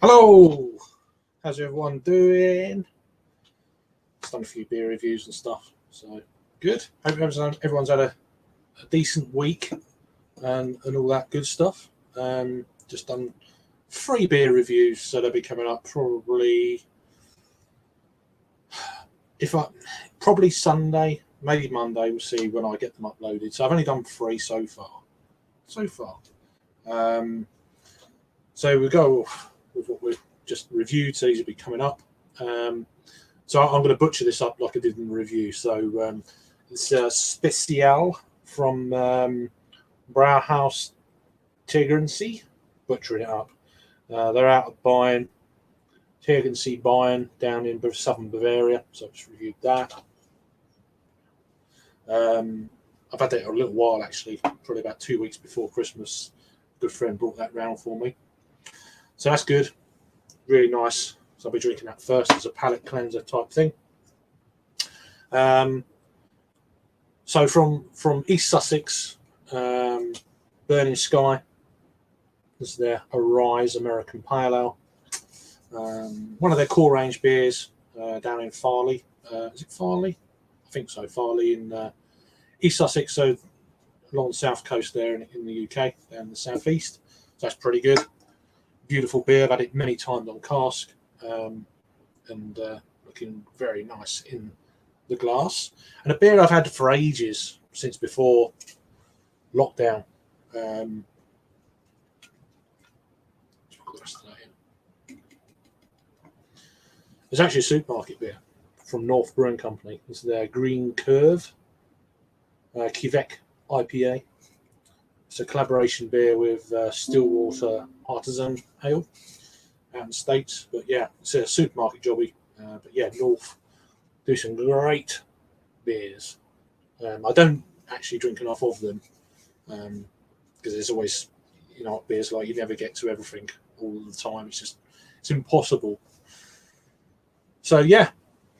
Hello, how's everyone doing? Just done a few beer reviews and stuff, so good. Hope everyone's had a decent week and all that good stuff. Just done 3 beer reviews, so they'll be coming up probably probably Sunday, maybe Monday. We'll see when I get them uploaded. So I've only done 3 so far. So we'll go with what we've just reviewed. So these will be coming up. So I'm going to butcher this up like I did in the review. So it's Special from Brauhaus Tegernsee. Butchering it up. They're out of Bayern, Tegernsee, Bayern, down in southern Bavaria. So I've just reviewed that. I've had it a little while actually, probably about 2 weeks before Christmas. A good friend brought that round for me. So that's good. Really nice. So I'll be drinking that first as a palate cleanser type thing. So from East Sussex, Burning Sky. This is their Arise American Pale Ale. One of their core range beers down in Farley. Is it Farley? I think so. Farley in East Sussex, so along the south coast there in the UK, down in the southeast. So that's pretty good. Beautiful beer. I've had it many times on cask. And looking very nice in the glass. And a beer I've had for ages, since before lockdown. There's actually a supermarket beer from North Brewing Company. This is their Green Curve Quebec IPA. It's a collaboration beer with Stillwater Artisan Ale out in the States. But yeah, it's a supermarket jobby. But yeah, North do some great beers. I don't actually drink enough of them because there's always, beers like you never get to everything all the time. It's impossible. So yeah,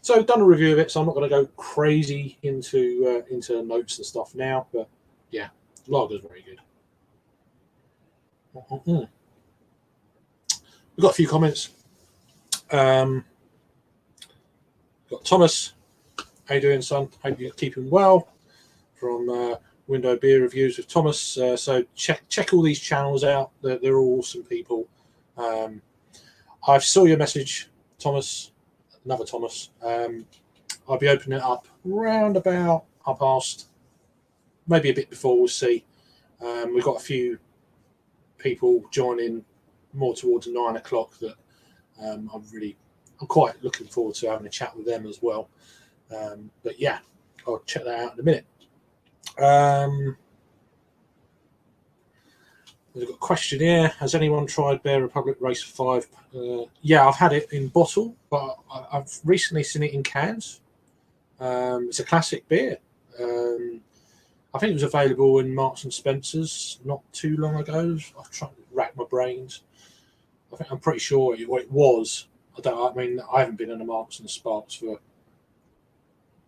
so I've done a review of it. So I'm not going to go crazy into notes and stuff now. But yeah, lager's very good. We've got a few comments. Got Thomas. How you doing, son? Hope you're keeping well. From Window Beer Reviews with Thomas. So check all these channels out. They're all awesome people. I saw your message, Thomas. Another Thomas. I'll be opening it up round about 5:30, maybe a bit before. We'll see. We've got a few people joining more towards 9 o'clock that I'm quite looking forward to having a chat with them as well. But yeah, I'll check that out in a minute. We've got a question here. Has anyone tried Bear Republic Racer 5? Yeah, I've had it in bottle, but I've recently seen it in cans. It's a classic beer. I think it was available in Marks and Spencer's not too long ago. I've tried to rack my brains. I'm pretty sure it was. I haven't been in a Marks and Sparks for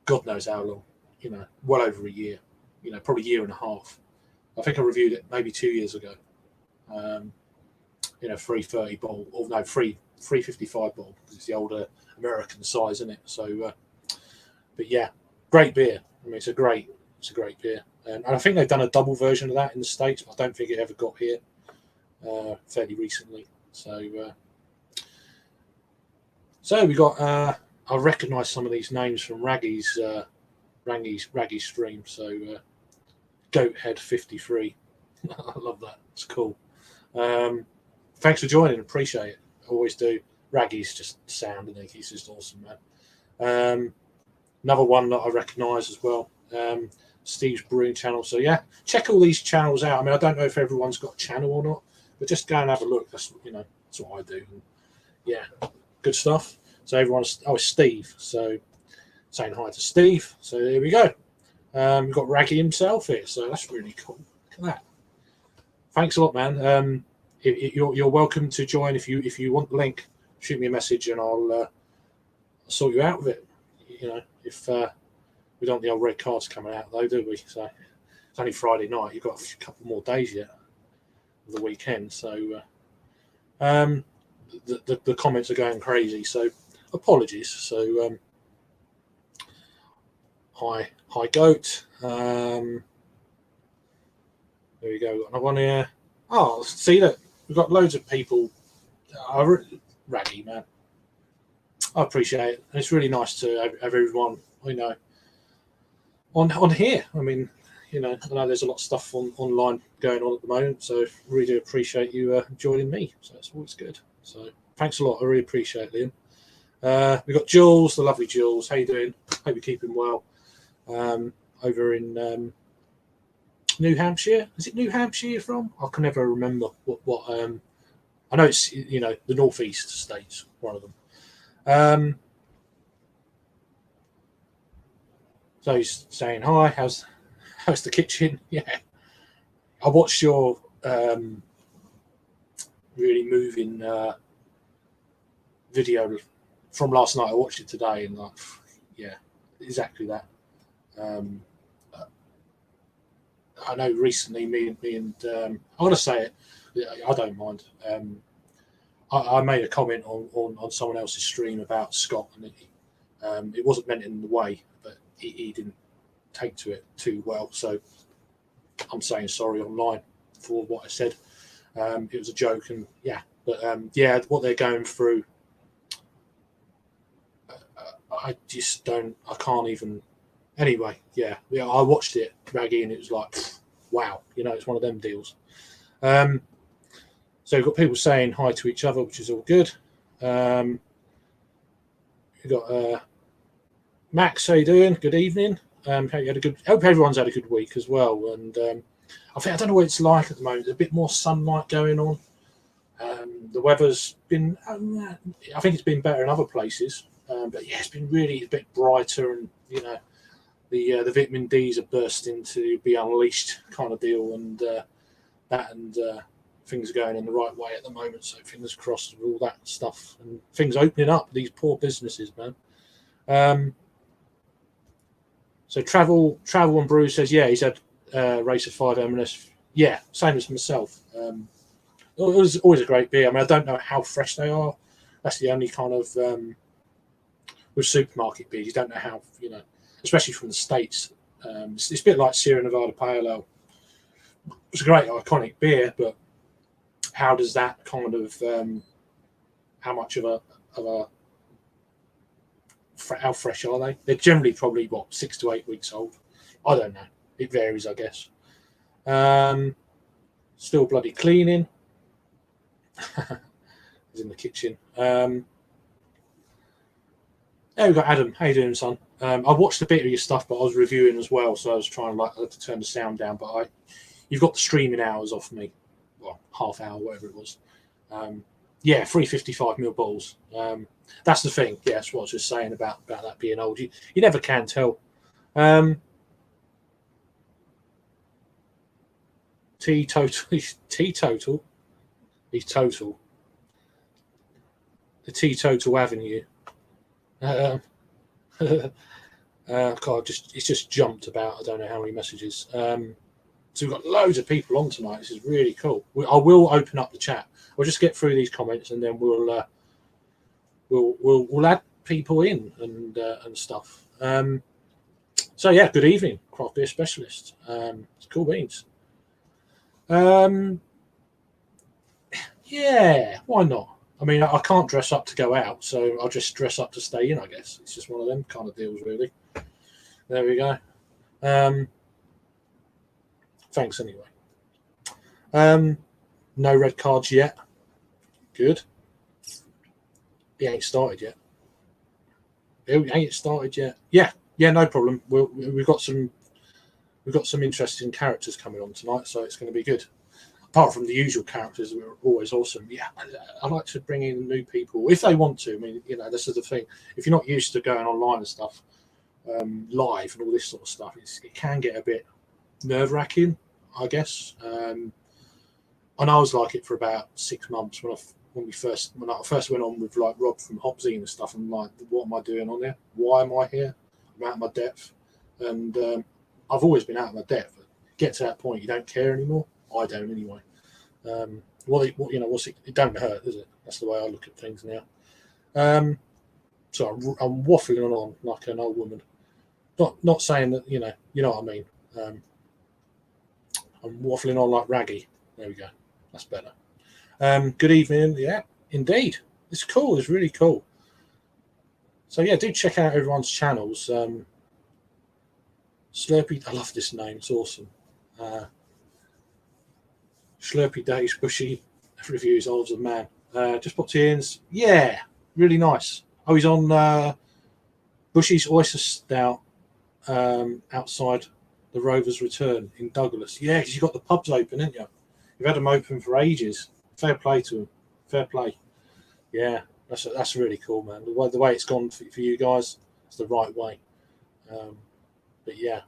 God knows how long. Well over a year. Probably a year and a half. I think I reviewed it maybe 2 years ago. 330 bottle, or no, 355 bottle, because it's the older American size, isn't it? So, but yeah, great beer. It's a great beer, and I think they've done a double version of that in the States, but I don't think it ever got here fairly recently. So we got. I recognise some of these names from Raggy's stream. So, Goathead 53. I love that. It's cool. Thanks for joining. Appreciate it. I always do. Raggy's just sound, and he's just awesome, man. Another one that I recognise as well. Steve's Brewing Channel. So yeah, check all these channels out. I don't know if everyone's got a channel or not, but just go and have a look. That's what I do. And yeah, good stuff. So it's Steve. So saying hi to Steve. So there we go. We've got Raggy himself here, so that's really cool. Look at that. Thanks a lot, man. You're welcome to join if you want the link. Shoot me a message and I'll sort you out with it. If we don't want the old red cards coming out though, do we? So it's only Friday night. You've got a couple more days yet of the weekend. So the comments are going crazy. So apologies. So hi goat. There we go. Got another one here. Oh, see that we've got loads of people. Raggy, man. I appreciate it. It's really nice to have everyone, on here. I mean, I know there's a lot of stuff online going on at the moment, so really do appreciate you joining me. So it's always good. So thanks a lot. I really appreciate it, Liam. We've got Jules, the lovely Jules. How you doing? Hope you're keeping well. Over in New Hampshire. Is it New Hampshire you're from? I can never remember what I know it's the northeast states, one of them. So he's saying hi. How's the kitchen? Yeah, I watched your really moving video from last night. I watched it today, and yeah, exactly that. I know recently me and I want to say it. I don't mind. I made a comment on someone else's stream about Scott, and it wasn't meant in the way, but he didn't take to it too well. So I'm saying sorry online for what I said. It was a joke, and what they're going through, I just don't. I can't even. Anyway, yeah, I watched it, Raggy, and it was like, wow, it's one of them deals. So we've got people saying hi to each other, which is all good. We've got Max, how you doing? Good evening. Hope everyone's had a good week as well. And I don't know what it's like at the moment. There's a bit more sunlight going on. The weather's been, I think it's been better in other places. But yeah, it's been really a bit brighter, and the vitamin D's are bursting to be unleashed kind of deal, and things are going in the right way at the moment. So fingers crossed with all that stuff and things opening up. These poor businesses, man. So travel and Brew says, yeah, he's had Racer 5 M&S. Yeah, same as myself. It was always a great beer. I mean, I don't know how fresh they are. That's the only kind of with supermarket beers, you don't know how, especially from the States. It's a bit like Sierra Nevada Pale Ale. It's a great iconic beer, but how does that kind of how much of a how fresh are they? They're generally probably 6 to 8 weeks old. I don't know. It varies, I guess. Still bloody cleaning. He's in the kitchen. There we got Adam. How you doing, son? I watched a bit of your stuff, but I was reviewing as well, so I was trying to turn the sound down. But you've got the streaming hours off me. Well, half hour, whatever it was. 355ml balls. That's the thing. Yeah, that's what I was just saying about that being old. You never can tell. Teetotal. He's total. The Teetotal Avenue. God, it's just jumped about. I don't know how many messages. So we've got loads of people on tonight. This is really cool. I will open up the chat. We'll just get through these comments, and then we'll add people in and stuff. So yeah, good evening, craft beer specialist. It's cool beans. Yeah, why not? I mean, I can't dress up to go out, so I'll just dress up to stay in, I guess. It's just one of them kind of deals, really. There we go. Thanks anyway. No red cards yet. Good. He ain't started yet. Yeah, no problem. We've got some interesting characters coming on tonight, so it's going to be good. Apart from the usual characters that are always awesome. Yeah, I like to bring in new people if they want to. I mean, this is the thing. If you're not used to going online and stuff, live and all this sort of stuff, it can get a bit nerve-wracking, I guess. And I was like it for about 6 months when I first went on with like Rob from Hopzine and stuff. I'm like, what am I doing on there? Why am I here? I'm out of my depth, and I've always been out of my depth. But get to that point, you don't care anymore. I don't anyway. It don't hurt, does it? That's the way I look at things now. So I'm waffling on like an old woman. Not saying that, you know what I mean. I'm waffling on like Raggy. There we go. That's better. Good evening. Yeah, indeed. It's cool. It's really cool. So yeah, do check out everyone's channels. Slurpy, I love this name. It's awesome. Slurpy Days Bushy reviews. Olives of Man. Just popped in. Yeah, really nice. Oh, he's on Bushy's Oyster Stout outside the Rovers Return in Douglas. Yeah, because you've got the pubs open, haven't you? You've had them open for ages. Fair play to them. Fair play. Yeah, that's really cool, man. The way it's gone for you guys, it's the right way. But yeah.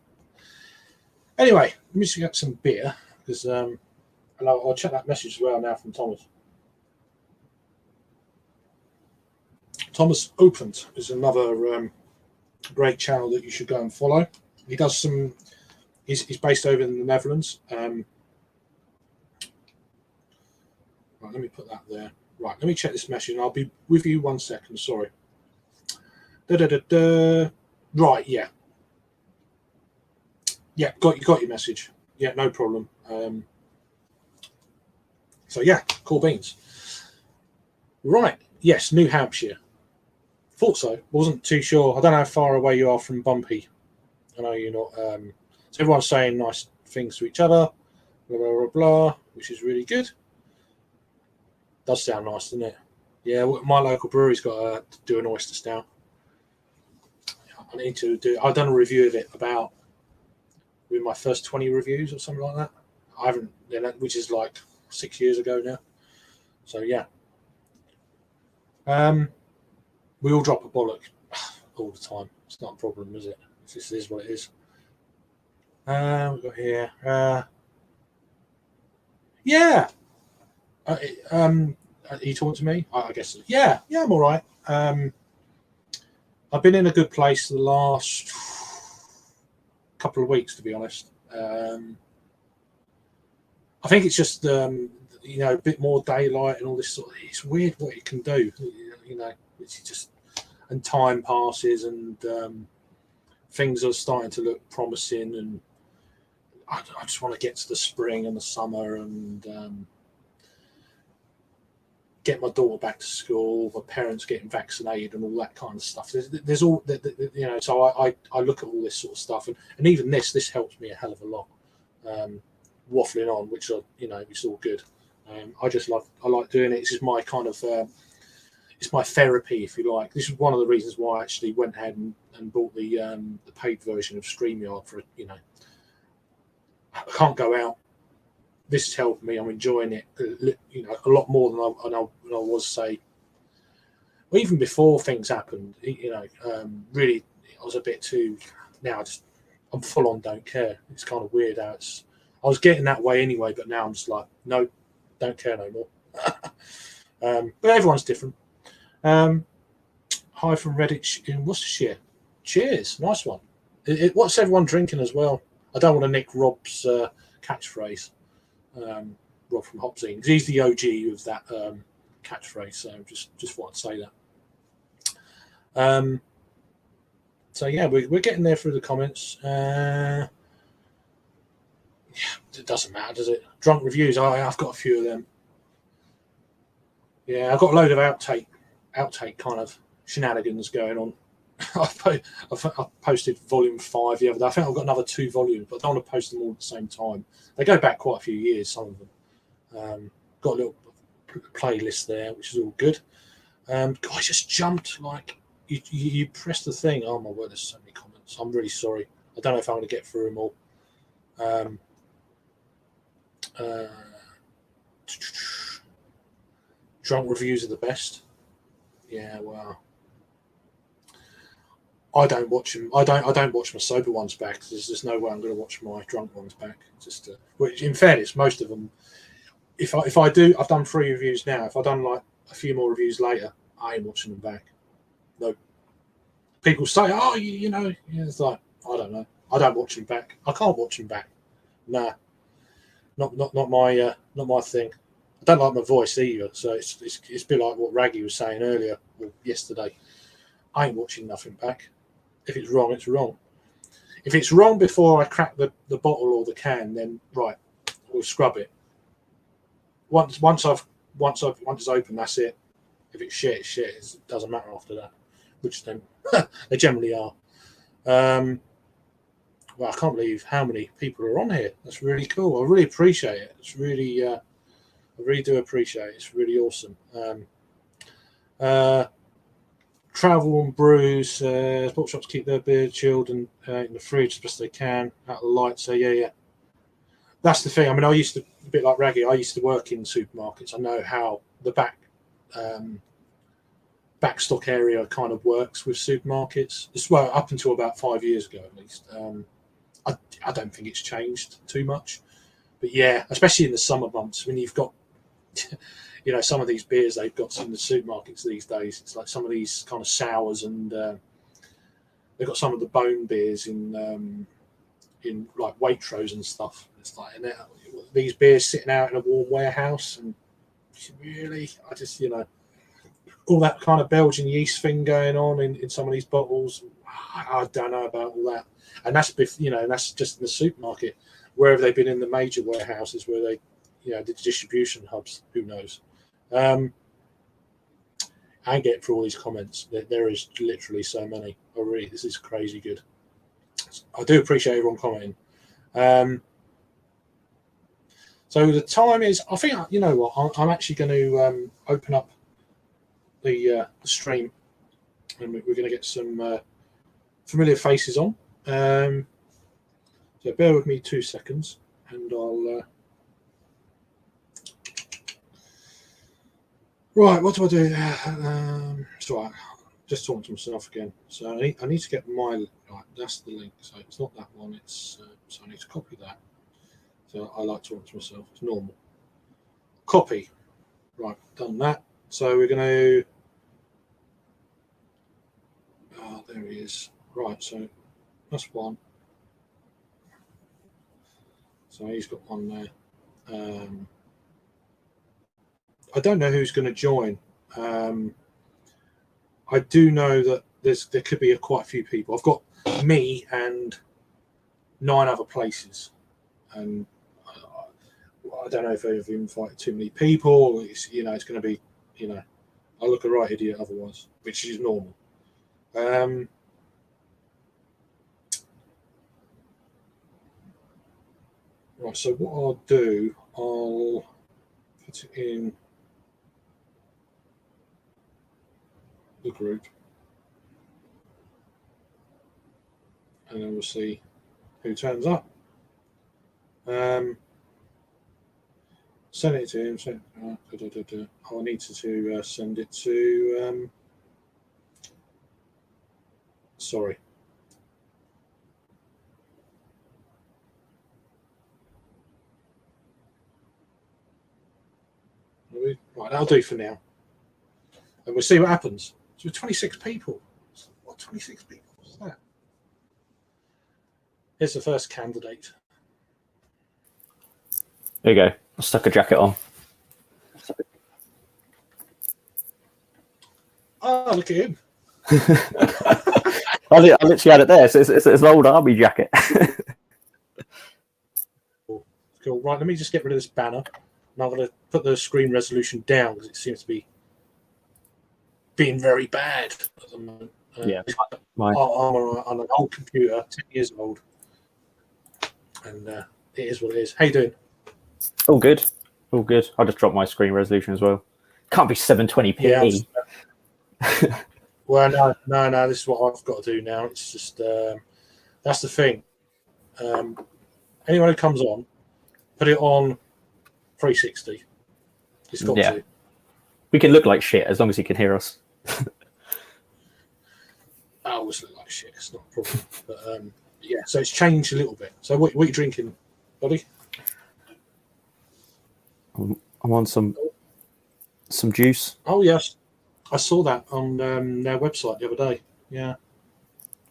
Anyway, let me just get some beer because I'll check that message as well now from Thomas. Thomas Opened is another great channel that you should go and follow. He does some. He's based over in the Netherlands. Right, let me put that there. Right, let me check this message, and I'll be with you 1 second. Sorry. Right, yeah. Yeah, got your message. Yeah, no problem. So yeah, cool beans. Right, yes, New Hampshire. Thought so. Wasn't too sure. I don't know how far away you are from Bumpy. I know you're not. So everyone's saying nice things to each other. Blah blah blah blah, which is really good. Does sound nice, doesn't it? Yeah, my local brewery's got to do an oyster stout. I need to do. I've done a review of it about with my first 20 reviews or something like that. I haven't, which is like 6 years ago now. So yeah. We all drop a bollock all the time. It's not a problem, is it? This is what it is. We've got here. Yeah. Are you talking to me? I guess. Yeah, I'm all right. I've been in a good place the last couple of weeks, to be honest. I think it's just a bit more daylight and all this sort of. It's weird what it can do. It's just, and time passes and things are starting to look promising, and I just want to get to the spring and the summer and get my daughter back to school, my parents getting vaccinated and all that kind of stuff. There's all, so I look at all this sort of stuff, and even this helps me a hell of a lot. Waffling on, which it's all good. I like doing it. This is my kind of, it's my therapy, if you like. This is one of the reasons why I actually went ahead and bought the paid version of StreamYard for, I can't go out. This is helping me. I'm enjoying it, a lot more than I was, say, well, even before things happened. Really, I was a bit too. Now I'm full on. Don't care. It's kind of weird how it's. I was getting that way anyway, but now I'm just like, no, don't care no more. But everyone's different. Hi from Redditch in Worcestershire. Cheers, nice one. What's everyone drinking as well? I don't want to nick Rob's catchphrase. Rob from Hopzine, because he's the OG of that catchphrase. So just want to say that. So yeah, we're getting there through the comments. Yeah, it doesn't matter, does it? Drunk reviews. I've got a few of them. Yeah, I've got a load of outtake kind of shenanigans going on. I posted volume 5 the other day. I think I've got another 2 volumes, but I don't want to post them all at the same time. They go back quite a few years, some of them. Got a little playlist there, which is all good. God, I just jumped like you pressed the thing. Oh my word, there's so many comments. I'm really sorry. I don't know if I'm going to get through them all. Drunk reviews are the best. Yeah, well, I don't watch them. I don't watch my sober ones back. There's no way I'm going to watch my drunk ones back. Just which, in fairness, most of them. If I do, I've done 3 reviews now. If I've done like a few more reviews later, I ain't watching them back. No. People say, oh, it's like, I don't know. I don't watch them back. I can't watch them back. Nah. Not my thing. don't like my voice either, so it's a bit like what Raggy was saying earlier or yesterday. I ain't watching nothing back. If it's wrong, it's wrong. If it's wrong before I crack the bottle or the can, then right, we'll scrub it. Once it's open, that's it. If it's shit, it's shit. It doesn't matter after that, which then they generally are. Well, I can't believe how many people are on here. That's really cool. I really appreciate it. It's really, I really do appreciate it. It's really awesome. Travel and brews. Sport shops keep their beer chilled and in the fridge as best they can out of the light. So yeah. That's the thing. I mean, I used to, a bit like Raggy, I used to work in supermarkets. I know how the back stock area kind of works with supermarkets. Well, up until about 5 years ago, at least. I don't think it's changed too much. But yeah, especially in the summer months when you've got, some of these beers they've got in the supermarkets these days. It's like some of these kind of sours, and they've got some of the bone beers in like Waitrose and stuff. It's like these beers sitting out in a warm warehouse, and really, I just all that kind of Belgian yeast thing going on in some of these bottles. I don't know about all that. And that's that's just in the supermarket. Where have they been in the major warehouses where they, the distribution hubs? Who knows? I get through all these comments. There is literally so many. This is crazy good. I do appreciate everyone commenting. So the time is, I think, you know what, I'm actually going to open up the stream, and we're going to get some familiar faces on. So bear with me 2 seconds, and I'll right, what do I do? It's all right. Just talking to myself again. So I need to get my, right, that's the link. So it's not that one. It's so I need to copy that. So I like talking to myself. It's normal. Copy. Right, done that. So we're going to. There he is. Right, so that's one. So he's got one there. I don't know who's going to join. I do know that there could be quite a few people. I've got me and 9 other places, and I don't know if I've invited too many people. It's it's going to be I look a right idiot otherwise, which is normal. Right, so what I'll do, I'll put it in the group, and then we'll see who turns up. Send it to him. I need to send it to. Sorry. Right, that'll do for now, and we'll see what happens. So 26 people. What 26 people? What's that? Here's the first candidate. There you go. I stuck a jacket on. Oh, look at him. I literally had it there. So it's an old army jacket. Cool. Right, let me just get rid of this banner. And I'm going to put the screen resolution down because it seems to be being very bad at the moment. Yeah. I'm on an old computer, 10 years old. And it is what it is. How you doing? All good. All good. I just dropped my screen resolution as well. Can't be 720p. Yeah, well, no. This is what I've got to do now. It's just that's the thing. Anyone who comes on, put it on 360. It's got to. We can look like shit as long as you can hear us. I always look like shit. It's not a problem. But yeah, so it's changed a little bit. So what are you drinking, buddy? I'm on some juice. Oh yes, I saw that on their website the other day. Yeah.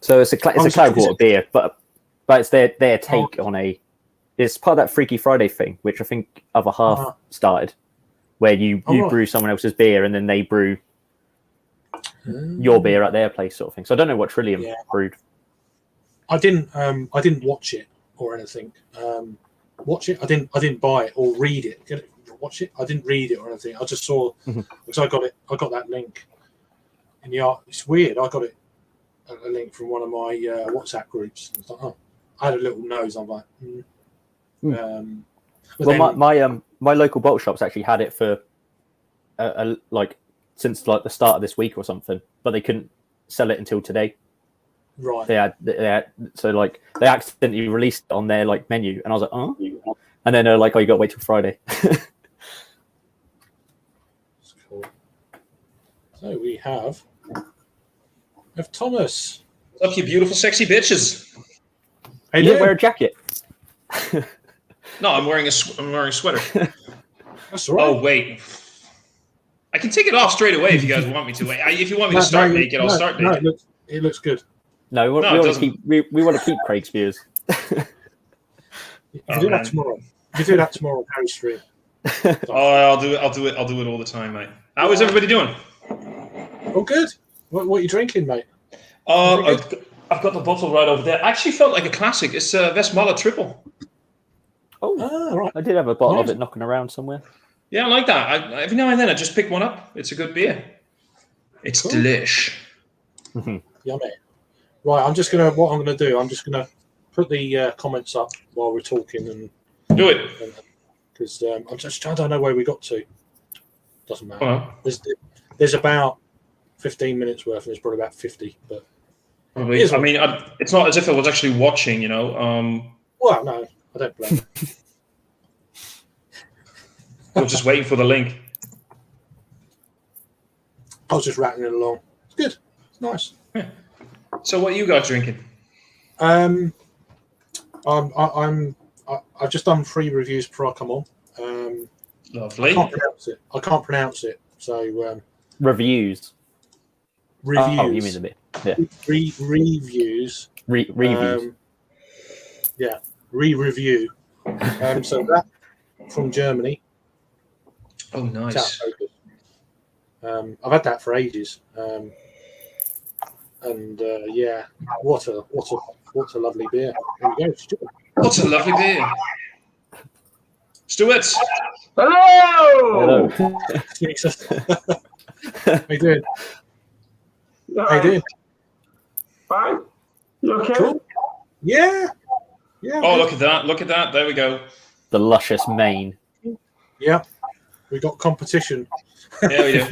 So it's a Cloudwater beer, but it's their take on a. It's part of that Freaky Friday thing, which I think other half started. where you right. brew someone else's beer and then they brew your beer at their place, sort of thing. So I don't know what Trillium brewed. I didn't watch it or anything. Watch it. I didn't buy it or read it. Watch it. I didn't read it or anything. I just saw because I got it. I got that link in the art. It's weird. I got it a link from one of my WhatsApp groups. I thought, oh, I had a little nose. I'm like, my local bottle shops actually had it for like since like the start of this week or something, but they couldn't sell it until today. Right. They had so like they accidentally released it on their like menu, and I was like, oh, and then they're like, oh, you got to wait till Friday. That's cool. So we have Thomas. What's up, you beautiful, sexy bitches? Hey, you didn't wear a jacket. No, I'm wearing a sweater. That's all right. Oh wait, I can take it off straight away if you guys want me to. If you want me to start naked, I'll start naked. No, it looks good. No, we want to keep Craig's views. You can do that tomorrow. You can do that tomorrow on Harry Street. I'll do it all the time, mate. How is everybody doing? Oh, good. What are you drinking, mate? I've got the bottle right over there. I actually felt like a classic. It's Westmalle Triple. Oh, right. I did have a bottle of it knocking around somewhere. Yeah, I like that. Every now and then I just pick one up. It's a good beer. It's delish. Yummy. Right, what I'm gonna do. I'm just gonna put the comments up while we're talking and do it because I don't know where we got to. Doesn't matter. Oh. There's about 15 minutes worth, and there's probably about 50. But probably, I mean, it's not as if I was actually watching. You know. Well, no, I don't blame you. I was just waiting for the link. I was just rattling it along. It's good. It's nice. Yeah. So, what you guys drinking? I've just done 3 reviews before I come on. Lovely. I can't pronounce it. So reviews. Oh, you mean the bit? Yeah. Reviews. Reviews. Yeah. Re-review. So that from Germany. Oh, nice. I've had that for ages. Yeah, what a lovely beer. There we go, Stuart. What a lovely beer. Stuart. Hello. Jesus. How you doing? How you doing? Fine. You okay? Cool. Yeah. Oh, look at that. Look at that. There we go. The luscious mane. Yeah. We got competition. There we do.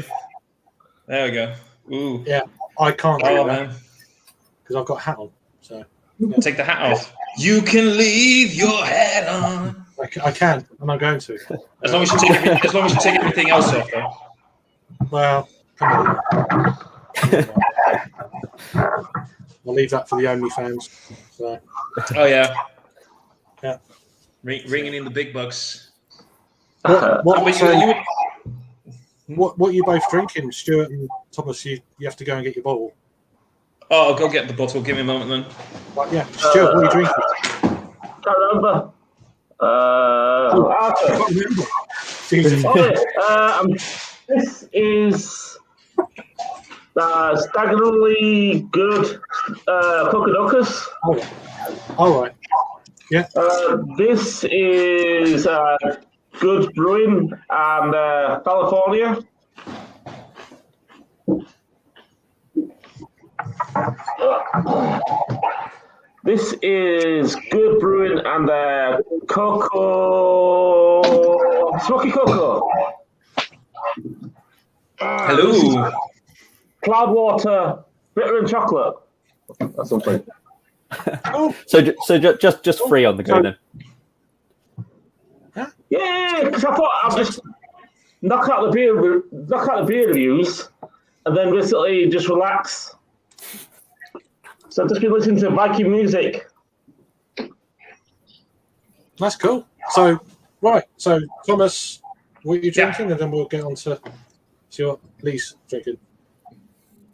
There we go. Ooh. Yeah. I can't do that man. because I've got a hat on. So take the hat off. You can leave your hat on. I can, and I'm going to. As long as you take everything else off, though. Well, come on. I'll leave that for the OnlyFans. So. Oh yeah. Yeah. Ringing in the big bucks. What are you both drinking, Stuart and Thomas? You have to go and get your bottle. Oh, I'll go get the bottle. Give me a moment then. Right, yeah, Stuart, what are you drinking? Can't remember. I can't remember. Jesus. This is staggeringly good Coconucus. All right. Yeah. This is good brewing and California. This is good brewing and smoky cocoa. Hello. Cloudwater, bitter and chocolate. That's something. Oh. So just 3 on the go then. Yeah, because I thought I'd just knock out the beer reviews, and then basically just relax. So I've just been listening to Viking music. That's cool. So Thomas, what are you drinking? And then we'll get on to what Lee's drinking.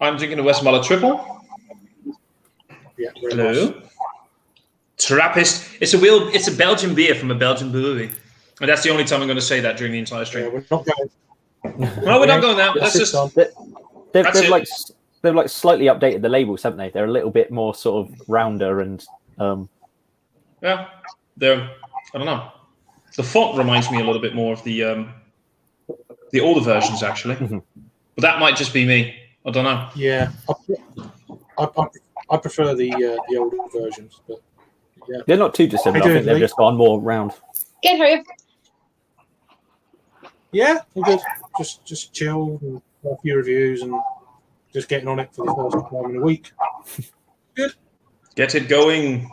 I'm drinking a Westmalle Triple. Yeah, very hello. Nice. Trappist. It's a Belgian beer from a Belgian brewery. And that's the only time I'm going to say that during the entire Yeah, stream. we're not going. No, we're not going there. That's It's just on. That's it. They've like slightly updated the labels, haven't they? They're a little bit more sort of rounder and yeah. They're I don't know. The font reminds me a little bit more of the older versions, actually. Mhm. But that might just be me. I don't know. Yeah, I prefer the older versions, but yeah. they're not too dissimilar. How I you think doing, they've Lee? just gone more round. Good, how are you? Yeah, all good. Just chill and a few reviews and just getting on it for the first time in a week. Get it going.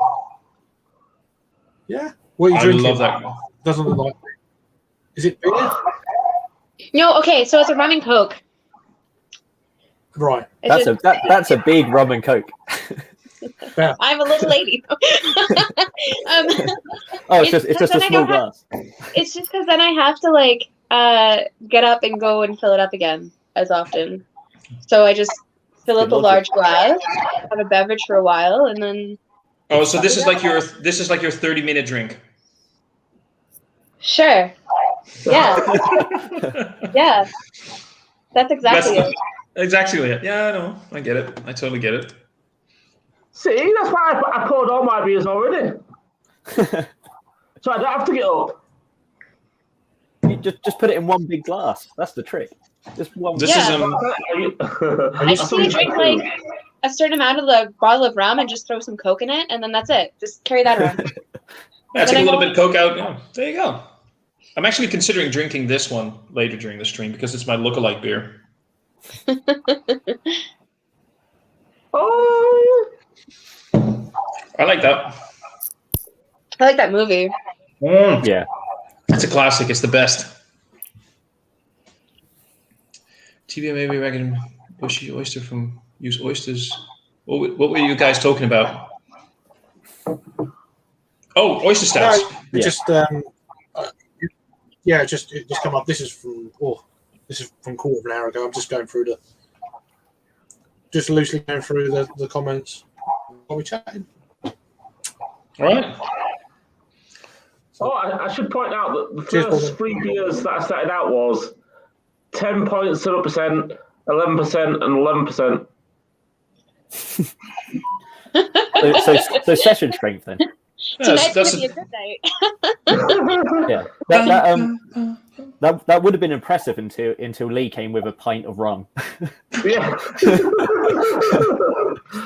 Yeah. What are you I drinking? love that. Doesn't look like. Is it beer? No, okay, so it's a rum and coke. Right. It's That's a big rum and coke. I'm a little lady. Oh, it's just a then I small don't have- glass. It's just because then I have to like get up and go and fill it up again as often. So I just fill up Good a logic. large glass, have a beverage for a while, and then Oh, so this is like your 30-minute drink. sure. Yeah, yeah. That's exactly That's it. exactly it. Yeah, I know. I get it. I totally get it. See, that's why I poured all my beers already. So I don't have to get up. You just put it in one big glass. That's the trick. Just one. This Yeah. is I just need to drink like a certain amount of the bottle of rum and just throw some coke in it, and then that's it. Just carry that around. yeah, take Then a I little go- bit of Coke out. Yeah, there you go. I'm actually considering drinking this one later during the stream because it's my lookalike beer. Oh, I like that. I like that movie. Yeah. It's a classic. It's the best. TBA maybe regular bushy oyster from use oysters. What were you guys talking about? Oh, oyster stouts. No, it just it just come up. This is from quarter of an hour ago. I'm just going through just loosely going through the comments while we're chatting. All right. oh I should point out that the Cheers, first Paul. 3 beers that I started out was 10.0%, 11%, and 11%. So session strength then. Yeah, Tonight's that's gonna be a good night. Yeah. That would have been impressive until Lee came with a pint of rum. Yeah.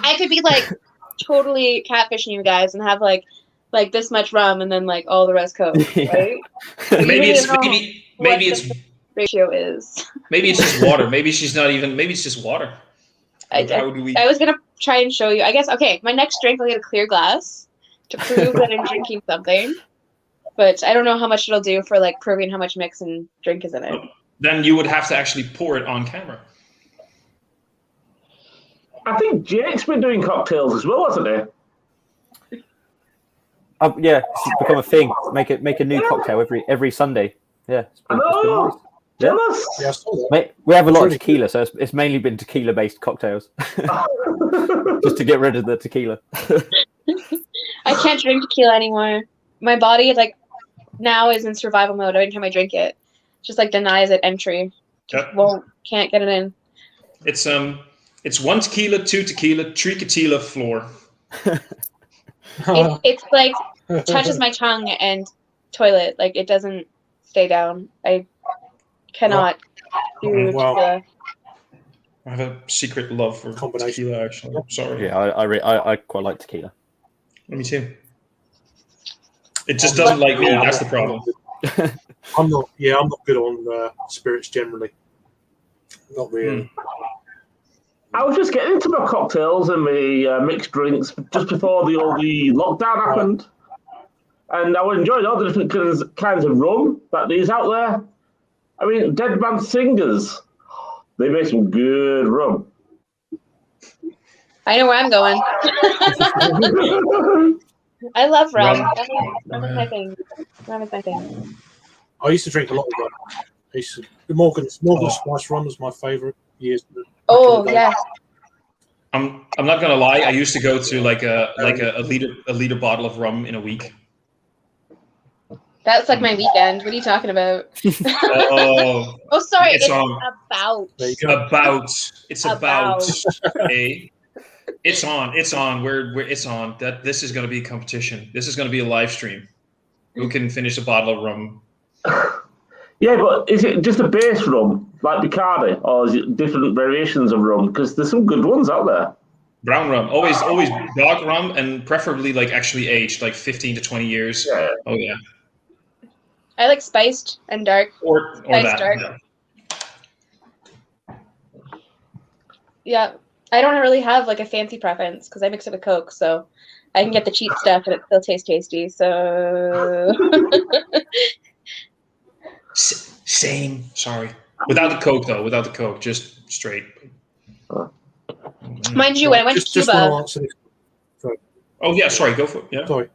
I could be like totally catfishing you guys and have like this much rum and then like all the rest coke, right? maybe You it's don't know maybe what it's the ratio is. maybe it's just water. Maybe she's not even. Maybe it's just water. How do we? I was gonna try and show you. I guess okay. My next drink, I'll get a clear glass to prove that I'm drinking something. But I don't know how much it'll do for like proving how much mix and drink is in it. Then you would have to actually pour it on camera. I think Jake's been doing cocktails as well, hasn't he? Yeah, it's become a thing. Make a new cocktail every Sunday. Yeah. It's I been know. nice. Yeah. Jealous. Yeah, I saw that. Mate, we have a lot of Really tequila, so it's mainly been tequila-based cocktails, just to get rid of the tequila. I can't drink tequila anymore. My body like now is in survival mode every time I drink it. Just like denies it entry. Yep. Can't get it in. It's 1 tequila, 2 tequila, 3 tequila floor. It's like touches my tongue and toilet. Like it doesn't stay down. I cannot do Wow. tequila. I have a secret love for Combination. tequila. Actually, sorry. Yeah, I quite like tequila. Me too. It just doesn't like me. That's the problem. I'm not good on spirits generally. Not really. I was just getting into my cocktails and my mixed drinks just before the lockdown happened. And I was enjoying all the different kinds of rum that there's out there. I mean, Dead Man Singers, they make some good rum. I know where I'm going. I love rum. Rum is my thing. Rum is my thing. I used to drink a lot of rum. The Morgan Spice rum was my favourite years. Oh yeah. I'm not gonna lie. I used to go to like a liter bottle of rum in a week. That's like my weekend. What are you talking about? Oh, Oh, sorry. It's It's on. about. There you go. it's about. About. It's on. It's on. This is going to be a competition. This is going to be a live stream. Who can finish a bottle of rum? Yeah, but is it just a base rum, like Bacardi, or is it different variations of rum? Because there's some good ones out there. Brown rum, always dark rum, and preferably like actually aged, like 15 to 20 years. Yeah. Oh yeah, I like spiced and dark. or Nice that. dark. Yeah. Yeah. I don't really have like a fancy preference because I mix it with Coke, so I can get the cheap stuff and it still tastes tasty. So Same. Sorry, without the Coke though. Without the Coke, just straight. mind you, when I went to Just want to Cuba, answer this. Oh yeah, sorry. Go for it. Yeah. Sorry.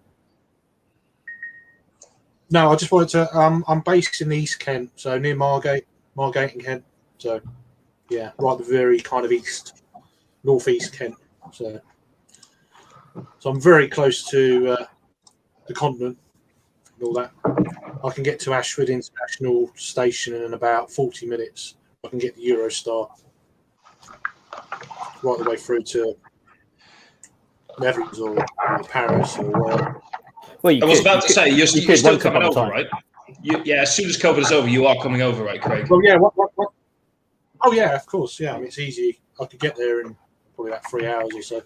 No, I just wanted to. I'm based in East Kent, so near Margate and Kent. So, yeah, right the very kind of northeast Kent. So I'm very close to the continent and all that. I can get to Ashford International Station in about 40 minutes. I can get the Eurostar right the way through to Netherlands or Paris or wherever. Well, I was about to say you're could still once upon coming a over, time. right? Yeah. As soon as COVID is over, you are coming over, right, Craig? Well, yeah. What? Oh, yeah, of course. Yeah, I mean, it's easy. I could get there in probably about 3 hours or so.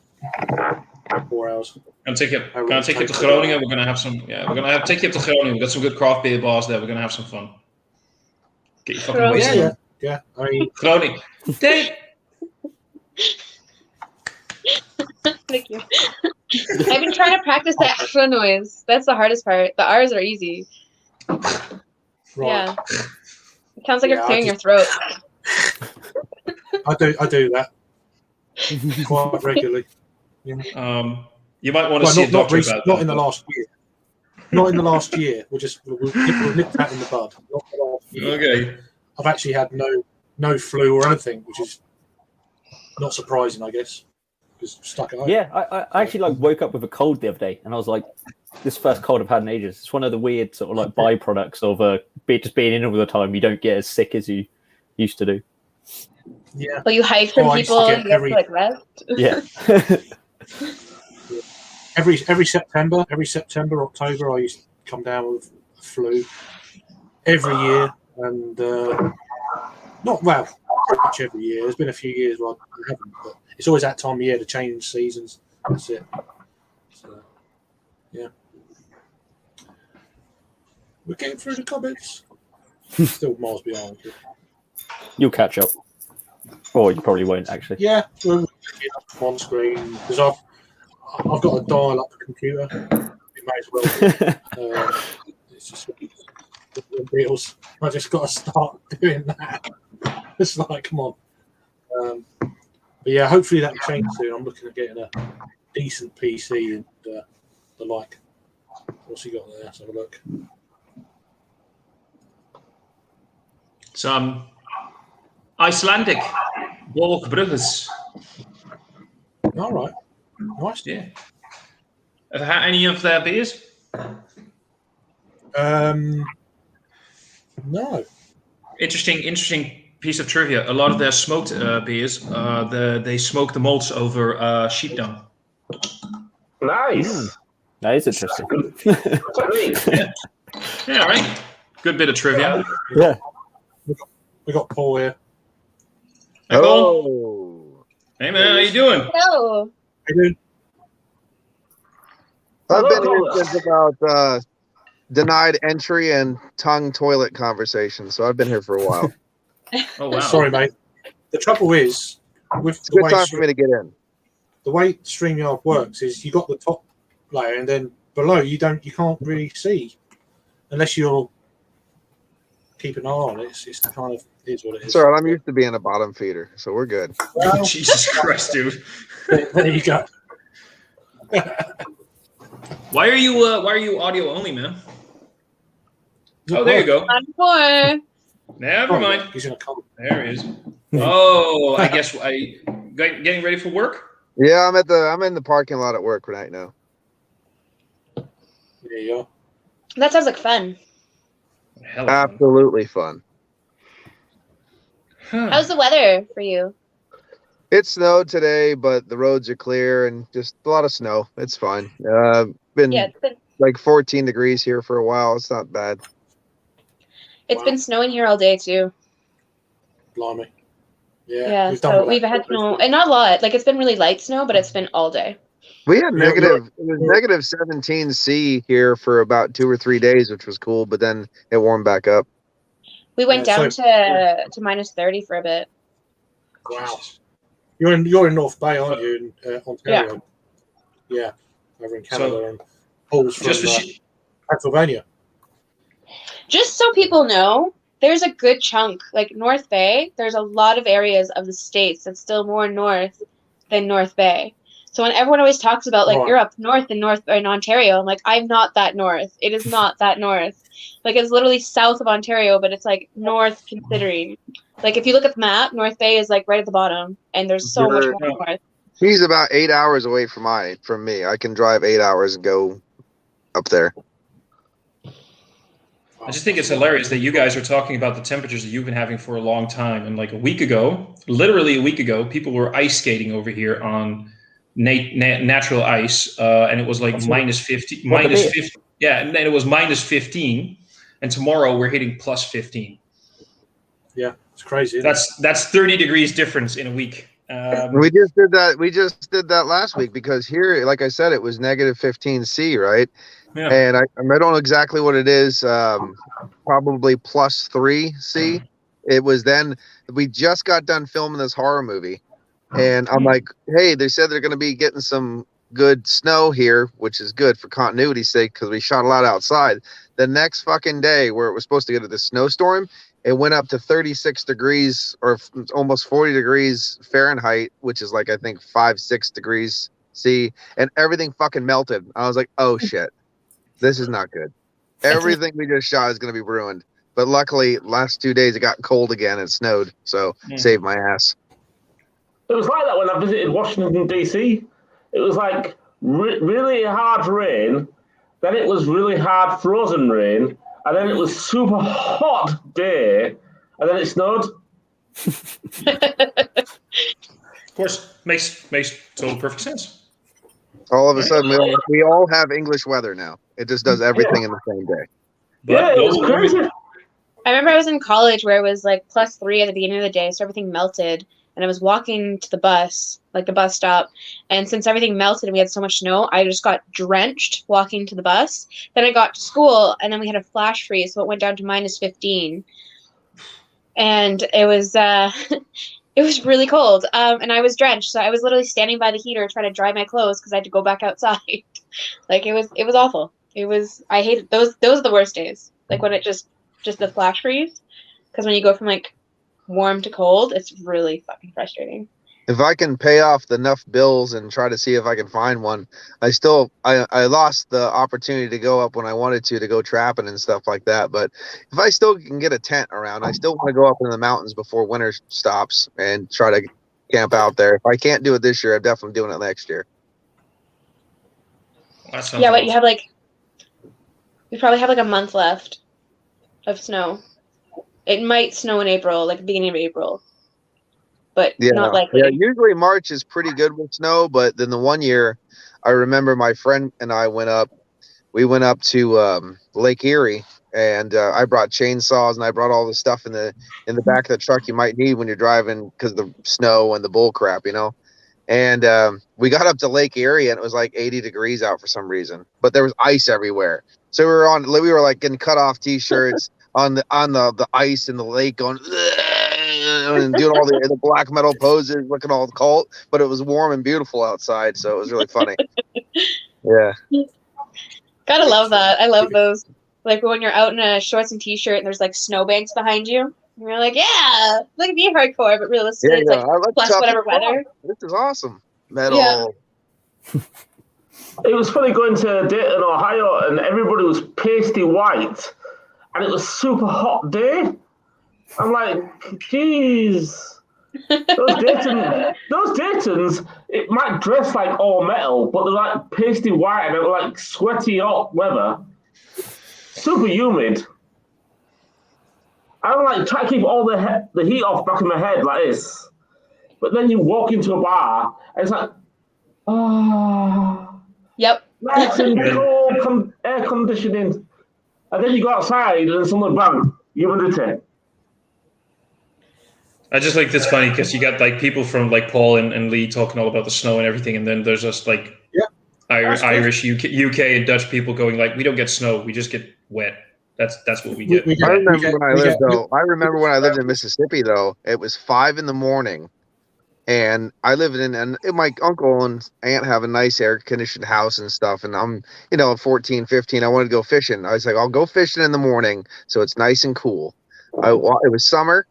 4 hours. Gonna take you to Groningen. We're gonna have some. Yeah, take you up to Groningen. We've got some good craft beer bars there. We're gonna have some fun. Get your fucking Groningen. wasted. Yeah. I mean, Groningen. Dave. thank you. I've been trying to practice that extra noise. That's the hardest part. The R's are easy. right. Yeah. It sounds like Yeah, you're I clearing your just- throat. I do that quite regularly. You might want to Well, see a doctor about not that. in the last year. Not in the last year. We'll nip that in the bud. Not the last year. Okay. I've actually had no flu or anything, which is not surprising, I guess. Just stuck at home. Yeah, I actually like woke up with a cold the other day, and I was like, "This first cold I've had in ages." It's one of the weird sort of like byproducts of just being in all the time. You don't get as sick as you used to do. Yeah. Well, you hide from Oh, I used to people get and you have to like rest. Yeah. Every September, October, I used to come down with a flu every year, and pretty much every year. There's been a few years where I haven't, but it's always that time of year to change seasons. That's it. So, yeah, we're getting through the comments. Still miles behind. You'll catch up, or you probably won't actually. Yeah, we're on screen because I've got a dial-up computer. It may as well. It's just the deals. I just got to start doing that. It's like, come on. But yeah, hopefully that will change soon. I'm looking at getting a decent PC and the like. What's he got there? Let's have a look. Some Icelandic Borgbrugges. All right, nice. Yeah. Have you had any of their beers? No. Interesting piece of trivia. A lot of their smoked beers, they smoke the malts over sheep dung. Nice. That is interesting. Technique. Yeah, right. Good bit of trivia. Yeah. We got Paul here. Hey, Paul. Oh, Hey man, how you doing? No. How you doing? I've been Hello. here since about denied entry and tongue toilet conversation, so I've been here for a while. Oh wow. Sorry, mate. The trouble is, with It's a the good way time for me to get in. the way StreamYard works is you got the top layer and then below you can't really see unless you're keeping an eye on it. It's kind of is what it is. It's all right. I'm used to being a bottom feeder, so we're good. Well, Jesus Christ, dude. there you go. Why are you audio only, man? Oh, there you go. On four. Never mind. He's gonna come. There he is. Oh, I guess getting ready for work. Yeah, I'm in the parking lot at work right now. There you are. That sounds like fun. Hell of fun. Absolutely fun. Huh. How's the weather for you? It snowed today, but the roads are clear and just a lot of snow. It's fine. Been Yeah, it's been like 14 degrees here for a while. It's not bad. it's Wow. been snowing here all day too. Blimey. Yeah, Yeah, we've done so with we've that. had snow, and not a lot. Like it's been really light snow, but it's been all day. We had Yeah, it was negative 17 C here for about 2 or 3 days, which was cool, but then it warmed back up. We went Yeah, down so- to minus 30 for a bit. Wow. Jesus. You're in North Bay, aren't you, in Ontario? Yeah, over in Canada, So, and Paul's from Just for she- Pennsylvania. Just so people know, there's a good chunk, like North Bay, there's a lot of areas of the States that's still more north than North Bay. So when everyone always talks about like Right. you're up north in Ontario, I'm like, I'm not that north. It is not that north. Like it's literally south of Ontario, but it's like north considering. Like if you look at the map, North Bay is like right at the bottom, and there's so much You're- more north. He's about 8 hours away from me. I can drive 8 hours and go up there. I just think it's hilarious that you guys are talking about the temperatures that you've been having for a long time. And like literally a week ago, people were ice skating over here on natural ice, and it was like That's minus 50, what minus it is. 50. Yeah, and then it was minus 15, and tomorrow we're hitting plus 15. Yeah, it's crazy. Isn't it? That's 30 degrees difference in a week. We just did that. We just did that last week because here, like I said, it was negative 15 C, right? Yeah. And I don't know exactly what it is. Probably plus 3 C. It was then we just got done filming this horror movie, and I'm like, hey, they said they're going to be getting some good snow here, which is good for continuity's sake because we shot a lot outside. The next fucking day, where it was supposed to get this snowstorm, it went up to 36 degrees or almost 40 degrees Fahrenheit, which is like I think 5-6 degrees C, and everything fucking melted. I was like, oh shit, this is not good. Everything we just shot is going to be ruined. But luckily, last 2 days it got cold again and snowed, so saved my ass. It was like that when I visited Washington, D.C. It was like really hard rain, then it was really hard frozen rain, and then it was super hot day, and then it snowed. Of course, makes total perfect sense. All of a sudden, we all have English weather now. It just does everything in the same day. But Yeah, it was global warming- crazy. I remember I was in college where it was like plus 3 at the beginning of the day, so everything melted. And I was walking to the bus, like the bus stop. And since everything melted and we had so much snow, I just got drenched walking to the bus. Then I got to school, and then we had a flash freeze, so it went down to minus 15. And it was it was really cold. And I was drenched, so I was literally standing by the heater trying to dry my clothes because I had to go back outside. Like it was awful. I hated those are the worst days. Like when it just the flash freeze, because when you go from like warm to cold, it's really fucking frustrating. If I can pay off enough bills and try to see if I can find one, I lost the opportunity to go up when I wanted to go trapping and stuff like that. But if I still can get a tent around, I still want to go up in the mountains before winter stops and try to camp out there. If I can't do it this year, I'm definitely doing it next year. That sounds Yeah, but awesome. you probably have like a month left of snow. It might snow in April, like the beginning of April, but not likely. Yeah, usually March is pretty good with snow, but then the one year, I remember my friend and I went up. We went up to Lake Erie, and I brought chainsaws and I brought all the stuff in the back of the truck you might need when you're driving because of the snow and the bull crap, you know. And we got up to Lake Erie and it was like 80 degrees out for some reason, but there was ice everywhere. So we were like getting cut off t-shirts on the ice in the lake going and doing all the black metal poses, looking all cult, but it was warm and beautiful outside, so it was really funny. Yeah. Gotta love that. I love those. Like when you're out in a shorts and t-shirt and there's like snowbanks behind you. And you're like, yeah, look at me hardcore, but realistically it's like I like plus tough whatever as fuck. weather. This is awesome. Metal. Yeah. It was funny going to Dayton, Ohio, and everybody was pasty white, and it was super hot day. I'm like, jeez. Those Daytons, it might dress like all metal, but they're like pasty white and they're like sweaty hot weather. Super humid. I'm like trying to keep all the heat off back in my head like this. But then you walk into a bar and it's like, Yep. nice and cold air conditioning. And then you go outside and suddenly bang, humidity. I just like this funny because you got like people from like Paul and Lee talking all about the snow and everything, and then there's just like Irish, UK, and Dutch people going like, we don't get snow, we just get wet. That's what we get. I remember when I lived in Mississippi though. It was 5 a.m. and I lived and my uncle and aunt have a nice air conditioned house and stuff. And I'm 14, 15. I wanted to go fishing. I was like, I'll go fishing in the morning so it's nice and cool. It was summer.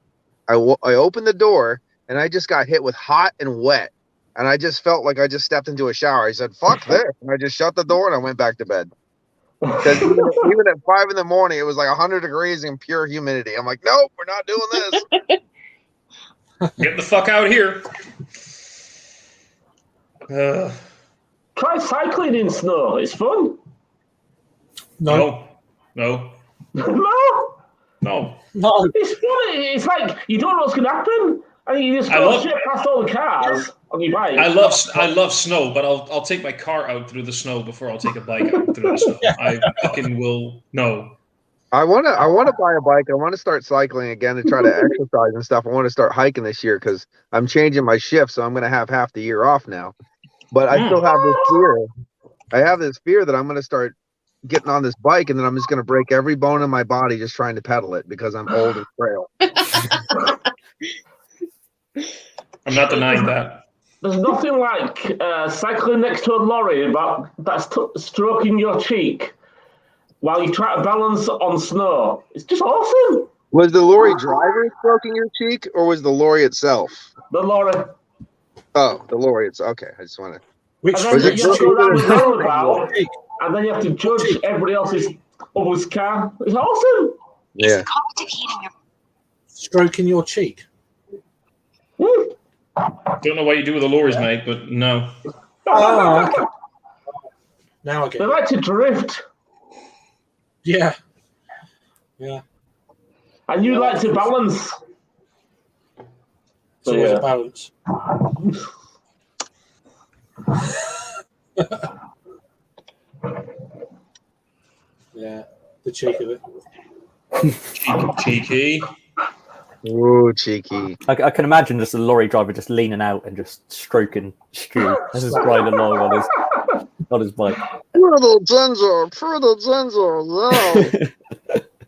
I opened the door and I just got hit with hot and wet. And I just felt like I just stepped into a shower. I said, fuck this. And I just shut the door and I went back to bed. Because even at 5 a.m, it was like 100 degrees and pure humidity. I'm like, nope, we're not doing this. Get the fuck out of here. Try cycling in snow. It's fun. No. No. It's fun. It's like you don't know what's going to happen. And you just go straight past all the cars on your bike. I love snow, but I'll take my car out through the snow before I'll take a bike out through the snow. I fucking will. No. I wanna buy a bike. I want to start cycling again to try to exercise and stuff. I want to start hiking this year because I'm changing my shift, so I'm gonna have half the year off now. But I still have this fear. I have this fear that I'm gonna start getting on this bike and then I'm just gonna break every bone in my body just trying to pedal it because I'm old and frail. I'm not denying that. There's nothing like cycling next to a lorry that's stroking your cheek while you try to balance on snow. It's just awesome. Was the lorry driver stroking your cheek or was the lorry itself? The lorry. Oh, the lorry. It's okay. I just want to. Which And then you have to go down the roundabout, cheek? and then you have to judge everybody else's car. It's awesome. Yeah. Stroking your cheek. Mm. Don't know what you do with the lorries, mate, but no. Oh, okay. Now I get They it. like to drift, Yeah. Yeah. and you like to balance. It's always a balance. Yeah. The cheek of it. Cheeky. Ooh, cheeky. I can imagine just a lorry driver just leaning out and just stroking Stu as he's riding along on his bike. Pretty ginger, no.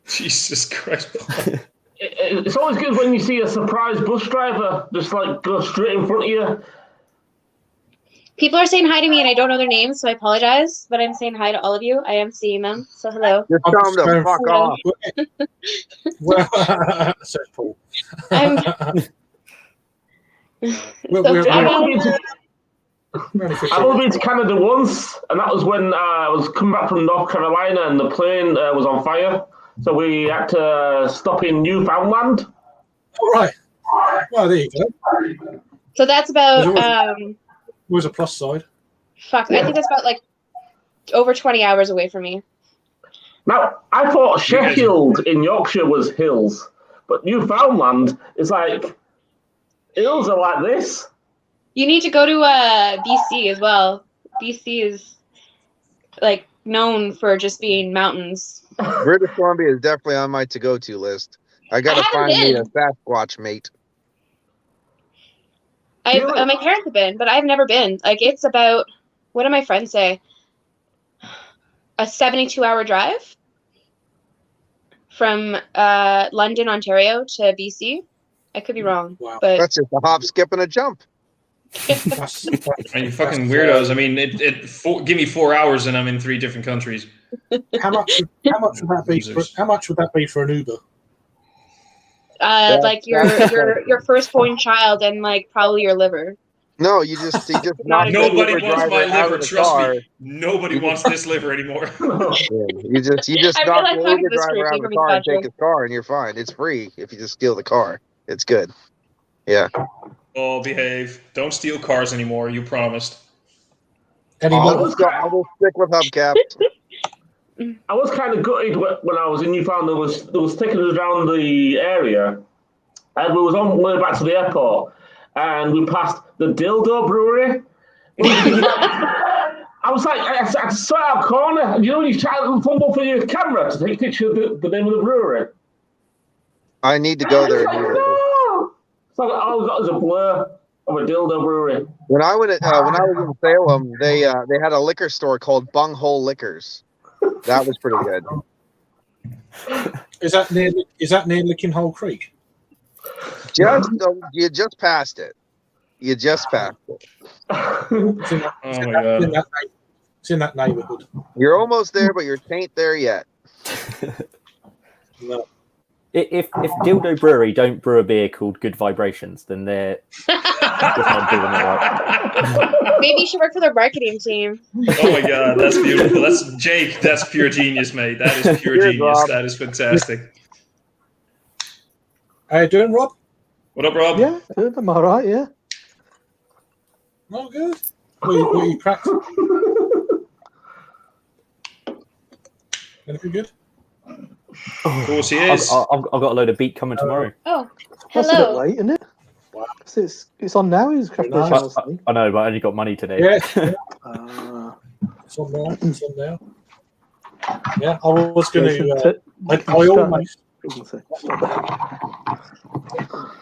Jesus Christ. It's always good when you see a surprise bus driver just like go straight in front of you. People are saying hi to me and I don't know their names, so I apologize. But I'm saying hi to all of you. I am seeing them. So hello. Just tell them to fuck Hello. off. Well, says Paul. I'm, We're I've only only 15. been to Canada once, and that was when I was coming back from North Carolina and the plane was on fire. So we had to stop in Newfoundland. All right. Well, there you go. so that's about Always a plus side. I think that's about like over 20 hours away from me. Now, I thought Sheffield in Yorkshire was hills, but Newfoundland is like, hills are like this. You need to go to BC as well. BC is like known for just being mountains. British Columbia is definitely on my to-go-to list. I gotta I find haven't me a Sasquatch mate. My parents have been, but I've never been. Like it's about, what do my friends say? A 72-hour drive from London, Ontario to BC. I could be wrong, Wow. but That's just a hop, skip, and a jump. That's Are you fucking weirdos? I mean, give me 4 hours and I'm in 3 different countries. how much would that be? How much would that be for an Uber? like your firstborn child and like probably your liver. No, you just knock the Nobody Uber wants my driver out liver, of the trust car. me. Nobody wants this liver anymore. Yeah, you just I knock realize the talking Uber to this driver group, out of you the can be car and thoughtful. take his car, and you're fine. It's free if you just steal the car. It's good. Yeah. Oh, behave. Don't steal cars anymore. You promised. Any I'll more? just stick with hubcaps. I was kind of gutted when I was in Newfoundland. There was taking us around the area, and we was on the way back to the airport, and we passed the Dildo Brewery. I was like, I saw our corner. You know, you try to fumble for your camera to take a picture of the name of the brewery. I need to go there. Like, no! So all I got was a blur of a Dildo Brewery. When I was in Salem, they had a liquor store called Bunghole Liquors. That was pretty good. Is that near Licking Hole Creek? You just passed it. You just passed it. It's in that, Oh my God. It's in that neighbourhood. You're almost there, but you ain't there yet. No. If Dildo Brewery don't brew a beer called Good Vibrations, then they're just not doing it right. Maybe you should work for their marketing team. Oh my God, that's beautiful. That's Jake. That's pure genius, mate. That is pure Cheers, genius. Rob. That is fantastic. How you doing, Rob? What up, Rob? Yeah, good. I'm all right. Yeah. Not good. What you cracked? Anything good? Of course he is. I've got a load of beat coming tomorrow. Oh, That's a bit hello. late, isn't it? Wow. 'Cause it's on now. Is Craft Beer Nice. Channel's thing. I know, but I only got money today. Yeah, Ah. it's on now. It's on now. Yeah, I was going Jason, to. I start almost. there.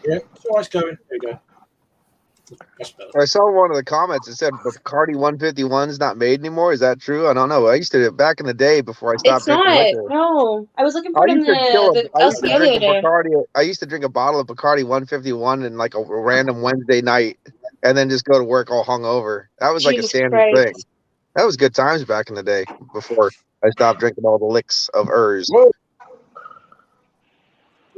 Yeah, it's always going. There you go. That's better. I saw one of the comments that said Bacardi 151 is not made anymore. Is that true? I don't know. I used to do it back in the day before I stopped It's not. drinking liquor. No. I was looking for I it in used to kill the I used to LCA the drink other a day. Bacardi. I used to drink a bottle of Bacardi 151 in like a random Wednesday night, and then just go to work all hungover. That was like a Jesus standard Christ. thing. That was good times back in the day before I stopped drinking all the licks of Urs.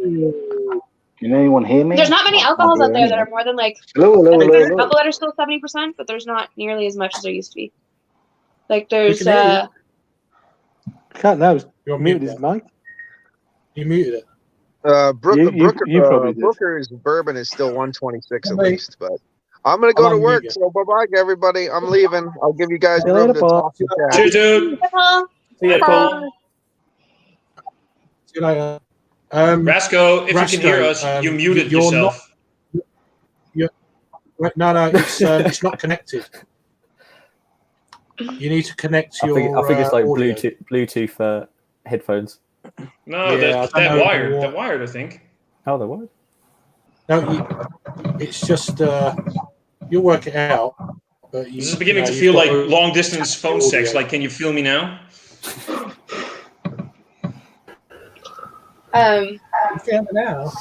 Can anyone hear me? There's not many alcohols out there that are more than like. Hello, hello, Like, there's a hello. couple that are still 70%, but there's not nearly as much as there used to be. Like there's We can hear Can't now. He's You're muted muted. his mic. You muted it. You probably did. Brooker's bourbon is still 126 at Mate. least, but I'm gonna go I'm to on work. mute. So bye bye, everybody. I'm leaving. I'll give you guys See you room later, to Paul. talk to chat. Cheers, dude. See ya, Paul. See you later. Rasco, if you Rasco, can hear us, you muted you're yourself. No, it's not connected. You need to connect I your. think it's like audio. Bluetooth headphones. No, Yeah, that, I that know wired. what- That wired, I think. Oh, there was. No, it's just you'll work it out. But This is beginning to feel like long distance phone sex. Like, can you feel me now? now.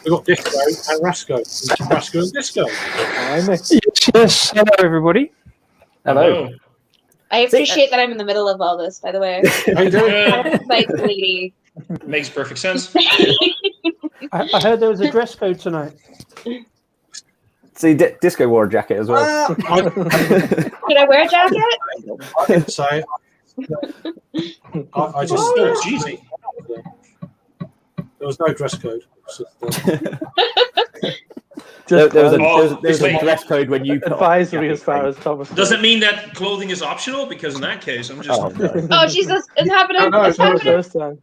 We've got Disco and Rasco. Rasco and Disco. Hi, mate. Yes, hello everybody. Hello. I appreciate that I'm in the middle of all this, by the way. How you doing? Uh, Like, lady. makes perfect sense. I heard there was a dress code tonight. See, Disco wore a jacket as well. Should I wear a jacket? I didn't say it. I just. Oh, jeez. There was no dress code. So, There was a Oh, dress code when you put on advisory the as far jacket as Thomas. Does it mean that clothing is optional? Because in that case, I'm just. Oh, no. Oh, Jesus. It's happening. No, It's no, Not the happening. first time.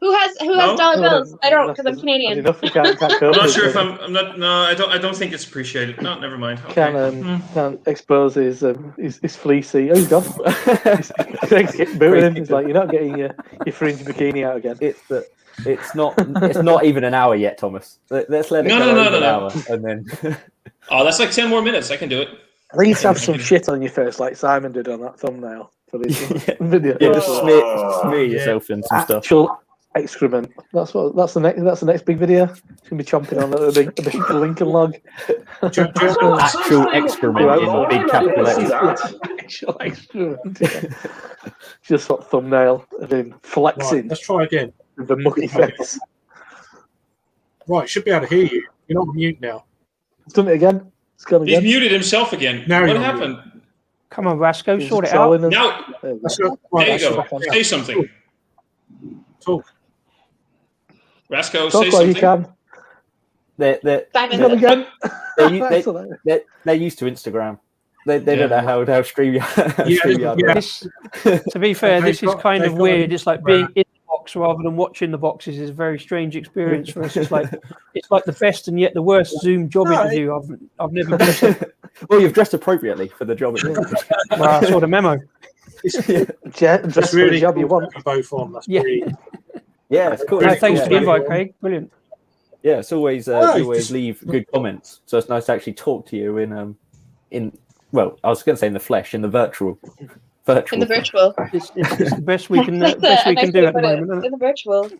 Who has No? dollar bills? I don't, because I'm Canadian. Enough, you can't I'm cope not with sure if it. I'm not. No, I don't think it's appreciated. No, never mind. Okay. Can't expose his fleecy. Oh, he's gone. Greg's getting booted him. He's like, you're not getting your fringe bikini out again. It's not even an hour yet, Thomas. Let's let it No, go no, over no, an no. hour, and then Oh, that's like 10 more minutes. I can do it. At least have some shit on your face like Simon did on that thumbnail for this video. yeah, just smear yourself in some stuff. Actual excrement. That's the next big video. It's gonna be chomping on the big Lincoln log. Actual excrement in big capital letters. Actual excrement. Yeah. Just what thumbnail of him right, flexing let's try again. with the mucky face. Right, should be able to hear you. You're not on mute now. It's done it again. It's gone He's again. muted himself again. Now What you're on happened? Come on, Rasco, He's sort just it out. trolling us. Now, There we go. Let's go. Right, there you let's go. go. Say something. Talk. Rasco, Talk say while you something. can. They're It's gone Simon. again. They're, That's hilarious. they're used to Instagram. They don't know how StreamYard This, to be fair, this is kind of weird. It's like being in the box rather than watching the boxes is a very strange experience for us. It's like the best and yet the worst Zoom job interview I've never been to. Well, you've dressed appropriately for the job. Well, I saw the memo. Just really the job you want. Both on. That's Yeah. Yeah, it's cool. Thanks for the invite, Craig. Brilliant. Yeah, it's always you always leave good comments. So it's nice to actually talk to you in well, I was going to say in the flesh, in the virtual. In the virtual. It's the best we can do at the moment. In the virtual.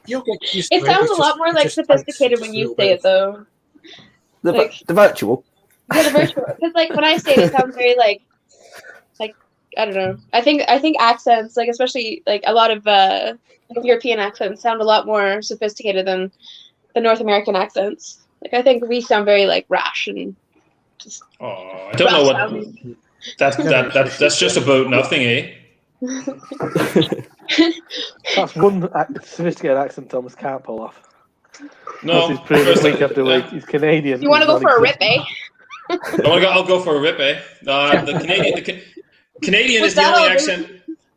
It It sounds a lot more like sophisticated when you say it, though. The virtual. Yeah, the virtual. Because like when I say it sounds very like I don't know. I think accents, like especially like a lot of European accents, sound a lot more sophisticated than the North American accents. Like I think we sound very like rash and just. Oh, I don't know what. That's just about nothing, eh? That's one sophisticated accent Thomas can't pull off. No, he's proven week after week. He's Canadian. You want to go for a rip, eh? I'll go for a rip, eh? The Canadian is the only accent.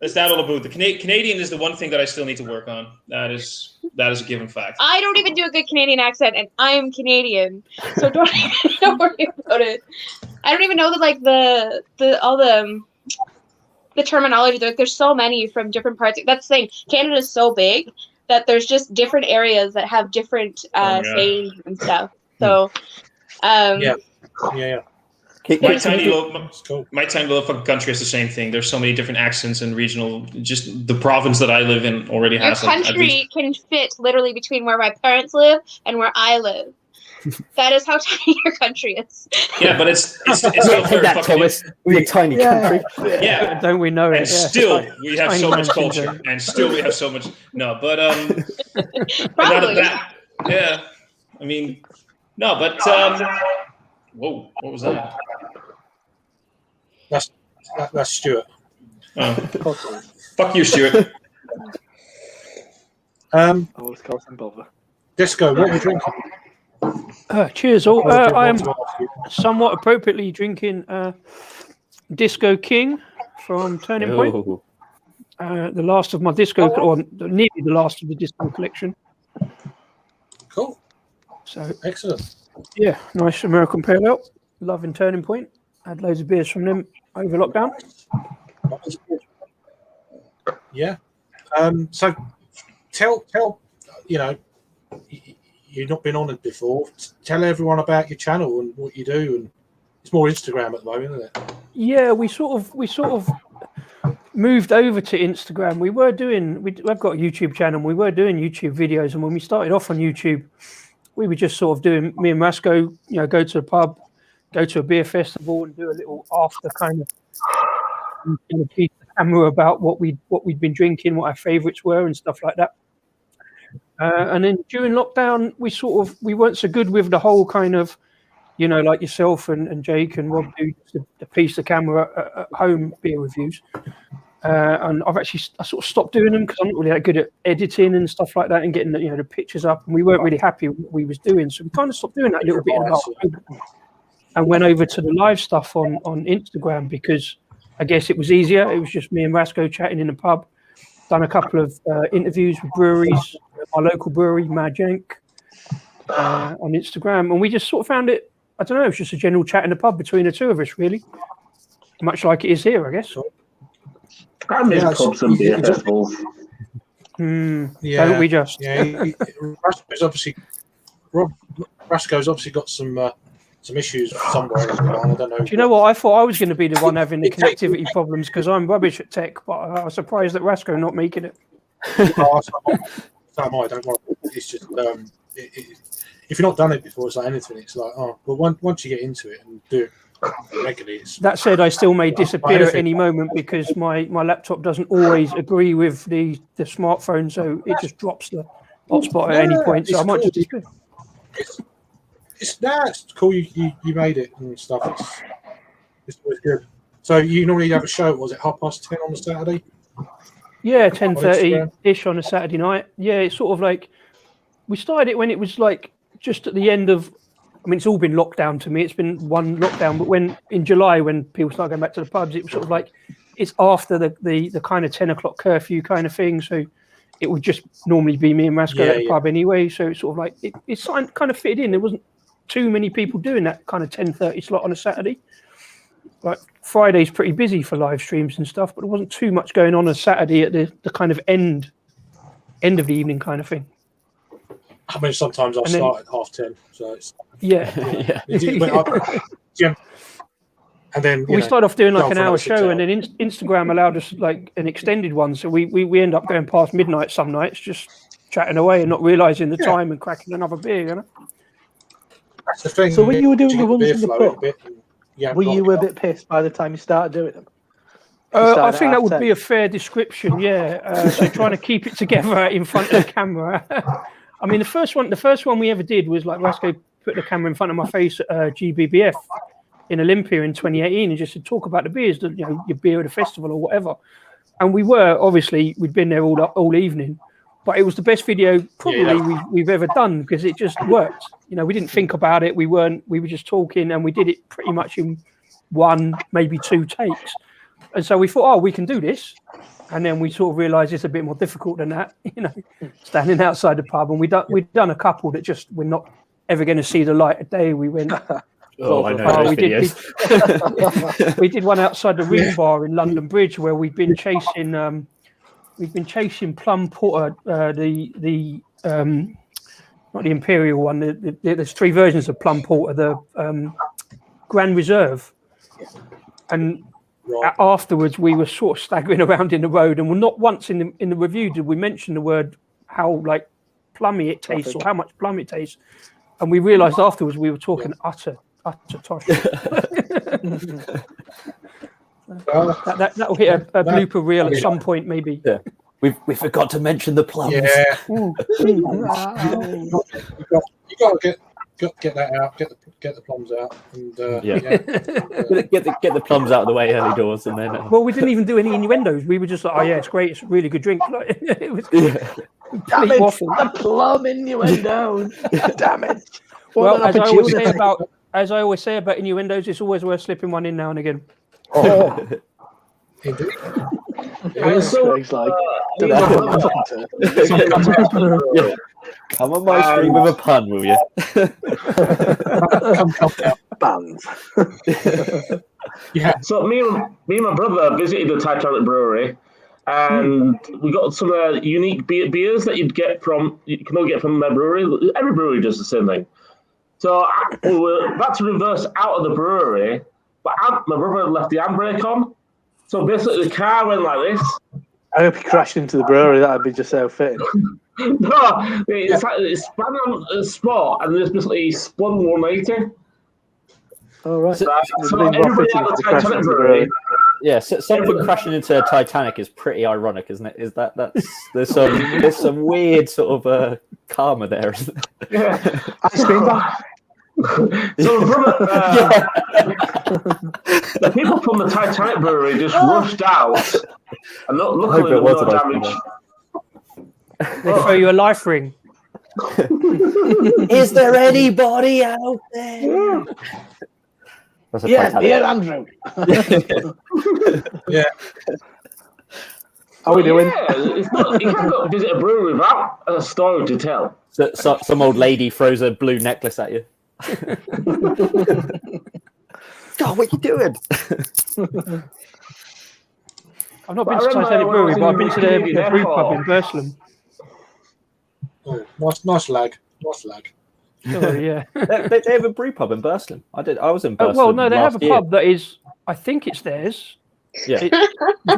That's that all about. The Canadian is the one thing that I still need to work on. That is a given fact. I don't even do a good Canadian accent, and I am Canadian, so don't worry about it. I don't even know that like all the terminology. There's so many from different parts. That's the thing. Canada is so big that there's just different areas that have different sayings and stuff. So, yeah. My tiny little fucking country is the same thing. There's so many different accents and regional. Just the province that I live in already has. Your country can fit literally between where my parents live and where I live. That is how tiny your country is. Yeah, but it's still that, Thomas. We're a tiny country. Yeah, don't we know it? And still we have so much culture, and still we have so much. No, but probably. Yeah, I mean, no, but whoa, what was that? That's Stuart. Oh. Fuck you, Stuart. Disco, what are we drinking? Cheers, all. I am somewhat appropriately drinking Disco King from Turning Point. The last of my disco, or nearly the last of the disco collection. Cool. So excellent. Yeah, nice American Pale Ale. Loving Turning Point. Had loads of beers from them over lockdown. Yeah. So tell you've not been on it before. Tell everyone about your channel and what you do, and it's more Instagram at the moment, isn't it? Yeah, we sort of moved over to Instagram. We've got a YouTube channel. We were doing YouTube videos, and when we started off on YouTube, we were just sort of doing, me and Rasco, go to the pub, go to a beer festival, and do a little after kind of piece the camera about what we'd been drinking, what our favourites were, and stuff like that. And then during lockdown, we weren't so good with the whole kind of, like yourself and Jake and Rob do the piece the camera at home beer reviews. And I sort of stopped doing them because I'm not really that good at editing and stuff like that and getting the pictures up. And we weren't really happy with what we was doing, so we kind of stopped doing that a little bit in about October, and went over to the live stuff on Instagram because I guess it was easier. It was just me and Rasco chatting in the pub. Done a couple of interviews with breweries, our local brewery, Mad Jank, on Instagram, and we just sort of found it. I don't know. It was just a general chat in the pub between the two of us, really, much like it is here, I guess. I miss pubs and beer festivals. Don't we just? Yeah, Rasco's obviously got some issues somewhere as well. I don't know. Do you know what? I thought I was going to be the one having the connectivity problems because I'm rubbish at tech, but I was surprised that Rasco not making it. So am I. Don't worry. It's just if you've not done it before, it's like anything. It's like, but once you get into it and do it regularly, that said, I still may disappear at any moment because my laptop doesn't always agree with the smartphone, so it just drops the hotspot at any point. So I might just disappear. It's cool. You made it and stuff. It's always good. So you normally have a show. Was it 10:30 on the Saturday? Yeah, 10:30-ish on a Saturday night. Yeah, it's sort of like we started it when it was like just at the end of I mean, it's all been lockdown to me. It's been one lockdown, but when in July, when people start going back to the pubs, it was sort of like it's after the kind of 10 o'clock curfew kind of thing. So it would just normally be me and Rascal at the pub anyway. So it's sort of like it's kind of fitted in. There wasn't too many people doing that kind of 10:30 slot on a Saturday. Like Friday's pretty busy for live streams and stuff, but there wasn't too much going on Saturday at the kind of end of the evening kind of thing. I mean, sometimes I'll start at 10:30, so it's and then we started off doing like an hour show, and then Instagram allowed us like an extended one, so we end up going past midnight some nights, just chatting away and not realizing the time and cracking another beer, you know. That's the thing. So when you were doing the runs in the pub, were you a bit pissed by the time you started doing them? I think that would be a fair description, yeah. So trying to keep it together in front of the camera. I mean, the first one we ever did was like Rasco put the camera in front of my face at GBBF in Olympia in 2018 and just to talk about the beers, your beer at the festival or whatever. And we'd been there all evening, but it was the best video probably we've ever done because it just worked. You know, we didn't think about it. We were just talking, and we did it pretty much in one, maybe two takes. And so we thought, we can do this. And then we sort of realised it's a bit more difficult than that, you know, standing outside the pub. And we'd done a couple that just we're not ever going to see the light of day. We went. I know those videos. We did one outside the Ring Bar in London Bridge where we've been chasing Plum Porter, not the Imperial one. There's three versions of Plum Porter, the Grand Reserve, and. Right. Afterwards, we were sort of staggering around in the road, and not once in the review did we mention the word how like plummy it tastes or how much plum it tastes, and we realised afterwards we were talking utter tosh. That'll hit a blooper reel at some point, maybe. Yeah. We forgot to mention the plums. Yeah. You got to get that out. Get the plums out, and get the plums out of the way early doors, and then. Well, we didn't even do any innuendos. We were just like, it's great. It's a really good drink. Like, it was damn it, waffle. The plum innuendo. Damn it. Well, as I always say about innuendos, it's always worth slipping one in now and again. Oh. Indeed. Come on my stream with a pun, will you? Bands. So me and my brother visited the Titanic Brewery, and we got some unique beers that you can only get from their brewery. Every brewery does the same thing. So we were about to reverse out of the brewery, but my brother had left the handbrake on. So basically, the car went like this. I hope you crashed into the brewery. That'd be just so fitting. No, it's spun on a spot, and it's basically spun 180. All right. So everybody at the Titanic Brewery. Yeah, so something crashing into a Titanic is pretty ironic, isn't it? There's some weird sort of karma there, isn't it? Yeah. So the people from the Titanic Brewery just rushed out, and luckily there was no damage. They throw you a life ring. Is there anybody out there? Yeah, Andrew. Yeah. How are we doing? You can't go visit a brewery without a story to tell. So some old lady throws a blue necklace at you. God, what are you doing? I've not been to Titanic Brewery, but I've been to the brew pub in Burslem. Oh, nice lag. Oh, yeah. they have a brew pub in Burslem. I was in Burslem. Well, no, they have a pub that is. I think it's theirs. Yeah. I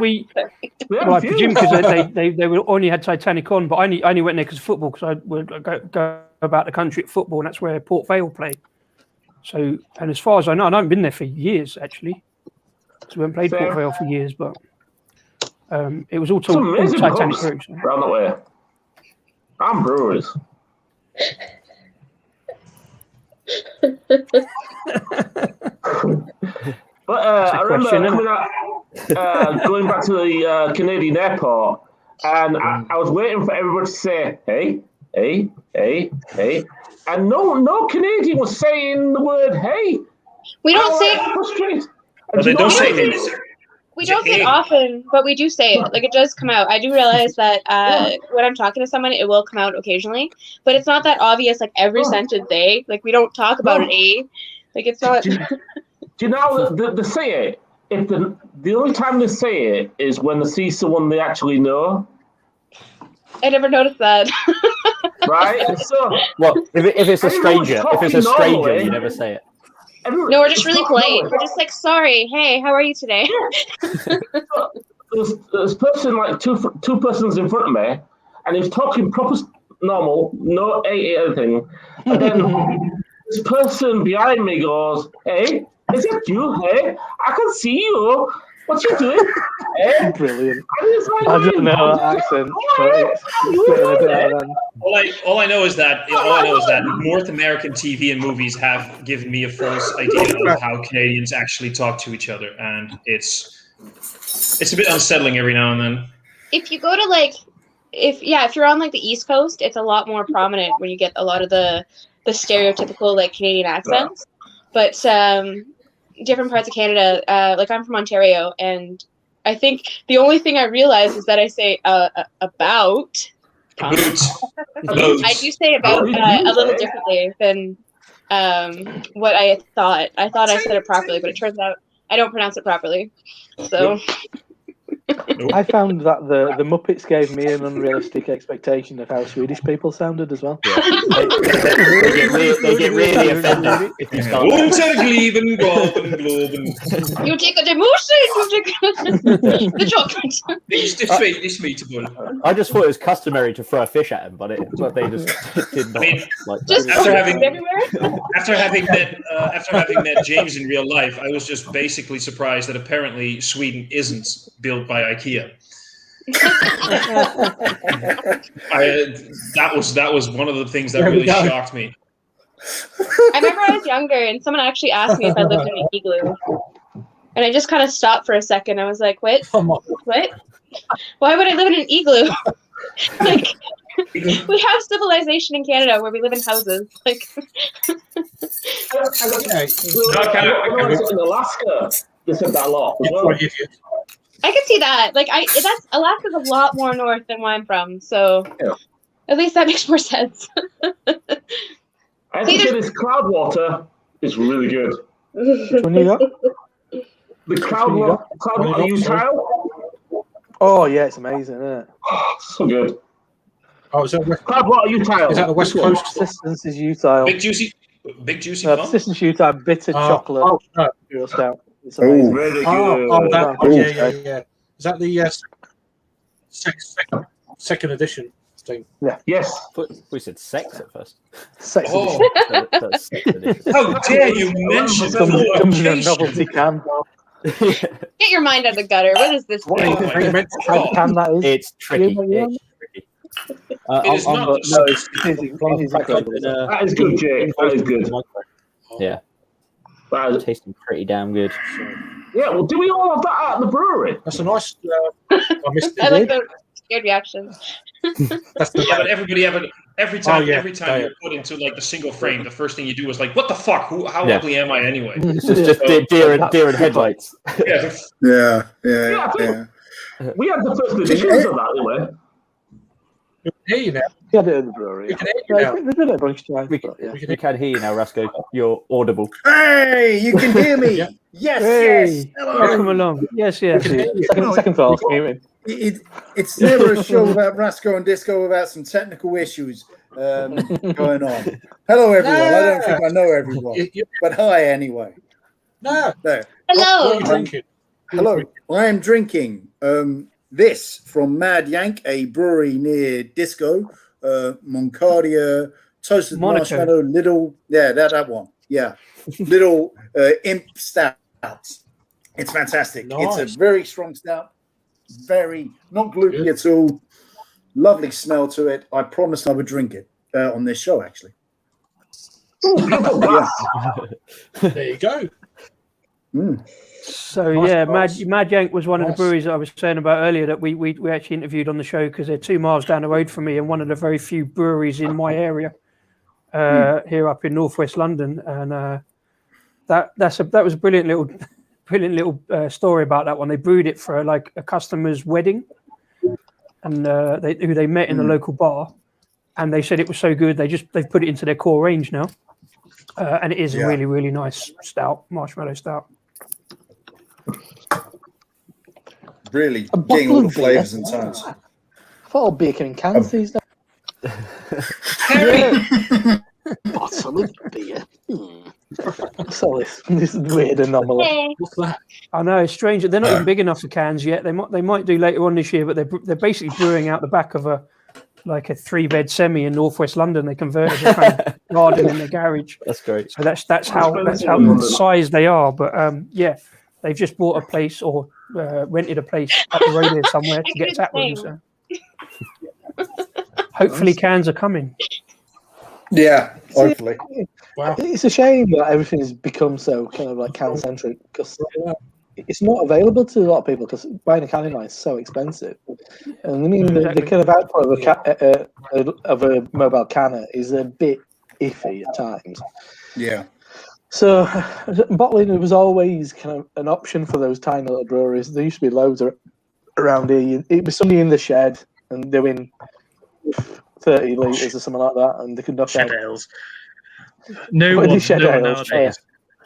presume because they only had Titanic on, but I only went there because of football, because I would go about the country at football, and that's where Port Vale play. So, and as far as I know, I haven't been there for years actually, because we haven't played Port Vale for years, but it was all Titanic brews. Around that way. I'm brewers. But I remember going back to the Canadian airport, and I was waiting for everybody to say, hey. and no Canadian was saying the word "hey." We don't say frustrated. Well, they don't say it. we don't say it often, but we do say it. Like it does come out. I do realize that when I'm talking to someone, it will come out occasionally, but it's not that obvious. Like every sentence, "eh." Like we don't talk about it, "eh." Like it's not. Do you know they say it? If the only time they say it is when they see someone they actually know. I never noticed that. Right? So, Well, if it's a stranger, normally. you never say it. No, we're just really polite. We're just like, "Sorry, hey, how are you today?" There's person like two persons in front of me, and he's talking proper normal, no anything, and then this person behind me goes, "Hey, is it you? Hey, I can see you. What you doing?" Hey? Brilliant. Like, I don't know that accent, but it's getting a bit out of hand. All I know is that North American TV and movies have given me a false idea of how Canadians actually talk to each other, and it's a bit unsettling every now and then. If you go to if you're on like the East Coast, it's a lot more prominent when you get a lot of the stereotypical like Canadian accents. But different parts of Canada, like I'm from Ontario, and I think the only thing I realize is that I say about. I do say about a little differently than what I thought. I thought I said it properly, but it turns out I don't pronounce it properly. So. I found that the Muppets gave me an unrealistic expectation of how Swedish people sounded as well. Yeah. they get really offended if you start. You take a demotion, you take the chocolate. This meatball. I just thought it was customary to throw a fish at him, but they just did not. Just after having met James in real life, I was just basically surprised that apparently Sweden isn't built by IKEA. That was one of the things that really shocked me. I remember I was younger and someone actually asked me if I lived in an igloo, and I just kind of stopped for a second. I was like, "What? What? Why would I live in an igloo?" Like, we have civilization in Canada where we live in houses. Like, in Alaska, they said that a lot. I can see that. Like, Alaska's a lot more north than where I'm from, so at least that makes more sense. I have to say this Cloudwater is really good. Which one you got? The Cloudwater U-Tile. Oh yeah, it's amazing, isn't it? So good. Oh, is that Cloudwater U-Tile? Is that the West Coast? Persistence is U-Tile. Big juicy. Persistence U-Tile, bitter chocolate. Oh, no. Real stout. It's amazing. Really good. Yeah. Is that the second edition thing? Yeah. Yes. We said sex at first. Sex Oh. edition. That's sex edition. How dare you mention Comes in a the novelty can. Get your mind out of the gutter. What is this What thing? is it? What can that is? It's tricky. Yeah. It's tricky. It is not No, it is incredible. That is good, Jay. That is good. Yeah, That is, tasting pretty damn good. yeah, well, do we all have that at the brewery? That's a nice. I missed I it. like the scared reaction. That's the Yeah, but every time yeah. you're put into like the single frame, the first thing you do is like, what the fuck? How Yeah. ugly am I anyway? It's just deer and headlights. Yeah. Yeah. We had the first editions of that, anyway. We can hear you now. We had it at the brewery. We can hear you Yeah, now. they did it a bunch of times. We but, yeah. We can hear you now, Rasco. You're audible. Hey, you can hear me. Yeah. Yes, Hey, yes. Hello. welcome along. Yes, yes. Second thought, muting. It's never a show about Rasco and Disco without some technical issues going on. Hello, everyone. I don't think I know everyone, but hi anyway. No. There. Hello. What are you drinking? Hello. I am drinking this from Mad Yank, a brewery near Disco, Moncardia, toasted Monaco. marshmallow, little, that one. Yeah. Little imp stout. It's fantastic. Nice. It's a very strong stout. Very not gloopy at all. Lovely smell to it. I promised I would drink it on this show, actually. Yeah. There you go. So Nice yeah, glass. Mad Yank was one of the Nice. breweries that I was saying about earlier that we actually interviewed on the show because they're 2 miles down the road from me and one of the very few breweries in my area. here up in northwest London, and that was a brilliant little story about that one. They brewed it for like a customer's wedding, and who they met in the local bar, and they said it was so good they've put it into their core range now, and it is a really, really nice stout, marshmallow stout. Really getting all the flavors and tones. I thought all beer came in cans these days. Bottle of beer. So this weird anomaly. What's that? I know, it's strange. They're not even big enough for cans yet. They might do later on this year, but they're basically brewing out the back of a 3-bed semi in northwest London. They converted a kind of garden in their garage. That's great. So that's how the size they are. But they've just bought a place or rented a place up the road here somewhere to get tap rooms. So. Hopefully, cans are coming. Yeah, hopefully. Wow. It's a shame that everything's become so kind of like can centric because it's not available to a lot of people because buying a can is so expensive. And I mean, the kind of output of a mobile canner is a bit iffy at times. Yeah. So bottling was always kind of an option for those tiny little breweries. There used to be loads around here. It was somebody in the shed and doing 30 litres or something like that, and they could knock out. Ales. No one nowadays.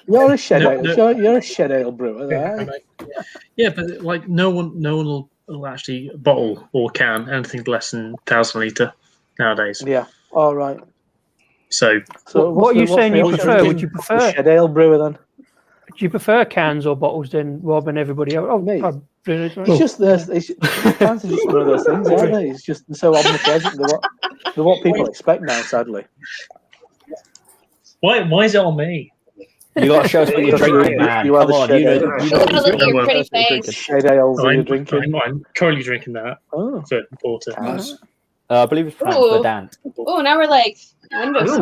You're a shed ale. You're a shed ale brewer, right? Yeah, but like no one will actually bottle or can anything less than 1,000 litre nowadays. Yeah. All right. So what are you saying you prefer? Would you prefer shed ale brewer then? Do you prefer cans or bottles then, Rob and everybody else? Oh, me. It's just this. Cans are just one of those things, aren't they? It's just so omnipresent. They're what people expect now, sadly. Why is it on me? You got to show us what you're drinking, man. You are Come the on, shed you ale. know. Shed ales you're drinking. I'm currently drinking that. Oh. For porter. Nice. I believe it's pronounced Verdant. Oh, now we're like windows.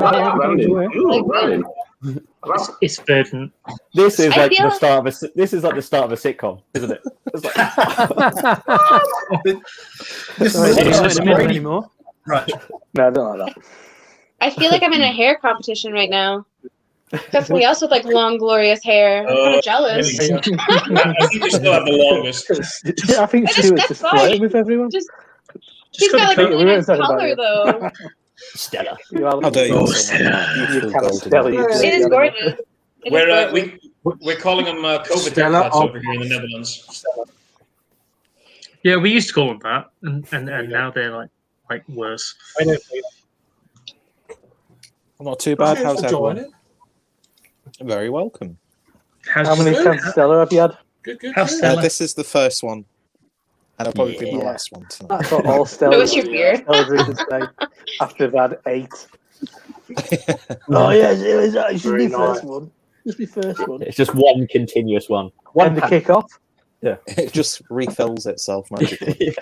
It's Verdant. This is I like feel- the start of a. This is like the start of a sitcom, isn't it? It's like, This It's is not in the middle anymore. right. No, I don't like that. I feel like I'm in a hair competition right now. Got somebody else with like long, glorious hair. I'm kind of jealous. I think you still have the longest. I think Stuart's just flirting with everyone. He's got like a really nice talking about color it. though. Stella. How dare you? Stella. It is gorgeous. It is gorgeous. We're calling them COVID Stella, haircuts over here in the Netherlands. Yeah, we used to call them that, and now they're like worse. I don't think Not too bad. How's everyone? joining. Very welcome. How many cans of Stella have you had? Good. How's Stella? This is the first one, and it'll probably be the last one tonight. That's what all Stella. Show us your beard. Stella drinkers say after they've had 8. Oh yes, it should be first one. Just be first one. It's just one continuous one. When to kick off. Yeah. It just refills itself magically.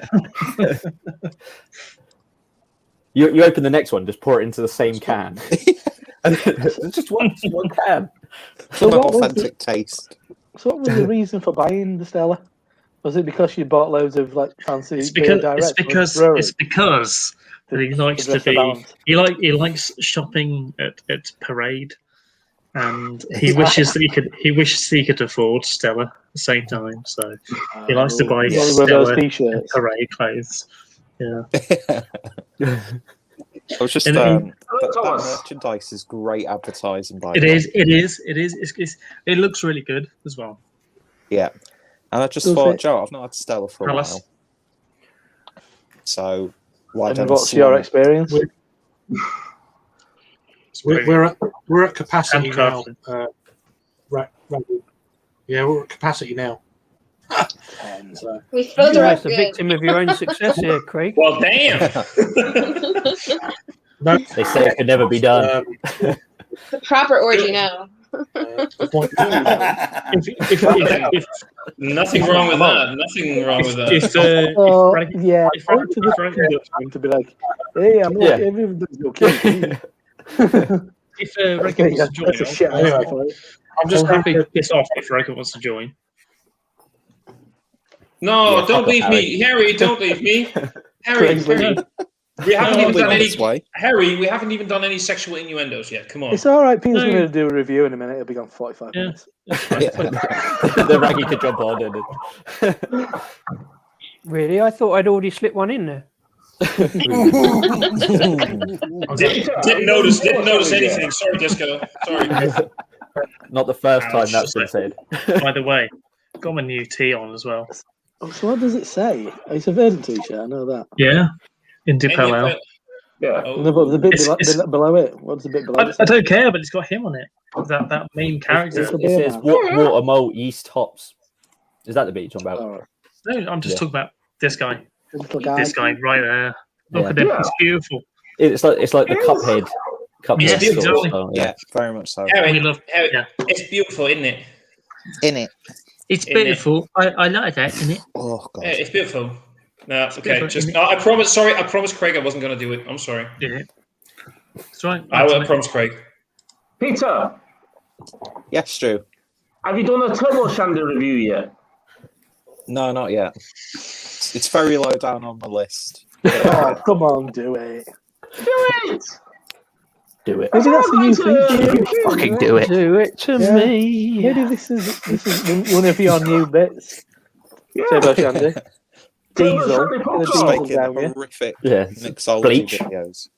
You open the next one, just pour it into the same can. It's just one can. So An what was authentic taste. So what was the reason for buying the Stella? Was it because you bought loads of like fancy It's beer because direct? that he likes to address the be. balance. He likes shopping at Parade, and he wishes that he could afford Stella at the same time. So he likes to buy One of those Stella and t-shirts. Parade clothes. Yeah. I was just And- that merchandise is great advertising by It the way. is. It is. It looks really good as well. Yeah. And I just Does thought, it? Joe, I've not had Stella for a Alice? while. So why And don't what's I your experience? We're at capacity now. Handcrafted. Yeah, we're at capacity now. So, We filled her You're up the good. victim of your own success here, Craig. Well, damn. no, They say it could never be done. The proper orgy now. the point If Nothing wrong with that. Nothing wrong with that. Oh, Frank- yeah, if I went to the Frank- restaurant to be like, hey, I'm not, Yeah. everybody's okay. if Regan wants to That's a join, shit. Anyway. I'm just happy to piss off if Regan wants to join. No, Yeah, don't fuck leave off, me. Harry, don't leave me. Harry, Craig's Harry. We haven't even done any. This way. Harry, we haven't even done any sexual innuendos yet. Come on. It's all right. Peter's No. going to do a review in a minute. It'll be gone 45 Yeah. minutes. The Raggy could jump on and Really? I thought I'd already slipped one in there. Didn't notice anything. Sorry, Disco. Sorry. not the first time that's been said. By the way, got my new tee on as well. Oh, so what does it say? It's a Verdant t-shirt. I know that. Yeah, Indy Pale. Yeah. No, but the bit It's- below it. What's the bit below it? I don't care, but it's got him on it. That main character. It's a It beer says man. water mole yeast hops. Is that the bit you're talking about? All right. No, I'm just Yeah. talking about this guy. Little guy. This guy right there. Look Yeah. at him. Yeah. It's beautiful. It's like the Cuphead. Yes, sort of exactly. style, Yeah, very much so. Harry, We love. Harry, Yeah. it's beautiful, isn't it? In it. It's Isn't it? beautiful. I like that, isn't it? Oh god. Yeah, it's beautiful. No, okay. beautiful, Just isn't it? no, I promise. Sorry, I promised Craig I wasn't going to do it. I'm sorry. Yeah. That's right. I promise Craig. Peter, Yes, Stu. have you done a Turbo Shandy review yet? No, not yet. It's very low down on the list. Oh, come on, do it. Do it! Do it. Maybe that's a new thing. Fucking do it. Do it to Yeah. me. Maybe this is one of your new bits. Yeah. Turbo Shandy. Turbo Diesel. Shandy Gonna podcast. diesel Making down here. horrific Yeah. mixology Bleach. videos.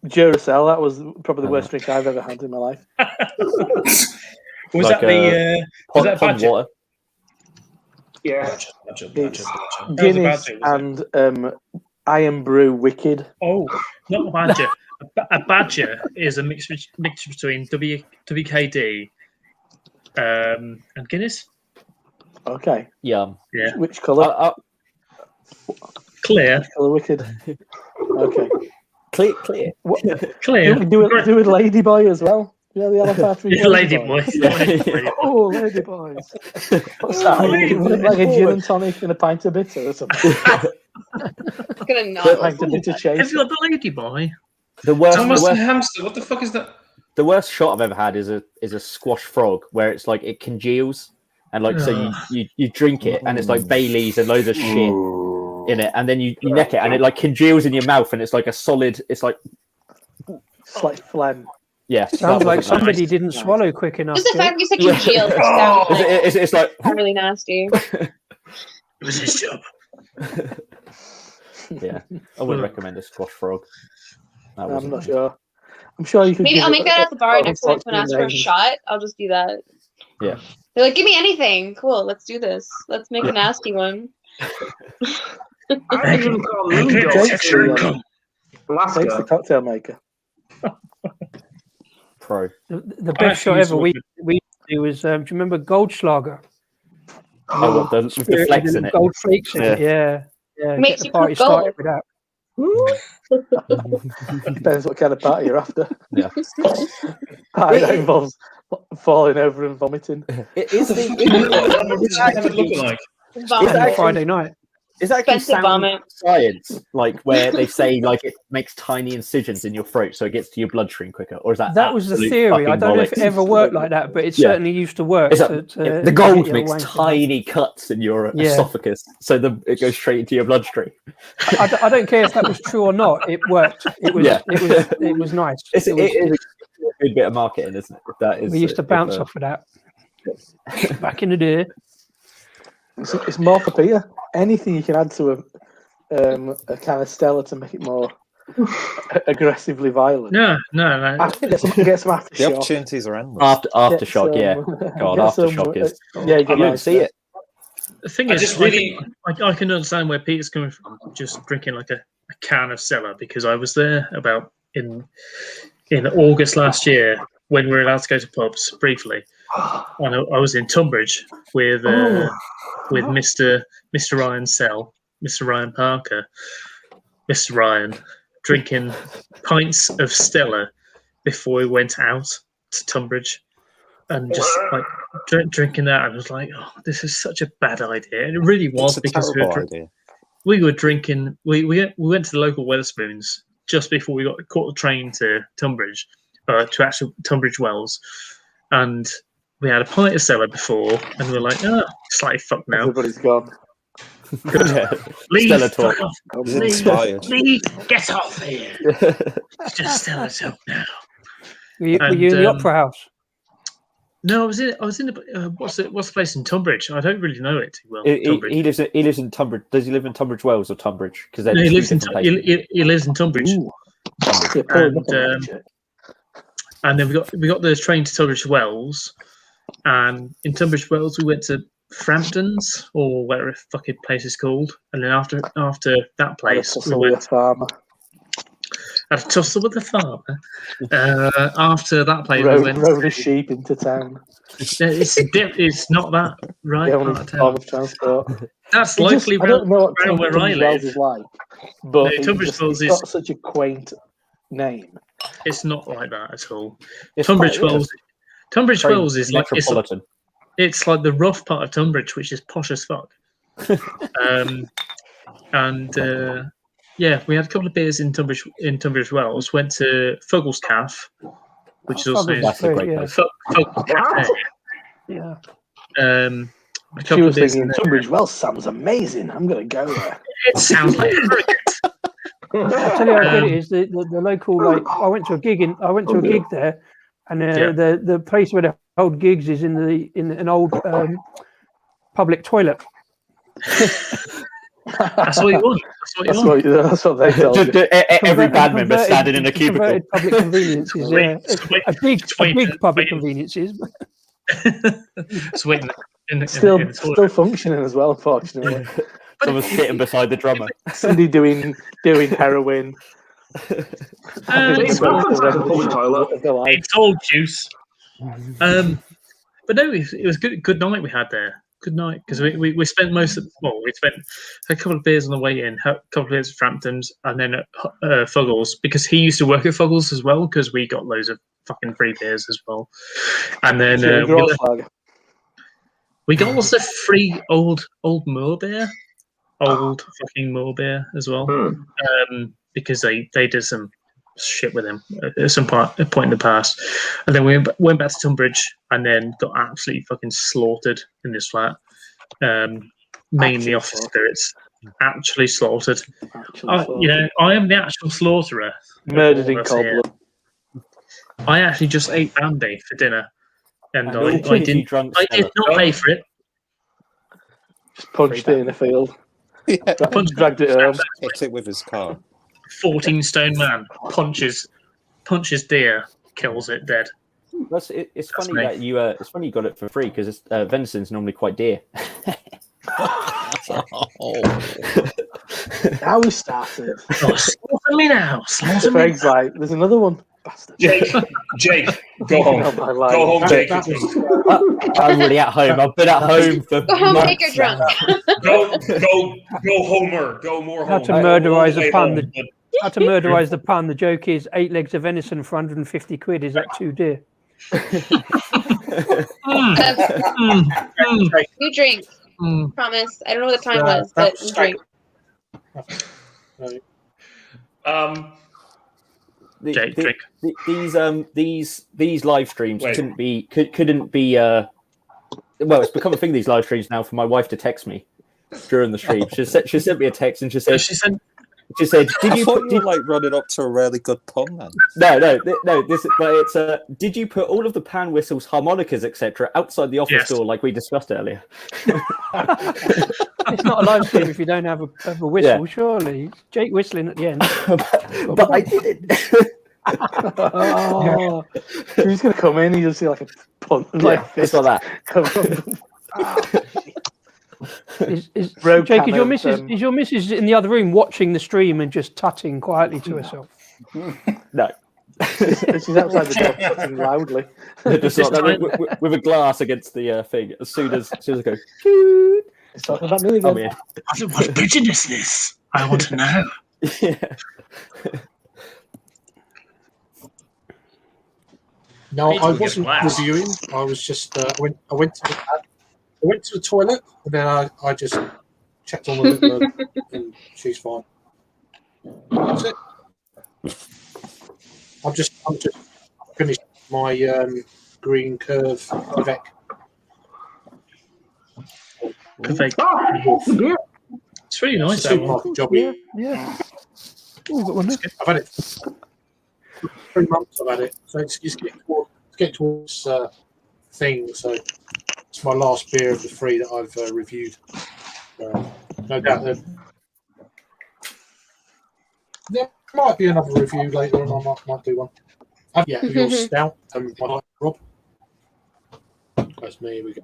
Duracell. That was probably the worst drink I've ever had in my life. Was Like, that the? Was that Pond Badger? water. Yeah. Badger. It's That was a Guinness Badger, was it? and Iron Brew Wicked. Oh, not a badger. A badger is a mixture between WKD and Guinness. Okay. Yum. Yeah, Which colour? clear. Colour Wicked. Okay. Clear. What, Clear. do it Ladyboy as well. You know the Alpha It's Lady Boy. Oh, Ladyboys. What's that? Like a gin and tonic and a pint of bitter or something. It's gonna A not. pint of bitter Have chase. you got the Lady Boy? The worst, Thomas the hamster. What the fuck is that? the worst shot I've ever had is a squash frog where it's like it congeals and like so you drink it and it's like Baileys and loads of shit in it and then you neck it and it like congeals in your mouth and it's like a solid. It's like It's like phlegm. yeah. Sounds that like wasn't somebody nice. didn't swallow quick enough. Just the fact you said Yeah. congealed sounds like It's like really nasty. It was his job. yeah. I wouldn't recommend a squash frog. That I'm wasn't not nice. sure. I'm sure you could. Maybe give I'll it make that at the bar next time someone asks for a names. shot. I'll just do that. Yeah. They're like, give me anything. Cool, let's do this. Let's make a nasty one. I even call Moon Jake's Dogs in Jake's the Alaska. cocktail maker. Pro. The best shot ever we do was, do you remember Goldschlager? Oh, well, with the flex in it. Gold flakes in it, yeah. Yeah, Makes get the you party put gold. started with that. Depends what kind of party you're after. Yeah. Party that involves falling over and vomiting. It is What's it looking like? Vomit. actually- Friday night. Is that actually Expensive sound vomit. science, like where they say like it makes tiny incisions in your throat so it gets to your bloodstream quicker, or is that That was the absolute theory. I fucking don't know if bollocks? it ever worked like that, but it Yeah. certainly used to work. It's the gold get makes your wank tiny cuts in your Yeah. esophagus, so it goes straight into your bloodstream. I don't care if that was true or not. It worked. It was. Yeah. It was nice. It was- is a good bit of marketing, isn't it? If that is, we used to bounce off of that back in the day. It's more for Peter. Anything you can add to a can of Stella to make it more aggressively violent. No. I think get some aftershock. The opportunities are endless. Aftershock, Get yeah. some- God, get some, aftershock is. yeah, you I don't see it. The thing I is, just really- I can understand where Peter's coming from, just drinking like a can of Stella, because I was there about in August last year when we were allowed to go to pubs briefly. And I was in Tunbridge with Mr. Ryan Sell, Mr. Ryan Parker, Mr. Ryan, drinking pints of Stella before we went out to Tunbridge. And just like drinking that, I was like, "Oh, this is such a bad idea." And it really was, It's a because terrible idea. we were drinking. We went to the local Wetherspoons just before we caught the train to Tunbridge, to actual Tunbridge Wells, and we had a pint of Stella before, and we were like, "Oh, it's like fuck now." Everybody's gone. Yeah. Leave, Stella talk. fuck off. I was Leave, inspired. leave, get off here. Just Stella talk now. Were you in the Opera House? No, I was in the what's the place in Tunbridge? I don't really know it too well. He lives in Tunbridge. Does he live in Tunbridge Wells or Tunbridge? Because No, he lives in Tunbridge. And then we got the train to Tunbridge Wells, and in Tunbridge Wells we went to Framptons or whatever the fucking place is called, and then after that place we went had a tussle with the farmer. After that place, we went rode a sheep into town. It's not that right part of town. Of transport. That's likely I don't know what around where I Tunbridge live. Wells is like, but No, Tunbridge Wells it's got such a quaint name. It's not like that at all. It's Tunbridge quite- Wells. Tunbridge Very Wells is like metropolitan. it's like the rough part of Tunbridge, which is posh as fuck. Yeah, we had a couple of beers in Tunbridge Wells. Went to Fuggles Calf, which is also That's a great place. Fuggles Cafe. Yeah. A She couple was of beers thinking, in there. Tunbridge Wells sounds amazing. I'm going to go there. It sounds like I'll tell you how good it is. The local, like, I went to a gig there, and the place where they hold gigs is in an old public toilet. That's what you want. That's what they told you. Every band member standing in a cubicle. Public conveniences, yeah. A big public conveniences. Sweet. Still functioning as well, fortunately. Someone's sitting beside the drummer. Somebody doing heroin. It's all juice. But no, it was good night we had there. Good night, because we spent we spent a couple of beers on the way in, a couple of beers at Framptons, and then at Fuggles, because he used to work at Fuggles as well, because we got loads of fucking free beers as well. And then we got lots of free old Moor beer, fucking Moor beer as well, because they did some shit with him at some point in the past. And then we went back to Tunbridge and then got absolutely fucking slaughtered in this flat. Mainly off spirits. Actually slaughtered. I am the actual slaughterer. Murdered in cold blood. I actually just ate Bambi for dinner. And I did not pay for it. Just punched it in the field. Yeah. Dragged it home. Hit it with his car. 14-stone man punches deer, kills it dead. It's funny that you got it for free, because venison's normally quite dear. Now we started. Slaughter me now. Greg's like, there's another one. Bastard. Jake, go home. Go home, Jake. I'm already at home. I've been at home for Go home, months take your drunk. Go, Homer. Go more home. How to murderize the pun. How to murderize the pun. The joke is 8 legs of venison for 150 quid. Is that too dear? You drink. Promise. I don't know what the time was, but you drink. These live streams couldn't be. Well, it's become a thing. These live streams now for my wife to text me during the stream. She sent me a text and she said, "Did you like running up to a really good pun then?" No. Did you put all of the pan whistles, harmonicas, etc., outside the office door like we discussed earlier? It's not a live stream if you don't have a whistle, surely. Jake whistling at the end. but I did it. Oh, who's gonna come in? You just see like a pun like this. It's like that. Jake, is your missus in the other room watching the stream and just tutting quietly to herself? No. She's outside the door tutting loudly. Just with a glass against the thing. As soon as I go, it's talking about me again. What prejudice is this? I want to know. Yeah. No, I wasn't reviewing. I was just I went to the toilet and then I just checked on the little and she's fine. That's it. I've just finished my green curve Vivek. Perfect. It's really nice. It's a That one. supermarket job. Yeah. Oh, got one there. I've had it 3 months. I've had it, so it's getting towards thing. So it's my last beer of the 3 that I've reviewed. No doubt there might be another review later, and I might do one. Yeah, your stout and my Rob. That's me. Here we go.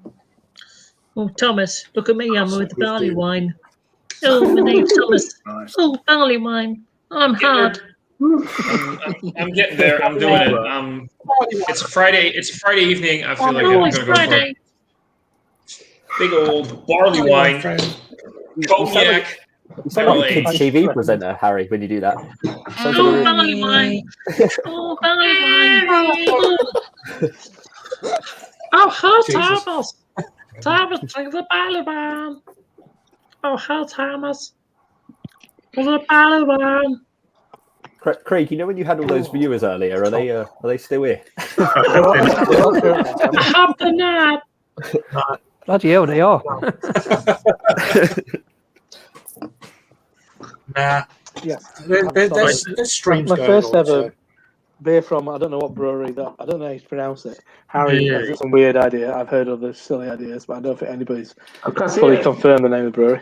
Oh, Thomas, look at me. I'm with barley wine. Oh, my name's Thomas. Oh, barley wine. I'm hard. I'm getting there. I'm doing it. It's Friday. It's Friday evening. I feel like I'm it's going to go for Friday. big old barley wine, cognac. You sound like a kids' TV presenter, Harry, when you do that. Oh, barley wine. Oh, barley wine. Oh, how Thomas. Thomas, drink the barley wine. Oh, how Thomas. Drink the barley wine. Craig, you know when you had all those viewers earlier, are they still here? Have the nap. Bloody hell, they are. Nah. Yeah. There's streams My going first on. ever beer from, I don't know what brewery, that I don't know how you pronounce it. Harry Yeah. has some weird idea. I've heard other silly ideas, but I don't think anybody's Okay, fully confirmed the name of the brewery.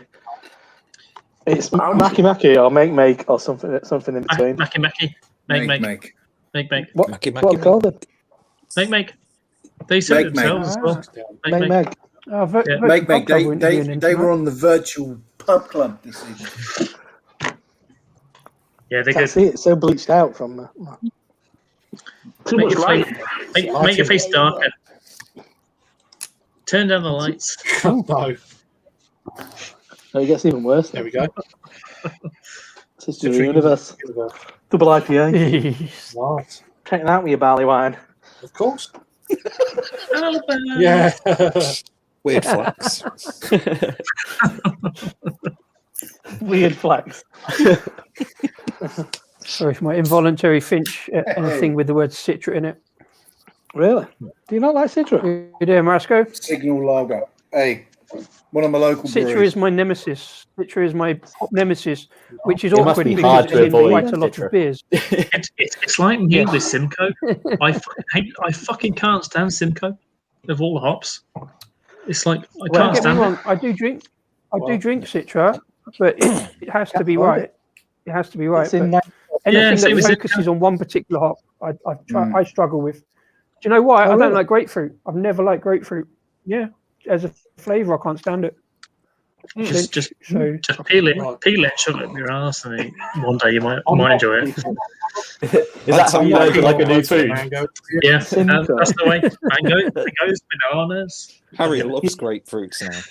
It's Maki or Make or something in between. Maki. Make. What Maki. what called it? Make. They said it Make. themselves as well. Make. Oh, Yeah. Make. Pub Club were interviewing him They were tonight. on the virtual pub club this evening. Yeah, they Can't could see it. It's so bleached out from. Too make much your, light. face, make your face darker. Turn down the lights. No. No, it gets even worse. There we go. It's just the universe. Double IPA. Right. Checking out with your barley wine. Of course. Albert. Yeah. Weird flex. Weird flex. Sorry for my involuntary Finch anything with the word Citra in it. Really? Do you not like Citra? You doing, Marasco? Signal Lager. Hey, one of my local Citra breweries. is my nemesis. Citra is my nemesis, which is It must awkward be because hard it's to in avoid quite a lot Citra. of beers. It's like me with Simcoe. I fucking can't stand Simcoe of all the hops. It's like I Don't can't get me stand wrong, it. I do drink Citra, but it has to be right. It has to be right. It's in But anything same that as focuses on one particular hop, I struggle with. Do you know why? I Oh, don't really? like grapefruit. I've never liked grapefruit. Yeah, as a flavour, I can't stand it. Just So peel it, shove it up your ass, and one day you might enjoy it. Is that how you learn to like a new food? Yeah, Simcoe. that's the way. Mangoes, bananas. Harry loves grapefruits now.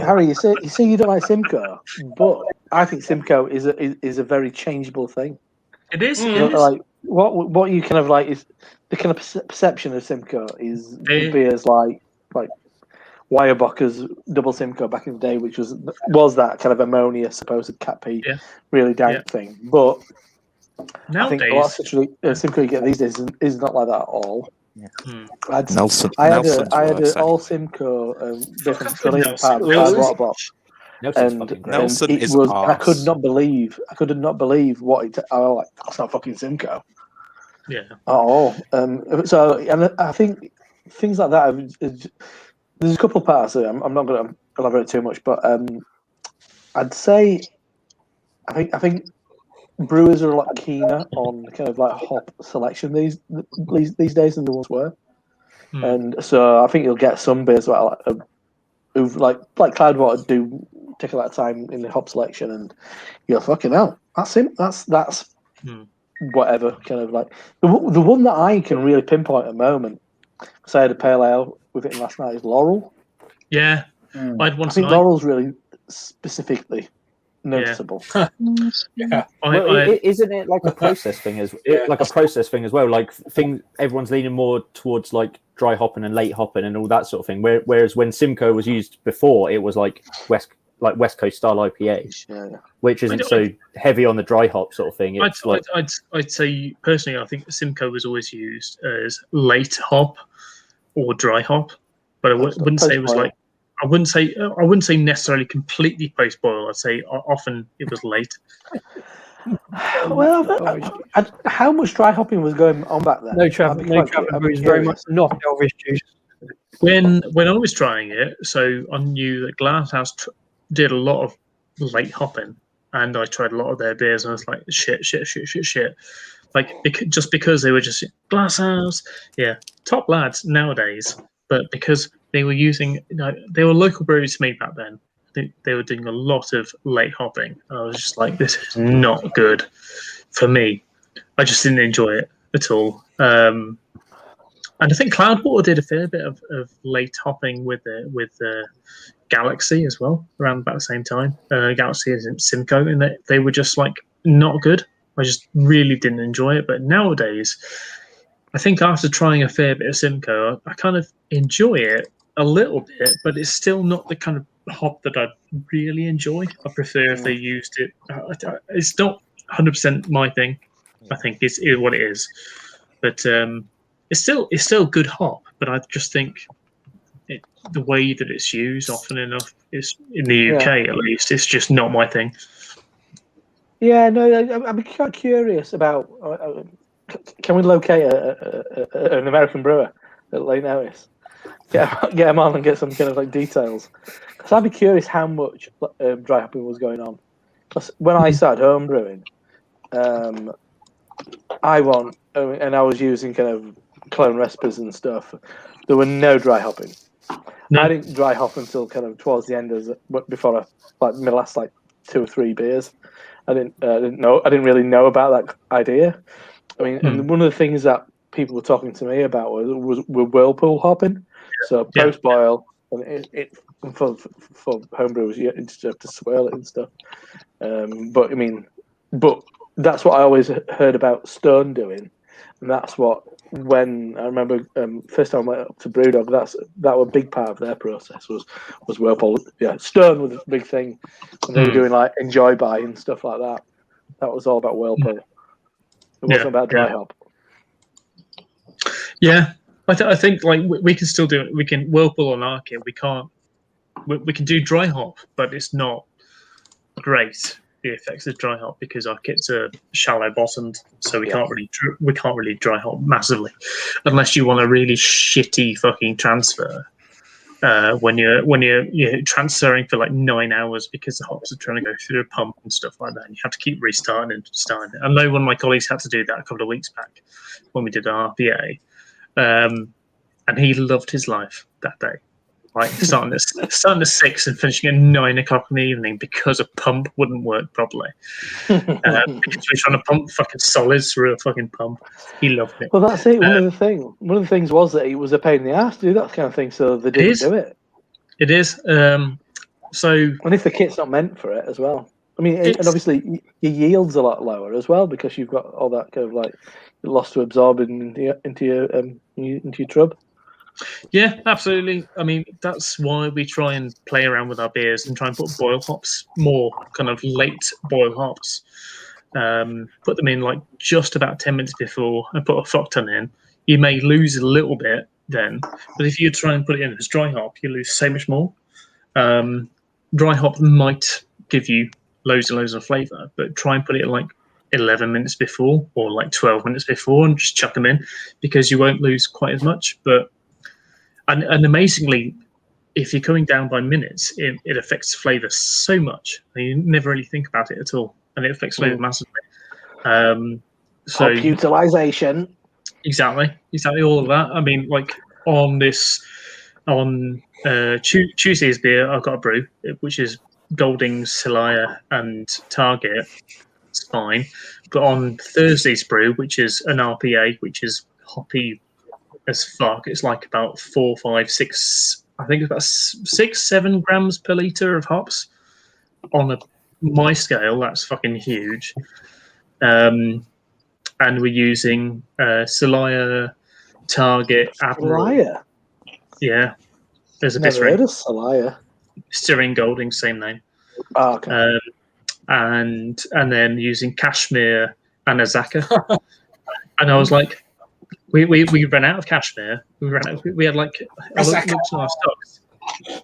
Harry, you say you don't like Simcoe, but I think Simcoe is a very changeable thing. It is. You know, like what you kind of like is the kind of perception of Simcoe is the beers like Weyerbacher's double Simcoe back in the day, which was that kind of ammonia supposed cat pee, really dank thing. But I think a lot of Simcoe you get these days is not like that at all. Yeah. I had an all Simcoe different brilliant part of the water box. Nelson it is was. arse. I could not believe what it. I was like, that's not fucking Simcoe. Yeah. At all. So, and I think things like that. There's a couple of parts. I'm not going to elaborate too much, but I'd say I think brewers are a lot keener on kind of like hop selection these days than they once were. And so I think you'll get some beers who've like Cloudwater do take a lot of time in the hop selection, and you're fucking hell. That's him. That's whatever kind of like the one that I can really pinpoint at the moment. Because I had a pale ale with it last night is Laurel. Yeah, I think Laurel's really specifically noticeable. Yeah. Isn't it like a process thing as well? Like everyone's leaning more towards like dry hopping and late hopping and all that sort of thing. Whereas when Simcoe was used before, it was like West Coast style IPA, which isn't so heavy on the dry hop sort of thing. I'd say personally, I think Simcoe was always used as late hop or dry hop, but I wouldn't say it was like I wouldn't say necessarily completely post boil. I'd say often it was late. Well, how much dry hopping was going on back then? No Trafford Brew is very much not Elvis juice. When I was trying it, so I knew that Glasshouse did a lot of late hopping, and I tried a lot of their beers, and I was like, shit. Like, just because they were just Glasshouse, yeah, top lads nowadays, but because they were using, they were local breweries to me back then. They were doing a lot of late hopping. I was just like, this is not good for me. I just didn't enjoy it at all. And I think Cloudwater did a fair bit of late hopping with Galaxy as well, around about the same time. Galaxy and Simcoe, and they were just like not good. I just really didn't enjoy it. But nowadays, I think after trying a fair bit of Simcoe, I kind of enjoy it a little bit, but it's still not the kind of hop that I really enjoy. I prefer if they used it. It's not 100% my thing. I think it's what it is, but it's still good hop. But I just think the way that it's used often enough is in the UK at least. It's just not my thing. Yeah, no, I'm quite curious about. Can we locate an American brewer at late notice? Get them on and get some kind of like details. Because I'd be curious how much dry hopping was going on. Because when I started home brewing, and I was using kind of clone recipes and stuff. There were no dry hopping. No. I didn't dry hop until kind of towards the end, before my last like 2 or 3 beers. I didn't really know about that idea. I mean, and one of the things that people were talking to me about was whirlpool hopping. So post boil, and for homebrewers, you just have to swirl it and stuff. But that's what I always heard about Stone doing, and that's what when I remember first time I went up to Brewdog, that was a big part of their process was whirlpool. Yeah, Stone was a big thing, and they were doing like Enjoy By and stuff like that. That was all about whirlpool. It wasn't about dry hop. Yeah. I think like we can still do it. We can whirlpool on our kit. We can't. We can do dry hop, but it's not great. The effects of dry hop because our kits are shallow bottomed, so we can't really dry hop massively, unless you want a really shitty fucking transfer. When you're transferring for like 9 hours because the hops are trying to go through a pump and stuff like that, and you have to keep restarting and starting it. I know one of my colleagues had to do that a couple of weeks back when we did our RPA. And he loved his life that day, like starting at 6 and finishing at 9 o'clock in the evening because a pump wouldn't work properly. Because we're trying to pump fucking solids through a fucking pump. He loved it. Well, that's it. One of the things was that it was a pain in the ass to do that kind of thing, so they didn't do it. It is. And if the kit's not meant for it as well. I mean, and obviously your yield's a lot lower as well because you've got all that kind of like loss to absorb into your trub. Yeah, absolutely. I mean, that's why we try and play around with our beers and try and put boil hops, more kind of late boil hops. Put them in like just about 10 minutes before and put a fuck ton in. You may lose a little bit then, but if you try and put it in as dry hop, you lose so much more. Dry hop might give you loads and loads of flavour, but try and put it like 11 minutes before or like 12 minutes before and just chuck them in because you won't lose quite as much. But and amazingly, if you're coming down by minutes, it affects flavour so much. You never really think about it at all, and it affects flavour massively. So utilization. Exactly all of that. I mean, like on Tuesday's beer, I've got a brew, which is Goldings, Celaya, and Target. It's fine. But on Thursday's brew, which is an RPA, which is hoppy as fuck, it's like about 4, 5, 6. I think it's about 6-7 grams per liter of hops. On my scale, that's fucking huge. And we're using Celaya, Target, Admiral. Celaya? Yeah. There's a Never heard of Celaya. Stirring Golding, same name. Oh, okay. And then using Kashmir and Azaka. And I was like, we ran out of Kashmir. We had like I looked at our stocks.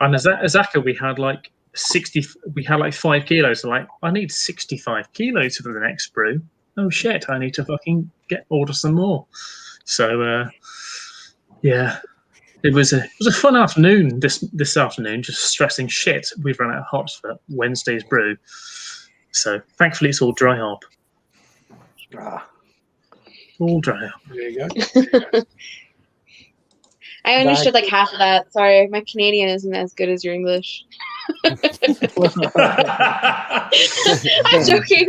And as Azaka, we had like 60. We had like 5 kilos. So like, I need 65 kilos for the next brew. Oh shit! I need to fucking order some more. So yeah, it was a fun afternoon. This afternoon, just stressing shit. We've run out of hops for Wednesday's brew. So thankfully, it's all dry hop. All dry hop. There you go. I understood like half of that. Sorry, my Canadian isn't as good as your English. I'm joking.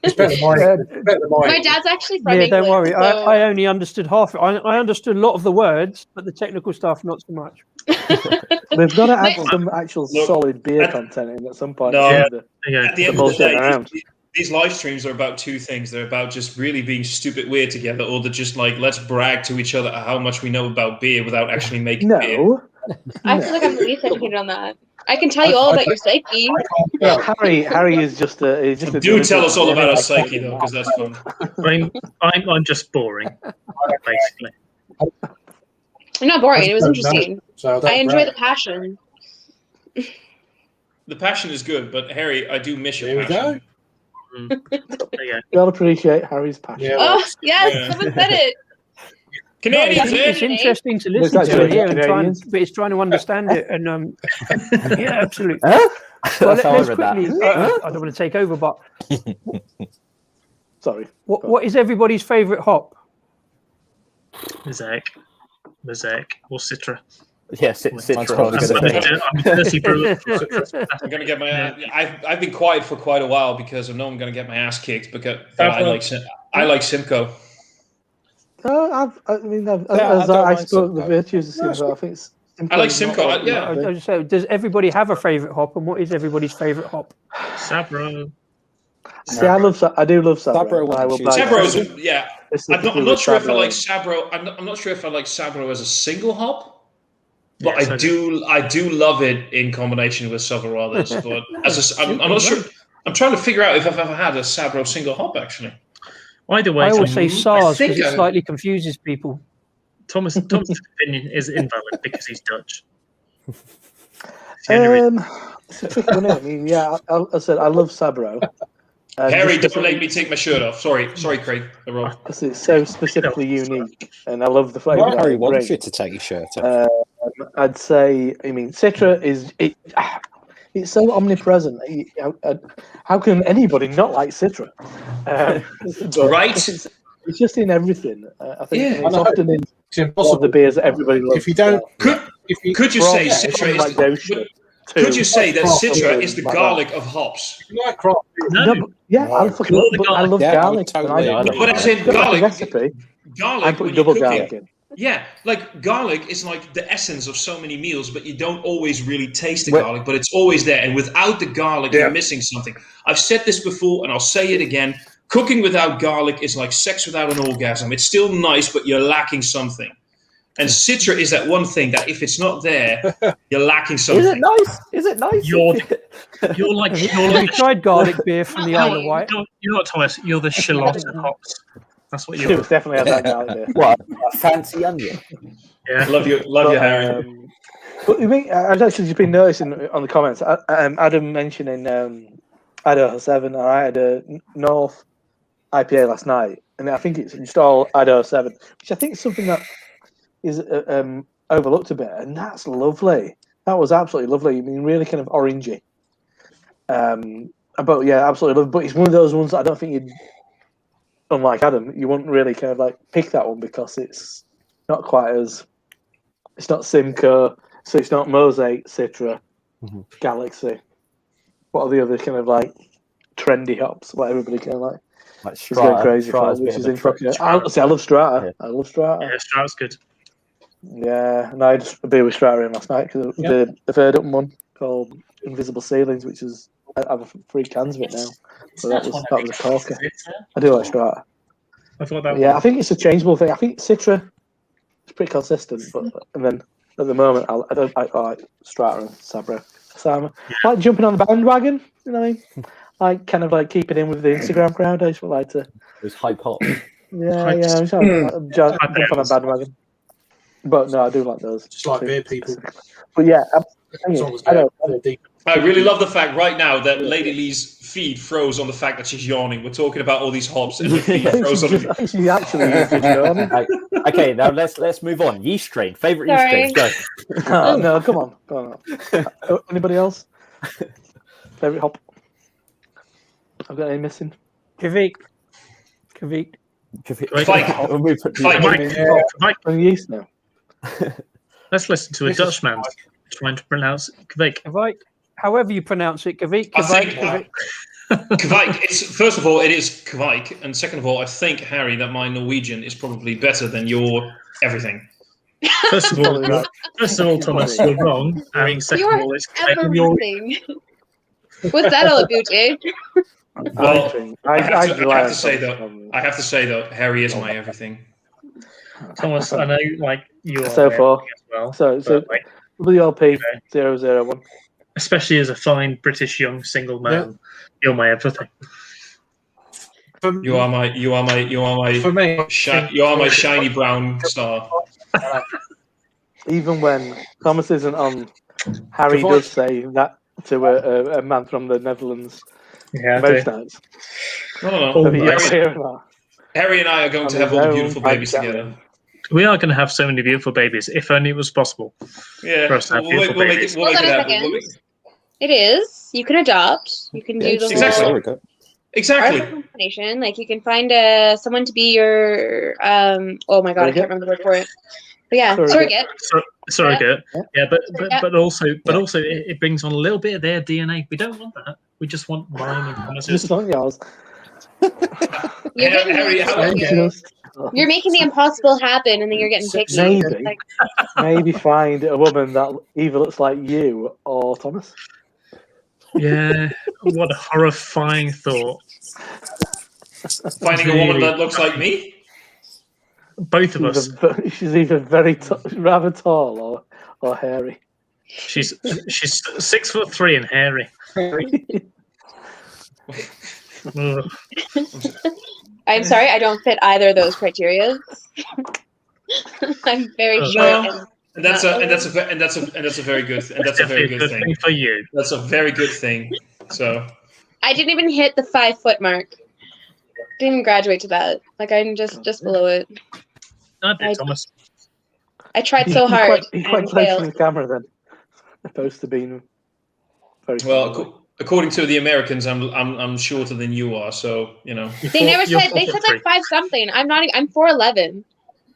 It's better than mine. It's better than mine. My dad's actually from Yeah, England. don't worry. So... I only understood half. I understood a lot of the words, but the technical stuff not so much. They've got to add some actual solid beer content in at some point. No, yeah. At the end of the day, these live streams are about 2 things. They're about just really being stupid weird together, or they're just like, let's brag to each other how much we know about beer without actually making beer. I feel like I'm the least educated on that. I can tell you all about your psyche. Harry is just a. Do tell us all about our psyche, though, because that's fun. I'm just boring, basically. I'm not boring. It was interesting. So I enjoy the passion. The passion is good, but Harry, I do miss your There we passion. Gotta appreciate Harry's passion. Yeah, Oh yes, someone said it. Canadians, It's interesting to listen to it here and but it's trying to understand it. And yeah, absolutely. Huh? Well, That's how I let's read that. quickly. I don't want to take over, but Sorry. what is everybody's favourite hop? Mosaic, or Citra. Yeah, Citra. I'm thirsty for I'm gonna get my. I've been quiet for quite a while because I know I'm gonna get my ass kicked. Because I like Simcoe. I spoke the virtues of Simcoe. I think it's I like Simcoe. I was just saying, does everybody have a favourite hop, and what is everybody's favourite hop? Sabro. See, I do love Sabro. Sabro's, yeah. I'm not sure if I like Sabro. I'm not sure if I like Sabro as a single hop, but I do love it in combination with several others. But I'm not sure. I'm trying to figure out if I've ever had a Sabro single hop actually. Either way, I always say SARS because it slightly confuses people. Thomas' opinion is invalid because he's Dutch. It's a tricky one. I mean, yeah, I said I love Sabro. Harry, don't make me take my shirt off. Sorry, Craig. Because it's so specifically unique, and I love the flavour. Harry wants you to take your shirt off. I'd say, I mean, Citra is it's so omnipresent. How can anybody not like Citra? Right? It's just in everything. I think it's often in it's impossible. all the beers that everybody loves. If you don't, could you say Citra is? Could you say that Citra is the garlic of hops? You like craft beer? No, yeah, I love garlic. But as in garlic, recipe, garlic. I put double garlic in. Yeah, like garlic is like the essence of so many meals, but you don't always really taste the garlic, but it's always there. And without the garlic, you're missing something. I've said this before, and I'll say it again. Cooking without garlic is like sex without an orgasm. It's still nice, but you're lacking something. And Citra is that one thing that if it's not there, you're lacking something. Is it nice? You're like you tried garlic beer from the Isle of Wight. You're not Thomas. You're the shallot of hops. That's what you're. Definitely have that garlic beer. What? A fancy onion? Yeah, love you, Harry. But you mean I've actually just been noticing on the comments. Adam mentioning Idaho 7. I had a North IPA last night, and I think it's just all Idaho 7, which I think is something that is overlooked a bit, and that's lovely. That was absolutely lovely. I mean, really kind of orangey. But yeah, absolutely lovely. But it's one of those ones that I don't think you'd, unlike Adam, you wouldn't really kind of like pick that one because it's not quite as, it's not Simcoe, so it's not Mosaic, Citra, Galaxy. What are the other kind of like trendy hops? What everybody kind of like is going crazy for, which is interesting. I love Strata. Yeah. I love Strata. Yeah, Strata's good. Yeah, and I had a beer with Strata in last night because the third up one called Invisible Ceilings, which is I have 3 cans of it now. So that was a corker. I do like Strata. I thought that. Yeah, I think it's a changeable thing. I think Citra is pretty consistent, but and then at the moment I like Strata and Sabro. So I like jumping on the bandwagon. You know what I mean? Like kind of like keeping in with the Instagram crowd. I just would like to. It was hype hop. Yeah, I'm jump on a bandwagon. But no, I do like those. Just like beer people. But yeah, As long as I know. they're deep. I really love the fact right now that Lady Lee's feed froze on the fact that she's yawning. We're talking about all these hops and the feed froze on the She's actually Okay, now let's move on. Yeast strain, favorite Sorry. yeast strain. Go. Oh, no, come on. Anybody else? Favorite hop? I've got any missing. Kvik. Kvik. We'll move to Kvik. On yeast now. Let's listen to a Dutchman trying to pronounce Kvik. Kvik. However you pronounce it, Kvik. I think Kvik. Kvik. It's first of all, it is Kvik, and second of all, I think Harry that my Norwegian is probably better than your everything. First of all, Thomas, you're wrong. And second of all, it's everything. What's that all about, eh? Well, I have to say though, Harry is my everything. Thomas, I know, like you are So far. as well. So like, WLP 001. especially as a fine British young single man, you're my everything. You are my For me, you are my shiny brown star. Even when Thomas isn't on, Harry does say that to a man from the Netherlands most nights. No. So yes. Harry and I are going to have all the beautiful babies together. We are going to have so many beautiful babies, if only it was possible. Yeah, for us to have we'll make babies. it happen. It is. You can adopt. You can do the whole Exactly. combination. Like you can find someone to be your oh my god, I can't remember the word for it. But yeah, surrogate. Surrogate. Yeah, but also it brings on a little bit of their DNA. We don't want that. We just want mine and Thomas's. Just want yours. You're making the impossible happen, and then you're getting picky. Maybe find a woman that either looks like you or Thomas. Yeah, what a horrifying thought. Finding a woman that looks like me? Both of us. She's either rather tall or hairy. She's 6'3" and hairy. I'm sorry, I don't fit either of those criteria. I'm very short. And that's a very good thing for you. That's a very good thing. So I didn't even hit the 5 foot mark. Didn't even graduate to that. Like I'm just below it. Thomas. I tried so hard. He's quite and close failed. to the camera then, opposed to being very. well, according to the Americans, I'm shorter than you are. So you know. They never said. They said like 5 something. I'm not. I'm 4'11".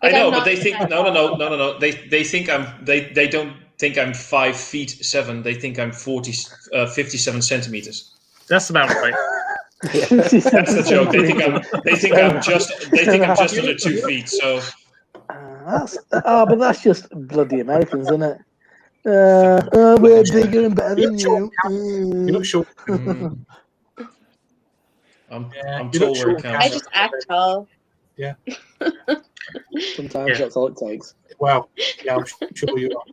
Like, I know, I'm but not they think no. They think they don't think I'm 5'7". They think I'm 57 centimeters. That's about right. That's the joke. They think I'm just under 2 feet. So. But that's just bloody Americans, isn't it? We're bigger and better than you. You look short. I'm tall where it counts. I just act tall. Yeah. Sometimes that's all it takes. Well, yeah, I'm sure you are.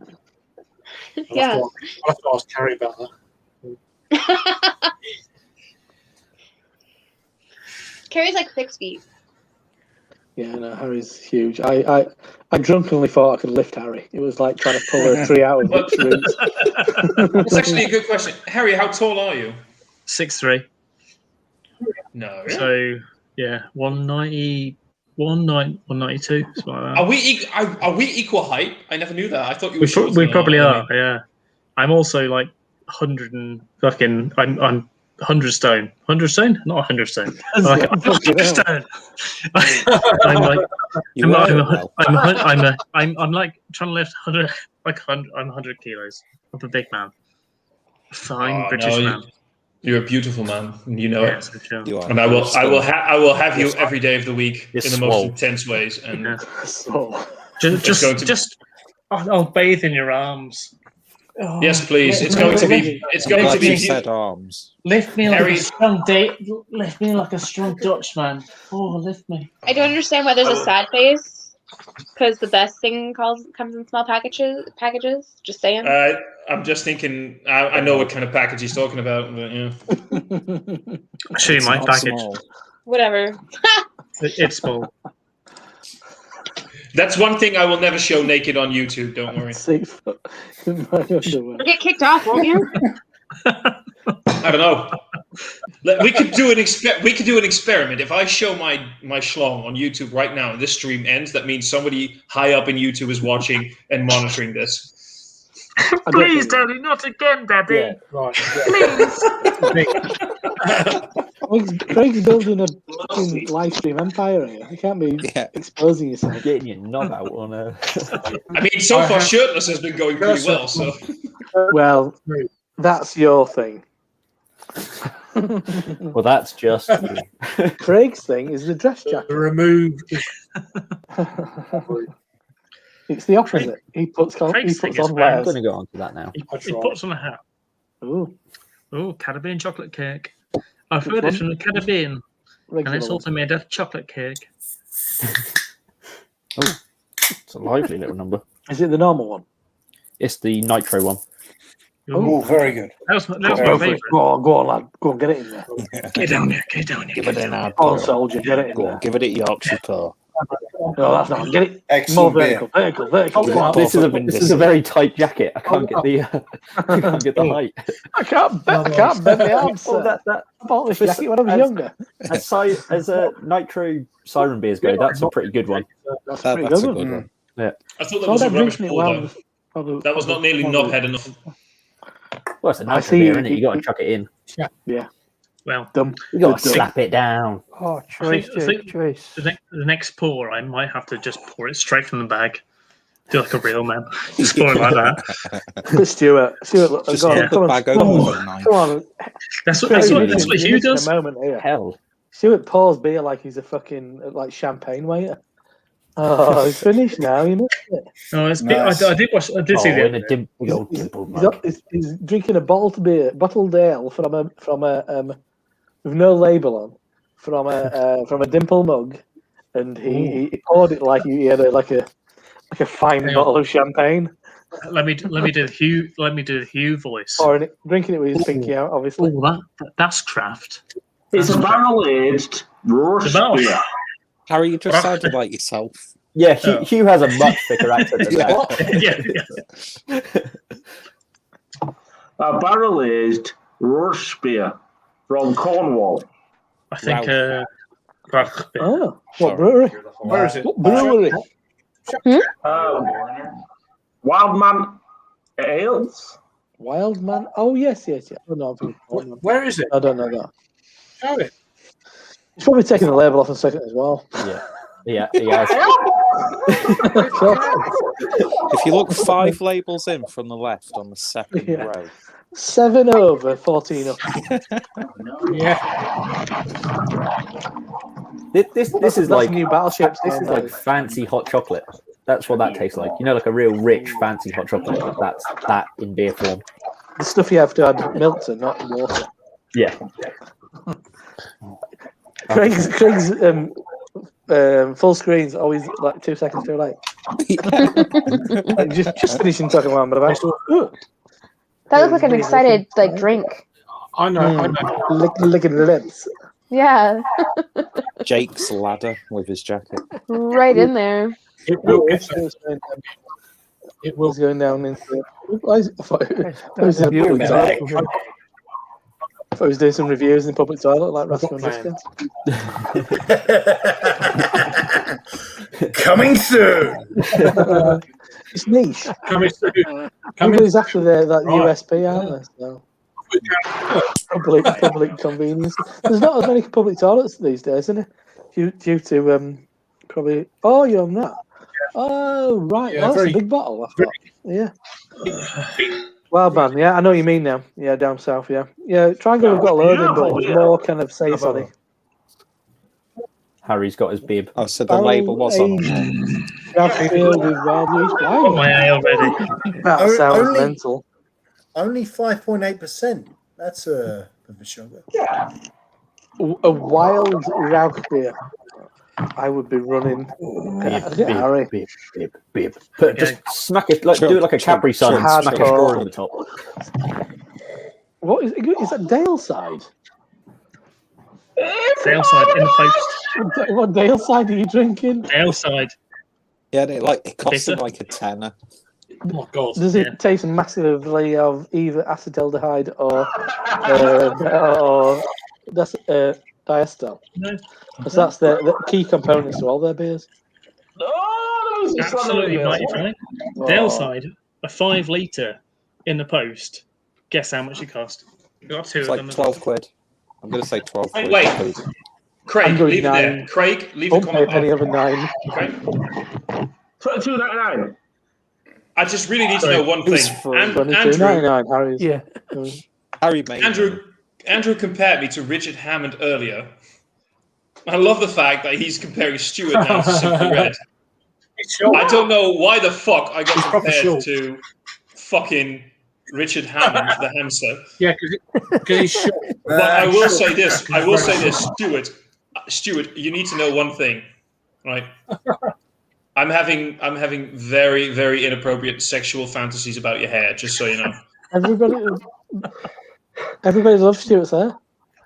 I'll have to ask Harry about that. Carrie's like 6 feet. Yeah, no, Harry's huge. I drunkenly thought I could lift Harry. It was like trying to pull a tree out of its roots. That's actually a good question. Harry, how tall are you? 6'3". No. So yeah, 190, 192, something like that. Are we equal height? I never knew that. I thought you were shorter. We probably are. Yeah, I'm also like 100 and fucking. I'm 100 stone. 100 stone? Not 100 stone. Like 100 stone. I'm like trying to lift 100. I'm 100 kilos. I'm a big man. A fine British man. You're a beautiful man. You know it. Sure. You are. And I will have you every day of the week in the most intense ways. And I'll bathe in your arms. Oh, yes, please. It's going to be. Said arms. Lift me like a strong Lift me like a strong Dutchman. Oh, lift me. I don't understand why there's a sad face. Because the best thing comes in small packages. Just saying. I'm just thinking. I know what kind of package he's talking about, but yeah. I'll show you my package. Whatever. It's small. That's one thing I will never show naked on YouTube. Don't worry. 6 foot in my underwear. You'll get kicked off, won't you? I don't know. We could do an experiment. If I show my schlong on YouTube right now and this stream ends, that means somebody high up in YouTube is watching and monitoring this. Please, Daddy, not again, Daddy. Yeah, right. Please. Craig's building a fucking live stream empire here. You can't be exposing yourself. Getting your knob out on a. I mean, so far shirtless has been going pretty well. So, well, that's your thing. Well, that's just Craig's thing is the dress jacket. Remove. It's the opposite. He puts on Craig's thing is layers. I'm going to go on to that now. He puts on a hat. Ooh, Oh, Caribbean chocolate cake. I've heard it from the Caribbean, and it's also made of chocolate cake. Oh, it's a lively little number. Is it the normal one? It's the nitro one. Oh, very good. That was my Go favourite. on, lad. Go on, get it in there. Get down there, get down there. Give it an ad. Go on, soldier, get it in Go there. on, give it at Yorkshire Core. No, that's not. Get it Excellent more beer. vertical. Go on. This is a very tight jacket. I can't get the height. I can't bend my arms. Oh, I bought this jacket when I was younger. As a nitro siren beers go, that's a pretty good one. That's That's pretty a good. good one. Yeah. I thought that So was a they're rubbish drinking it pull well. down. That was not nearly knobhead enough. Well, it's a I nitro see beer, you- isn't it? You got to chuck it in. Well, Dumb. You got to Dumb. slap it down. Oh, choice, I think- choice. the next pour, I might have to just pour it straight from the bag. Do like a real man. Just pour it like that. Stuart, look, Just go on, put come the on, bag come over on, the knife. come on. That's what Craig, Hugh you does. A moment here. Hell. Stuart pours beer like he's a fucking champagne waiter. Oh, he's finished now, you know. No, it's Nice. I did see the in a big old dimple mug. He's drinking a bottled ale from a with no label on, from a dimple mug, and he poured it like he had a fine Hang bottle of champagne. Let me do the Hugh voice. Pouring it, drinking it with his pinky out, obviously. Oh, that's craft. It's barrel aged roast The mouth. beer. Harry, you just sounded like yourself. Yeah, Hugh has a much thicker accent than that. Yeah. A barrel aged roast beer from Cornwall. I think. Oh, what brewery? Where is it? What brewery? Wildman Ales. Wildman. Oh yes. Oh, no, Where is it? I don't know that. Show it. He's probably taking the label off in a second as well. Yeah, he has. If you look 5 labels in from the left on the second Yeah. row. 7 over, 14 up. Yeah. This is That's like new battleships. this is like fancy hot chocolate. That's what that tastes like. You know, like a real rich, fancy hot chocolate. That's that in beer form. the stuff you have to add milk to, not water. Yeah. Craig's full screen's always like 2 seconds too late. Like, just finishing talking about about. That looked like an excited drink. I know. Licking the lips. Yeah, Jake's ladder with his jacket. right in there. It will get It It will. was going down into. I thought it was in a Beautiful. public toilet. I thought he was doing some reviews in the public toilet like Rascal and Disco. Coming soon. It's niche. Coming soon. Everybody's after that Right. USP, aren't they? So. Public convenience. There's not as many public toilets these days, isn't it? Due to probably. Oh, you're on that. Oh, right. Yeah, That's very- a big bottle. I thought. Yeah. Wild man. Yeah, I know what you mean now. Yeah, down south. Yeah. Yeah. Triangle have got a load in, but it was more kind of say sorry. Harry's got his bib. Oh, so the label was on. Garfield with wild leaf Got wine. my ale ready. That Oh, sounds only- mental. Only 5.8%. That's a bit of a sugar. A wild Rauch beer. I would be running. Harry. Bib. But just smack it, like do it like a Capri Sun and smack a straw on the top. What is it? Is that Daleside? Dale side in the post. What Daleside are you drinking? Dale side. Yeah, it cost Bitter? him like a tenner. Oh my god. Does it taste massively of either acetaldehyde or diacetyl? No. Because that's the key components to all their beers. Oh, no, Absolutely mighty fine. Downside, a 5 litre in the post. Guess how much it cost? We got 2 It's of like them. as 12 well. quid. I'm going to say 12 quid. Wait. please. Craig, Android leave it 9. there. Craig, leave the Don't pay a comment penny there. over 9. Okay. $22.99. I just really need to know one It was thing. for Andrew, $22.99, Harry's. Yeah. Harry made Andrew compared me to Richard Hammond earlier. I love the fact that he's comparing Stuart now to Simply Red. I don't know why the fuck I got compared to fucking Richard Hammond, the hamster. Yeah, because he's short. But I will say this. Stuart, you need to know one thing, right? I'm having very, very inappropriate sexual fantasies about your hair, just so you know. Everybody loves Stuart's hair.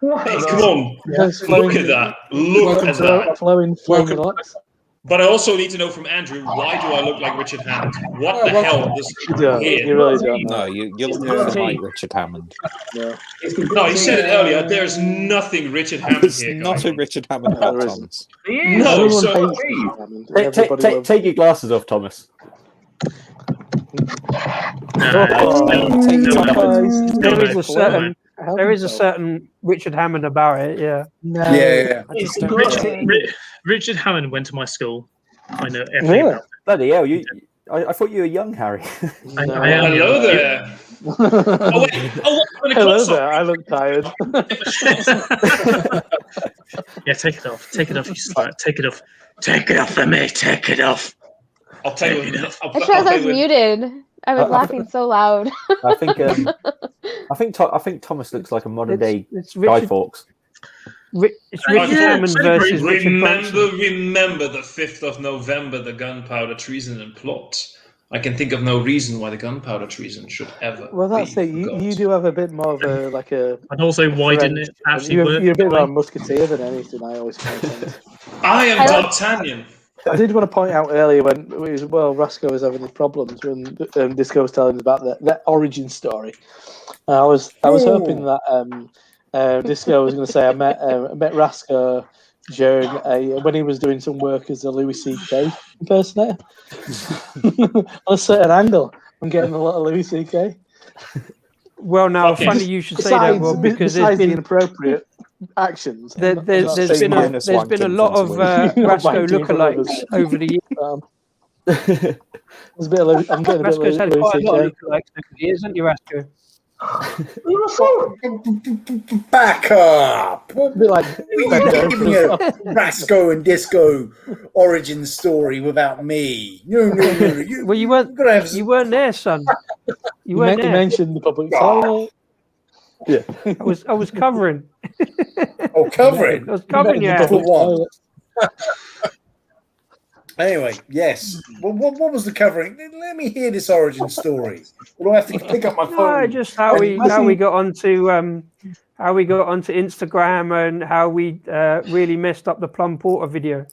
Hey, come on. Look at that. Look at that. Flowing locks. But I also need to know from Andrew, why do I look like Richard Hammond? What the hell does You don't. here? You really don't. No, you look nothing like Richard Hammond. Yeah. No, he said it earlier. There's nothing Richard Hammond There's here. not guys. a Richard Hammond hat, There isn't. Thomas. No, Everyone so hates Richard Hammond, and everybody loves Take your glasses off, Thomas. There is a certain Richard Hammond about it. Yeah. No. Yeah. Richard Hammond went to my school. I know everything Really? about it. Bloody hell! I thought you were young, Harry. I am hello there. Oh wait. Oh, what? Hello there. I look tired. Yeah, take it off. Take it off, you slut. Take it off. Take it off for me. Take it off. I'll tell you what. I thought I was muted. I was laughing so loud. I think Thomas looks like a modern day It's Guy Richard, Fawkes. it's Richard Hammond versus Richard Branson. Remember the 5th of November, the gunpowder treason and plot. I can think of no reason why the gunpowder treason should ever. Well, that's be it. You forgot. do have a bit more of a And also, why didn't it actually work? You're a bit more a musketeer than anything. I always find. I am D'Artagnan. I did want to point out earlier when Rasco was having his problems when Disco was telling us about that origin story. I was hoping that Disco was going to say I met Rasco during when he was doing some work as a Louis C.K. impersonator. On a certain angle, I'm getting a lot of Louis C.K. Well, now Okay. funny you should say that, Rob, because there's besides the been inappropriate actions. there's been a lot of Rasco lookalikes over the years. There's a bit of I'm getting a bit Rasco's had of quite a lot Louis of lookalikes over the years, hasn't you, Rasco? Back up. A bit like You're giving a Rasco and Disco origin story without me. No. Well, you weren't there, son. You weren't You there. mentioned the public toilet. Yeah. I was covering. Oh, covering. I was covering you. For what? Anyway, yes. Well, what was the covering? Let me hear this origin story. Or do I have to pick up my No, phone? just how we got onto Instagram and how we really messed up the Plum Porter video.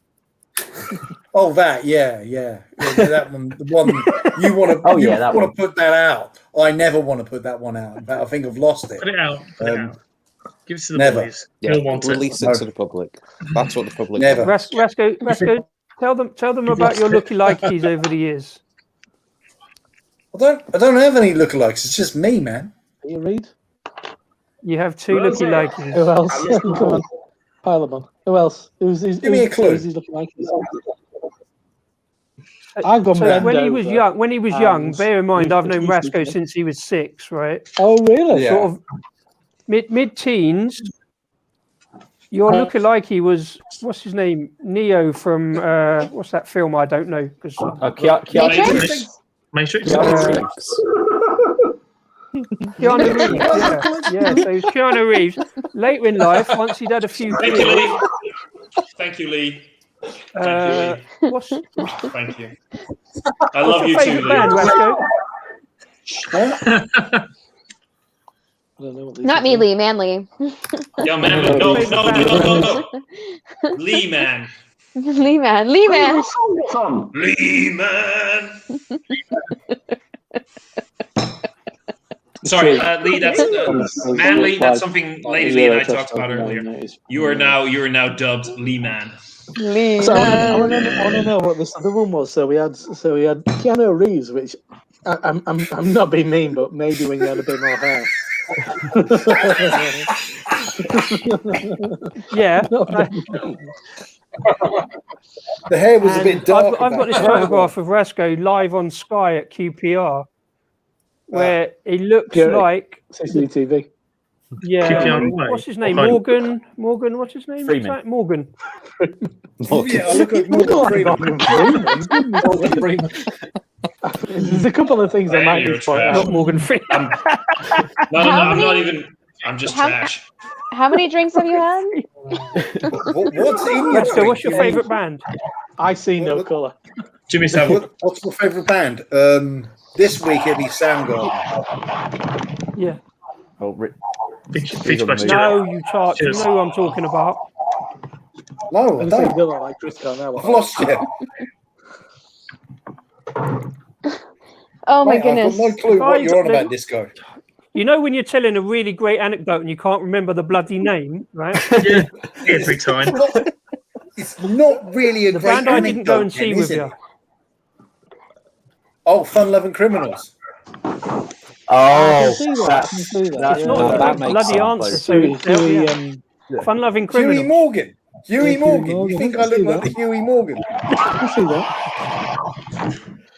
Oh, that, yeah. That one, the one you want to. that want one. to put that out. I never want to put that one out. In fact, I think I've lost it. Put it out. Put it out. Give it to the never. boys. Yeah, You'll want release it. it to the public. That's what the public Never. wants. Rasco, tell them about your looky-likeys over the years. I don't have any lookalikes. It's just me, man. You read? You have 2 looky-likeys. Who else? Come on. Pile them on. Who else? Give me a clue. Who's he looking like? I've gone So when he Bendo, was but- young, bear in mind I've known he's Rasco looking- since he was 6, right? Oh, really? Yeah. Sort of mid-teens. Your lookalike was what's his name? Neo from what's that film? I don't know because Keanu Matrix? Keanu Reeves. Yeah. So Keanu Reeves later in life, once he'd had a few Thank you, Lee. Thank you, Lee. what's Thank you. I love you your too, favourite band, Lee. Rasco? I don't know what Not me, Lee. Manly. Yo, man, no. Lee, man. Lee Man. Lee Man. Lee Man. Sorry, Lee. That's Manly. That's something Lady Lee and I talked about earlier. You are now dubbed Lee Man. Lee So Man. I want to know what this other one was. So we had Keanu Reeves, which I'm not being mean, but maybe when you had a bit more hair. Yeah. The hair was a bit And dark. I've got this photograph of Rasko live on Sky at QPR, where he looks like CCTV. Yeah. QPR What's his name? Hi. Morgan. What's his name? Freeman. Morgan. Yeah, I look like Morgan Freeman. There's a couple of things I might You're be point trash. out. Not Morgan Freeman. No, I'm not even. I'm just trash. How many drinks have you had? What's in your Rasko, drink? what's your favourite band? I see no colour. Jimmy Savile. What's my favourite band? This week it'll be Soundgarden. Yeah. Oh, Beach on the Bus move. No, you tart. You know who I'm talking about. No, I I'm saying don't. Villa like Driscoll now. I've lost you. Oh my Mate, goodness. I've got no clue what Guys, you're on the- about, Disco. You know when you're telling a really great anecdote and you can't remember the bloody name, right? Yeah, every time. It's not really a The great band I didn't go and anecdote, see then, with is it? you. Oh, Fun-Loving Criminals. Oh, I can see that. I that's, can see that. that's It's yeah. not that a makes bloody sense. answer. So Huey, yeah. Fun-loving Huey criminal. Morgan. Huey Yeah, Morgan. Huey Morgan. You think I I can look see like that. the Huey Morgan? I can see that.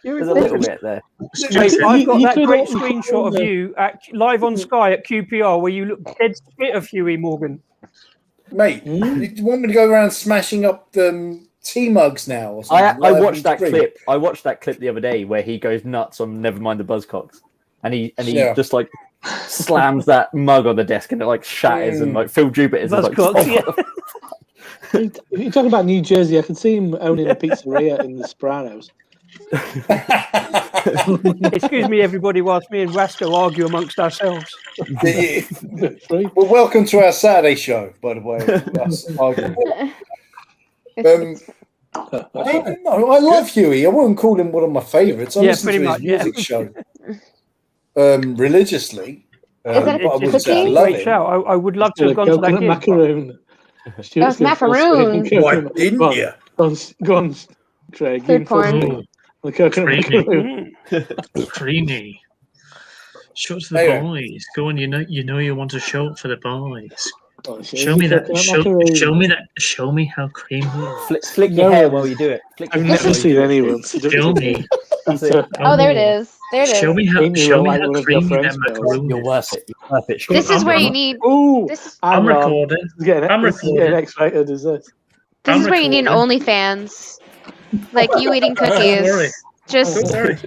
there's a little bit there. Mate, I've got You that could great also screenshot call of the- you live on Sky at QPR where you look dead spit of Huey Morgan. Mate, you want me to go around smashing up tea mugs now or something? I Live watched on that stream? clip. I watched that clip the other day where he goes nuts on Nevermind the Buzzcocks, and he Yeah. just like slams that mug on the desk and it like shatters and like Phil Jupiter's is like, Buzzcocks, yeah. If you're talking about New Jersey, I can see him owning a pizzeria in The Sopranos. Excuse me, everybody, whilst me and Rasko argue amongst ourselves. Well, welcome to our Saturday show, by the way. Us arguing. No, I love Huey. I wouldn't call him one of my favourites. I Yeah, listen pretty to much, his yeah. music show religiously. Is that but I a wouldn't say I cookie? love Great him. shout. I would love to have gone to that Coconut gig. macaroon. That's macaroon. Why didn't you? Go on, Craig. Food you first, porn. mate. The coconut Creamy. macaroon. Creamy. Show it to the Hey, boys. Go on, you know you want to show it for the boys. Oh, Show me that. coconut Show macaroon. me that. Show me how creamy it is. flick your hair while you do it. Flick your I've hair never while you seen do it. anyone. Show me. That's it. Oh, there it is. There it is. Show me how. Amy Show will me like how one of your creamy friends' that girls. macaroon You're is. worth it. You're worth it. This is where you I'm- need. Ooh, This, I'm hang on. recording. This is getting, I'm this is getting recording. excited, is this? this I'm is where you need an OnlyFans. Like you eating Don't worry. cookies. Just Don't worry.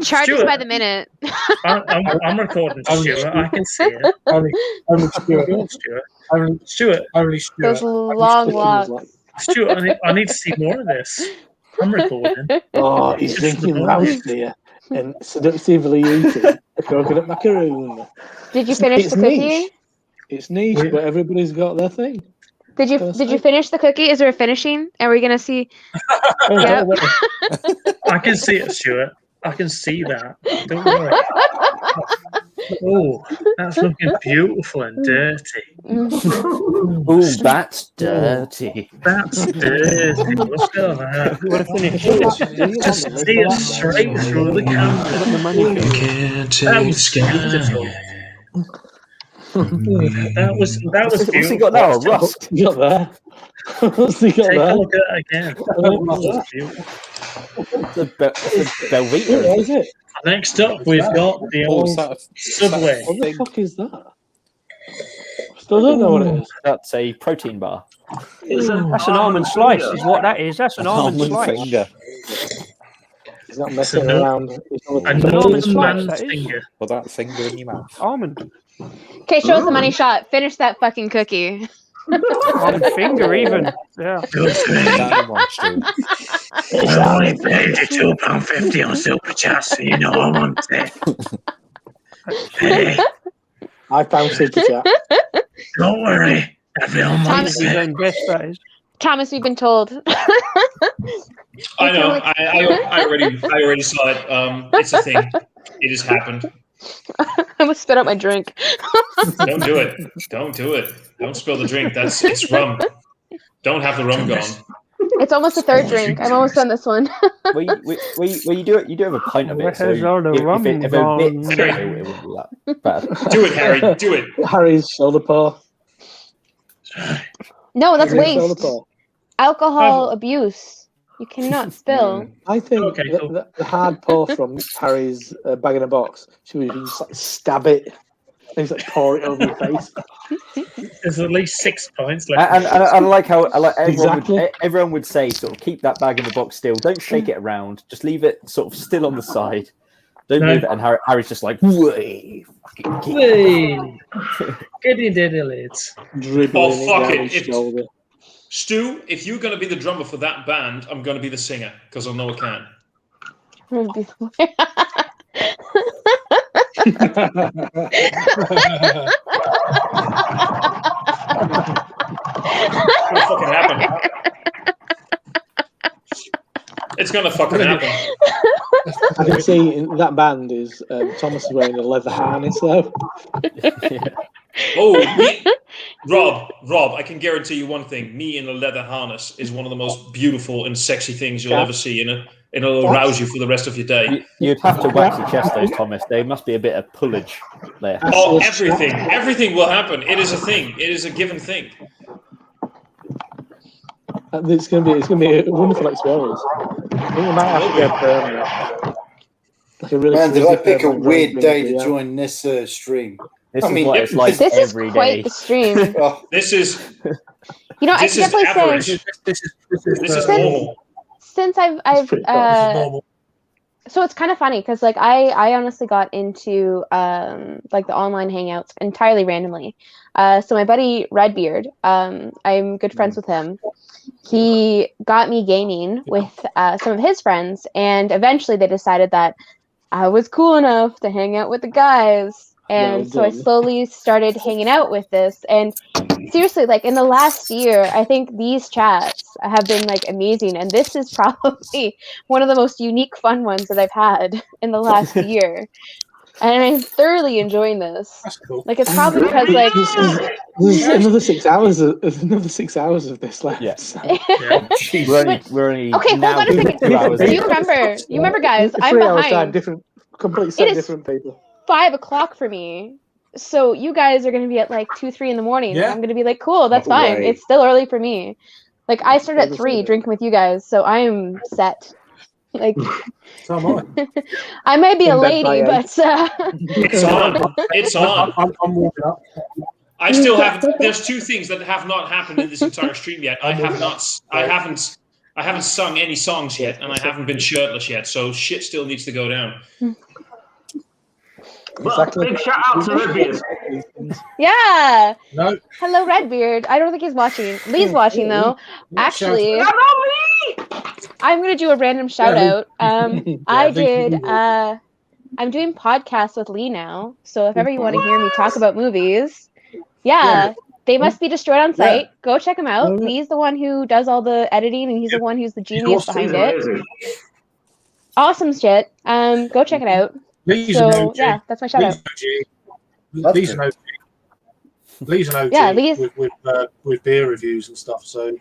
charge us Stuart. by the minute. I'm recording, Stuart. I can see it. Only Stuart. Go on, Stuart. Stuart. Only Stuart. Those long locks. Stuart, I need to see more of this. I'm recording. Oh, he's drinking rouse beer and seductively eating a coconut macaroon. Did you finish It's the cookie? niche. It's niche, but everybody's got their thing. Did you finish the cookie? Is there a finishing? Are we gonna see? Yep. I can see it, Stuart. I can see that. Don't worry. Oh, that's looking beautiful and dirty. Ooh, that's dirty. That's dirty. Look at that. You want to finish? Just see it straight through the camera. That was beautiful. That was What's beautiful. he got now? A rust. You got there. What's he got Take a there? look at it again. That was beautiful. It's a Belvita. What is it? Next up, we've got the Oh, old is that a Subway. What the fuck is that? Still don't know what it is. That's a protein bar. That's an almond slice, is what that is. That's an almond slice. finger. He's not messing a around. He's not A An almond slice, man's that is. finger. Put that finger in your mouth. Almond. Okay, show us the money shot. Finish that fucking cookie. Almond finger, even. Yeah. Good thing. Down one, Stu. I only paid you £2.50 on Super Chat, so you know I want it. Hey, I found Super Chat. don't worry. Everyone Tom- wants His it. own best, that is. Thomas, we've been told. I know. I already saw it. It's a thing. It has happened. I almost spit out my drink. Don't do it. Don't do it. Don't spill the drink. It's rum. Don't have the rum gone. It's almost the third drink. I'm almost done this one. Well, you do have a pint of it. So Where's all the rum if it gone? it wouldn't be that bad. Do it, Harry. Do it. Harry's shoulder paw. No, that's Harry's shoulder waste. paw. Alcohol abuse. You cannot spill. I think Okay, cool. the hard pour from Harry's bag in a box should be just like stab it and just like pour it over your face. There's at least 6 points left. And I like how Exactly. everyone would say, sort of keep that bag in the box still. Don't shake it around. Just leave it sort of still on the side. Don't No. move it. And Harry's just like, way, fucking keep Hey, get in there, lids. Dribbling Oh, fuck down it. his shoulder. Stu, if you're going to be the drummer for that band, I'm going to be the singer because I know I can. It's going to fucking happen. It's going to fucking happen. I can see in that band is Thomas is wearing a leather harness though. Oh, Rob, I can guarantee you one thing. Me in a leather harness is one of the most beautiful and sexy things you'll ever see, and it'll arouse you for the rest of your day. You'd have to wax your chest, those Thomas. There must be a bit of pullage there. Oh, everything will happen. It is a thing. It is a given thing. It's gonna be a wonderful experience. I think we might have to go permanent. Like a really Man, did I frizzy pick a permanent weird drink, day to yeah. join this stream? This I is mean, what it's like This is every quite day. the stream. Oh, This is You know, I this can is definitely average. say This is normal. since I've pretty normal. so it's kind of funny because like I honestly got into like the online hangouts entirely randomly. So my buddy Redbeard, I'm good friends with him. He got me gaming with some of his friends, and eventually they decided that I was cool enough to hang out with the guys. And Well so I done. slowly started hanging out with this. And seriously, like in the last year, I think these chats have been like amazing. And this is probably one of the most unique, fun ones that I've had in the last year. And I'm thoroughly enjoying this. That's cool. Like it's probably because like There's another 6 hours. Another 6 hours of this left. Yeah. So. We're only Okay, hold now on a second. 2 hours Do in. you remember? You remember, guys? I'm 3 hours time, behind. different, completely set It is- different people. 5 o'clock for me. So you guys are gonna be at like 2, 3 in the morning. Yeah. I'm gonna be like, cool, that's No fine. way. It's still early for me. Like I started at Yeah, 3 that's drinking with you guys, so I'm set. Like So am I. I might be a In bed by lady, 8. but It's on. It's on. I'm warming up. I still have. There's 2 things that have not happened in this entire stream yet. I haven't sung any songs yet, and I haven't been shirtless yet. So shit still needs to go down. But big shout out to Redbeard. yeah. No, Hello, Redbeard. I don't think he's watching. Lee's watching though. Actually, Not me! I'm gonna do a random shout out. I did. I'm doing podcasts with Lee now, so if ever you want to hear me talk about movies, yeah, they must be destroyed on site. Go check him out. Lee's the one who does all the editing, and he's the one who's the genius behind it. Amazing. Awesome shit. Go check it out. Lee's an So OG. yeah, that's my shout out. Lee's an OG. Lee's an OG. Yeah, Lee's- with beer reviews and stuff. So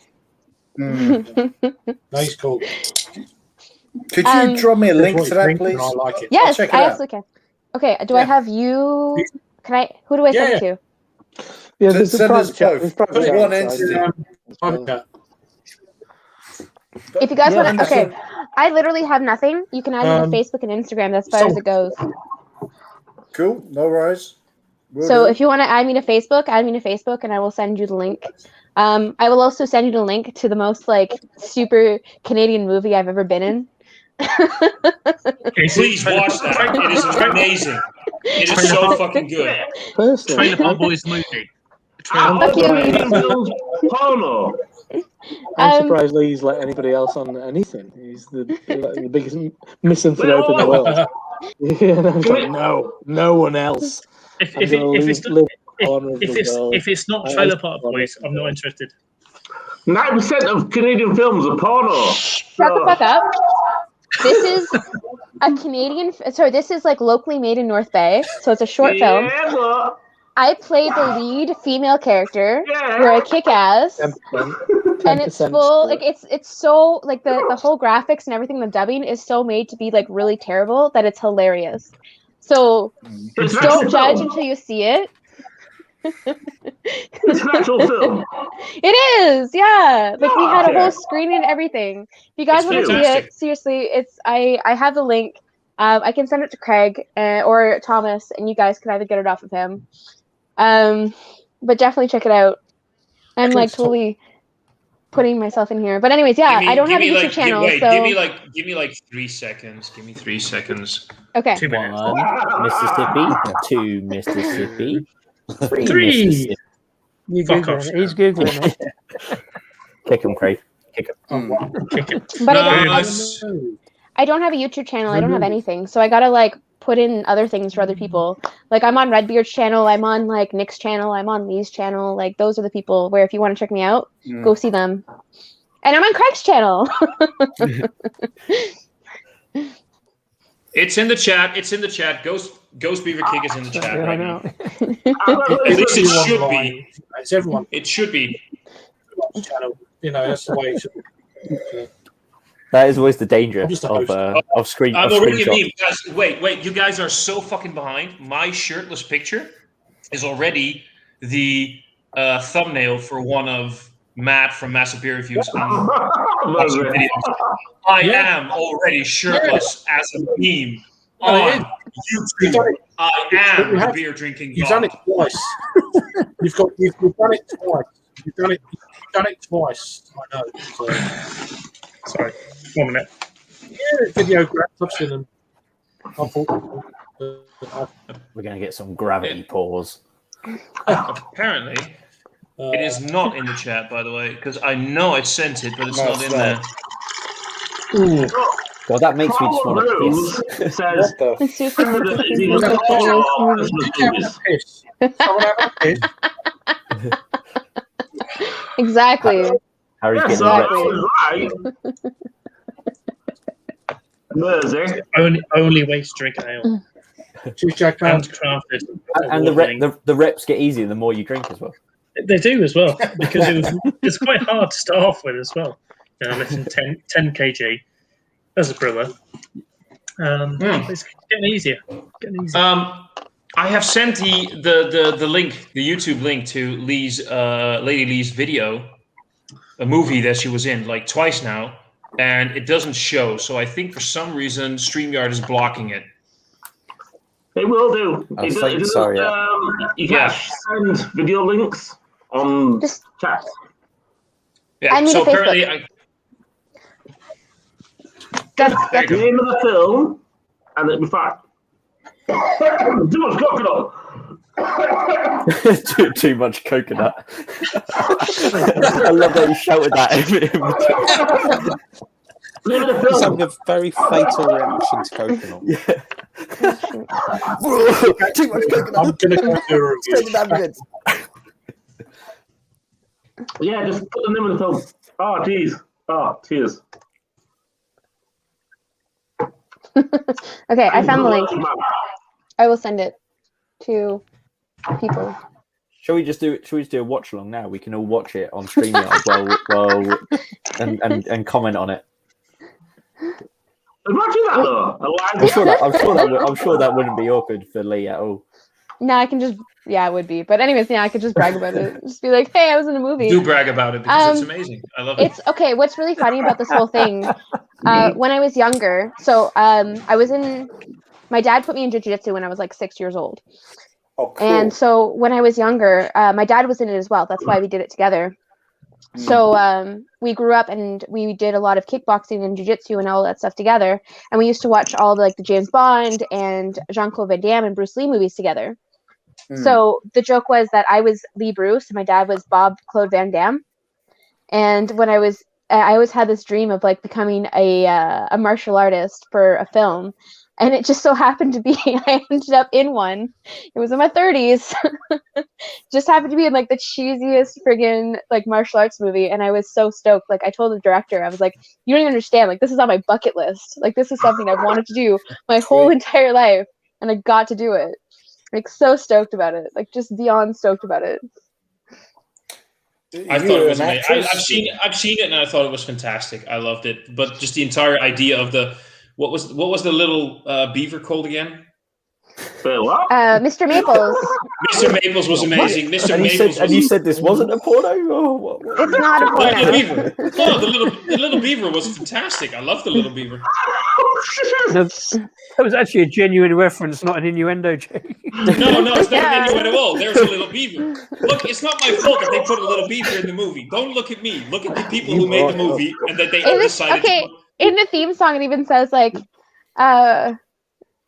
mm. no, he's cool. Could you drop me a link What to he's that, drinking, please? I like it. Yes, check it I out. absolutely can. Okay, do I Yeah. have you? Can I? Who do I send it to? Yeah, there's a Send us private chat. both. There's private Put chat one inside. entity. Okay. If you guys Yeah, want to, sure. okay. I literally have nothing. You can add me to Facebook and Instagram. That's as far as it goes. Cool. No worries. Will So do. if you want to add me to Facebook, and I will send you the link. I will also send you the link to the most like super Canadian movie I've ever been in. Please watch that. It is amazing. It is so fucking good. Personally, Trailer Park Boys movie. Fuck you. Porno. I'm surprised Lee's let anybody else on anything. He's the biggest misanthrope in the world. Yeah, and I was like, no one else. If I'm it's gonna not live in the corner of the world. if it's not Trailer Park Boys, I'm not interested. 90% of Canadian films are porno. Shut the fuck up. This is a Canadian. Sorry, this is like locally made in North Bay, so it's a short film. Yeah, but I played the lead female character. Yeah. Where I kick ass, and it's full. Like it's so like the whole graphics and everything. The dubbing is so made to be like really terrible that it's hilarious. So it's an don't actual judge film. until you see it. It's an actual film. It is, yeah. Like we had a Okay. whole screen and everything. If you guys It's want to see fantastic. it, seriously, it's I have the link. I can send it to Craig or Thomas, and you guys can either get it off of him. But definitely check it out. I'm like totally putting myself in here. But anyways, yeah, I don't have a YouTube channel, so Give me like 3 seconds. Give me 3 seconds. okay. 2 minutes. 1 Mississippi, 2 Mississippi, 3 Three. Mississippi. You Fuck Googling off. it. He's googling it. Kick him, Craig. Kick him. Kick it. But I Nice. don't have a YouTube channel. I don't have anything, so I gotta like put in other things for other people. Like I'm on Redbeard's channel. I'm on like Nick's channel. I'm on Lee's channel. Like those are the people where if you want to check me out, go see them. And I'm on Craig's channel. It's in the chat. It's in the chat. Ghost Beaver King is in the chat Yeah, I right know. now. At least it should Online. be. It's everyone It should be. channel. You know, that's the way it should be. That is always the danger I'm just a of host. screen. I'm Of already a screenshots. meme. Guys, wait. You guys are so fucking behind. My shirtless picture is already the thumbnail for one of Matt from Massive Beer Reviews on watching videos. I am already shirtless as a meme on YouTube. I am the beer drinking You've done it god. twice. You've done it twice. You've done it twice. I know. So, Sorry. 1 minute. yeah, video graphs. I've seen them. Unfortunately. We're gonna get some gravity pause. Apparently, it is not in the chat, by the way, because I know I sent it, but it's No, not it's in not. there. God, that makes me just want to Rules piss. says What the? It's super it's either porno or Christmas movies. Piss. Someone have a piss. exactly. Harry's Yes, getting I erected. was right. Mersey. Only way to drink ale. Cheers, Jack. Handcrafted. And the reps get easier the more you drink as well. They do as well, because it's quite hard to start off with as well. You know, less than 10 kg as a brewer. It's getting easier. I have sent the link, the YouTube link to Lady Lee's video, a movie that she was in like twice now, and it doesn't show. So I think for some reason StreamYard is blocking it. It will do. I'm It so doesn't, sorry, you can't send video links on Just- chat. Yeah. I need So a Facebook. apparently, That's there you The go. name of the film, and it'll be fine. Too much coconut. too much coconut. I love that you shouted that. Name of the He's film. having a very fatal reaction to coconut. Too much coconut. I'm going to go do a review. 7 minutes. Yeah, just put the name of the film. Oh, jeez. Oh, tears. Okay, I found the link. I will send it to people. Shall we just do a watch along now? We can all watch it on StreamYard and comment on it. Imagine that though. A live I'm sure that wouldn't be awkward for Lee at all. No, I can just it would be. But anyways, yeah, I could just brag about it. Just be like, hey, I was in a movie. Do brag about it because it's amazing. I love it. It's okay. What's really funny about this whole thing, when I was younger, so I was in. My dad put me in jiu-jitsu when I was like 6 years old, Oh, cool. and so when I was younger, my dad was in it as well. That's why we did it together. So we grew up and we did a lot of kickboxing and jiu-jitsu and all that stuff together. And we used to watch all the James Bond and Jean-Claude Van Damme and Bruce Lee movies together. So the joke was that I was Lee Bruce and my dad was Bob Claude Van Damme. And when I always had this dream of becoming a martial artist for a film. And it just so happened to be, I ended up in one. It was in my 30s. Just happened to be in like the cheesiest friggin' like martial arts movie. And I was so stoked. Like I told the director, I was like, you don't even understand. Like this is on my bucket list. Like this is something I've wanted to do my whole entire life. And I got to do it. Like so stoked about it. Like just beyond stoked about it. I thought it was amazing. I've seen it and I thought it was fantastic. I loved it. But just the entire idea of the what was the little beaver called again? Mr. Maples. Mr. Maples was amazing. Mr. Maples. And you said this wasn't a porno? Oh, what? It's not a porno. The beaver. No, the little beaver was fantastic. I love the little beaver. No, that was actually a genuine reference, not an innuendo, Jake. No, it's not an innuendo at all. There's a little beaver. Look, it's not my fault that they put a little beaver in the movie. Don't look at me. Look at the people who made the movie and that they decided. Okay, in the theme song, it even says like,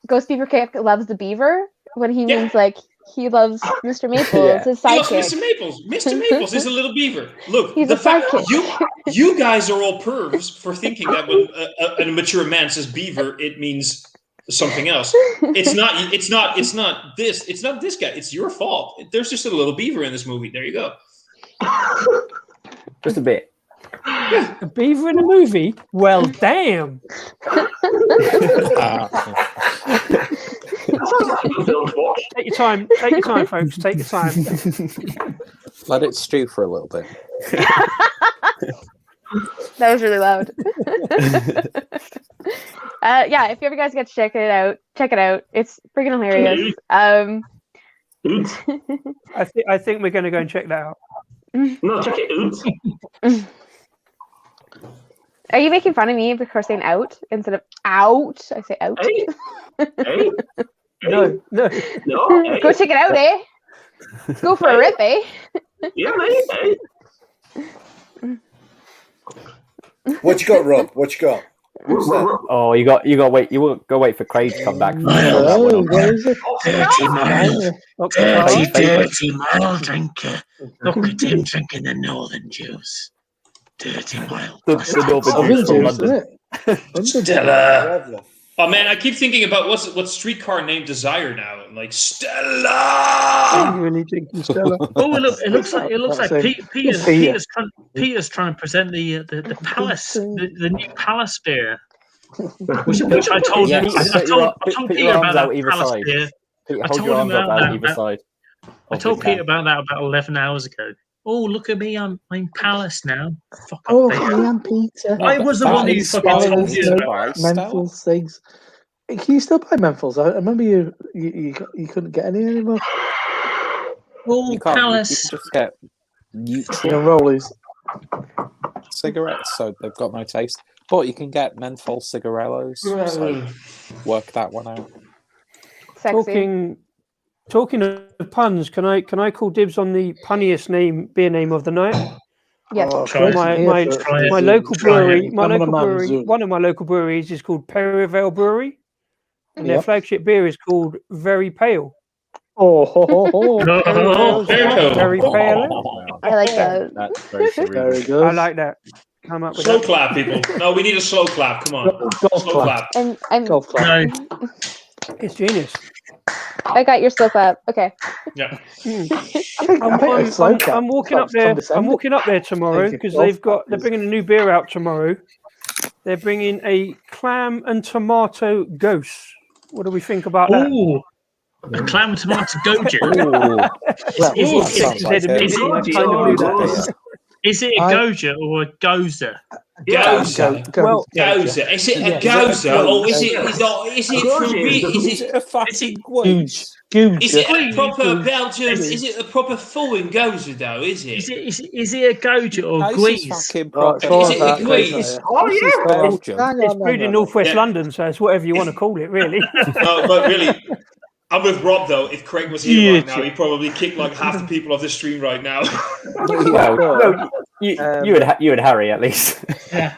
Ghost Beaver Cake loves the beaver when he means like he loves Mr. Maples, his sidekick. He loves Mr. Maples. Mr. Maples is a little beaver. Look, He's the a fact sidekick. you guys are all pervs for thinking that when a mature man says beaver, it means something else. It's not this guy. It's your fault. There's just a little beaver in this movie. There you go. Just a bit. A beaver in a movie? Well, damn. Take your time. Take your time, folks. Take your time. Let it stew for a little bit. That was really loud. Yeah, if you ever guys get to check it out. It's freaking hilarious. I think we're going to go and check that out. No, check it out. Are you making fun of me because saying out instead of out? I say out. Hey. Hey. No. No. Go check it out, eh? Go for a rip, eh? Yeah, mate. Hey. What you got, Rob? What you got? What's that? Oh, you got wait. You won't go wait for Craig to come back. Dirty mild drinker. Look at him drinking the Northern juice. Dirty mild. The Northern juice from London. Stella. Oh man, I keep thinking about what's streetcar named Desire now. Like Stella. Really drinking Stella. Oh, look! It looks like Peter's trying to present the Palace, the new Palace beer, which I told him. I told Peter about that Palace beer. Peter, hold your arms up out either side. I told Peter about that about 11 hours ago. Oh, look at me! I'm Palace now. Fuck up, Oh, Peter. I am Peter. I was the one who fucking told you about menthol cigs. Can you still buy menthols? I remember you couldn't get any anymore. Oh, You can't. Palace. You can just get neutral Rollies. cigarettes, so they've got no taste. But you can get menthol cigarellos. So work that one out. Sexy. Talking of puns, can I call dibs on the punniest beer name of the night? Yes. Oh, My local brewery, one of my local breweries is called Perivale Brewery, and their flagship beer is called Very Pale. Very pale. I like that. That's very Very good. I like that. Come up with Slow that. clap, people. No, we need a slow clap. Come on. Golf Slow clap. clap. And Golf clap. No. It's genius. I got your slow clap. Okay. Yeah. I'm walking up there. I'm walking up there tomorrow because they're bringing a new beer out tomorrow. They're bringing a clam and tomato ghost. What do we think about that? Ooh, a clam and tomato goju. Is it a goja or a goza? Goza. Well, Goza. Is it a goza or is it a fucking Gooch. Is it a proper Belgium? Is it a proper foreign goza though? Is it? Is it a goja or guise? Is it a guise? Oh yeah. It's brewed in northwest London, so it's whatever you want to call it, really. No, but really, I'm with Rob though. If Craig was here right now, he'd probably kick like half the people off the stream right now. You and Harry at least. Yeah.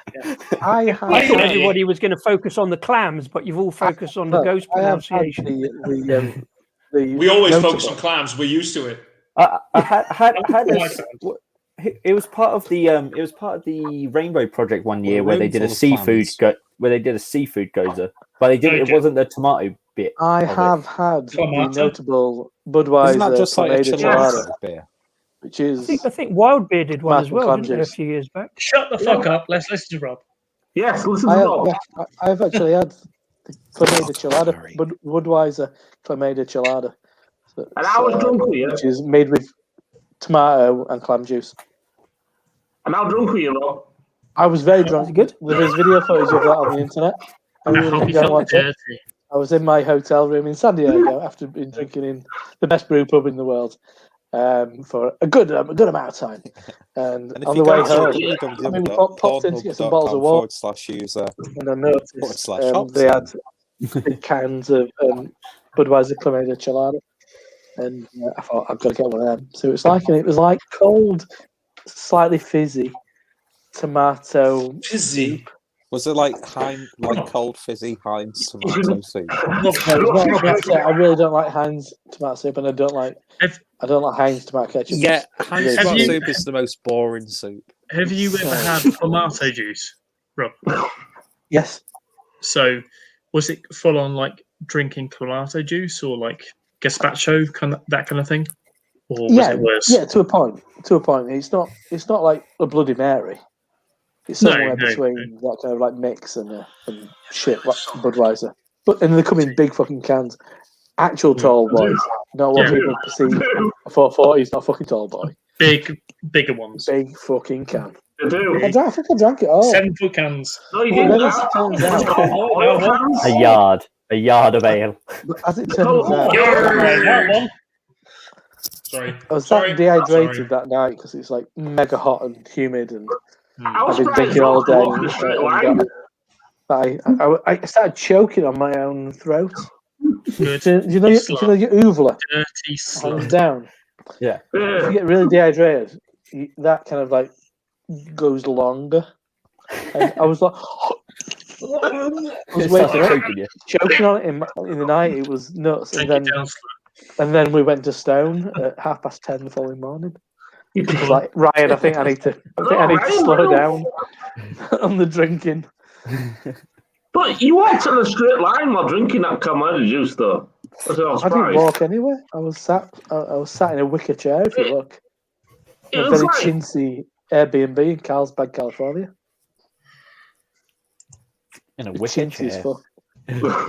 I thought everybody was going to focus on the clams, but you've all focused on the ghost pronunciation. We always focus on clams. We're used to it. It was part of the Rainbow Project one year where they did a seafood goza. But they didn't. Okay. It wasn't the tomato bit. I of it. have had the Tomato? notable Budweiser Isn't that just like a Flamada gelato Chelada, beer? which is I think Wild Beer did one as Tomato well, clam didn't they, a juice. few years back? Shut the fuck up. Let's listen to Rob. Yes, listen to I have, Rob. yeah, I've actually had the Flamada Chelada, Budweiser Flamada Chelada. So And I was drunk with you. which is made with tomato and clam juice. And how drunk were you, Rob? I was very drunk. Good. There's video footage of that on the internet. I Everyone hope can you go and felt watch it. dirty. I was in my hotel room in San Diego after been drinking in the best brew pub in the world for a good amount of time. And And if on you the way go to home, I mean, we popped in to get some bottles of water, www.pornhub.com/user and I noticed /shops. they had big cans of Budweiser Flamada Chelada, and I thought I've got to get one of them. So it was like cold, slightly fizzy tomato Fizzy. Was it like cold fizzy Heinz tomato soup? No, it's not tomato. I really don't like Heinz tomato soup, and I don't like Heinz tomato ketchup. Yeah, Heinz Have tomato you- soup is the most boring soup. Have you ever had tomato juice, Rob? Yes. So, was it full on like drinking tomato juice or like gazpacho, that kind of thing, or was it worse? Yeah, to a point. To a point. It's not like a Bloody Mary. It's No, somewhere no, between that kind of like mix and shit like Budweiser. And they come in big fucking cans. Actual tall boys, not what Yeah. people perceive. A 440 is not a fucking tall boy. Bigger ones. Big fucking can. They do. I think I drank it all. 7-foot cans. No, you But didn't. then as it turns out, A yard of ale. as it turns out, That one. Sorry. I was Sorry. that dehydrated Sorry. that night because it's like mega hot and humid, and I was I've been surprised drinking all day. off the straight line. I started choking on my own throat. Good. Do you know your uvula Dirty hangs slut. down? Yeah. If you get really dehydrated, that kind of like goes longer. And I was like, I was It starts waking up, choking you. choking on it in the night. It was nuts. Take And it then down, slut. we went to Stone at 10:30 the following morning. It was like, Ryan, I think I need to slow down on the drinking. But you walked on a straight line while drinking that Camaro juice, though. I was I didn't surprised. walk anywhere. I was sat in a wicker chair. If you look, It in a was very like- chintzy Airbnb in Carlsbad, California. In a wicked Chintzy as chair. fuck.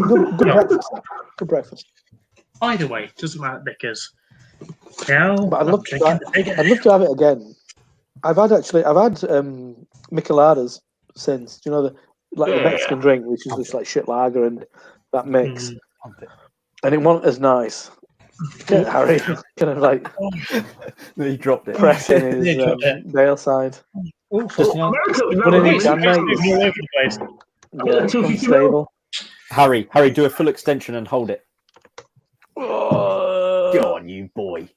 Good breakfast. Good breakfast. Either way, doesn't matter because now But I'd love to I'm try. drinking the I'd love to have it again. I've had micheladas since. Do you know the Yeah. Mexican drink, which is just like shit lager and that mix, Mm. and it wasn't as nice. Harry kind of like He dropped it. pressing his Yeah, dropped it. Dale side. Oh, fuck no. America, What did he America- jam, mate? It's all over the place. Yeah, 250 unstable. Harry, do a full extension and hold it. Go on, you boy.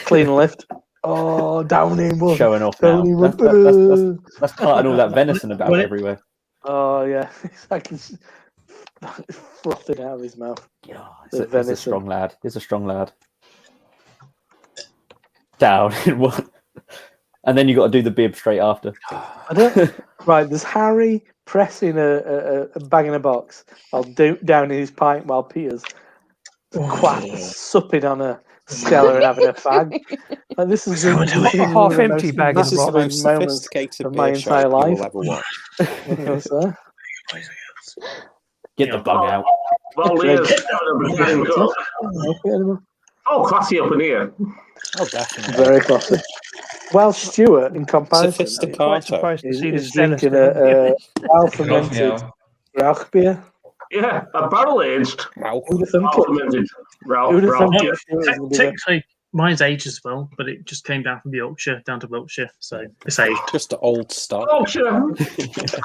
Clean lift. Oh, down in one. Showing off now. Down in That's, one. that's carting all that venison about Well, everywhere. Oh yeah, it's like he's frothing out of his mouth. Yeah, The he's a venison. strong lad. He's a strong lad. Down in one. And then you got to do the bib straight after. I don't. Right, there's Harry pressing a bag in a box while down in his pint, while Peter's quack supping on a Stella and having a fag. And this is So do we. one of the Half-empty most bag in This is the masculine most moments sophisticated of my beer show entire you life. will ever watch. You know, sir. Get the bug out. Well, Leah's having a cup. Oh, classy up in here. Oh, definitely. Very classy. Well, Stuart, in comparison, Quite Sophisticated. surprised to is see the drinking Stella a well-fermented Rauch beer. Yeah, a barrel aged, Wow. Who'd have thunk it? fermented Ralph. Who'd have thunk Yeah, it? Stuart was gonna be there? Technically, mine's aged as well, but it just came down from Yorkshire down to Wiltshire, so it's aged. Just old stock. Oh, sure.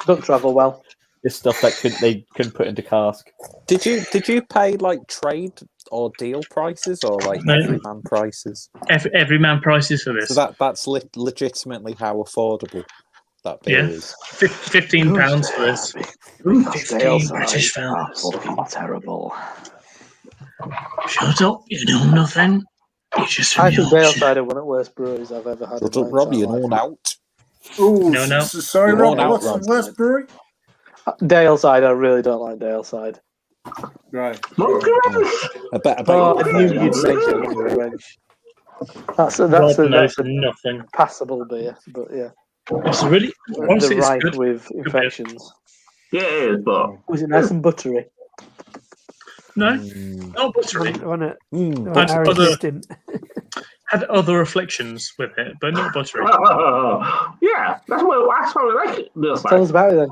Don't travel well. This stuff that they couldn't put into cask. Did you pay like trade or deal prices or like No. everyman prices? Every man prices for this. So that's legitimately how affordable that beer Yeah. is. £15 for this. 15 British pounds. Fucking terrible. Shut up, you know nothing. You're just I from think Yorkshire. Daleside are one of the worst breweries I've ever had. Shut in up, my Rob, you're entire all life. out. Oh, No. sorry, You're Rob. on What's out, the worst brewery? Daleside, I really don't like Daleside. Right. I bet Oh, I you knew did. you'd mention Monkey Wrench. That's God a knows nothing. passable beer, but yeah, It's really, honestly, the it's rife good. with Good beer. infections. Yeah, it is, but Was it nice and buttery? No, Mm. not buttery. On it. Mm. No, But Aaron other- didn't. Had other afflictions with it, but not buttery. yeah, that's why we like it. This Tell side. us about it then.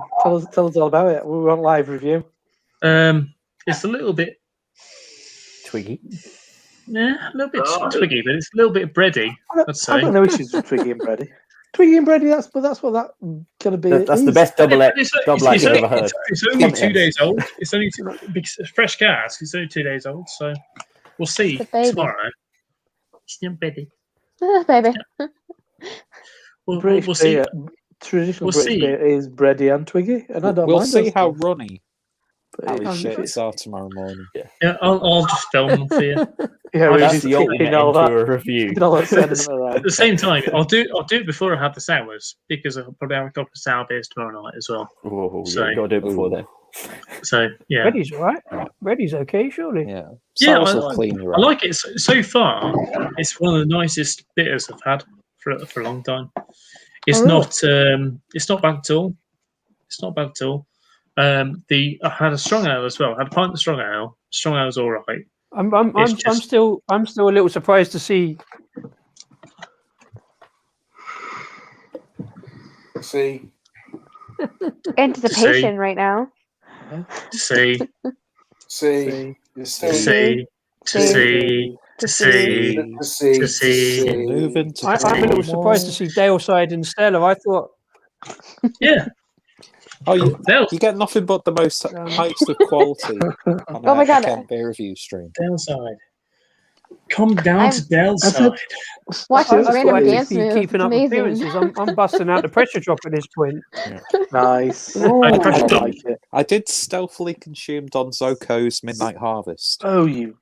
Tell us all about it. We want live review. It's a little bit, Twiggy. a little bit twiggy, but it's a little bit bready. I'd I've say. got no issues with Twiggy and Bready. Twiggy and Bready, that's what that gonna be. That's the is. best double act It's I've ever heard. It's only Come 2 on. days old. It's only because fresh cask. It's only 2 days old, so we'll see It's a baby. tomorrow. It's not baby. Baby. We'll British see. beer, traditional We'll British see. beer is Bready and Twiggy, and I don't We'll mind see those how things. runny But our it's- shits are tomorrow morning. Yeah, I'll just film them for you. Yeah, we're That's just the ultimate keeping all into that, a review. keeping all that sentiment At around. the same time, I'll do it before I have the sours because I'll probably have a couple of sour beers tomorrow night as well. Oh, So- yeah, you got to do it before then. So yeah, Reddy's all right. Reddy's okay, surely. Yeah. Yeah, Sours I- will clean you I out. like it so far. It's one of the nicest bitters I've had for a long time. It's Oh, really? not it's not bad at all. It's not bad at all. I had a strong ale as well. I had a pint of strong ale. Strong ale's all right. I'm It's still a little surprised to see. See, Anticipation right now. To see, see, to see, to see, to see, to see. Moving to I'm a little surprised to see Daleside and Stella. I thought Yeah. Oh, you Del- get nothing but the most highest of quality on Oh my God. Kent beer review stream. Downside. Come down I'm- to Downside. Watch I these thought random I'd dance be moves. keeping It's up amazing. appearances. I'm busting out the pressure drop at this point. Nice. I I pressed up. like it. I did stealthily consume Don Zoko's Midnight Harvest Oh, you.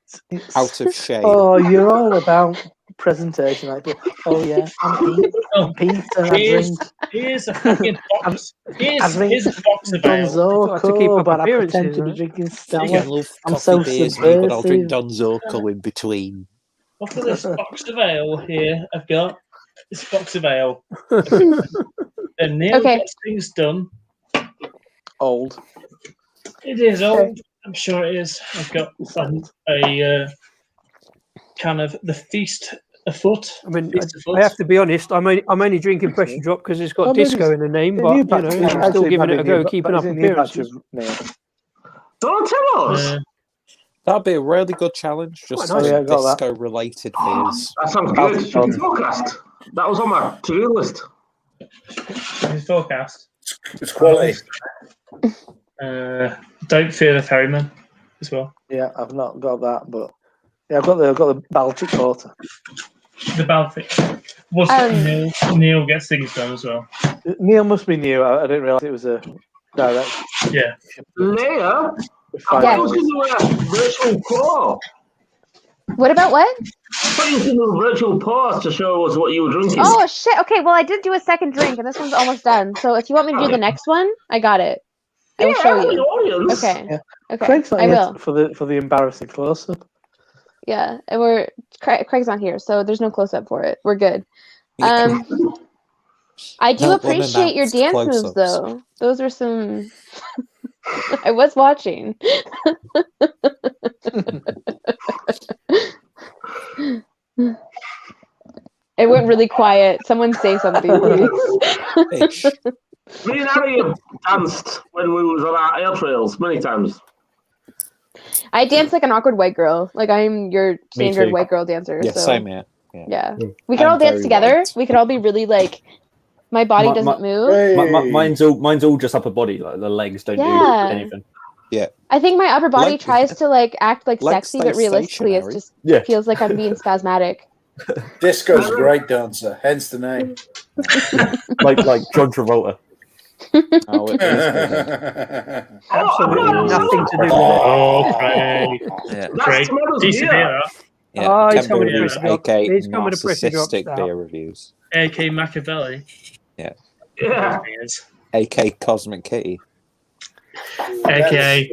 out of shame. Oh, you're all about presentation. Like, oh yeah, I'm Pete and I Here's, drink here's a fucking box. Here's a box of Don ale. Got to keep Zoko, up but I pretend appearances, to be right? drinking I Stella. love I'm coffee so beers, me, but I'll drink subversive. Don Zoko in between. Look at this box of ale here. I've got this box of ale. And Neil Okay. gets things done. Old. It is old. I'm sure it is. I've got a can of the Feast afoot. I mean, Feast afoot. I have to be honest. I'm only drinking pressure drop because it's got Oh, maybe disco in the name. The But new you batch- know, actually, I'm still it giving might it a be go, new, keeping but up it's a new batch appearances. of Neil. Don't tell us. That'd be a really good challenge, just Quite nice. Yeah, I got that. disco related beers. That sounds I'll good. be done. Forecast. That was on my to-do list. His forecast. it's quality. Don't fear the ferryman as well. Yeah, I've not got that, but yeah, I've got the Baltic Porter. The Baltic. What's Neil gets things done as well. Neil must be new. I didn't realise it was a direct. Yeah. Leia, with I five thought you was hours. going to do a virtual pour. What about what? I thought you was going to do a virtual pour to show us what you were drinking. Oh shit. Okay, well I did do a second drink and this one's almost done. So if you want me to do the next one, I got it. I will show the you. audience. Okay. Yeah. Okay. Craig's not I here will. for the embarrassing close up. Yeah. And Craig's not here, so there's no close up for it. We're good. I do No appreciate your unannounced dance moves close-ups. though. Those were some I was watching. It went really quiet. Someone say something, please. Me and Harry have danced when we was on our air trails many times. I dance like an awkward white girl. Like I'm your standard too. white girl dancer. Yeah, so same here. yeah. We could all I'm dance very together. white. We could all be really like my body My- doesn't move. Hey. Mine's all just upper body. Like the legs don't Yeah. do anything. I think my upper body Leg- tries to like act like Legs sexy, stay but realistically it stationary. just Yeah. feels like I'm being spasmatic. Disco's a great dancer, hence the name. like John Travolta. Oh, it is. Absolutely nothing to do with it. Oh, Craig. Yeah. Craig. Tomorrow's Decent beer. here. Yeah. Oh, he's Ken coming beer to reviews, pressure drop. aka He's coming to pressure drop narcissistic style. beer reviews, A.K. Machiavelli. Yeah. Yes. aka Cosmic Kitty. A.K.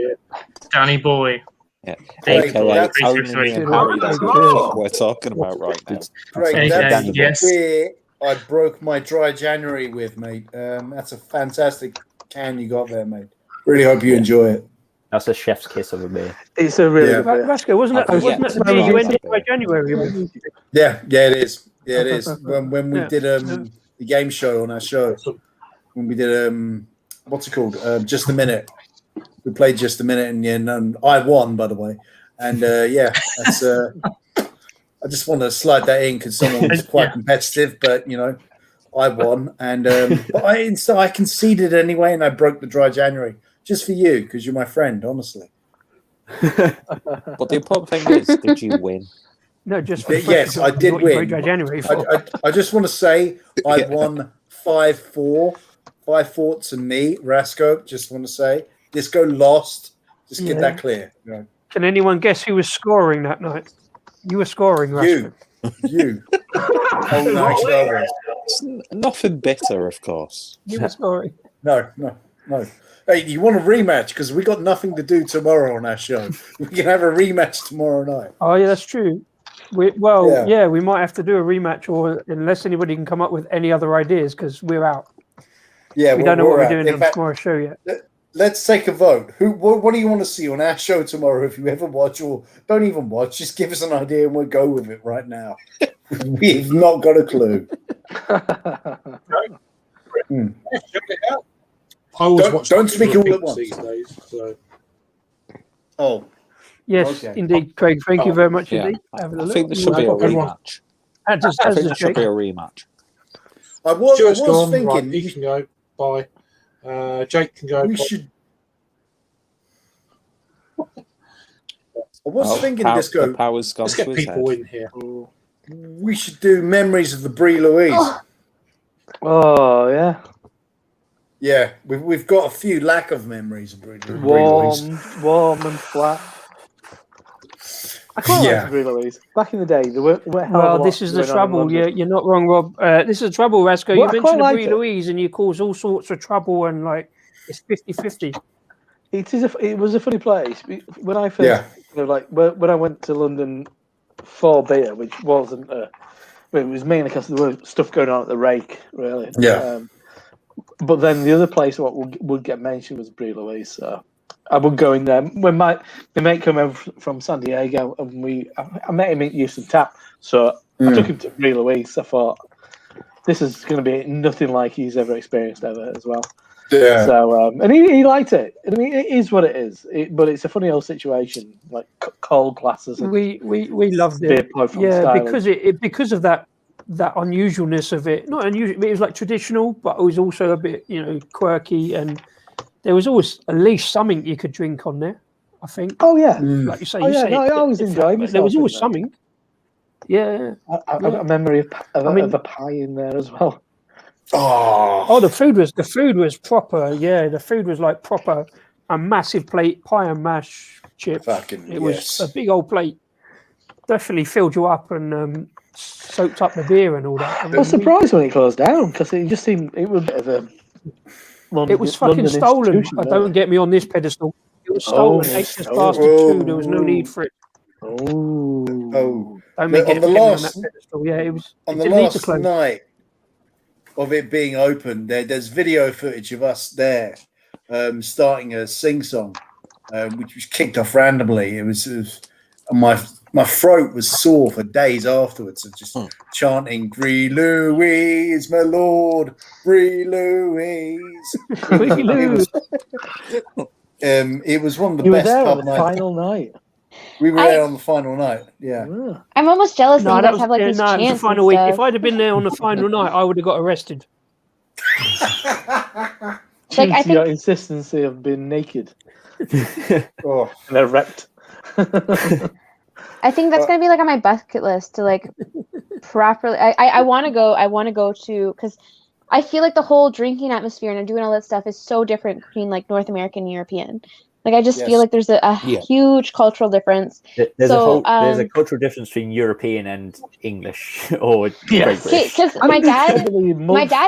Danny Boy. Yeah. Great, AKA that's- only me and Harry that's what we're talking about right now. Greg, Okay, that's the yes. beer I broke my dry January with, mate. That's a fantastic can you got there, mate. Really hope you enjoy it. That's a chef's kiss of a beer. It's a really Yeah. good beer. Rasco, wasn't that I've wasn't yet that the to beer you try ended that by beer. January with? Yeah, it is. Yeah, it is. When we Yeah. did the game show on our show, when we did what's it called? Just a Minute. We played Just a Minute, and I won, by the way. And yeah, that's. I just want to slide that in because someone was quite competitive, but I won, and but I conceded anyway, and I broke the dry January just for you because you're my friend, honestly. But the important thing is, did you win? No, just for Yes, I did what you win. broke January for. I just want to say I won 5-4. 5-4 to me, Rasco. Just want to say Disco lost. Just get that clear. Can anyone guess who was scoring that night? You were scoring, Rasco. You. Oh no, actually I was. It's nothing bitter, of course. You were scoring. No. Hey, you want a rematch? Because we got nothing to do tomorrow on our show. We can have a rematch tomorrow night. Oh yeah, that's true. We might have to do a rematch, or unless anybody can come up with any other ideas, because we're out. Yeah, We don't know what we're doing In on fact, tomorrow's show yet. let's take a vote. What do you want to see on our show tomorrow? If you ever watch or don't even watch, just give us an idea and we'll go with it right now. We've not got a clue. I always watch Don't speak all at once. these days. So. Oh, Yes, okay. indeed, Craig. Thank you very much Yeah, indeed. Having a I look. think there should be a rematch. And just, I as think a there should Jake. be a rematch. I was Stuart's gone. thinking Right, he can go. Bye. Jake can go. we Bye. should. I was thinking, The Disco, power's gone Let's to get his people head. in here. we should do memories of the Brie Louise. Oh yeah, Yeah, we've got a few lack of memories of Brie Louise. warm and flat. I quite Yeah. like Brie Louise. Back in the day, there were hell of a Well, lot this is the going on in trouble. London. You're not wrong, Rob. This is the trouble, Rasco. Well, I You quite mentioned liked Brie it. Louise and you cause all sorts of trouble, and like it's 50-50. It was a funny place. When I first, Yeah. when I went to London for beer, which wasn't, it was mainly because there was stuff going on at the Rake, really. Yeah. But then the other place what would get mentioned was Brie Louise. So I would go in there when my mate came over from San Diego, and I met him at Houston Tap. So I took him to Brie Louise. I thought this is going to be nothing like he's ever experienced ever as well. Yeah. So and he liked it. I mean, it is what it is. But it's a funny old situation, like cold glasses. And We loved beer it. plug from Yeah, Styling. because of that unusualness of it. Not unusual. It was like traditional, but it was also a bit quirky, and there was always at least something you could drink on there. I think. Oh yeah, like you say. Oh, you yeah, say no, I always enjoyed but there was myself always in there. something. Yeah. I've got a memory of a pie in there as well. Oh, the food was proper. Yeah, the food was like proper. A massive plate, pie and mash chips. It was a big old plate. Definitely filled you up and soaked up the beer and all that. I was surprised when it closed down because it just seemed it was a bit of a. London, It was fucking London stolen. institution, Don't get me on this pedestal. It was stolen. HS Bastard 2. There was no need for it. Oh. Don't make On it the on last that pedestal. Yeah, it was. on It the didn't need to last close. night of it being open, there's video footage of us there starting a sing song, which was kicked off randomly. It was my throat was sore for days afterwards of just chanting "Brie Louise, my lord, Brie Louise." Brie Louise. It was one of the You were best there pub on the nights. final night. We were there on the final night. Yeah. I'm almost jealous that No, you that guys was, have like these no, it was chants the final and week. stuff. If I'd have been there on the final night, I would have got arrested. Like, I think- your insistency of being naked Oh. and erect. I think that's gonna be like on my bucket list to like properly. I want to go. I want to go to because I feel like the whole drinking atmosphere and doing all that stuff is so different between like North American and European. Like I just Yes. feel like there's a huge cultural difference. There's So, there's a cultural difference between European and English or Yeah, Great British. because my dad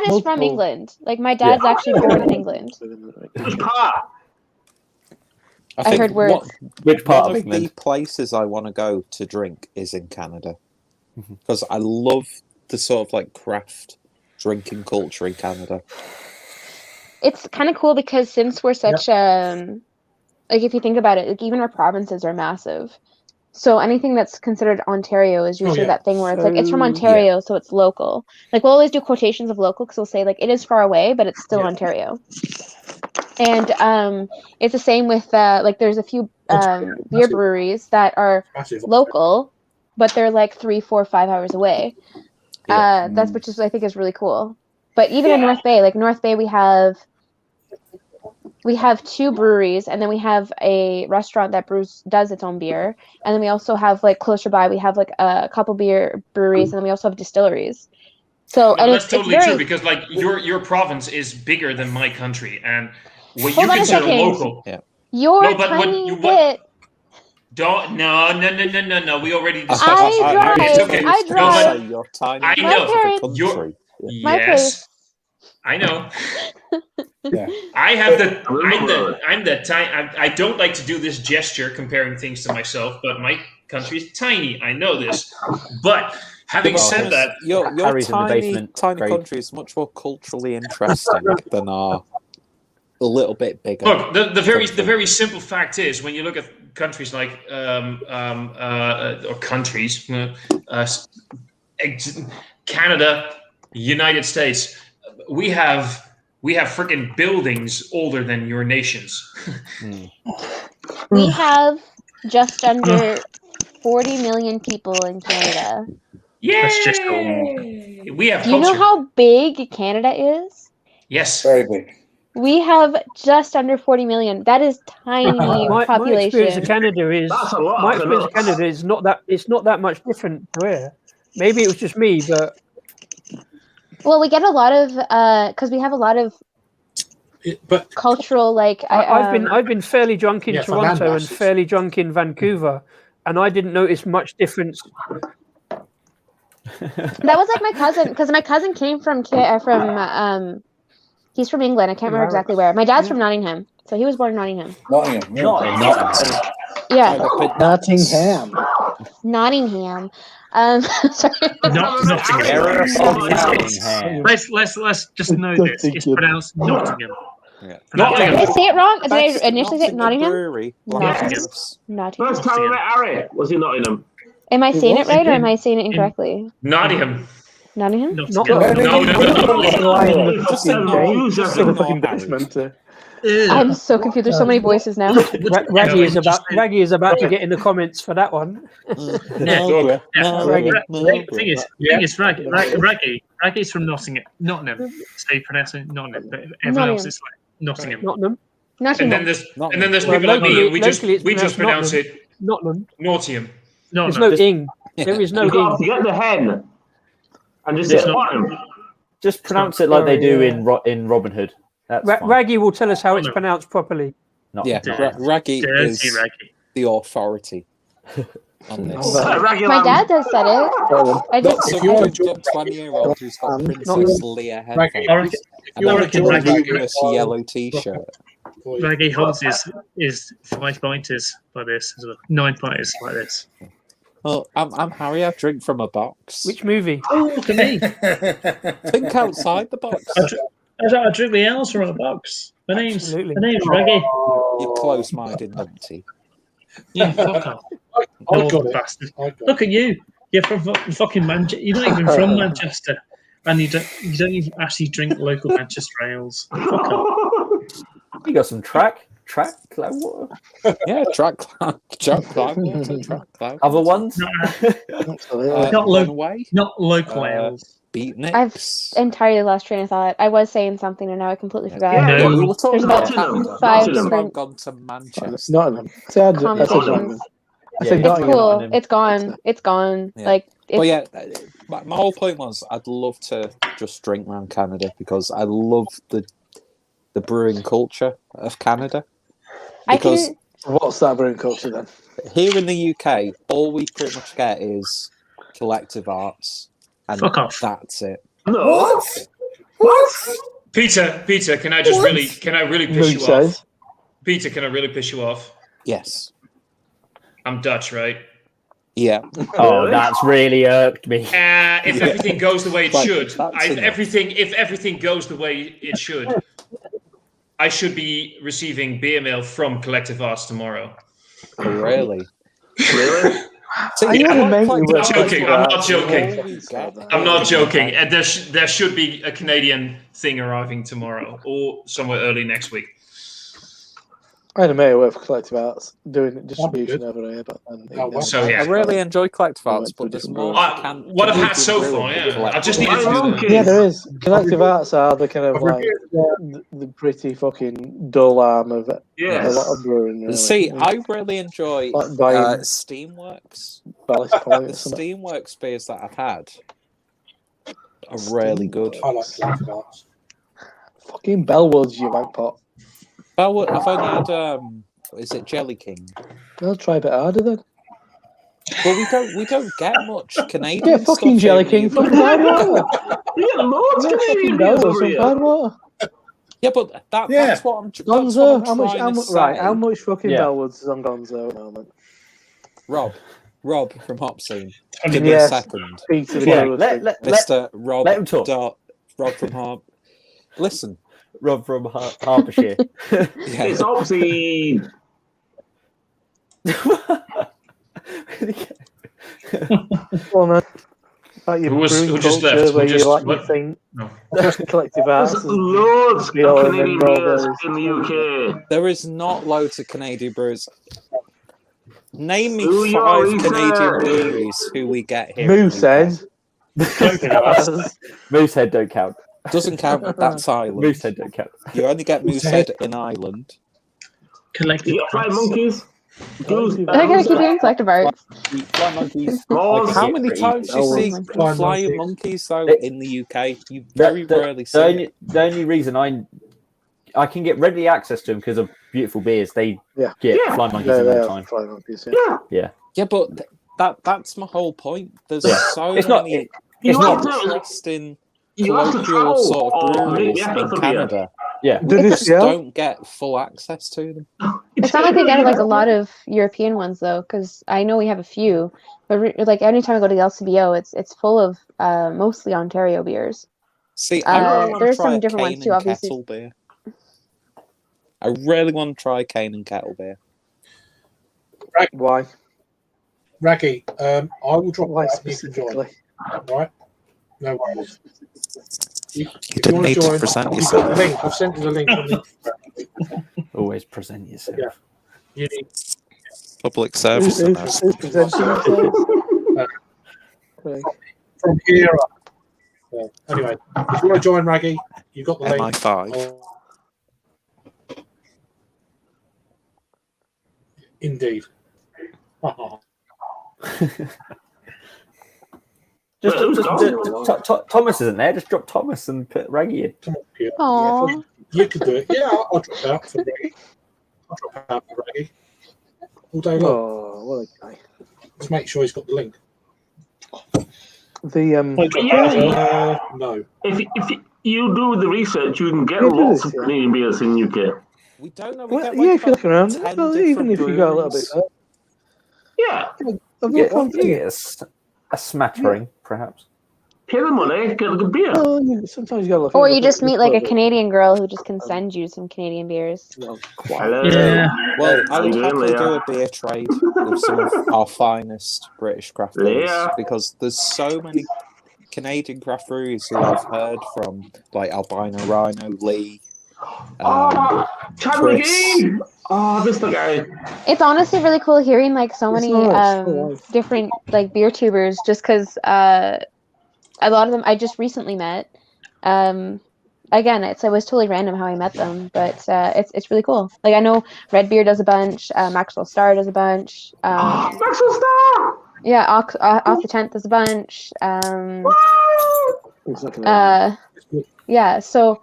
is from England. Like my dad's actually born in England. I heard where Which part one of of the England? places I want to go to drink is in Canada because I love the sort of like craft drinking culture in Canada. it's kind of cool because since we're such like if you think about it, like even our provinces are massive. So anything that's considered Ontario is usually yeah. that thing where it's like it's from So, Ontario, so it's local. Like we'll always do quotations of local because we'll say like it is far away, but it's still Ontario. And it's the same with like there's a few beer breweries that are Massive. local, but they're like 3, 4, 5 hours away. That's which is I think is really cool. But even in North Bay, like North Bay, we have 2 breweries, and then we have a restaurant that does its own beer, and then we also have like closer by we have like a couple breweries, and then we also have distilleries. So No, and that's it's totally very, true because like your province is bigger than my country, and what Hold you on a consider second. local. Your No, but tiny what bit. Don't no. We already discussed I this. drive. It's okay. I No, drive. but You're tiny. I My know. parents- You're, My yes, I know. Yeah. I'm the tiny. I don't like to do this gesture comparing things to myself, but my country is tiny. I know this. But having said that, your Harry's in the tiny basement, tiny Craig. country is much more culturally interesting than our a little bit bigger. look, the very simple fact is when you look at countries like or countries, Canada, United States, we have freaking buildings older than your nations. We have just under 40 million people in Canada. Yeah, That's just cool. we have Do you know culture. how big Canada is? Yes. Very big. We have just under 40 million. That is tiny My population. experience of Canada is That's a lot. my experience of Canada is not that much different to here. Maybe it was just me, but Well, we get a lot of because we have a lot of But cultural like. I've been fairly drunk in Yeah, for land Toronto and masses. fairly drunk in Vancouver, and I didn't notice much difference. That was like my cousin because my cousin came from he's from England. I can't remember exactly where. My dad's from Nottingham, so he was born in Nottingham. Nottingham. Yeah. Not Yeah, Nottingham. Nottingham. Sorry. Nottingham. Nottingham. Let's just know this. It's pronounced Nottingham. Yeah. Did I say it wrong? Did I Best initially say Nottingham? Brewery, Nottingham. Blackhouse. Nottingham. First time I met Harry was in Nottingham. Am I saying it right or am I saying it In- incorrectly? Nottingham. Nottingham? Just in Use Just everything. in the fucking basement. I'm so confused. There's so many voices now. Raggy is about to get in the comments for that one. No, The thing is, Raggy's from Nottingham. So you pronounce it Nottingham, but everyone else is like Nottingham. Nottingham. And Nottingham. then there's Well, people like me, locally- and we just locally it's pronounce pronounced it Nottingham. Nottingham. No, There's no. no ing. There is no You got ing. to get the hen and just It's say not- Nottingham. Just pronounce it like they do Yeah. in Robin Hood. That's fine. Raggy will tell us how it's No. pronounced properly. Not, Yeah, not- Raggy Dirty is Raggy. the authority on this. My dad has said it. I Not just, some If you want to 20-year-old who's got Um, Princess Leia I reckon- headphones if and you a reckon Raggy, ridiculous yellow t-shirt. Raggy holds his 5 pointers like this, as well. 9 pointers like this. Oh, I'm Harry. I drink from a box. Which movie? Oh, look at me. Think outside the box. I drink the L's from a box. My name's Absolutely. Raggy. You close-minded numpty. Yeah, fuck off. I got Old it. bastard. I got Look at you. You're from fucking Manchester. You're not even from Manchester, and you don't even actually drink local Manchester ales. Fuck off. You got some track. Like what? Yeah, track cloud. Track cloud. Other ones? Not local. Runaway. Not local Uh, ales. Beatniks. entirely lost train of thought. I was saying something and now I completely forgot. Yeah. Yeah, we were talking There's about about Canada. five We've different gone to Manchester. Nottingham. See, I said conversations. Nottingham. I Yeah, said It's Nottingham. cool. Nottingham. It's gone. It's gone. Yeah. Like it's, But yeah, my whole point was I'd love to just drink around Canada because I love the brewing culture of Canada. I Because can. What's that brewing culture then? here in the UK, all we pretty much get is collective arts, and Fuck off. that's it. No. What? Peter, can I really piss you off? says. Peter, can I really piss you off? Yes. I'm Dutch, right? Yeah. Oh, that's really irked me. If everything goes the way it Like, should, that's if enough. everything goes the way it should, I should be receiving beer mail from Collective Arts tomorrow. Oh, really? Really? See, I had a mate who I'm worked not joking. I'm not joking. joking. I'm not joking. And there should be a Canadian thing arriving tomorrow or somewhere early next week. I had a mate who worked for Collective Arts doing distribution over here, but So, yeah. I really enjoy Collective We Arts, went to but a there's different more. route. What I've had so far, yeah. I just needed to do that. Yeah, there is. Collective Arts are the kind of like the pretty fucking dull arm of it. Yes. A lot of brewing. Really. See, I really enjoy Like buying Steamworks. Ballast Point The or something. Steamworks beers that I've had are really good. I like Collective Arts. Fucking Bellwoods, you wank pot. Bellwood, I've only had is it Jelly King? I'll try a bit harder then. Well, we don't get much Canadian. Yeah, fucking stuff Jelly here King, in the fucking UK. Hardwater. You get loads of Yeah, Canadian fucking beers Bellwoods, over some here. Hardwater. Yeah, but that's what I'm. Gonzo, how much? Right, How much fucking Yeah. Bellwoods is on Gonzo at the moment? Rob from Hop Scene. Give me Yes. a second. Speak to the Yeah, brewers. Mr. Rob. let him talk. Rob from Harp. Listen, Rob from Hertfordshire. yeah. It's obviously Well, man. About your Who brewing just culture left? where Who you just- like what? your thing. No. Collective Arts. there's loads of be all in Canadian them beers brothers. in the UK. There is not loads of Canadian brewers. Name me Who you 5 always Canadian say? breweries who we get here. Moosehead. Moosehead don't count. Doesn't count. That's Ireland. Moosehead don't count. You only get Moosehead in Ireland. Collective You got Flying Arts. Monkeys. Goose I gotta keep doing Collective Arts. Fly monkeys. Balls. How many times do you see Flying flying monkeys though in the UK? You very rarely see it. The only reason I can get readily access to them because of beautiful beers. They Yeah. get Yeah. fly monkeys Yeah, all they the are time. Flying Monkeys, Yeah. Yeah, but that's my whole point. There's Yeah. so It's not- many You have to, interesting you have to colloquial travel sort of or make breweries the effort in for beer. Canada. Yeah. We Did just it, yeah? don't get full access to them. It's not like they get like a lot of European ones though, because I know we have a few. But like anytime I go to the LCBO, it's full of mostly Ontario beers. See, I really want to there's try some a different Cane ones too, and obviously. Kettle beer. I really want to try Cane and Kettle beer. Why? Raggy, I will drop Why that. You can join. specifically? Right? No worries. You didn't wanna need to join, present you've got the yourself. link. I've sent you the link. On the, Always present yourself. yeah. You need, Public service Who's announcement. presenting themselves? Okay. from here up. Yeah. Anyway, if you want to join Raggy, you've got the link. MI5. Indeed. Thomas isn't there. Just drop Thomas and put Raggy in. Aww. You could do it. Yeah, I'll drop out for Raggy. I'll drop out for Raggy. All day long. Oh, what a guy. Just make sure he's got the link. The No. If you do the research, you can get Yeah, do lots this, of Canadian beers in UK. We don't know. well, yeah, if you look around, well, even if you go a little bit further. Yeah. I've Yeah, looked on yes, a smattering, perhaps. Pay the money, get a good beer. Oh, sometimes you gotta look. Or at you it just meet like a further. Canadian girl who just can send you some Canadian beers. No, Hello. Yeah. Well, I would How you happily doing, do Leah? a beer trade with some of our finest British craft breweries Leah. because there's so many Canadian craft breweries who I've heard from, like Albino Rhino, Lee. Oh, Chad Chris. McGee! Oh, this the guy. It's honestly really cool hearing like so It's many nice, it's nice. different like beer tubers, just because a lot of them I just recently met. Again, it was totally random how I met them, but it's really cool. Like I know Red Beer does a bunch, Maxwell Star does a bunch. Maxwell Star! Yeah, off the 10th does a bunch. It's not gonna Yeah, so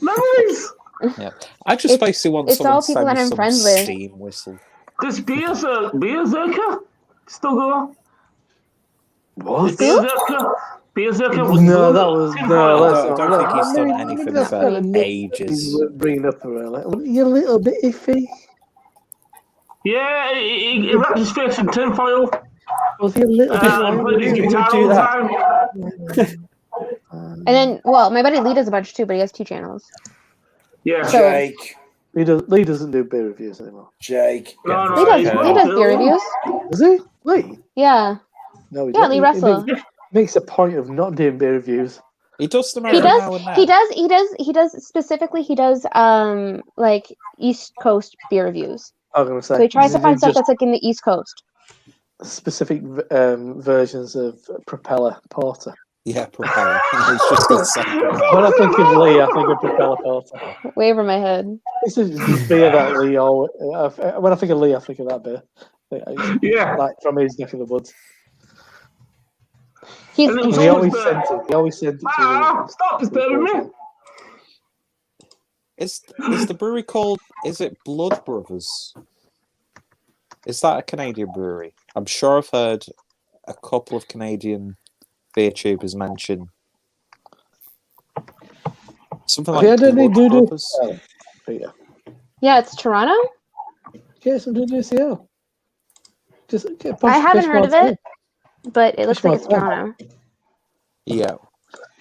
Memories! Yeah, I just basically want it's someone all to people send that me I'm some friends with. steam whistle. Does Beer Zerka still go? What? Beer Zerka? Beer Zerka was No, good. that was Tim no. Hortons. Let's I not. don't think he's done Maybe anything that's for kind of ages. bringing up really. You're a little bit iffy. Yeah, he wrapped his face in tinfoil. Was he a little bit And played his like guitar do all the that? time. And then, well, my buddy Lee does a bunch too, but he has 2 channels. Yeah. So- Jake. Lee doesn't do beer reviews anymore. Jake. No, Lee does beer reviews. Does he? Lee? Yeah. No, he Yeah, doesn't. Lee He Russell. makes a point of not doing beer reviews. He does them He every does. now and then. He does specifically. He does like East Coast beer reviews. I was going to say. So he tries to find stuff just that's like in the East Coast. specific versions of Propeller Porter. Yeah, Propeller. It's just got second. When I think of Lee, I think of Propeller Porter. Way over my head. This is the beer that Lee always. When I think of Lee, I think of that beer. Yeah. Like from his neck of the woods. He's And it And was he always always the- sent it. He always sent it to Stop disturbing me. Is the brewery called? Is it Blood Brothers? Is that a Canadian brewery? I'm sure I've heard a couple of Canadian beer tubers mention something like Have you had any Blood Doodoo? Brothers. Peter. yeah. It's Toronto. Get some Doodoo CL. Just get I haven't heard of it, but it looks Fish like it's Motel. Toronto. Yeah,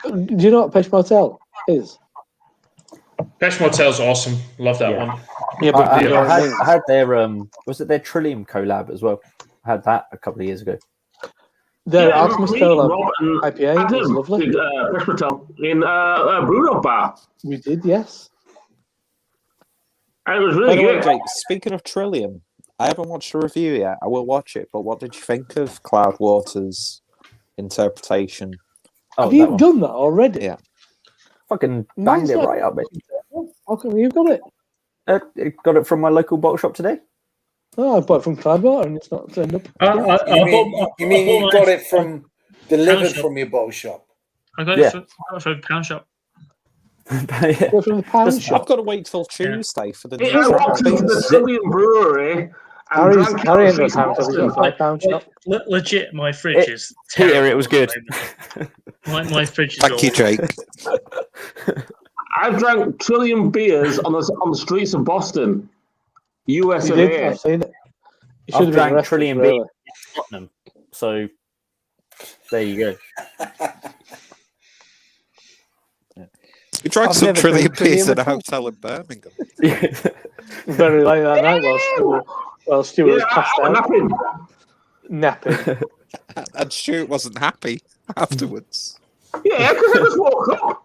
Do you know what Pesh Motel is? Pesh Motel's awesome. Love that Yeah. one. Yeah, I had their was it their Trillium collab as well? I had that a couple of years ago. Their Yeah, Alchemist me, Cola Rob, and IPA was Adam lovely. did Fresh Patel in Brewdog Bar. We did, yes. And it was By really the way, good. Jake, speaking of Trillium, I haven't watched the review yet. I will watch it, but what did you think of Cloudwater's interpretation? Oh, Have that you one. done that already? Yeah. Fucking Mine's banged it not- right up, mate. How come you got it? Got it from my local bottle shop today. Oh, I bought it from Cloudwater and it's not turned up. You mean you got it from delivered shop. from your bottle shop? I got Yeah. it from a pound shop. Yeah. Bought it from the pound Just- shop. I've got to wait till Tuesday for the It new walked into the beers. Trillium Brewery and Harry's drank Harry ain't it. got time to go to the pound shop. Legit, my fridge is Peter, terrible it was good. at the moment. My fridge is Thank you, awful. Jake. I've drank Trillium beers on the streets of Boston, US You of did? A. I've seen it. You should I've have been drank arrested, Trillium really. beer in Tottenham, so there you go. We drank I've some never Trillium drank Trillium beers in a at all. hotel in Birmingham. Very late that night while Stuart was Yeah, passed out, nothing. napping. And Stuart wasn't happy afterwards. Yeah, because I just woke up.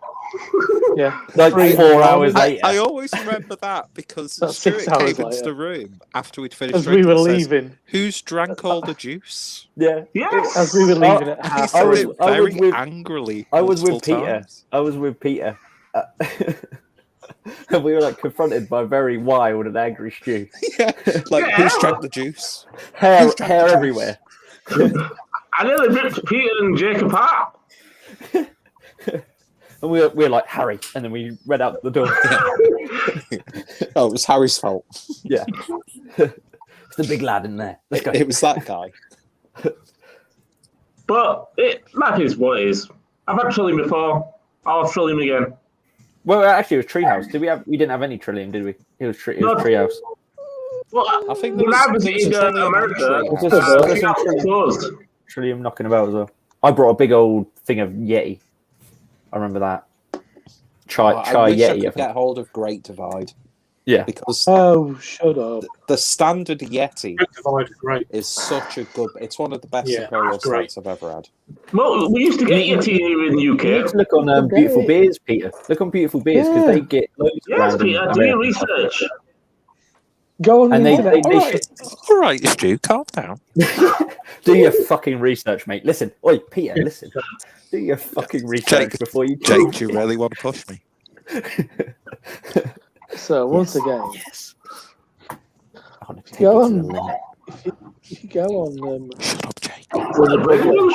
Yeah. Like 4 hours I later. always remember that because That's Stuart 6 hours came into later. the room after we'd finished As we drinking were and says, leaving. "Who's drank all the juice?" Yeah. Yes. As we were leaving at And he half said was- it I was very with- angrily. I was with multiple Peter. times. I was with Peter. And we were like confronted by a very wild and angry Stu. Yeah, like Yeah. who's drank the juice? Hair, Who's drank hair the juice? everywhere. I nearly ripped Peter and Jake apart. And we were like, Harry. And then we ran out the door. Oh, it was Harry's fault. Yeah. It's the big lad in there. Let's go. It was that guy. But that is what it is. I've had Trillium before. I'll have Trillium again. Well, actually, it was Treehouse. We didn't have any Trillium, did we? It was Treehouse. Well, I think when there I was visited a Trillium America, Treehouse. Was there some Treehouse Trillium? closed. Trillium knocking about as well. I brought a big old thing of Yeti. I remember that. Chai I wish I Yeti. I could think. get hold of Great Divide Yeah. because Oh, shut up. the standard Yeti Great Divide is great. is such a good. It's one of the best Yeah, Imperial it's great. stouts I've ever had. Well, we used to get Yeti here in the You need UK. to look on Beautiful Beers, Peter. Look on Beautiful Beers because Yeah. they get loads of Yes, random Peter, do your American stuff. research. Go on And the they internet. they All right. shit. All right, Stu, calm down. Do your fucking research, mate. Listen, oi, Peter, listen. Do your fucking research Jake, before you Jake, do you really want to push me? So, once again, Yes. I want to take Go it to on. the limit. if you go on Shut up, Jake. there's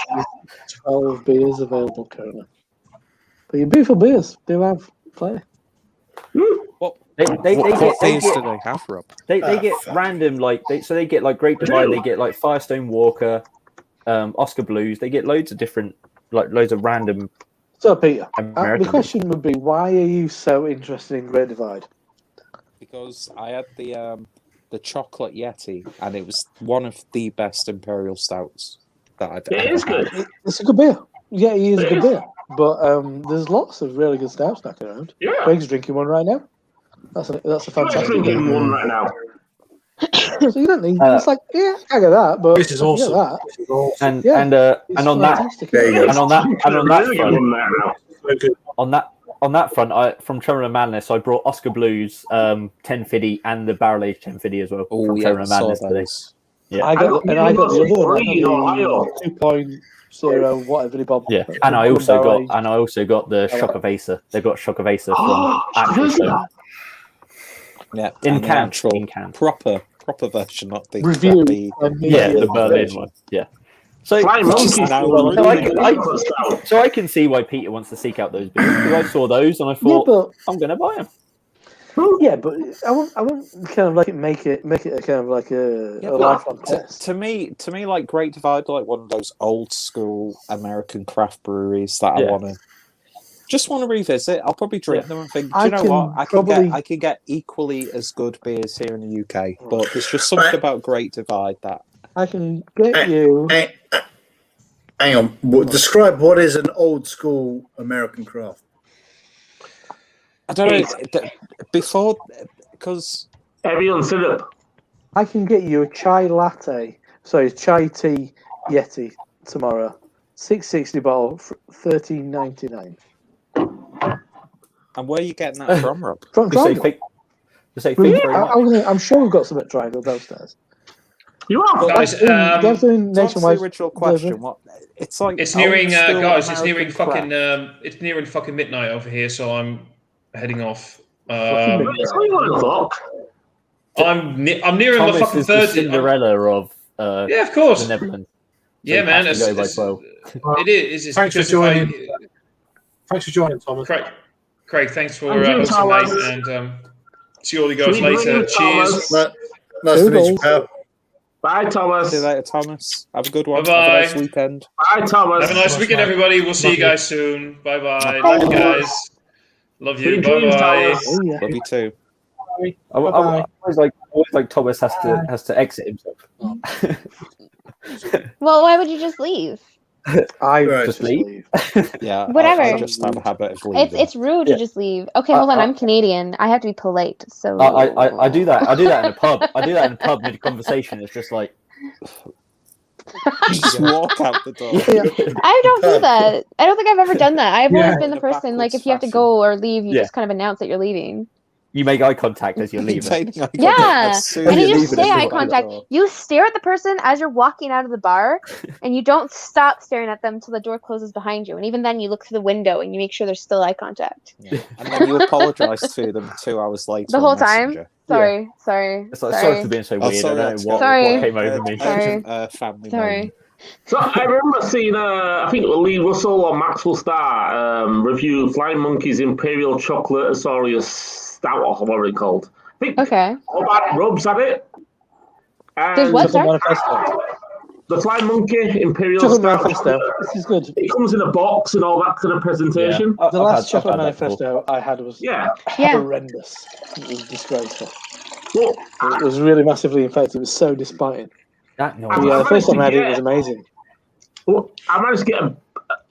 12 beers available currently. But your Beautiful Beers do have plenty. What They what get beers do they have, Rob? they get random like they get like Great Divide, they get like Firestone Walker, Oscar Blues. They get loads of different loads of random So, Peter, American. the question would be, why are you so interested in Great Divide? Because I had the the chocolate Yeti, and it was one of the best imperial stouts that I've It ever is had. good. It's a good beer. Yeah, he is a It good is. beer. But there's lots of really good stouts knocking around. Yeah. Craig's drinking one right now. That's a You're fantastic drinking beer. one right now. So you don't need. It's like, yeah, I get that, but This is I can get awesome. that. This is awesome. And Yeah, and It's on that fantastic. There you go. and on that Really good front, one right now. So good. on that front, from Trevor and Madness, I brought Oscar Blues 1050 and the Barrel Aged 1050 as well. Oh from yeah, Trevor I and saw Madness today. those. Yeah. I got the other one. Free in Ohio. 2.0 whatever Bob. Yeah, and I also got the Shock of Acer. They've got Shock of Acer from actual show. Yeah, In and the can, actual in can. proper version, not the Review. crappy- Yeah, the Berlin one. Yeah. So, Flying Monkey's now still so on. so I can see why Peter wants to seek out those beers because I saw those and I Yeah, thought but I'm going to buy them. yeah, but I won't kind of like make it a kind of like a Yeah, lifelong but test. to me, like Great Divide, like one of those old school American craft breweries that Yeah. I want to revisit. I'll probably drink them and think, do I you know can what? probably- I can get equally as good beers here in the UK, but there's just something about Great Divide that I can get you. Hang on. Describe what is an old school American craft. I don't know before because Evian syrup. I can get you a chai latte. Sorry, chai tea Yeti tomorrow. 660 bottle, $13.99. and where are you getting that from, Rob? From Just say Triangle. fake. Just say fake. I'm sure we've got some at Triangle downstairs. You are. Guys, They're doing To answer the nationwide. original question, what it's like? it's nearing, old school guys. It's nearing American fucking. It's nearing fucking midnight over here, so I'm heading off. It's only 1 o'clock. I'm nearing Thomas the fucking is the third. Cinderella of Yeah, of course. the Netherlands. Yeah, it man. has to go by It's, 12. it is. It's Thanks for because if I- joining. Thanks for joining, Thomas. Craig, thanks for Thank you, hosting, mate, Thomas. and see all you guys Sweet later. dreams, Cheers. Thomas. Nice to meet you, pal. Bye, Thomas. See you later, Thomas. Have a good one. Bye-bye. Have a nice weekend. Bye, Thomas. Have a nice weekend, everybody. We'll see you guys soon. Bye bye. Love you guys. Love you. Sweet Bye dreams, bye. Thomas. Oh, yeah. Love you too. I always like Thomas has to exit himself. Well, why would you just leave? I Right. just leave. leave. Yeah, Whatever. I just have a habit of leaving. It's rude to just leave. Okay, hold on. I'm Canadian. I have to be polite. So I do that. I do that in a pub. I do that in a pub mid conversation. It's just like just walk out the door. I don't do that. I don't think I've ever done that. I've Yeah. always been the In a person like backwards if you have to fashion. go or leave, you Yeah. just kind of announce that you're leaving. you make eye contact as you're leaving. Maintaining eye Yeah, contact as soon and as you you just leave stay the eye door. contact. You stare at the person as you're walking out of the bar, and you don't stop staring at them until the door closes behind you. And even then, you look through the window and you make sure there's still eye contact. Yeah. And then you apologise to them 2 hours later. The on whole time? Messenger. Sorry. It's like, Sorry. sorry for being so Oh, weird. sorry, I don't that's know what, Sorry. what came over me. Sorry. Family Sorry. moment. So I remember seeing, I think Lee Russell or Maxwell Star review Flying Monkey's Imperial Chocolate Azorius Stout or whatever it's called. I think Okay. Rob's had it. And There's what, Chocolate sir? Manifesto. The Flying Monkey Imperial Chocolate Stout. Manifesto. This is good. It comes in a box and all that kind of presentation. Yeah. The I've last had Chocolate that before. Manifesto I had was Yeah. Yeah. horrendous. It was disgraceful. Well, It was really massively infected. It was so disappointing. That noise. The first time I had it Yeah. was amazing. Well, I managed to get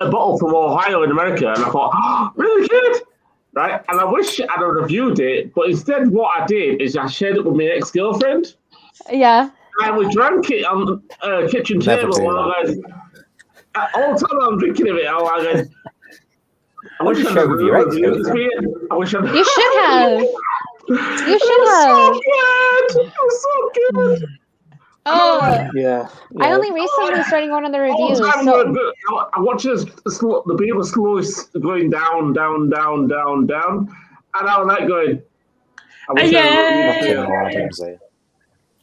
a bottle from Ohio in America, and I thought, oh, really good, right? And I wish I'd have reviewed it, but instead, what I did is I shared it with my ex-girlfriend, Yeah. and we drank it on the kitchen Never table. do While I was, all the time I'm drinking of it, I was like, I wish you I'd share have with your reviewed this ex-girlfriend? beer. I wish I'd. You should have. You should It have. was so good. It was so good. Oh, Yeah. I only recently started going on the All reviews. the time So I watched the beer was slowly going down, down, down, down, down, and I was like going. Fucking Adams here.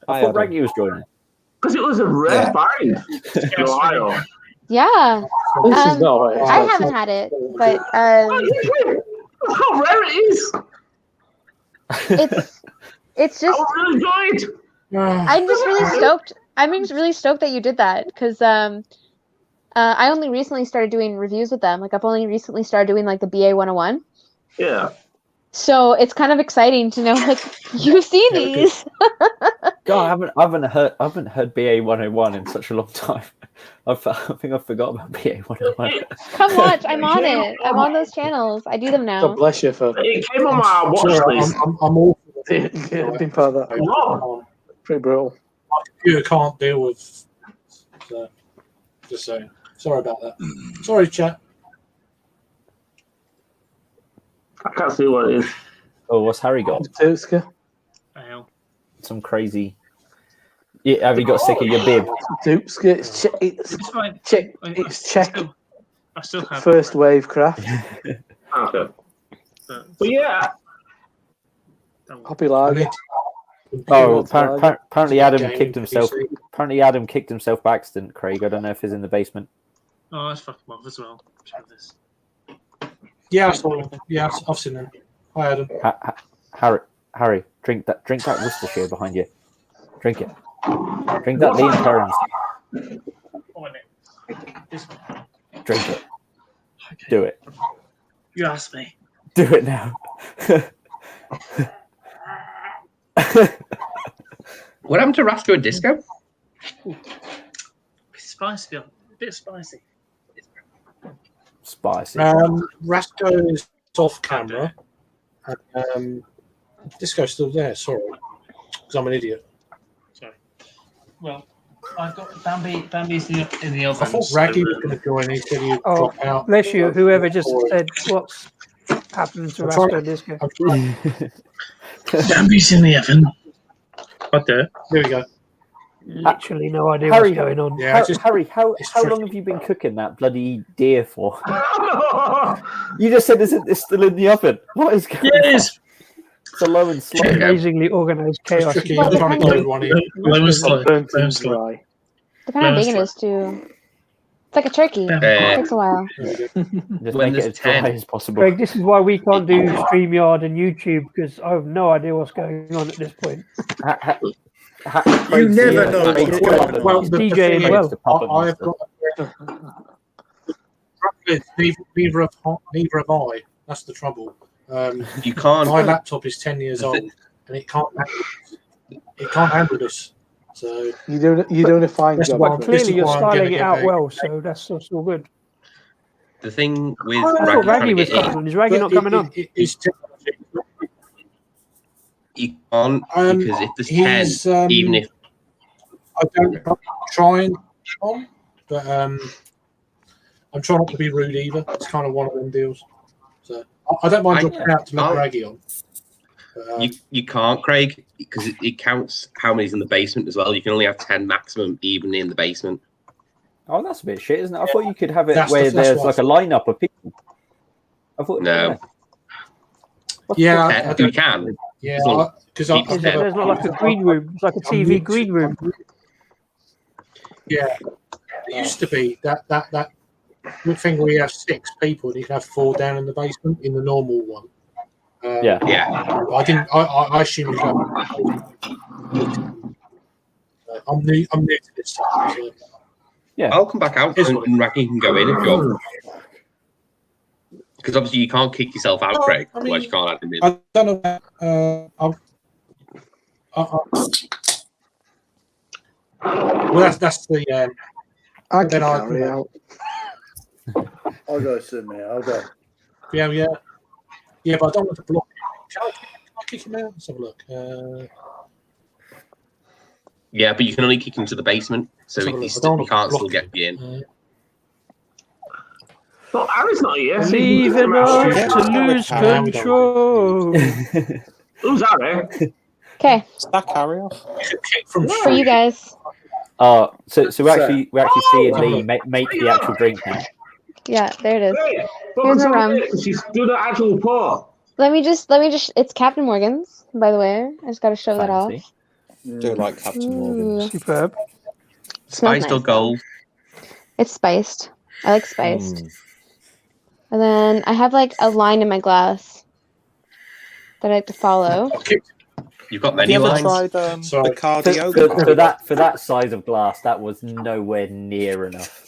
I thought Raggy was joining. Because it was a rare Yeah. find in Ohio. yeah, This is not right. I haven't had it, but How rare it is! it's just I really enjoyed. I'm just really stoked. I'm just really stoked that you did that because I only recently started doing reviews with them. Like I've only recently started doing like the BA 101. Yeah. So it's kind of exciting to know, like, you've seen these. God, I haven't heard BA 101 in such a long time. I think I forgot about BA 101. Come watch. I'm on it. I'm on those channels. I do them now. God bless you for It came on my watch list. I'm all being part of that. What? Pretty brutal. My computer can't deal with. So, just saying. Sorry about that. Sorry, chat. I can't see what it is. Oh, what's Harry got? Tutska. Some crazy. Yeah, have you got sick of your bib? Tutska. It's Czech. I still have First wave craft. Okay. But yeah. Hoppy lager. Oh, apparently Adam kicked himself. Apparently Adam kicked himself by accident. Craig, I don't know if he's in the basement. Oh, that's fucking off as well. Check this. Yeah, I saw him. Yeah, I've seen him. Hi, Adam. Harry, drink that Worcestershire behind you. Drink it. Drink that Liam Perrins. This one. Drink it. Do it. You asked me. Do it now. What happened to Rastro Disco? Spicy. A bit spicy. Spicy. Rasco is off camera. Disco's still there. Sorry, because I'm an idiot. Sorry. Well, I've got Bambi's in the oven. I thought Raggy was going to join. He said he'd drop out. Bless you, whoever just said what's happened to Rasta Disco. Bambi's in the oven. What the? There we go. Literally no idea Harry, what's going on. Yeah, Harry, how long have you been cooking that bloody deer for? You just said it's still in the oven. What is going on? Yes. It's a low and slow. Amazingly organised chaos. Tricky. I'm trying to get everyone in. Low and slow. Burnt Low and and slow. dry. Depending on how big it is, too. It's like a turkey. It takes a while. Just When make it there's as dry 10. as possible. Greg, this is why we can't do StreamYard and YouTube, because I have no idea what's going on at this point. You never know. Well, He's the DJing thing is, well. I've got neither have I. That's the trouble. You can't. My laptop is 10 years old, and it can't handle this. So You're doing a fine That's job. why- But this clearly is you're why I'm styling gonna it get out a- well, so that's all good. The thing with I thought Raggy trying Raggy to was get coming in, on. Is Raggy not coming on? It's you can't because if there's 10, he's, even if I don't try and on, but I'm trying not to be rude either. It's kind of one of them deals. So I don't mind dropping out to let Raggy on. But, you can't, Craig, because it counts how many's in the basement as well. You can only have 10 maximum, even in the basement. Oh, that's a bit shit, isn't it? I thought you could have it That's where the- that's there's what like a lineup of people. I thought No. yeah, Okay, you can. yeah, As long because as people can. There's not like a green room. It's like a TV green room. Yeah, it used to be that thing where you have 6 people and you can have 4 down in the basement in the normal one. Yeah. I didn't. I assume you have. I'm new to this stuff. So. Yeah. I'll come back out and Raggy can go in if you want. Because obviously you can't kick yourself out, Craig. I mean, Otherwise you can't add him in. I don't know. Well, that's the. I then can carry out. I'll go soon, mate. I'll go. Yeah, but I don't want to block it. Can I kick him out? Let's have a look. Yeah, but you can only kick him to the basement, so Let's have a he look. I don't he can't block still get you in. Well, Harry's not here. Leaving us to lose control. Who's Harry? Okay, Stack Harry off. for you guys. So we're actually seeing Lee make the actual drink now. Yeah, there it is. Hey, Here's the rum. she's doing the actual pour. Let me just. It's Captain Morgan's, by the way. I just got to show that off. Fancy. Do like Captain Morgan. Ooh, Superb. smells Spiced or nice. gold? It's spiced. I like spiced. Mm. And then I have like a line in my glass that I like to follow. You've got Have many you ever lines. tried Sorry. the cardio? For that size of glass, that was nowhere near enough.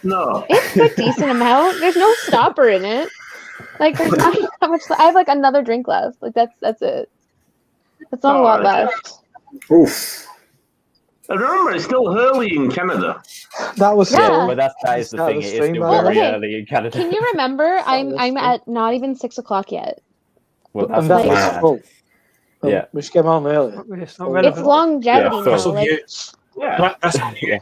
No. It's a decent amount. There's no stopper in it. Like there's not that much. I have like another drink left. Like that's it. That's not a lot left. Oof. And remember, it's still early in Canada. That was Yeah. But that is the That thing. was It is stream still by very the way. early in Canada. Can you remember? I'm at not even 6 o'clock yet. Well, that's and that like- was bad. full. Yeah. Which came on earlier. It's not It's relevant. It's longevity Yeah, now. That's on Like, you. Yeah. That's Yeah.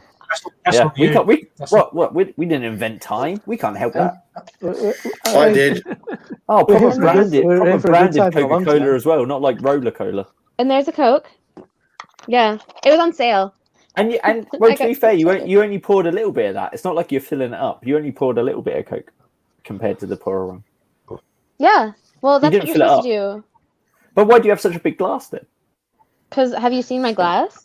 that's Yeah. on We you. can't. We That's what? We didn't invent time. We can't help that. I did. Oh, We're here proper for a good- branded, we're here proper for a good branded time for a long Coca-Cola time. as well, not like Roller Cola. and there's a Coke. Yeah, it was on sale. And well, I to be got fair, so excited. you only poured a little bit of that. It's not like you're filling it up. You only poured a little bit of Coke compared to the pour rum. Yeah. Well, that's what didn't you're fill it supposed to do. But why do you have such a big glass then? Because have you seen my glass?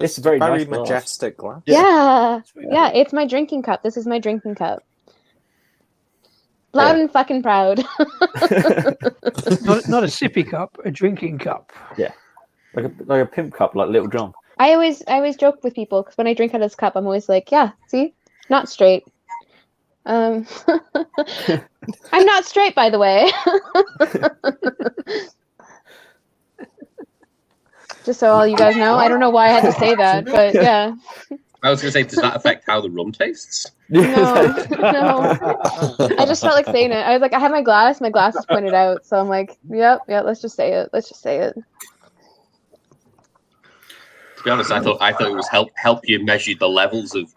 It's a very, Very nice glass. majestic glass. Yeah. Yeah, it's my drinking cup. This is my drinking cup. Loud and fucking proud. Not a sippy cup, a drinking cup. Yeah, like a pimp cup, like Little John. I always joke with people because when I drink out of this cup, I'm always like, yeah, see, not straight. I'm not straight, by the way. Just so all you guys know, I don't know why I had to say that, but yeah. I was going to say, does that affect how the rum tastes? No. I just felt like saying it. I was like, I have my glass is pointed out, so I'm like, yep, let's just say it. Let's just say it. To be honest, I thought it was help you measure the levels of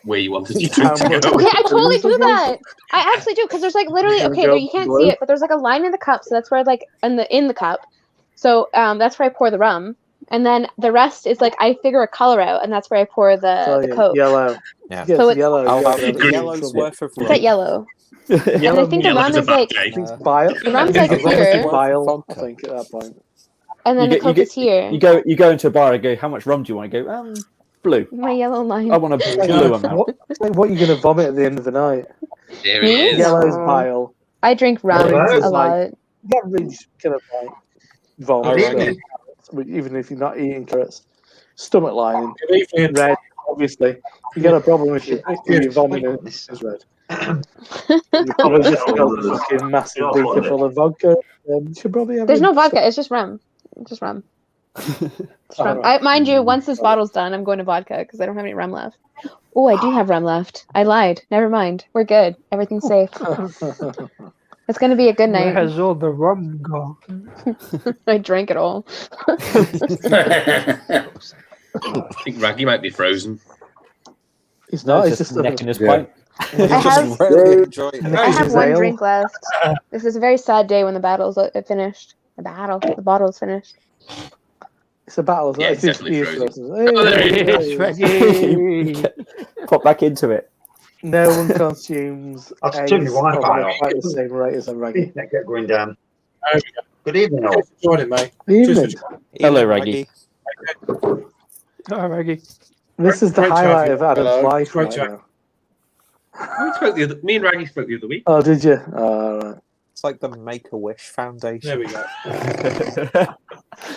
where you wanted your drink to go. Yeah, I totally do that. I actually do because there's like literally you can't see it, but there's like a line in the cup, so that's where like in the cup. So that's where I pour the rum, and then the rest is like I figure a color out, and that's where I pour the Coke. Yellow. Yeah. Yeah, So it's it's- yellow. Yellow's worth of Is that yellow? And I think the rum Yellow's a is bad like, day. Bile. the rum's like It's here, bile, I think, at that point. and then the Coke is here. You go into a bar and go, how much rum do you want? I go, blue. My yellow line. I want a blue amount. What are you going to vomit at the end of the night? There Me? it is. Yellow's bile. I drink rum Orange is a like- lot. Average kind of like vomit. Good evening. Even if you're not eating carrots. Stomach lining. Good evening. Red, obviously. You get a problem if you're vomiting is red. You probably just got a fucking massive beaker full of vodka. You should probably have There's a- no vodka. It's just rum. It's just rum. It's rum. Mind you, once this bottle's done, I'm going to vodka because I don't have any rum left. Oh, I do have rum left. I lied. Never mind. We're good. Everything's safe. It's going to be a good Where night. has all the rum gone? I drank it all. I think Raggy might be frozen. It's not. It's just just necking his Yeah. pint. I have, really enjoy it. I have one ale. drink left. This is a very sad day when the battle's finished. The bottle's finished. It's a battle. Yeah, It's it's just definitely ear frozen. thrusters. Oh, there it Hey, is. hey. Pop back into it. No one consumes I've eggs turned my Wi-Fi at off. quite the same rate as a reggae. That get going down. There we go. Good evening, all. Thanks for joining, mate. Evening. Hello, Reggie. Oh, Reggie. This is the Great to have highlight you. of Adam's Hello. life Great right to have now. Me and Raggy spoke the other week. Oh, did you? Oh, right. It's like the Make-A-Wish Foundation. There we go.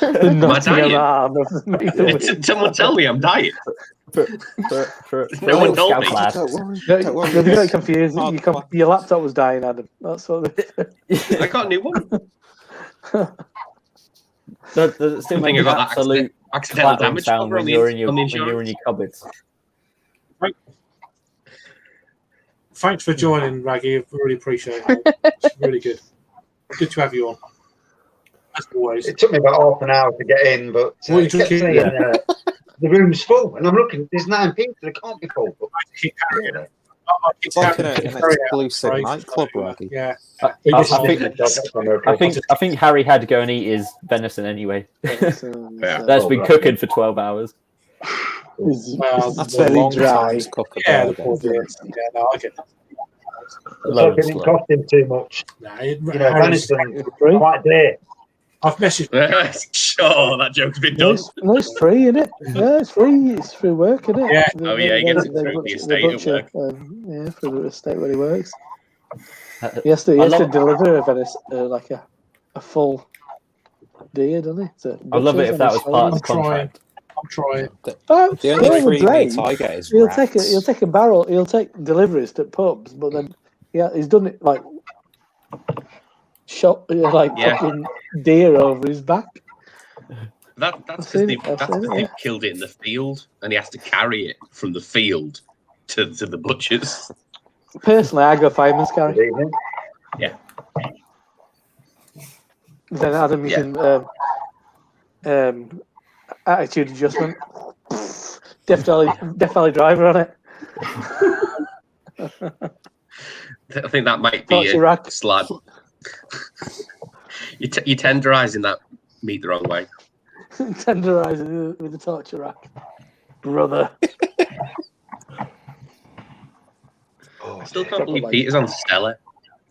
The Nottingham dying? arm of the Make-A-Wish. Someone tell me I'm dying. For No one told me. Scout Don't worry. No, Don't worry. you got confused. Hard Your laptop was dying, Adam. That's what. I got a new one. Does it still I make think I an got that absolute accidental clattering damage sound over when on you're in your on the when you're in insurance. your cupboards? Thanks for joining, Raggy. I really appreciate it. It's really good. Good to have you on. As always. It took me about half an hour to get in, but What are you it kept drinking? saying, the room's full, and I'm looking. There's 9 people. It can't be full. But It's like an exclusive nightclub, Reggie. Yeah. I think Harry had to go and eat his venison anyway. That's been cooking for 12 hours. Well, That's very a long dry. time to cook a yeah, the burger. poor dear. Yeah, no, I get that. it's like it didn't cost him too much. Nah, You know, Harry's- venison, quite dear. I've messaged. Sure, that joke's been No, done. it's free, isn't it? Yeah, it's free. It's through work, isn't it? Yeah. Oh, yeah, he gets it through the estate at work. Yeah, through the estate where he works. I He has to love- deliver a like a full deer, doesn't he? I'd love it if that was part of the I'm trying. contract. I'm trying. Oh, The only yeah, free great. meat I get is He'll rats. take a barrel. He'll take deliveries to pubs, but then he's done it like shot like Yeah. fucking deer over his back. That's I've because seen they've, it, I've that's seen 'cause it, they've killed it in the field, and he has to carry it from the field to the butchers. Personally, I go fireman's carry. Yeah. Then Adam, you Yeah. can attitude adjustment. Definitely driver on it. I think that might be Torture a rack. slab. You're tenderizing that meat the wrong way. Tenderizing with the torture rack, brother. I still can't believe Peter's on Stella.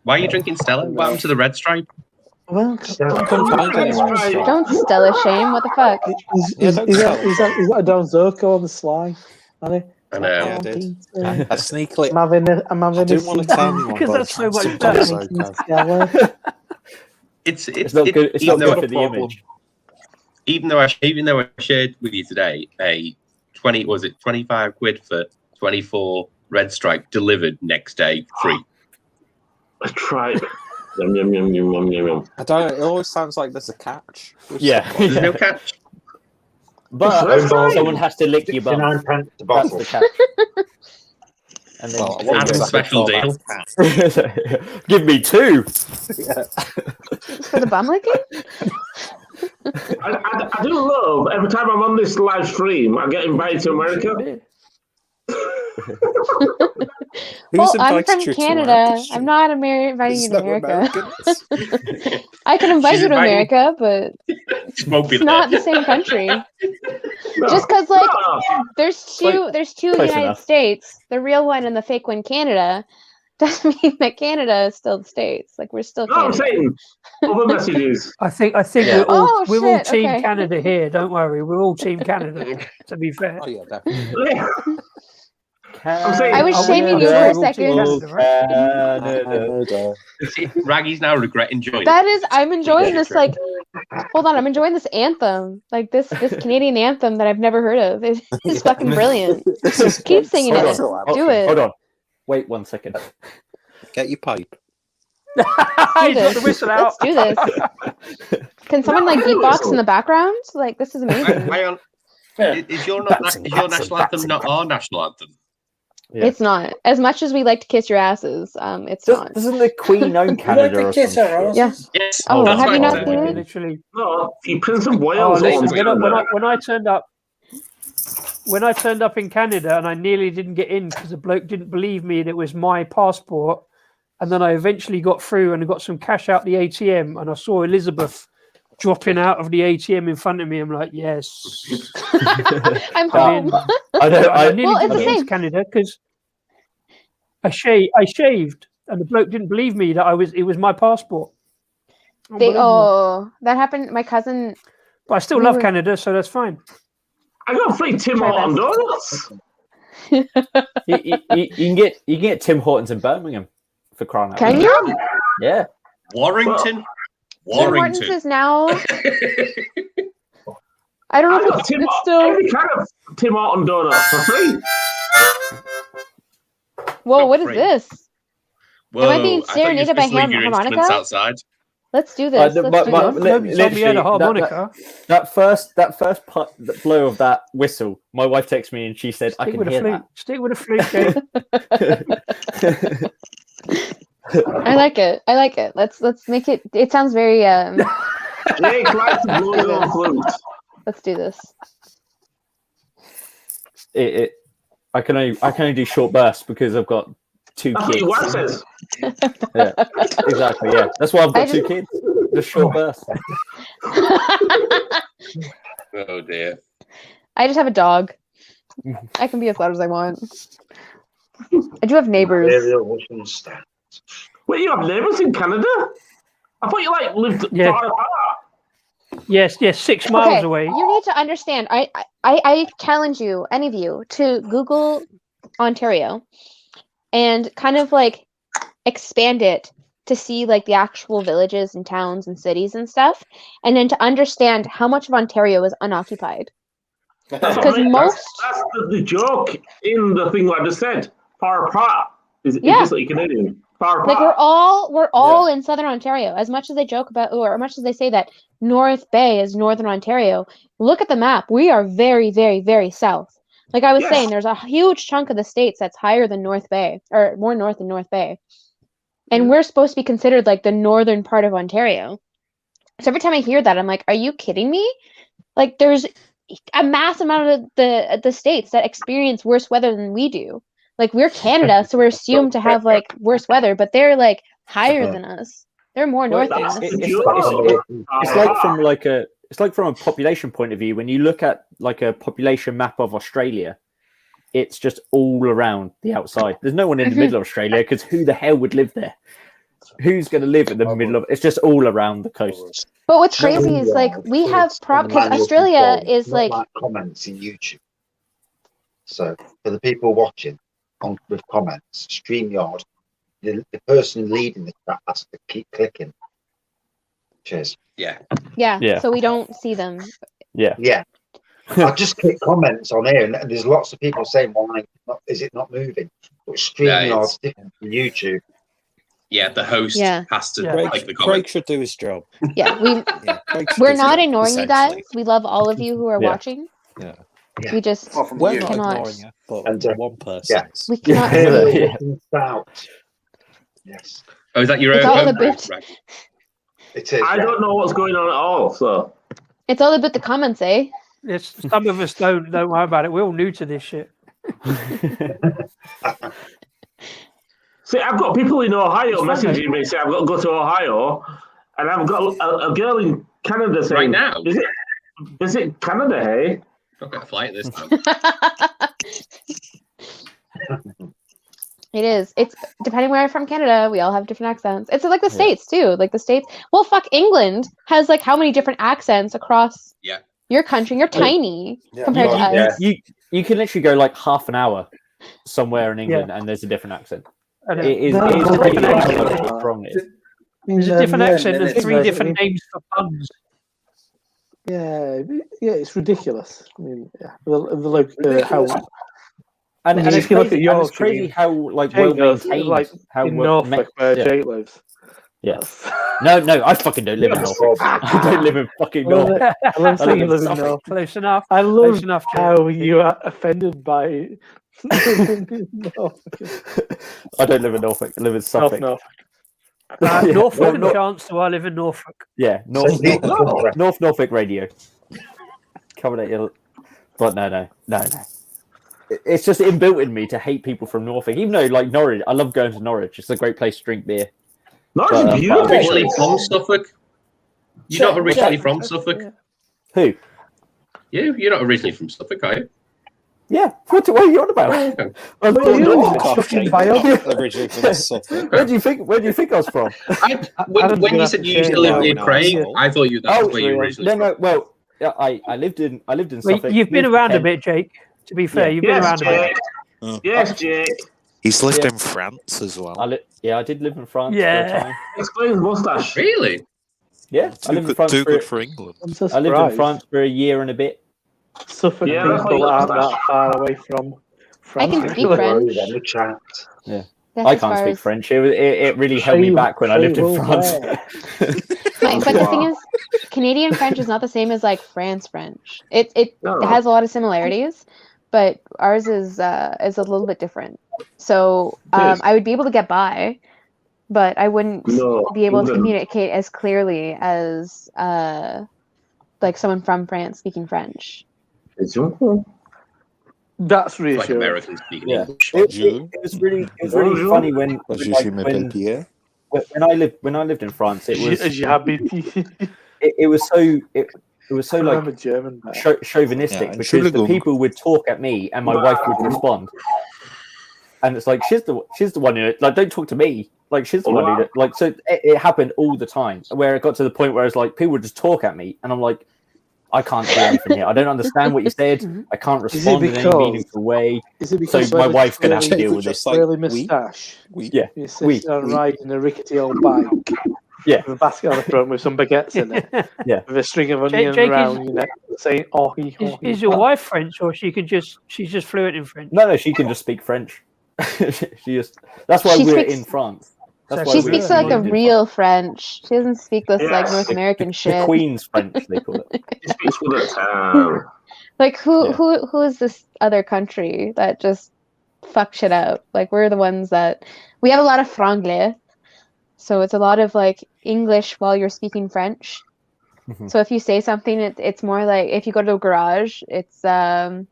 Why are you drinking Stella? What happened to the red stripe? Well, Don't Stella shame. What the fuck? He's got a Don Zoko on the sly. Hasn't he? I know. Yeah, I did. I sneakily. I'm having I didn't want to tell anyone, Because but that's so much sometimes better. I can. It's not good. It's not even though good for the image. Even though I shared with you today a 25 quid for 24 red stripe delivered next day free. A tripe. Yum yum yum yum yum yum yum. I don't. It always sounds like there's a catch. Yeah. There's no catch. But someone has to lick your bum. 69 pence a That's bottle. the catch. And then That's a special deal. Give me 2. For the bum licking? I do love every time I'm on this live stream, I get invited to America. Well, I'm from Canada. I'm not inviting you to America. I can invite She's you to inviting- America, but Won't be it's not there. the same country. Just because, like, there's two close United enough. States, the real one and the fake one, Canada, doesn't mean that Canada is still the States. Like, we're still No, I'm Canada. saying other messages. I think Yeah. we're all shit, Team okay. Canada here. Don't worry, we're all Team Canada. To be fair, Oh yeah, definitely. I'm saying I was shaming you for a second. Canada. See, Raggy's now regretting joining. That is, I'm enjoying this. Like, hold on, I'm enjoying this anthem. Like this Canadian anthem that I've never heard of. It's fucking brilliant. Keep singing it. Do it. Hold on. Wait 1 second. Get your pipe. Do He's got this. the whistle out. Let's do this. Can someone like beatbox in the background? Like, this is amazing. Hang on. Is your national anthem not our national anthem? Yeah. It's not. As much as we like to kiss your asses, it's not. Doesn't the Queen own Canada or kiss something? her Yeah. Yes. Oh, that's have what you I not said. seen it? Literally. No, you Prince of Oh, Wales. listen, owns when I turned up, in Canada and I nearly didn't get in because the bloke didn't believe me that it was my passport, and then I eventually got through and got some cash out the ATM, and I saw Elizabeth dropping out of the ATM in front of me. I'm like, yes. I'm I mean, home. I nearly Well, it's didn't the get into same. Canada because I shaved, and the bloke didn't believe me that it was my passport. Unbelievable. That happened. My cousin. But I still we love were- Canada, so that's fine. I got free Tim Try Horton best. donuts. You can get Tim Hortons in Birmingham for crying out Can loud. you? Yeah. Warrington. Tim Hortons is now. I don't I know if got it's still. every kind of Tim Horton donut for free. Whoa, what is free. this? Whoa, Am I being thought you were serenaded by supposed to leave your harmonica? instruments outside. Let's do this. But- Let's do but- this. Nobody told me you had a literally, harmonica. that first blow of that whistle, my wife texted me and she said, "I Stick can with a hear flute. that." Stick with a flute, Jake. I like it. I like it. Let's make it. It sounds very. Jake likes to blow his own flute. Let's do this. I can only do short bursts because I've got 2 That's what kids. your wife says. Yeah, exactly. Yeah, that's why I've I got 2 just- kids. Just short bursts. Oh dear. I just have a dog. I can be as loud as I want. I do have neighbors. Wait, you have neighbours in Canada? I thought you lived Yeah. far apart. Yes, 6 miles Okay, away. you need to understand. I challenge you, any of you, to Google Ontario and kind of expand it to see the actual villages and towns and cities and stuff, and then to understand how much of Ontario is unoccupied. That's what I Because mean. most, That's the joke in the thing I just said. Far apart is Yeah. just like Canadian. Far Like apart. we're all in Southern Ontario. As much as they joke about, or as much as they say that North Bay is Northern Ontario, look at the map. We are very, very, very south. Like I was Yes. saying, there's a huge chunk of the states that's higher than North Bay, or more north than North Bay, and we're supposed to be considered like the northern part of Ontario. So every time I hear that, I'm like, are you kidding me? Like there's a mass amount of the states that experience worse weather than we do. Like we're Canada, so we're assumed to have like worse weather, but they're like higher than us. They're more north than us. It's like from like a it's like from a population point of view. When you look at like a population map of Australia, it's just all around the outside. There's no one in the middle of Australia because who the hell would live there? Who's going to live in the middle of? It's just all around the coast. But what's crazy is like we have because Australia is like comments in YouTube. So for the people watching on with comments, StreamYard, the person leading the chat has to keep clicking. Cheers. yeah. So we don't see them. Yeah. I just click comments on here, and there's lots of people saying, "Why is it not moving?" But StreamYard's different from YouTube. Yeah, the host has to like the Craig comment. should do his job. Yeah, Craig should we're do his not job, ignoring you essentially. guys. We love all of you who are watching. Yeah. We just We're not cannot. ignoring you, but one person is. We cannot. Yes. Oh, is that your It's own? all own about- group, right? It is. I don't know what's going on at all. So It's all about the comments, eh? It's, some of us don't worry about it. We're all new to this shit. see, I've got people in Ohio messaging me saying I've got to go to Ohio, and I've got a girl in Canada saying, Right now? Visit Canada, hey?" Not got a flight this time. It is. It's depending where I'm from Canada, we all have different accents. It's like the States too. Like the States. Well, fuck, England has like how many different accents across your country? You're tiny compared to us. You can literally go like half an hour somewhere in England and there's a different accent. And It is there's a different accent. how strong it is. There's a different Yeah, accent. and There's it's 3 like- different names for puns. Yeah, it's ridiculous. I mean, how. And if it's you look crazy, at your and it's crazy team, how like Jake well goes, maintained, like how in well Norfolk where Jake lives. Yeah. No, I fucking don't live in Norfolk. I don't live in fucking Well, Norfolk. I love I saying you live in live in Suffolk. Norfolk. Close enough. I love Close enough, Jake. how you are offended by. Norfolk. I don't live in Norfolk. I live in Suffolk. Norfolk. Yeah, Norfolk well, and Chance, so I live in Norfolk. Yeah, North Norfolk Radio. Coming at you. But no. It's just inbuilt in me to hate people from Norfolk. Even though, like Norwich, I love going to Norwich. It's a great place to drink beer. Norwich is beautiful. Originally from Suffolk? You're not originally from Suffolk? Who? You're not originally from Suffolk, are you? Yeah. What are you on about? I'm born Originally from Suffolk. Where do you think I was from? When you said you used to live near Craig, I thought that was where you were originally from. No. Well, yeah, I lived in Well, Suffolk. you've been moved to around a Kent. bit, Jake. To be fair, Yeah. you've been around a bit. Yes, Jake. He's lived Yeah. in France as well. I did live in France for a Yeah. time. Explains mustache. Really? Yeah, I lived in France Too for good for England. I'm so I lived in surprised. France for a year and a bit. Suffolk Yeah, that's people what aren't you- that far away from France. can speak French. The chat. Yeah. That's I as can't far speak as- French. It really held me back when I lived in Shame France. But the thing is, Canadian French is not the same as like France French. It has a lot of similarities, but ours is a little bit different. So I would be able to get by, but I wouldn't be able to communicate as clearly as like someone from France speaking French. That's Like reassuring. Americans speaking Yeah. English. It was really funny when I lived in France. It was so I'm a like German. man. chauvinistic Yeah, because the Entschuldigung. people would talk at me and my wife would respond, and it's like she's the one who like don't talk to me, like she's the one who like so it happened all the time where it got to the point where it's like people would just talk at me and I'm like I can't do anything here. I don't understand what you said. I can't respond in any because- meaningful way. Is it So because my you wife's gonna have really- to deal with just it. like Really moustache. Yeah, You sit on riding a rickety old bike. Yeah. With a basket on the front with some baguettes in it. Yeah. With a string of onions Jake around your neck saying, oh, he, Is your wife French, or she's just fluent in French? No, she can just speak French. That's why She we're speaks- in France. That's So why She we- speaks like a real French. She doesn't speak this like Yes. North American the shit. Queen's French, they call it. He speaks with a tongue. Like Yeah. who is this other country that just fuck shit up? Like we're the ones that we have a lot of franglais, so it's a lot of like English while you're speaking French. Mhm. So if you say something, it's more like if you go to a garage, it's Garage.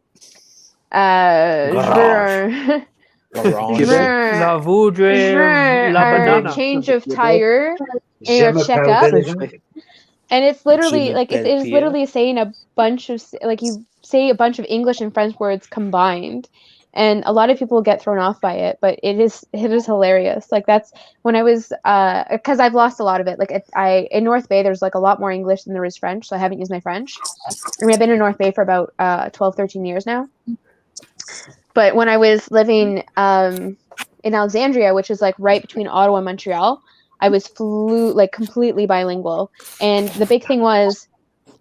La voudre, la banana. change of tire Je or m'appelle checkup. Denis. And it's literally Je like it m'appelle is Pierre. literally saying a bunch of like you say a bunch of English and French words combined, and a lot of people get thrown off by it. But it is hilarious. Like that's when I was because I've lost a lot of it. Like in North Bay, there's like a lot more English than there is French, so I haven't used my French. I mean, I've been in North Bay for about 12, 13 years now. But when I was living in Alexandria, which is like right between Ottawa and Montreal, I was completely bilingual. And the big thing was,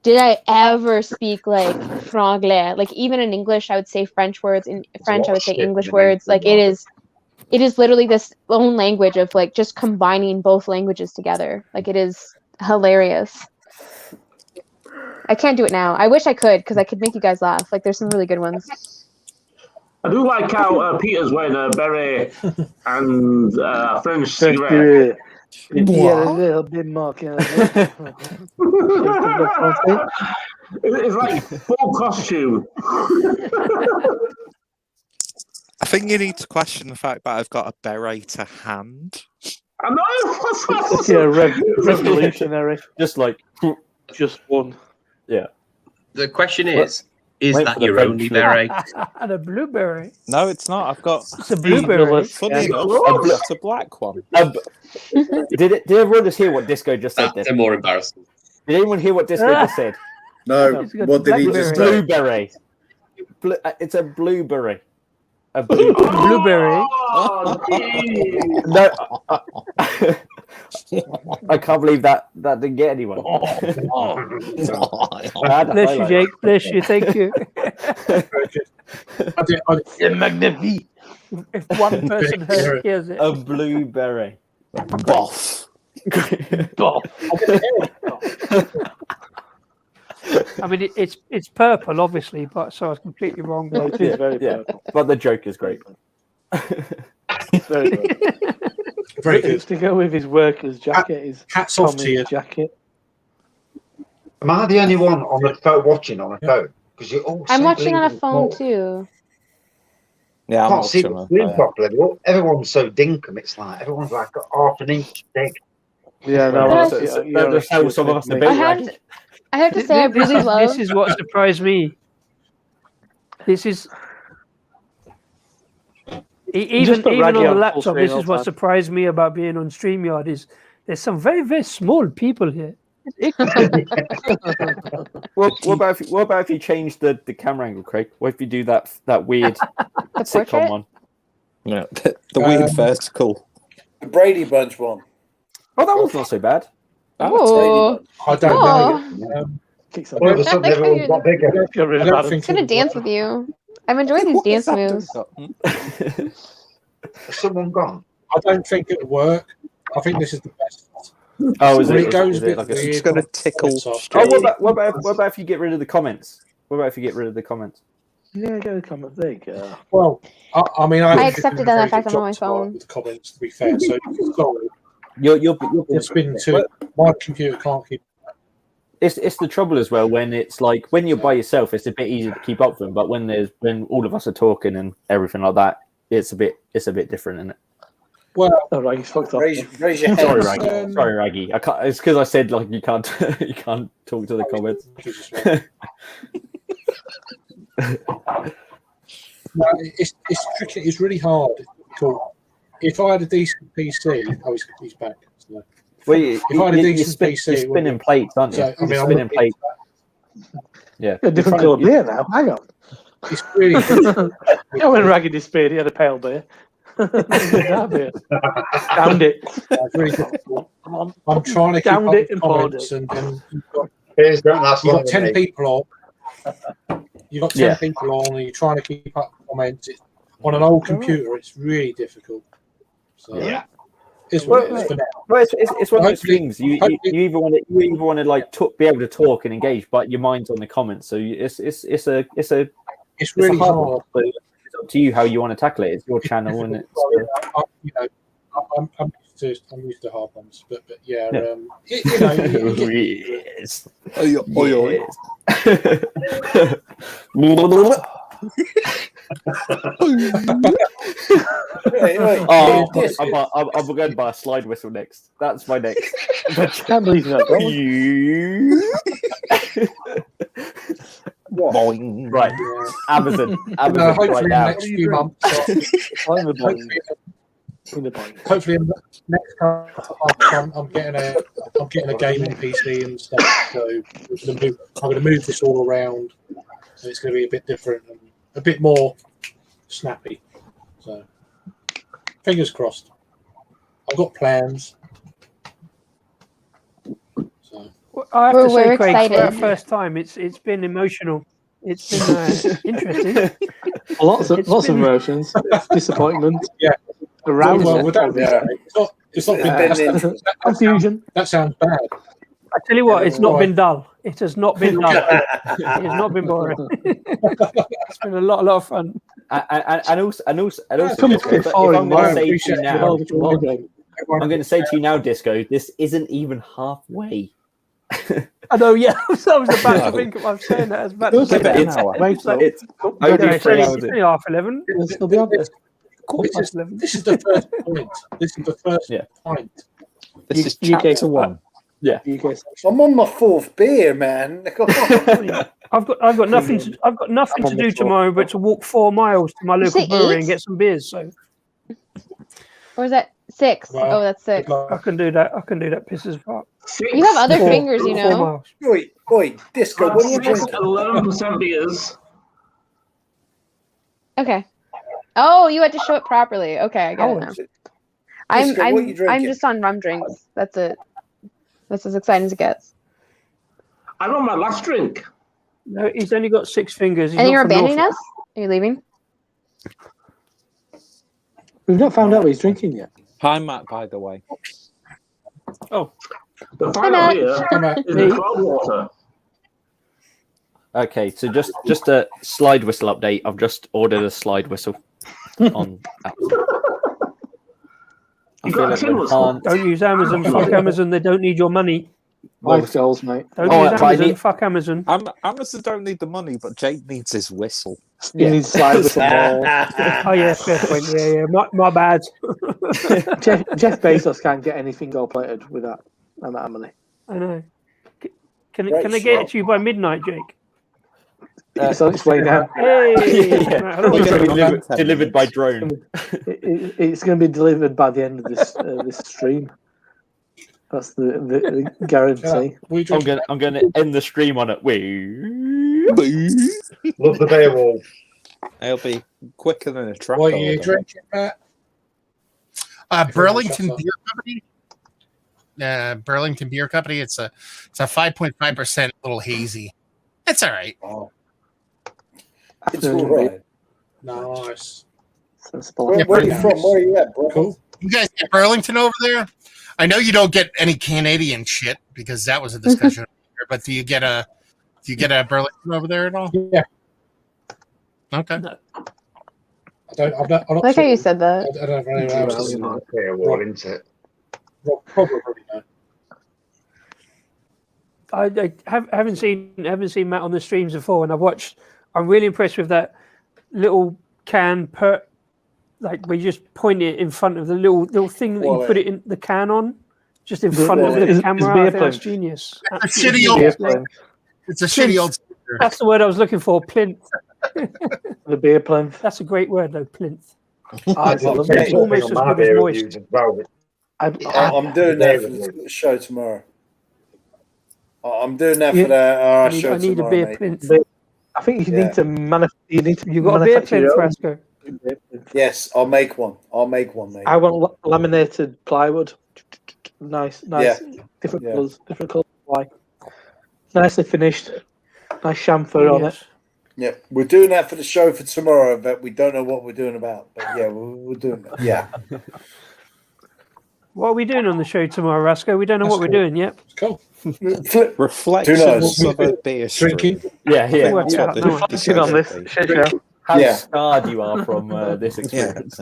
did I ever speak like franglais? Like even in English, I would say French words. In French, I would say English words. Like it is literally this own language of like just combining both languages together. Like it is hilarious. I can't do it now. I wish I could because I could make you guys laugh. Like there's some really good ones. I do like how Peter's wearing a beret and French French cigarette. cigarette. Yeah, a little bit more. Kind It's like full costume. I think you need to question the fact that I've got a beret to hand. I know. yeah, revolutionary. Just like Just one. Yeah. The question Wait is for that the your French only look. beret? And a blueberry. No, it's not. I've got. It's a blueberry. Funny enough, it's a black one. Did everyone just hear what Disco just said? That's more embarrassing. Did anyone hear what Disco just said? No, It's got what did he just say? Blueberry. It's a blueberry. A Blueberry. Oh, No, I can't believe that didn't get anyone. Bless you, Jake. Bless you. Thank you. Magnifique. If one person hears it. A blueberry. Boff. I mean, it's purple, obviously, but so I was completely wrong. No, it is very purple. But the joke is great. Very good. Very good. To go with his worker's jacket, his Hats off to Tommy's you. jacket. Am I the only one on the phone watching on a phone? Because you all I'm so watching on a bleeding phone small. too. Yeah, I'm Can't see watching the it. screen properly. Everyone's so dinkum. It's like everyone's like half an inch thick. Yeah, no, But That's how some of us are I built, have, right? I have to say, I really love. This is what surprised me. This is even put on Raggy the on full laptop. screen This all is the what time. surprised me about being on StreamYard is there's some very, very small people here. Well, what about if you change the camera angle, Craig? What if you do that weird The sitcom portrait? one? Yeah, the weird vertical. The Brady Bunch one. Oh, that was not so bad. Oh, I don't know. Kicks on All of a it. sudden, everyone's got bigger. Got rid I of don't Adam. think I'm gonna dance with you. I'm enjoying these dance moves. Has someone gone? I don't think it would work. I think this is the best. Oh, is When it? it goes Is a it bit like a- weird, It's going to tickle. it's off. Oh, what about if you get rid of the comments? What about if you get rid of the comments? Yeah, go comment. There you go. Well, I mean, I think accepted it's been a that very fact good I'm on my job tonight phone. with the comments, to be fair. So sorry, You're it's been too. My computer can't keep. It's the trouble as well when it's like when you're by yourself, it's a bit easier to keep up with them. But when all of us are talking and everything like that, it's a bit different, isn't it? Well, Oh, right, he's fucked up. Raise your Sorry, hands. Raggy. Sorry, Raggy. I can't. It's because I said like you can't you can't talk to the comments. No, it's tricky. It's really hard. Cool. If I had a decent PC, he's back. So. Well, If I had a you're decent PC, it would spinning be- plates, aren't you? So, I mean, You're I'm spinning looking- plates. Yeah. A different colour beer now. Hang on. It's really. Yeah, when Raggy disappeared, he had a pale beer. That beer. Downed it. It's really difficult. I'm trying to keep Downed up it with and poured comments, and you've got, Beers don't last you've long. got 10 people on. You've got 10 Yeah. people on, and you're trying to keep up with comments. On an old computer, it's really difficult. So, Yeah. It's what it is for now. Well, it's one of those Hopefully- things. You hopefully- either want to like be able to talk and engage, but your mind's on the comments. So It's it's really a hard hard. one, but it's up to you how you want to tackle it. It's your channel, and it's I'm used to hard ones, but yeah, Yeah. Yes. Oh, I'm going to buy a slide whistle next. That's my next. Can't believe that. Boing. Right, Amazon hopefully right in the now. next few months. Hopefully in the next couple I'm getting a gaming PC and stuff. So I'm going to move this all around, and it's going to be a bit different and a bit more snappy. So fingers crossed. I've got plans. So I have We're to say, Craig, for excited. our first time, it's been emotional. It's been interesting. Lots of been- emotions. Disappointment. Yeah. Arousal. Well, without this, it's not been Confusion. That sounds bad. I tell you what, it's not Right. been dull. It has not been dull. It has not been boring. It's been a lot of fun. And also, Come Disco, if on, I'm man. going to say to you Appreciate now, it. I'm going to say to you now, Disco, this isn't even halfway. I know, yeah. I was about to think of. I'm saying that. I was about to say that. Wait, so It's Yeah, only it's 3 only hours in. half 11. it'll still be on there. Quarter This is, past 11. this is the first point. This is the first Yeah. point. This is UK chapter 1. Yeah. UK. I'm on my 4th beer, man. Come on. I've got nothing to do tomorrow but to walk 4 miles to my You local say brewery 8? and get some beers. So Or is that 6? Well, Oh, that's 6. I can do that. Pisses apart. You have other Four- fingers, you 4 know. miles. Oi, Disco, what are you drinking? 11% beers. Okay. Oh, you had to show it properly. Okay, I get Oh, it now. Disco, I'm what you drinking? I'm just on rum drinks. That's it. That's as exciting as it gets. I'm on my last drink. No, he's only got 6 fingers. He's And not you're from abandoning Norfolk. us? Are you leaving? We've not found out what he's drinking yet. Hi, Matt, by the way. Oh, The Hi, final Matt. beer Come out. is the Cloudwater. Okay, so just a slide whistle update. I've just ordered a slide whistle on Amazon. I You feel got a it tin would whistle? enhance- don't use Amazon. Fuck Amazon. They don't need your money. Life goals, mate. Don't Oh, use but I Amazon. need- Fuck Amazon. Amazon don't need the money, but Jake needs his whistle. You need slide with some more. Oh yeah, fair point. Yeah. My bad. Jeff Bezos can't get anything gold plated with that amount of money. I know. Can Right, I get sure. it to you by midnight, Jake? It's on its way now. Hey. Yeah. Right, I don't It's want gonna be to- delivered by drone. It's going to be delivered by the end of this stream. That's the guarantee. I'm gonna end the stream on it. Love the beer wall. It'll be quicker than a truck. What are you drinking, Matt? Burlington Beer Company. Burlington Beer Company. It's a 5.5% little hazy. It's all right. It's all right. Nice. Where are you from? Where are you at, bro? Cool. You guys get Burlington over there? I know you don't get any Canadian shit because that was a discussion earlier, but do you get a Burlington over there at all? Yeah. Okay. I'm not I like how you said that. I don't have anyone else. It's not a beer wall, isn't it? Probably no. I haven't seen Matt on the streams before, and I'm really impressed with that little can like where you just point it in front of the little thing that you put it in the can on, just in front of the camera. I think that's genius. It's a shitty old. It's a shitty old. That's the word I was looking for. Plinth. The beer plinth. That's a great word, though. Plinth. I'm It's almost as good as moist. I'm doing that for the show tomorrow. I'm doing that for our show I need tomorrow, a beer mate. plinth. I think you need to You got a beer plinth, Frasco? Yes, I'll make one. Mate. I want laminated plywood. Nice. Yeah. Different colours. Different colours. Like nicely finished. Nice chamfer on it. Yeah, we're doing that for the show for tomorrow, but we don't know what we're doing about. But yeah, we're doing that. Yeah. What are we doing on the show tomorrow, Rasco? We don't know what we're doing yet. Cool. Reflections of a beer Drinking. stream. Yeah, yeah. That's what the Reflecting on this episode shit will be. show. How Yeah. scarred you are from this experience.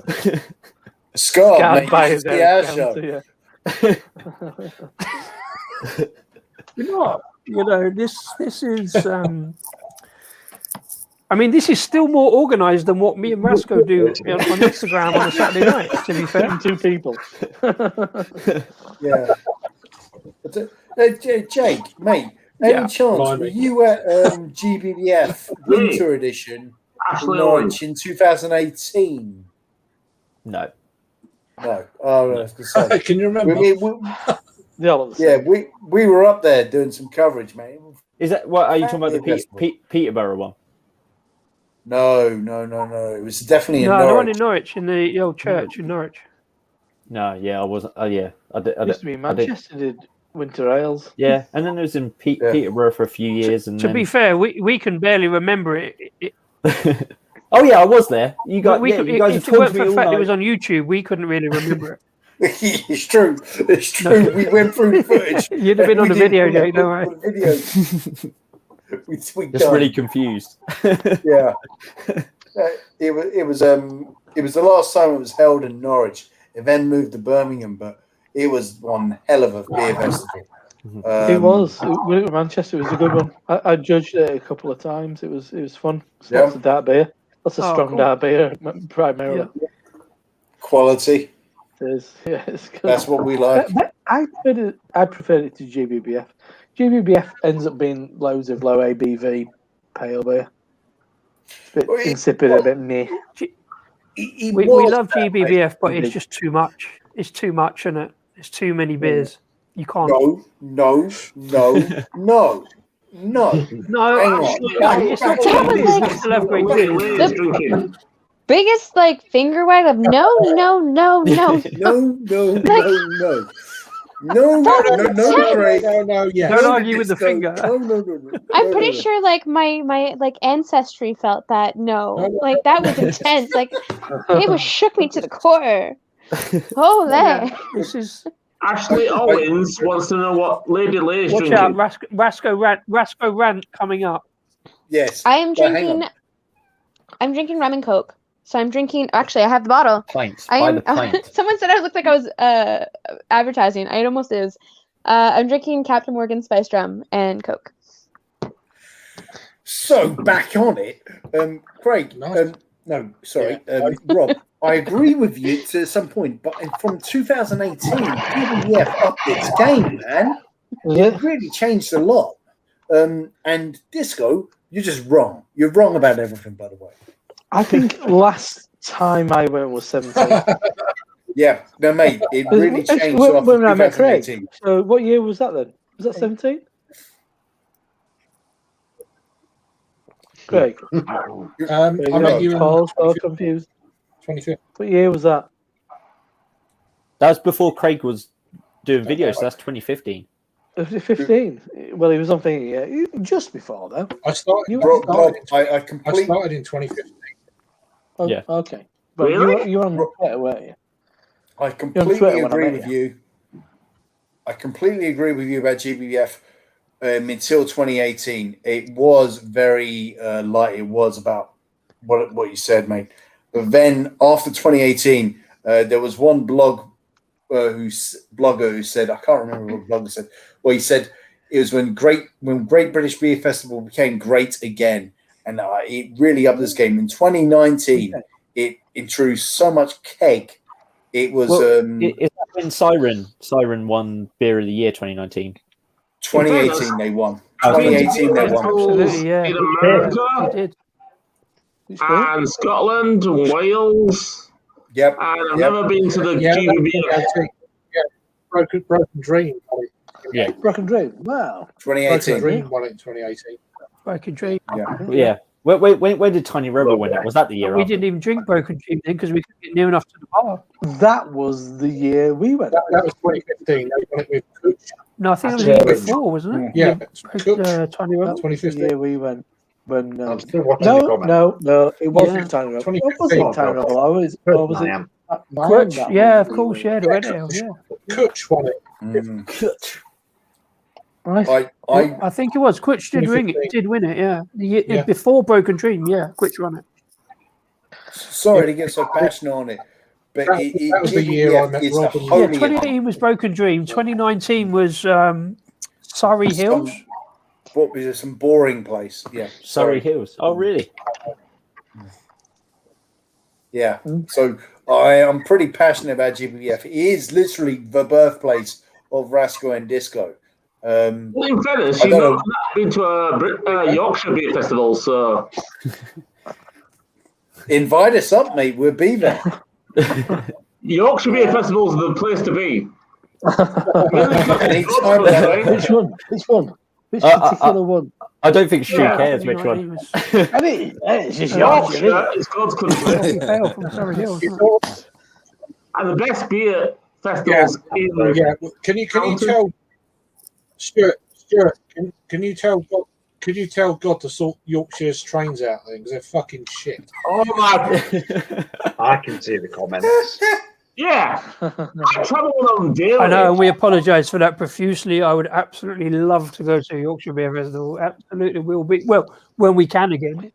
Scott, Scarred mate, by you his should see our own show. counter, yeah. You know what? You know, this is I mean, this is still more organised than what me and Rasco do on Instagram on a Saturday night, to be fair. 2 people. Yeah. But, Jake, mate, any Yeah. chance were you at GBBF Winter Edition in Ashley Norwich in 2018? No. No. Oh, no, I was gonna say. Can you remember? Yeah, we were up there doing some coverage, mate. Is that what are you talking about? The Festival. Peterborough one? No. It was definitely in No, the one Norwich. in Norwich, in the old church in Norwich. No, yeah, I wasn't. Oh, yeah, I did. Used to be Manchester did Winter Ales. Yeah, and then it was in Peterborough for a few years, and To then... be fair, we can barely remember it. Oh yeah, I was there. You guys, We yeah, could- you guys if have it talked weren't to for me the all fact it night. was on YouTube, we couldn't really remember it. It's true. It's true. We went through the footage. You'd have been on We the did- video, we- Jake, don't we- worry. we- video. We Just really confused. Yeah. It was the last time it was held in Norwich. It then moved to Birmingham, but it was one hell of a beer festival. It was. When it was Manchester, it was a good one. I judged it a couple of times. It was fun. Yeah. Lots of dark beer. Lots of Oh, strong cool. dark beer, primarily. Quality. It is. Yeah, it's good. That's what we like. I preferred it to GBBF. GBBF ends up being loads of low ABV pale beer. It's a bit insipid, a bit meh. We love GBBF, but it's just too much. It's too much, isn't it? It's too many beers. You can't. No. No, Hang on. it's not GBBF. We still have great beers. Biggest finger wag of no. No, Craig. No, yeah. Don't argue with the finger. No. I'm pretty sure my ancestry felt that that was intense. It was shook me to the core. Oh, there. This is Ashley Owens wants to know what Lady Lay's watch drinking. out, Rasco rant coming up. Yes. I am Well, hang drinking. I'm drinking rum and coke. So I'm drinking. Actually, I have the bottle. Pints. I By am. the pint. Someone said I looked like I was advertising. It almost is. I'm drinking Captain Morgan spiced rum and coke. So back on it, Craig. No, sorry, Rob. I agree with you to some point, but from 2018, GBBF upped its game, man. It really changed a lot. And Disco, you're just wrong. You're wrong about everything, by the way. I think last time I went was 17. Yeah, no, mate, it really changed after when I met Craig. 2018. So what year was that then? Was that 17? Craig. I met you in Paul's all confused. 25th. What year was that? That was before Craig was doing videos. So that's 2015. 15. Well, he was on thinking, yeah, just before though. I started. I completely. started in 2015. Oh, Yeah. Okay. But Really? you were on Twitter, weren't you? I Twitter completely when I agree met with you. I completely agree with you about GBBF. Until 2018, it was very light. It was about what you said, mate. But then after 2018, there was one blogger who said, I can't remember what the blogger said. Well, he said it was when Great British Beer Festival became great again, and it really upped this game. In 2019, it introduced so much keg. It was Is that when Siren won Beer of the Year 2019? 2018 they won. 2018 they won. Absolutely, yeah. In America He did. and Scotland and Wales. Yep. And I've never been to the GBBF. Broken Dream. Yeah. Broken Dream. Wow. 2018. Broken Dream won it in 2018. Broken Dream. Yeah. When did Tiny Rebel win it? Was that the year We after? didn't even drink Broken Dream then because we couldn't get near enough to the bar. That was the year we went. That was 2015. They won it with Cooch. No, I think it was the year before, wasn't it? Yeah, Tiny Rebel. That was the year we went. When I'm still watching the comments. no, it wasn't Yeah. Tiny Rebel. It 2015. wasn't Tiny Rebel. Or was it? I am. Crutch, yeah, of course, yeah, the Red Ale, yeah. Kutch won it. Kutch. I think it was. Kutch did win it. Yeah. Before Broken Dream. Yeah, Kutch won it. Sorry to get so passionate on it, but that was the year I met it's the Robin. Yeah, holy 2018 was Broken Dream. 2019 was Surrey Hills. What was it? Some boring place. Yeah, Surrey Hills. Oh, really? Yeah. So I'm pretty passionate about GBF. It is literally the birthplace of Rascal and Disco. Well, in fairness, I you've don't not been to a Yorkshire Beer Festival, so invite us up, mate. We'll be there. Yorkshire Beer Festival's the place to be. Which one? Which one? Which particular one? I don't think Stu cares which one. I mean, it's just Yorkshire. Yorkshire. It's God's country. From Surrey Hills. And the best beer festivals in Can you tell Stuart? Can you tell God to sort Yorkshire's trains out then, because they're fucking shit. Oh my! I can see the comments. Yeah, I travel on daily. I know, and we apologise for that profusely. I would absolutely love to go to Yorkshire Beer Festival. Absolutely, will be when we can again.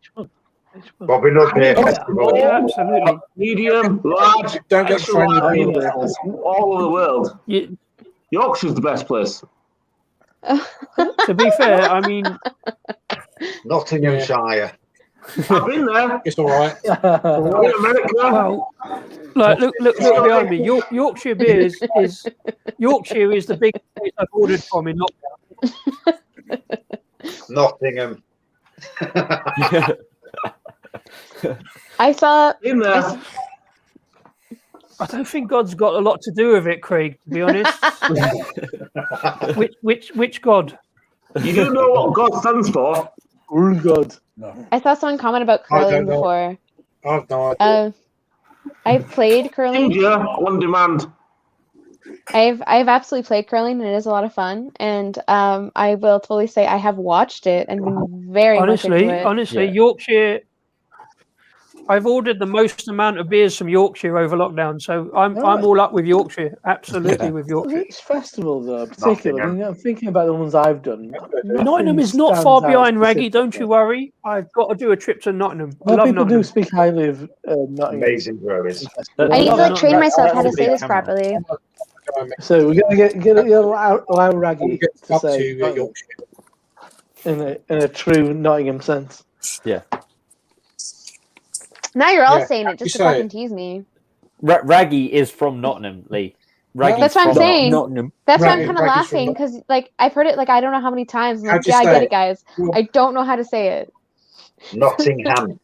But we're not there. Yeah, absolutely. Medium, large, don't get extra friendly large people. beers all over the world. Yorkshire's the best place. To be fair, I mean, Nottinghamshire. I've been there. It's all right. In America. Well, like look behind me. Yorkshire beers is Yorkshire is the big place I've ordered from in lockdown. Nottingham. I saw. In there. I don't think God's got a lot to do with it, Craig. To be honest. which God? You do know what God stands for? Oh God. No. I saw someone comment about I curling don't know. before. I've no idea. I've played curling. India on demand. I've absolutely played curling, and it is a lot of fun. And I will totally say I have watched it and been very much into it. Honestly, Yorkshire. I've ordered the most amount of beers from Yorkshire over lockdown, so I'm all up with Yorkshire. Absolutely with Yorkshire. Which festival though, particularly? I mean, I'm thinking about the ones I've done. Nottingham is not stands far out behind, Raggy. specifically. Don't you worry. I've got to do a trip to Nottingham. I Well, love people Nottingham. do speak highly of Nottingham. Amazing brewers. I need to like train myself how to say this properly. So we're gonna get allow Raggy to Up say to Yorkshire. in a true Nottingham sense. Yeah. Now you're all Yeah, saying it just to say fucking it. tease me. Raggy is from Nottingham, Lee. Raggy's That's what I'm from saying. Nottingham. That's why I'm Raggy- kind of Raggy's from laughing because like I've heard it like I don't know how many times. I'm like, How'd you yeah, I say get it? it, guys. I don't know how to say it. Nottingham.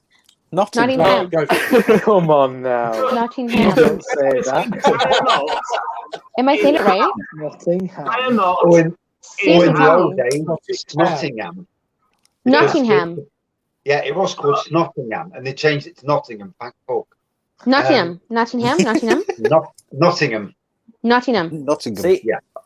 Nottingham. Come on now. Nottingham. Don't say that. Am I saying it right? Nottingham. I am not. Oh, in Seriously, the tell old me. days, Nottingham. Nottingham. Yeah, it was called Nottingham, and they changed it to Nottingham. Thank fuck. Nottingham. Nottingham. Nottingham. Nottingham. Nottingham. Nottingham.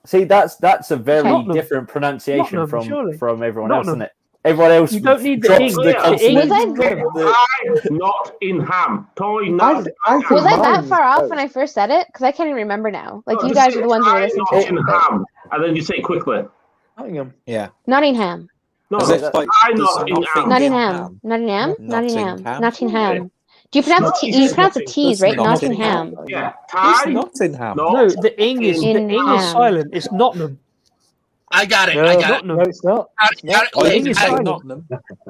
See, that's a very Nottingham. different pronunciation Nottingham, surely. from everyone else, Nottingham. isn't it? Everyone else You don't need the drops ing. the The consonant. ing. Not in ham. Toy I not. think Was I that mine far off was- when I first said it? Because I can't even remember now. Like No, you just guys say are the ones who were try listening not to in it. ham, and then you say it quickly. Nottingham. Yeah. Nottingham. No, As if, like, try there's not in ham. Nottingham. Nottingham. Nottingham. Nottingham. Nottingham. Do you pronounce the T? You pronounce the T's, right? Nottingham. Nottingham. Yeah, It's tie. Nottingham. No, the ing is In-ham. silent. It's Nottingham. I got it. No, I got it. no, it's not. How, It's not. how, The ing is how, silent. Nottingham.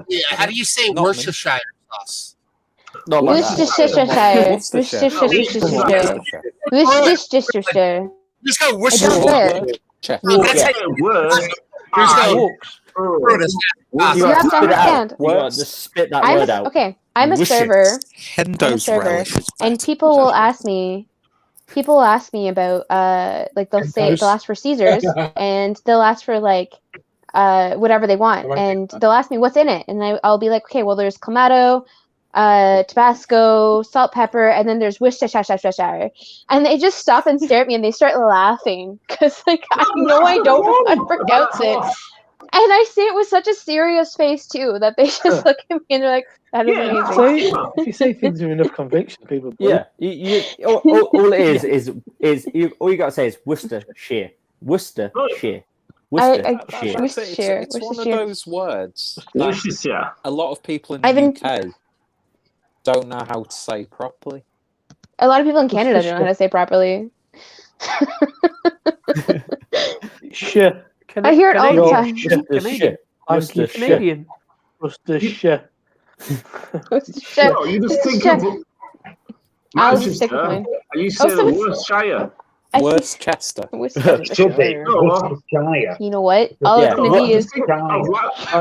yeah, how do you say Nottingham. Worcestershire sauce? Not like that. Worcestershire. Worcestershire. Worcestershire. Worcestershire. Just go I don't Worcestershire. care. Check. That's Say how a word. Here's I- go. Walks. Brutus. You You have to have to spit it out. understand. You gotta just spit that I'm word out. okay. I'm a Wish it. server. I'm a Hendo's server, relish is and better. people will ask me. People will ask me about like they'll say Hendo's. they'll ask for Caesars and they'll ask for like whatever they want, Right. and they'll ask me what's in it, and I'll be like, okay, well there's Clamato, Tabasco, salt, pepper, and then there's Worcestershire, and they just stop and stare at me and they start laughing because like I know I don't know how to pronounce it. I say it with such a serious face too that they just look at me and they're like, "That is amazing." So if you say things with enough conviction, people. Yeah, all it is all you got to say is Worcestershire, Worcestershire, Worcestershire. Worcestershire. It's one of those words Worcestershire. that a lot of people in I've the been- UK don't know how to say properly. A lot of people in Canada don't know how to say properly. Shit. I hear it all the time. Canadian. I'm Canadian. Worcestershire. Worcestershire. No, you just think Worcestershire. of I'll just stick with Manchester, mine. and you say the so it's- Worcestershire. Worcester. Should be No, Worcestershire. You know what? All it's gonna be is think of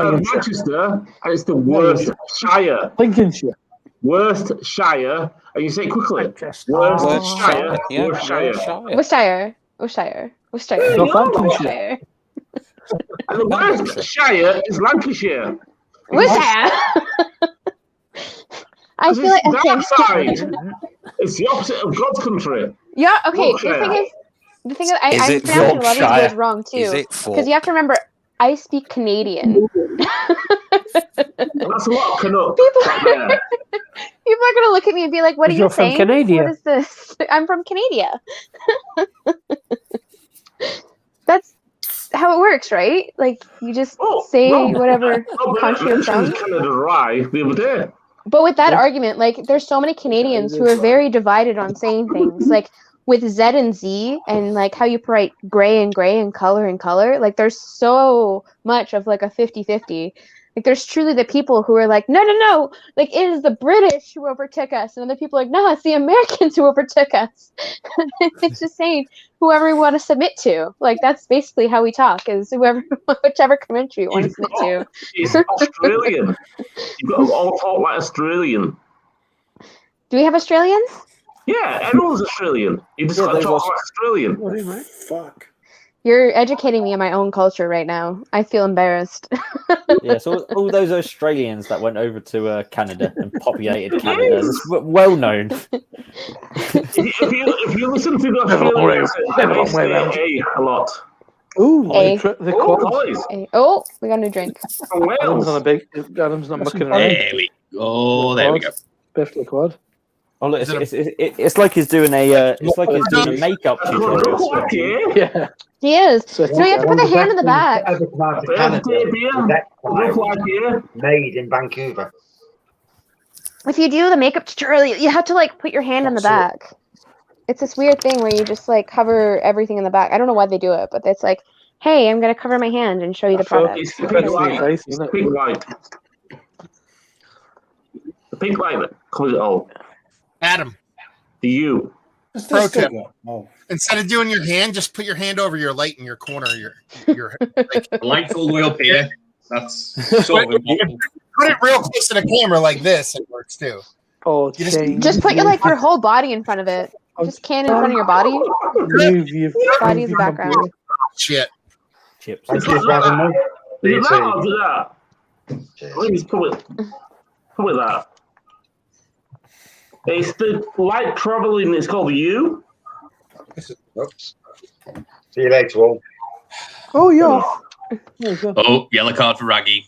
Manchester, and it's the Worcestershire. Lincolnshire. Worcestershire, and you say it quickly. Worcestershire. Yeah, Worcestershire. Worcestershire. Worcestershire. Northamptonshire. And the Worcestershire is Lancashire. Worcestershire. I feel like okay. That side. It's the opposite of God's country. Yeah. Okay. Yorkshire. The thing is, I Is it pronounced a lot of these Yorkshire? words wrong too. Is it Because you have to remember, I speak Canadian. That's a lot of Canuck. People Yeah. are gonna look at me and be like, "What are you You're from saying? Canada. What is this? I'm from Canada." That's how it works, right? Like you just say whatever country you're from. Canada Rye the other day. But with that argument, like there's so many Canadians who are very divided on saying things. Like with Z and Z and like how you write gray and color, like there's so much of like a 50-50. Like there's truly the people who are like, no, like it is the British who overtook us, and other people are like, no, it's the Americans who overtook us. It's just saying whoever we want to submit to. Like that's basically how we talk, is whichever country you want to submit to. It's Australian. You've got to all talk like Australian. Do we have Australians? Yeah, everyone's Australian. You just got to talk like Australian. Fuck. You're educating me in my own culture right now. I feel embarrassed. Yeah, so all those Australians that went over to Canada and populated Canada, it's well known. If you listen to the Australian accent, they say a lot. Ooh, A. the quad. Oh, we got a new drink. Adam's on a big. Adam's not mucking around. There we go. There we go. Biff the quad. Oh, look, it's like he's doing a makeup tutorial. Yeah. He is. So you have to put the hand in the back. Ever come out of Canada, made in Vancouver. If you do the makeup tutorial, you have to like put your hand in the back. It's this weird thing where you just like cover everything in the back. I don't know why they do it, but it's like, hey, I'm gonna cover my hand and show you the product. It's the pink light. It's the pink light. The pink light that covers it all. Adam. You. Pro tip. Oh. Instead of doing your hand, just put your hand over your light in your corner. Your Light's all the way up here. That's sort of important. Put it real close to the camera like this. It works too. Oh, Just put your whole body in front of it. Just can in front of your body. Body is the background. Shit. Chips. Is it that or do that? Please put it that. It's the light traveling. It's called you. Oops. See you later, all. Oh, yeah. Oh, yellow card for Raggy.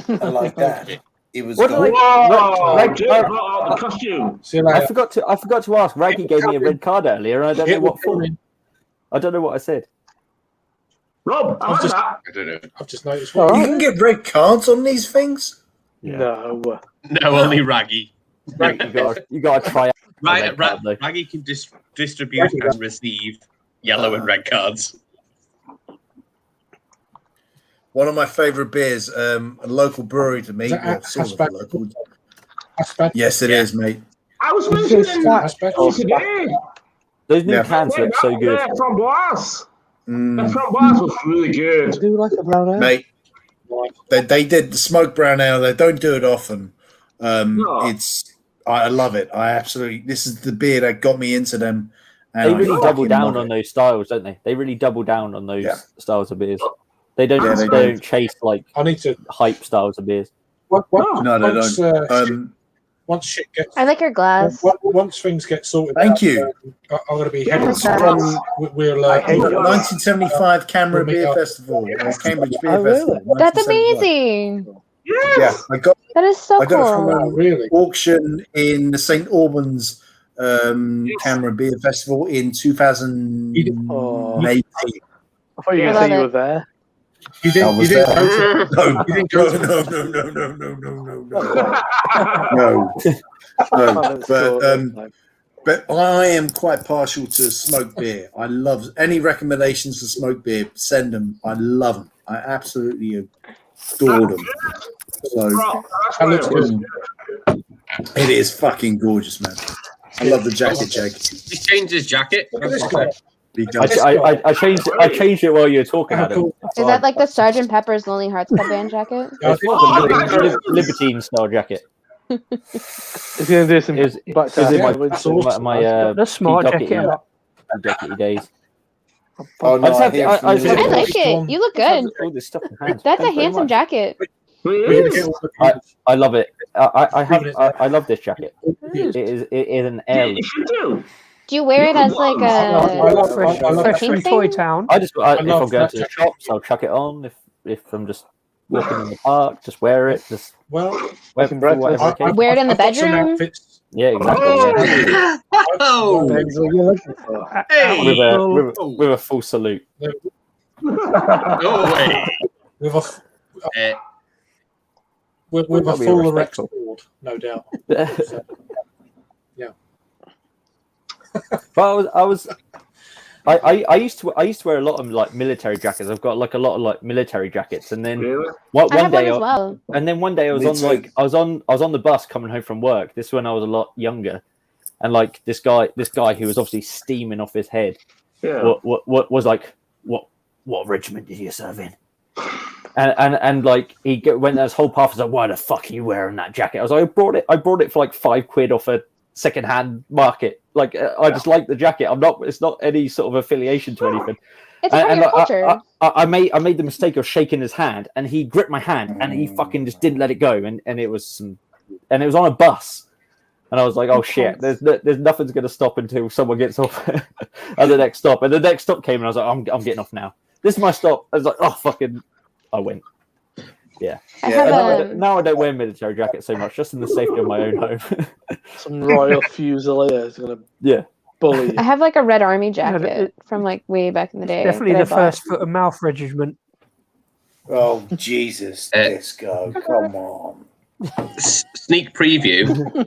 I like that. It was. What gold. The costume. I forgot to ask. Raggy gave me a red card earlier, and I don't know what for. I don't know what I said. Rob, I like that. I don't know. I've just noticed. You can get red cards on these things. No. No, only Raggy. You gotta try. Raggy can distribute and receive yellow and red cards. One of my favourite beers, a local brewery to me. Is that Well, sort of local. Yes, it is, mate. I was mentioning today. Those new cans look so good. Their framboise. Their framboise was really good. I do like a brown ale. Mate, they did the smoked brown ale. They don't do it often. I love it. I absolutely. This is the beer that got me into them. And They really I double fucking down love on it. those styles, don't they? They really double down on those styles of beers. They don't chase like I need to hype styles of beers. No, they don't. once shit gets. I like your glass. Once things get sorted. Thank out, you. I'm going to be heading. From We'll. 1975 Canberra we'll meet Beer up. Festival, or Cambridge Beer Oh, really? Festival. That's 1975. amazing. Yeah, I got That is so I got it from cool. an auction in the St Albans Canberra Beer Festival in 2018. Oh, I thought you were I going to say love you it. were there. You I didn't. was You didn't there. go to. No, You didn't go to. No. But I am quite partial to smoked beer. I love any recommendations for smoked beer. Send them. I love them. I absolutely adore them. So That looks good. it is fucking gorgeous, man. I love the jacket, Jake. He changed his jacket. Look at this guy. I changed it while you were talking, Adam. Is that like the Sgt. Pepper's Lonely Hearts Club Band jacket? It's a libertine style jacket. He's going to do some It was back to in my That's smart Pete jacket. Dockety days. Oh, no, I like it. You look good. All this stuff in hand. That's a handsome jacket. I love it. I love this jacket. It is an heirloom. Do you wear it as like a Fresh from Toy Town. If I'm going to the shops, I'll chuck it on. If I'm just walking in the park, just wear it. Just Well, wear it for whatever occasion. wear it in the I've got some bedroom? outfits. Yeah, exactly. Yeah. Oh, Depends what you're looking for. hey. With a full salute. No way. With a Eh, with a That'd be full erect respectful. sword, no doubt. So, yeah. But I used to wear a lot of like military jackets. I've got like a lot of like military jackets, and then I one have day one as well. and then one day I was Me on too. like I was on the bus coming home from work. This is when I was a lot younger, and like this guy who was obviously steaming off his head, what was like, what regiment did you serve in? And like he went this whole path. Was like, why the fuck are you wearing that jacket? I was like, I brought it for like £5 off a secondhand market. Like I just like the jacket. It's not any sort of affiliation to anything. It's part of your culture. I made the mistake of shaking his hand, and he gripped my hand, and he fucking just didn't let it go, and it was on a bus, and I was like, oh shit, there's nothing's gonna stop until someone gets off at the next stop, and the next stop came, and I was like, I'm getting off now. This is my stop. I was like, oh fucking, I went. Yeah. Now I don't wear military jackets so much, just in the safety of my own home. Some Royal Fusilier is going to bully you. I have like a Red Army jacket from like way back in the day. Definitely that I the bought. first foot of mouth regiment. Oh, Jesus. Disco. Come on. Sneak preview.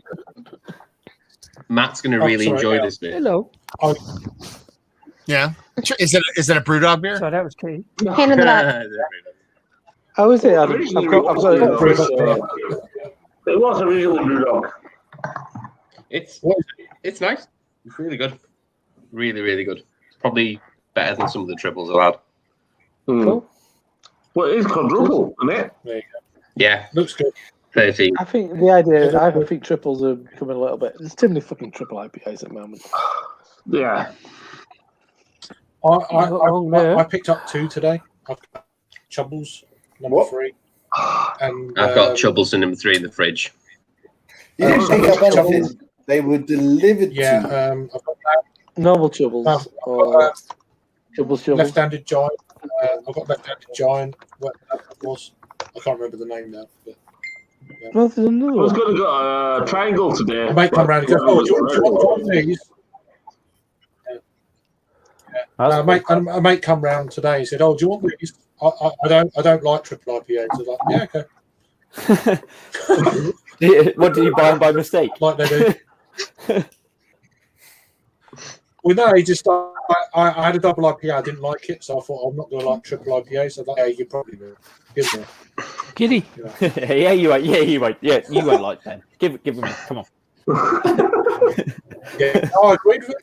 Matt's going to really enjoy this bit. Hello. Yeah. Is it a BrewDog beer? So that was key. Hand in the back. How is it, Adam? I've got it. It was originally BrewDog. It's nice. It's really good. Really, really good. Probably better than some of the triples I've had. Cool. Well, it is quadruple, isn't it? There you go. Yeah. Looks good. 13. I think the idea, I think triples are becoming a little bit. There's too many fucking triple IPAs at the moment. Yeah. I picked up 2 today. I've got Chubbles, number 3. And I've got Chubbles and number 3 in the fridge. You didn't pick up anything. They were delivered to you. I've got that. Normal Chubbles. Or Chubbles. Left-handed giant. I've got left-handed giant. What that was? I can't remember the name now. But, yeah. Well, there's another I was one. going to go triangle today. I might come round and go, oh, do you want these? I might come round today and said, oh, do you want these? I don't like triple IPAs. I was like, yeah, okay. What did you buy them by mistake? Like they do. Well, no, he just I had a double IPA. I didn't like it, so I thought I'm not going to like triple IPA. So I thought, yeah, you probably will. Give me. Giddy. Yeah, you won't. Yeah, you won't. Yeah, you won't like them. Give him. Come on. Yeah, I agreed with it.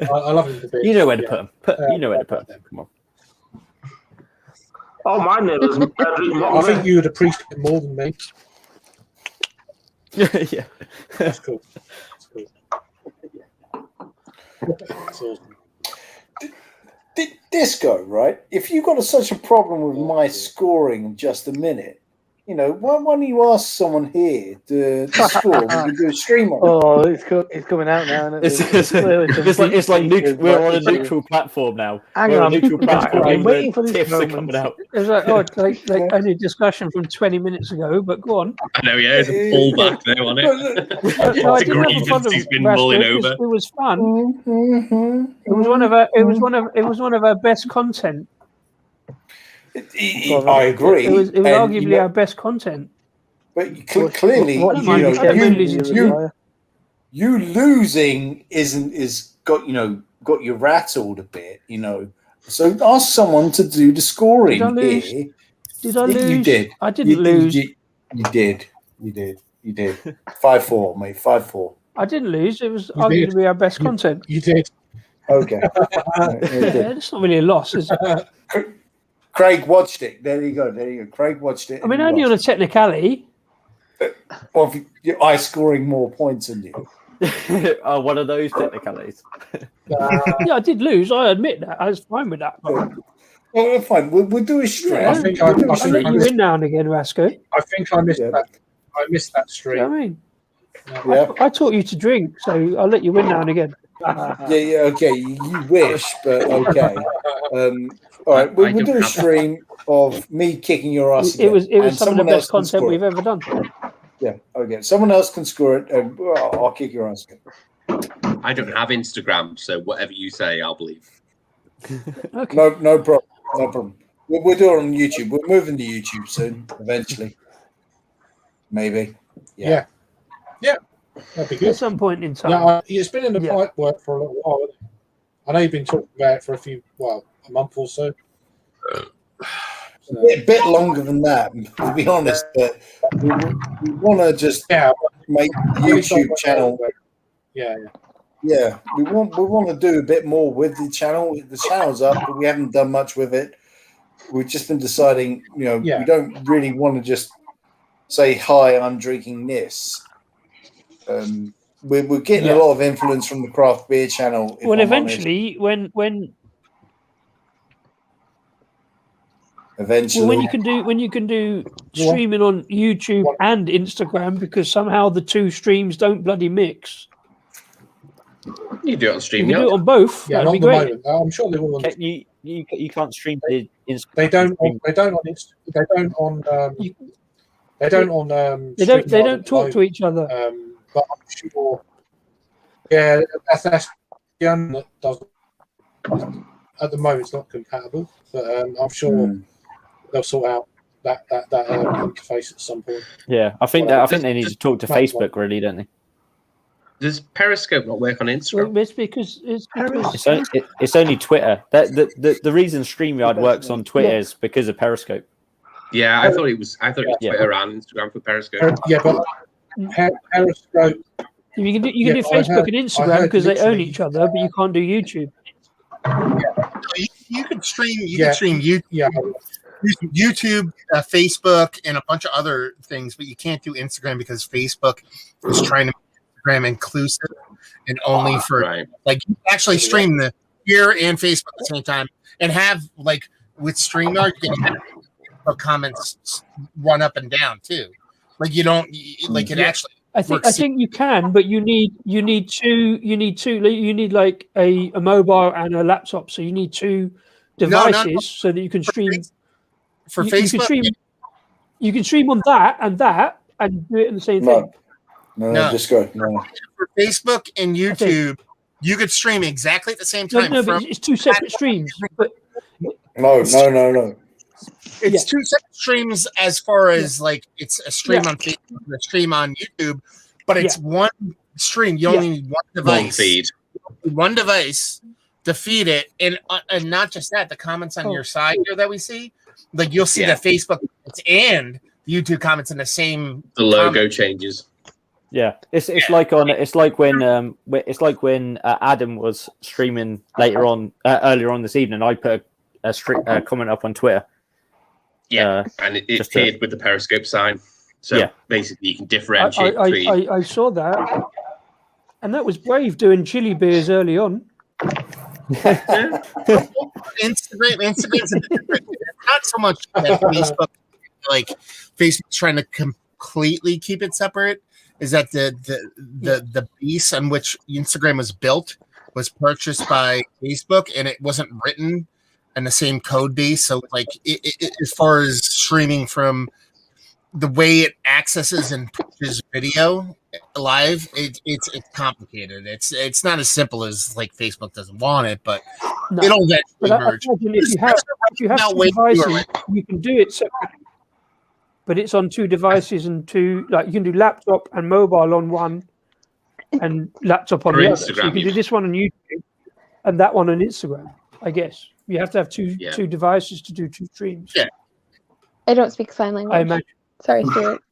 I love him to be. You know where to put them. You know where to put them. Come on. Oh, my neighbours. I think you would appreciate it more than me. Yeah, that's cool. That's awesome. Disco, right? If you've got such a problem with my scoring in just a minute, why don't you ask someone here to score? We can do a stream on it. Oh, it's coming out now. It's like we're on a neutral platform now. Hang we're on, on a neutral platform. I'm even waiting though for this tips are moment. coming out. It was like only a discussion from 20 minutes ago, but go on. I know, yeah, there's a fallback there on it. No, I It's a didn't have a grievance problem, he's been Rascal, mulling because over. It was fun. It was one of our best content. I agree. It was and, arguably our best content. But clearly, you losing is got you rattled a bit, So ask someone to do the scoring Did I lose? here. Did I lose? You did. I didn't lose. You did. 5-4, mate. 5-4. I didn't lose. It was You did. arguably our best content. You did. Okay. It's not really a loss, is it? Craig watched it. There you go. Craig watched it. I mean, only on a technicality. Well, I scoring more points than you. Oh, one of those technicalities. Yeah, I did lose. I admit that. I was fine with that. Well, fine. We'll do a stream. Yeah, I'll let you win now and again, Rasco. I think I missed that. I missed that stream. You know what I mean? I taught you to drink, so I'll let you win now and again. Yeah, okay. You wish, but okay. All right, we'll do a stream of me kicking your ass. It was again, some of the best content we've ever done. Yeah, okay. Someone else can score it, and I'll kick your ass again. I don't have Instagram, so whatever you say, I'll believe. Okay. No problem. No problem. We'll do it on YouTube. We're moving to YouTube soon, eventually. Maybe. Yeah. That'd be good. At some point in time. Yeah, it's been in the pipe work for a little while. Hasn't it? I know you've been talking about it for a month or so. A bit longer than that, to be honest. But we want to just make the YouTube channel. Yeah. Yeah, we want to do a bit more with the channel. The channel's up, but we haven't done much with it. We've just been deciding, we don't really want to just say, "Hi, I'm drinking this." We're getting a lot of influence from the craft beer channel. Well, eventually, when when you can do streaming on YouTube and Instagram, because somehow the two streams don't bloody mix. You do it on You stream. can do it on both. Yeah, That'd be not at great. the moment. I'm sure they will. You can't stream the Instagram. They don't on. They don't talk to each other. But I'm sure. Yeah, that's the one that doesn't. At the moment, it's not compatible, but I'm sure they'll sort out that interface at some point. Yeah, I think they need to talk to Facebook, really, don't they? Does Periscope not work on Instagram? Well, it's because It's only Twitter. The reason StreamYard works on Twitter is because of Periscope. Yeah, I thought it was Twitter and Instagram for Periscope. Yeah, but Periscope. You can do Facebook and Instagram because they own each other, but you can't do YouTube. You could stream. You can stream YouTube, Facebook, and a bunch of other things, but you can't do Instagram because Facebook is trying to make Instagram inclusive and only for like you can actually stream the here and Facebook at the same time and have like with StreamYard you can have comments run up and down too. Like you don't like it actually. I think you can, but you need like a mobile and a laptop, so you need two devices so that you can stream. For Facebook, you can stream on that and do it in the same thing. No, just go. No. For Facebook and YouTube, you could stream exactly at the same time. No, but it's two separate streams. But No. It's two separate streams as far as like it's a stream on Facebook and a stream on YouTube, but it's one stream. You only need one device. One feed. One device to feed it, and not just that. The comments on your side here that we see, like you'll see the Facebook and YouTube comments in the same. The logo changes. Yeah, it's like when Adam was streaming earlier on this evening. I put a comment up on Twitter. Yeah, and it appeared with the Periscope sign. So basically, you can differentiate between. I saw that, and that was brave doing chili beers early on. Instagram's a different, not so much that Facebook like Facebook's trying to completely keep it separate is that the base on which Instagram was built was purchased by Facebook, and it wasn't written in the same code base. So, like, as far as streaming from the way it accesses and pushes video live, it's complicated. It's not as simple as like Facebook doesn't want it, but it'll eventually merge. If you have two devices, you can do it separately. But it's on two devices and two, like you can do laptop and mobile on one, and laptop on Or the other. Instagram, So you can do this one on YouTube and that one on Instagram. I guess you have to have two devices to do two streams. Yeah. I don't speak sign language. I imagine. Sorry, Stuart.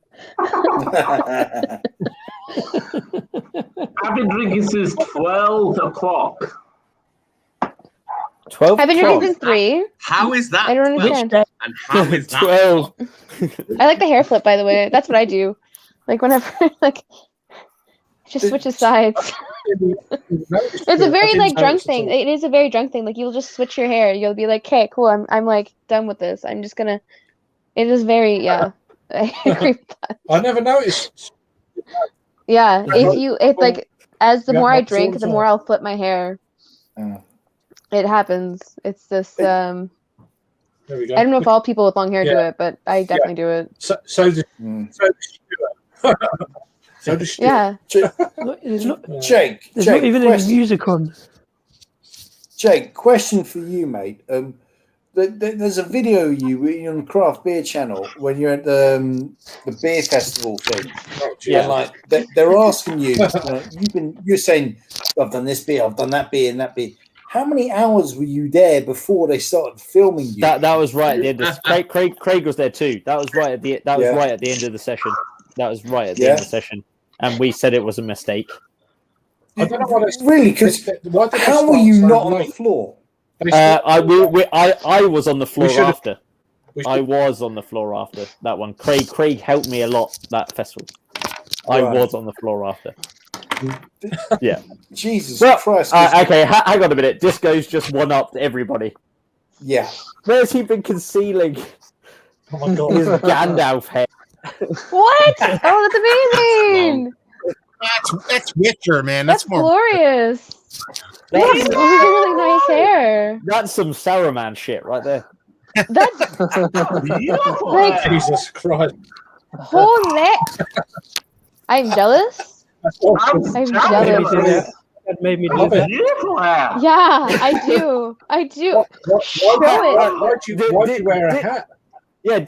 I've been drinking since 12 o'clock. 12. I've been drinking since 3. How is that? I don't understand. And how is that? 12. I like the hair flip, by the way. That's what I do. Like whenever, like, just switches sides. It's a very like drunk thing. It is a very drunk thing. Like you'll just switch your hair. You'll be like, "Okay, cool. I'm like done with this. I'm just gonna." It is very I agree with that. I never noticed. Yeah, if like as the Yeah, more I that's drink, all the time. more I'll flip my hair. It happens. It's this. There we go. I don't know if all people with long hair do Yeah. it, but I definitely do it. So does Stuart. So does Stuart. Yeah. There's not, Jake, there's Jake, not even any question. music on. Jake, question for you, mate. There's a video of you on the Craft Beer channel when you're at the beer festival thing. Yeah. And like they're asking you, you're saying, I've done this beer, I've done that beer, and that beer. How many hours were you there before they started filming you? That was right at the end. Of, Craig was there too. That was right at the right at the end of the session. That was right at the end of the session, and we said it was a mistake. I don't know why they Really, because how were you not on the floor? I was on the floor should've- after. I was on the floor after that one. Craig helped me a lot that festival. I Right. was on the floor after. Yeah. Jesus Well, Christ. okay, hang on a minute. Disco's just one up everybody. Yeah. Where's he been concealing Oh my god. his Gandalf hair? What? Oh, that's amazing! That's Witcher, man. That's That's more. glorious. That's, That's really nice hair. that's some Saruman shit right there. That's like Jesus Christ. holy. I'm jealous. I'm jealous. That made me do Love that. it. Beautiful hair. Yeah, I do. I do. Show it. Why'd you wear a hat? Yeah,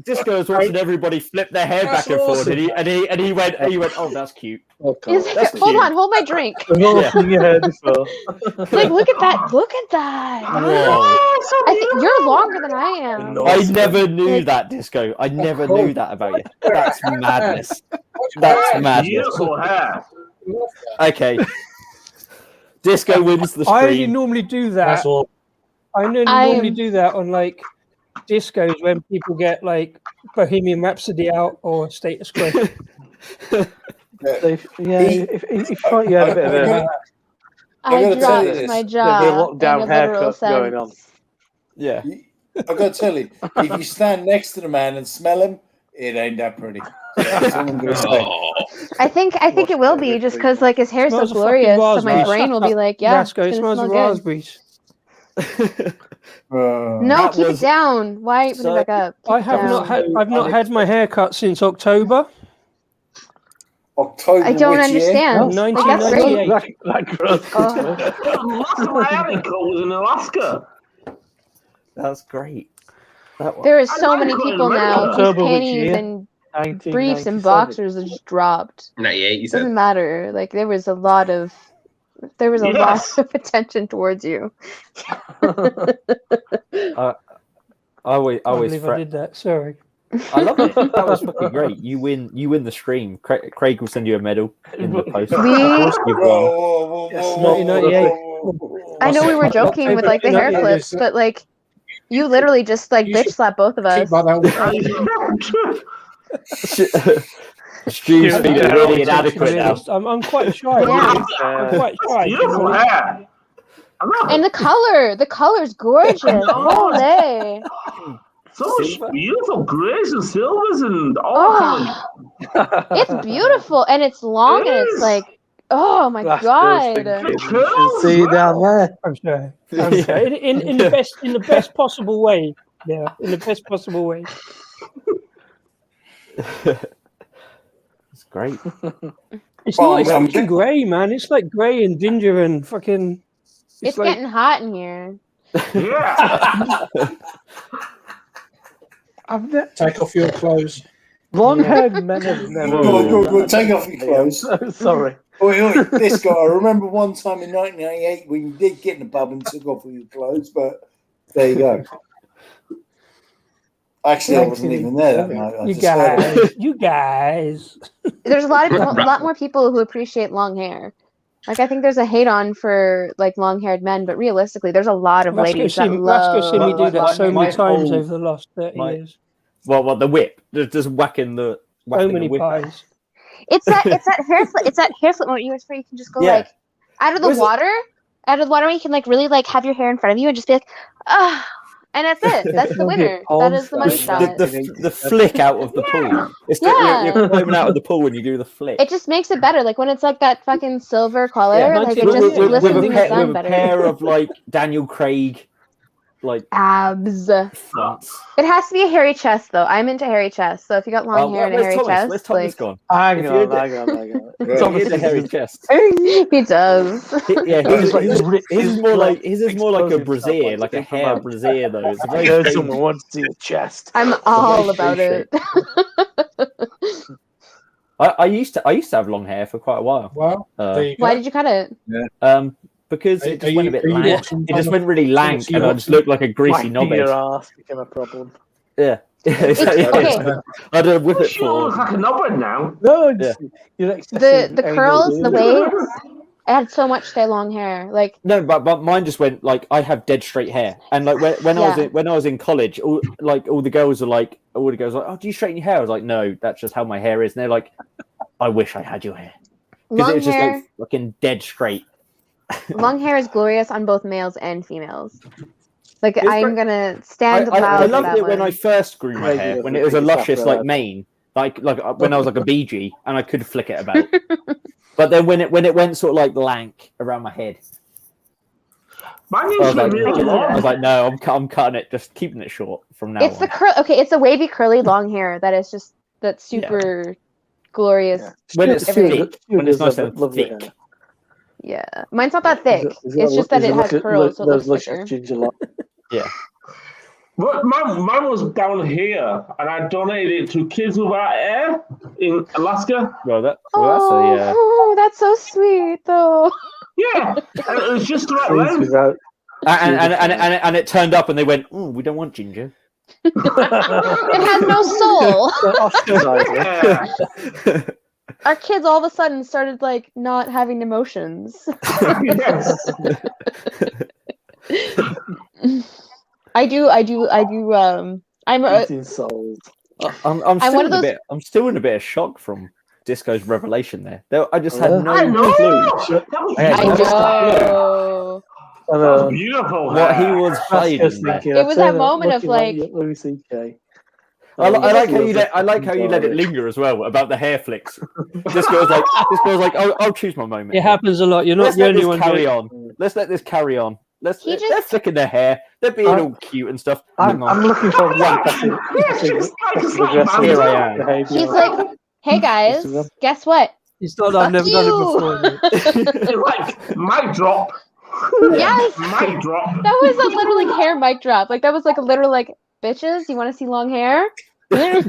Disco was watching everybody flip their hair That's back and forth, awesome. and he went, oh, that's cute. Is That's it- hold cute. on, hold my drink. I've never seen your hair before. Like, look at that. Look at that. Whoa. I think you're longer than I am. I never knew that, Disco. I never knew that about you. That's madness. That's madness. Beautiful hair. Okay. Disco wins the I only stream. normally do that. That's all. I only normally do that on like discos when people get like Bohemian Rhapsody out or Status Quo. If you thought you had a bit of a I gotta tell you dropped this. my There'll jaw be a in a lockdown literal haircut sense. going on. Yeah. I gotta tell you, if you stand next to the man and smell him, it ain't that pretty. That's all I'm gonna say. Oh, I think it will be just because like his hair's so Smells of fucking glorious, so my raspberries. brain will be like, yeah, it's Rasco, it gonna smells smell of good. raspberries. No, That keep was- it down. Why put So- it back up? Keep I it have down. not had. I've not had my hair cut since October. October. I don't which year? understand. Like, that's great. 1998. Last time I had it cut was in Alaska. That's great. That one. There is I so like many going people to now America. whose October which panties year? and briefs and 1997. boxers are just dropped. 98, you Doesn't said. matter. Like there was a lot of Yes. attention towards you. I always I believe I fret. did that. Sorry. I love it. That was fucking great. You win the stream. Craig will send you a medal in the post. Of course you've won. Whoa, Yes, 1998. I know we were joking with like the hair October clips, but like you literally just like You bitch should slap both of us. Keep by that. Stu's feeling really inadequate now. I'm quite shy. Yeah. I'm quite shy. Beautiful hair. I know. And the color's gorgeous. Holy. So much beautiful greys and silvers and all Oh, it's beautiful and it's long and it's like, oh my god! You should see it down there. I'm sorry. I'm sorry. In the best possible way. Yeah, in the best possible way. It's great. It's not. It's fucking grey, man. It's like grey and ginger and fucking. It's like, getting hot in here. Yeah. Take off your clothes. Long-haired men have never. Go, take off your clothes. Sorry. Oi, this guy. I remember one time in 1988 when you did get in the pub and took off all your clothes, but there you go. Actually, I wasn't even there that night. I just heard it. You guys. There's a lot more people who appreciate long hair. Like I think there's a hate on for like long-haired men, but realistically, there's a lot of ladies that love. Let's go see me do that so many times over the last 30 years. Well, the whip, just whacking the. So many pies. It's that hair flip. It's that hair flip moment where you can just go like out of the water, where you can like really like have your hair in front of you and just be like, ah. And that's it. That's the winner. That is the money shot. The flick out of the pool. It's you're climbing out of the pool when you do the flick. It just makes it better. Like when it's like that fucking silver color, like it just glistens in the sun better. With a pair of like Daniel Craig, like abs. Fronts. It has to be a hairy chest though. I'm into hairy chest. So if you got long hair and a hairy chest, where's Thomas gone? Hang on. Thomas has a hairy chest. He does. Yeah, his is more like a brassiere, like a hair brassiere though. It's I heard someone wants to see the chest. I'm all about it. I used to have long hair for quite a while. Well, why did you cut it? Because it just went a bit lank. It just went really lank, and I just looked like a greasy knobhead. Your ass became a problem. Yeah. Okay. I don't whip it You look like a knobhead now. No, the curls, the waves. I had so much stay long hair. Like no, but mine just went like I have dead straight hair, and like when I was in college, all the girls were like, oh, do you straighten your hair? I was like, no, that's just how my hair is. And they're like, I wish I had your hair because it was just like fucking dead straight. Long hair is glorious on both males and females. Like I'm gonna stand loud. I loved it when I first grew my hair, when it was a luscious like mane, like when I was like a BG, and I could flick it about. But then when it went sort of like lank around my head, I was like, no, I'm cutting it, just keeping it short from now. It's the curl. Okay, it's a wavy, curly, long hair that's super glorious. When it's thick, when it's nice and thick. Yeah, mine's not that thick. It's just that it has curls, so it looks thicker. Yeah. But mine was down here, and I donated it to Kids Without Hair in Alaska. Well, that's so sweet, though. Yeah, and it was just the right length. And it turned up, and they went, "Oh, we don't want ginger." It has no soul. Our kids all of a sudden started like not having emotions. Yes. I do. I'm souls. I'm still in a bit of shock from Disco's revelation there. I just had no clue. I know. Beautiful. What he was hiding there. It was that moment of like. Louis C.K. I like how you let it linger as well about the hair flicks. Disco's like, I'll choose my moment. It happens a lot. You're not the only one. Let's let this carry on. They're flicking their hair. They're being all cute and stuff. I'm looking for Here I am. He's like, hey guys, guess what? He's thought I've never done it before. Like mic drop. Yes. Mic drop. That was a literal like hair mic drop. Like that was like a literal like, bitches, you want to see long hair? I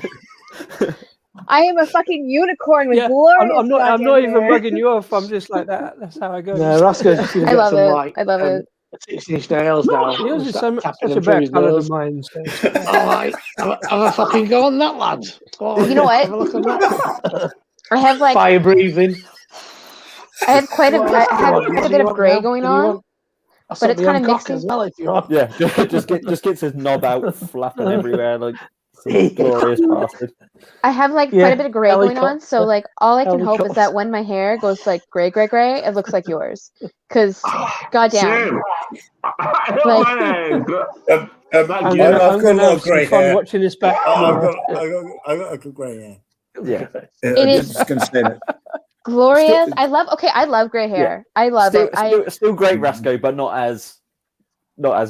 am a fucking unicorn with glorious. I'm not even bugging you off. I'm just like that. That's how I go. No, Roscoe's just I love it. I love it. 6-inch nails now. Yours is such a better colour than mine. So. Alright, have a fucking go on that, lad. Oh, you know what? Have a look at that. I have like fire breathing. I have quite a bit of grey going on, but it's kind of mixing. as well if you want. Yeah, just gets his knob out, flapping everywhere. Like Glorious bastard. I have like Yeah, quite a bit of gray going on, helicopter. so like all I can hope is Helicopter. that when my hair goes like gray, it looks like yours. Because, goddamn, like, I've I'm got gonna a have lot of some grey fun hair. watching this back tomorrow. I've got a good grey hair. Yeah. It I'm is- just going to say that. glorious. I love gray hair. I love Still, it. still great, Rasco, but not as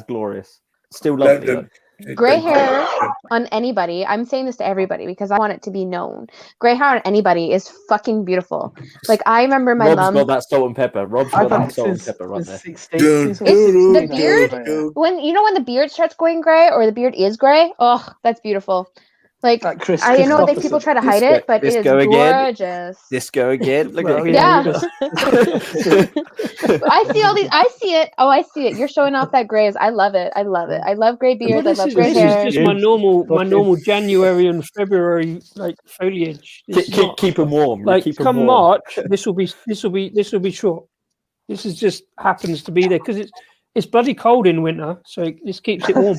glorious. Still lovely. though. Gray hair on anybody, I'm saying this to everybody because I want it to be known. Gray hair on anybody is fucking beautiful. Like, I remember my Rob's mom. got that salt and pepper. Rob's got that salt and since pepper right there. It's the beard. When the beard starts going gray or the beard is gray, oh, that's beautiful. Like, Chris I know that Christopherson. people try to hide it, but it is Disco again. gorgeous. Disco again. Look Well, at it. Yeah. Chris- I see all these. I see it. Oh, I see it. You're showing off that grays. I love it. I love it. I love gray beards. I Well, love gray this hair. is just my normal January and February like foliage. This is not- Keep them warm. like keep 'em come warm. March, this will be short. This is just happens to be there because it's bloody cold in winter, so this keeps it warm.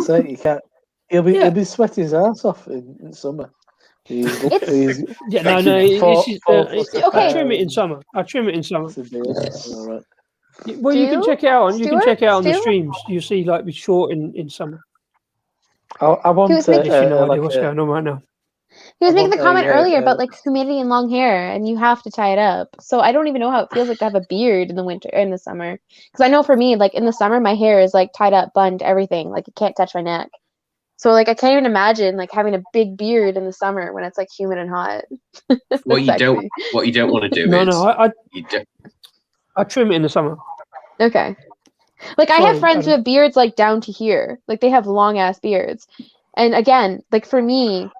So you can't. He'll be sweating his ass off in summer. He's Yeah, no. This is, Okay. I trim it in summer. All right. Well, you can Stu? check it out. You can Stuart? check it out on the Stu? streams. You see, like, it's short in summer. I want He was to. making- If you know like what's going on right now. He was I making the want comment earlier about uh, like humidity and long hair, and you have to tie it up. So I don't even know how it feels like to have a beard in the winter, in the summer. Because I know for me, like in the summer, my hair is like tied up, bunned, everything. Like it can't touch my neck. So like I can't even imagine like having a big beard in the summer when it's like humid and hot. What you don't Sexy. want to do No, is no, you don't, I trim it in the summer. Okay. Like I Sorry, have friends who have beards like down to here. Like they have long ass beards. And again, like for me,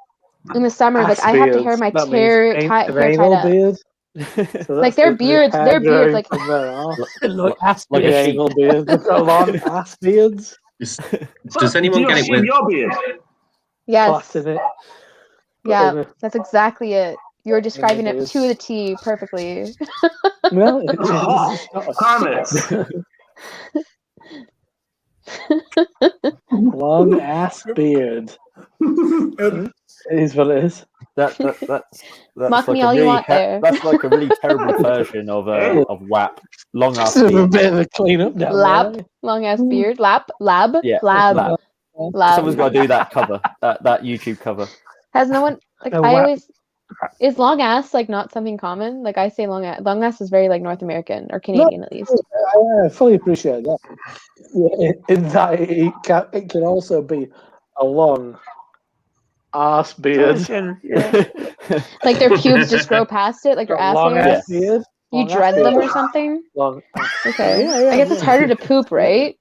in the summer, like I have to hair my hair tied up. beard. Like their beards, like Look, ass like beard. a anal beard. They've got long ass beards. does anyone get it with your beard? yes, Plaiting it. yeah, that's exactly it. You're describing it beards. to the T perfectly. Well, it's not a Comments. long ass beard. It is what it is. That's Mock like me a all you really want there. that's like a really terrible version of WAP. Long ass Just a beard. bit of a clean up down Lap, there. long ass beard, lab, Yeah, lab. lab. Someone's got to do that cover, that YouTube cover. Has no one like? Oh, I wow. always is long ass like not something common. Like I say, long ass. Long ass is very like North American or Canadian at least. I fully appreciate that. Yeah, in that it can also be a long ass beard. Yeah. Like their pubes just grow past it, like their ass long hairs. ass beard. You Long ass dread them beard. or something. Long. Okay. Yeah, I guess it's harder to poop, right?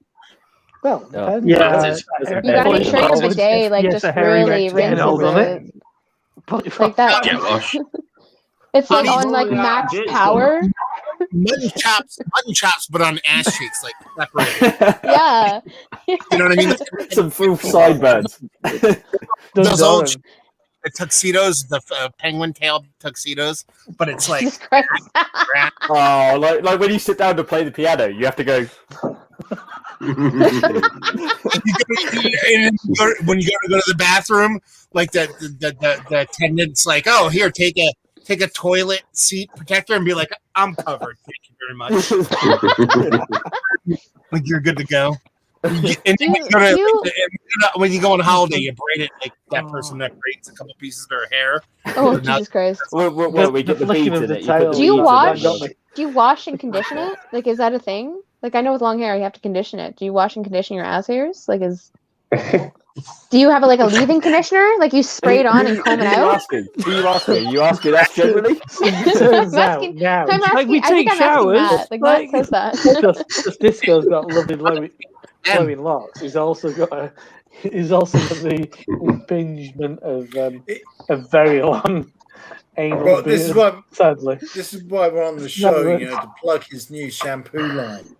Well, Yeah. depends. Yeah. You gotta make sure your bidet like Yes, just a hairy really next to get old on rinses it. it. Like that. get wash? It's like Honey, on like max power. Mutton chops, but on ass cheeks, like separated. Yeah. You know what I mean? Some full sideburns. Those old the tuxedos, the penguin tail tuxedos, but it's like Jesus Christ. Oh, like when you sit down to play the piano, you have to go. when you go to the bathroom, like the attendant's like, "Oh, here, take a toilet seat protector," and be like, "I'm covered, thank you very much." Like you're good to go. And when you go on holiday, you braid it like that person that braids a couple pieces of their hair. Oh Jesus Christ. Well, we get the flicking beads of in the it. tail. put the Do you beads in wash? it. Do you wash and condition it? Like, is that a thing? Like, I know with long hair, you have to condition it. Do you wash and condition your ass hairs? Like, do you have like a leave-in conditioner? Like, you spray it on and comb it out? Who are you asking? You asking us generally? Turns I'm out asking- now. I'm Like, we asking- I think take I'm asking showers, Matt. Like, Matt says that. Just Disco's got lovely flowing locks. He's also got the impingement of very long anal Well, this is beard, why. sadly. This is why we're on the show, to plug his new shampoo line.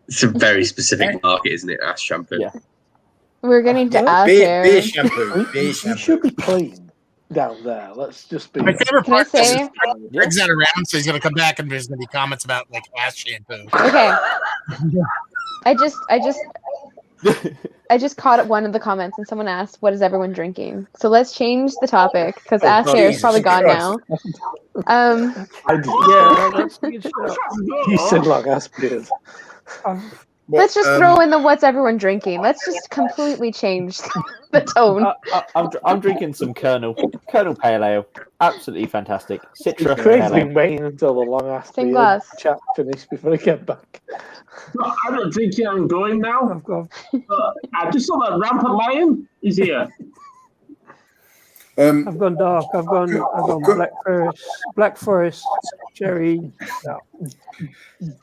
It's a very specific market, isn't it? Ass shampoo. Yeah. We're getting to ass Beer hair. shampoo. Beer You shampoo. should be clean down there. Let's just be. My favorite Can I part is say? Greg's not around, so he's gonna come back and there's gonna be comments about like ass shampoo. Okay. I just caught up one of the comments and someone asked, "What is everyone drinking?" So let's change the topic because Ask Air is probably gone now. You said like ass beers. Let's just throw in the "What's everyone drinking?" Let's just completely change the tone. I'm drinking some Colonel Pale Ale. Absolutely fantastic. Citra Craig's Pale Ale. been waiting until the long ass Same beer glass. chat finished before I get back. No, I'm not drinking. I'm going now. I just saw that rampant lion. He's here. I've gone dark. I've gone Black Forest, cherry. Yeah.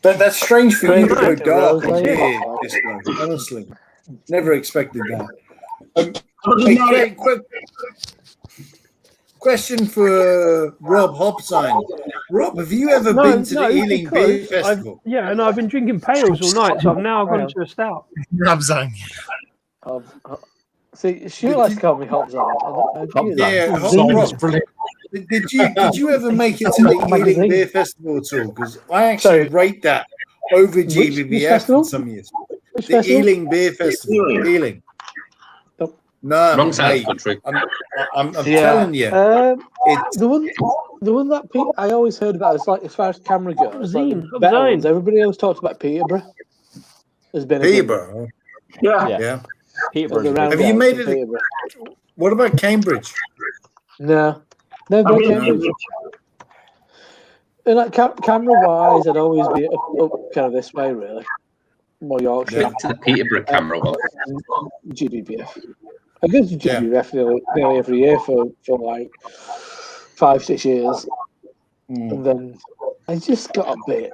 That's strange for you to go Craig, dark on Rose, beer, this one, honestly. Never expected that. Hey, Craig, question for Rob Hobson. Rob, have you ever been to the Ealing Beer Festival? And I've been drinking pales all night, so I've now gone to a stout. Rob's on. See, she likes to call me Hobzone. Yeah, Rob, did you ever make it to the Ealing Beer Festival at all? Because I actually rate that over GBBF for some years. Which the festival? Ealing Beer Festival. Ealing. No, Wrong side of mate, the country. I'm telling you. The one that I always heard about is like as far as camera goes, like the better ones. Everybody else talks about Peterborough. There's been Peterborough. Yeah. Peterborough. Have you made it? What about Cambridge? No, never been Cambridge. And like camera-wise, I'd always be up kind of this way, really. More Yorkshire. Back to the Peterborough camera. GBBF. I go to GBBF nearly every year for like 5-6 years, and then I just got a bit.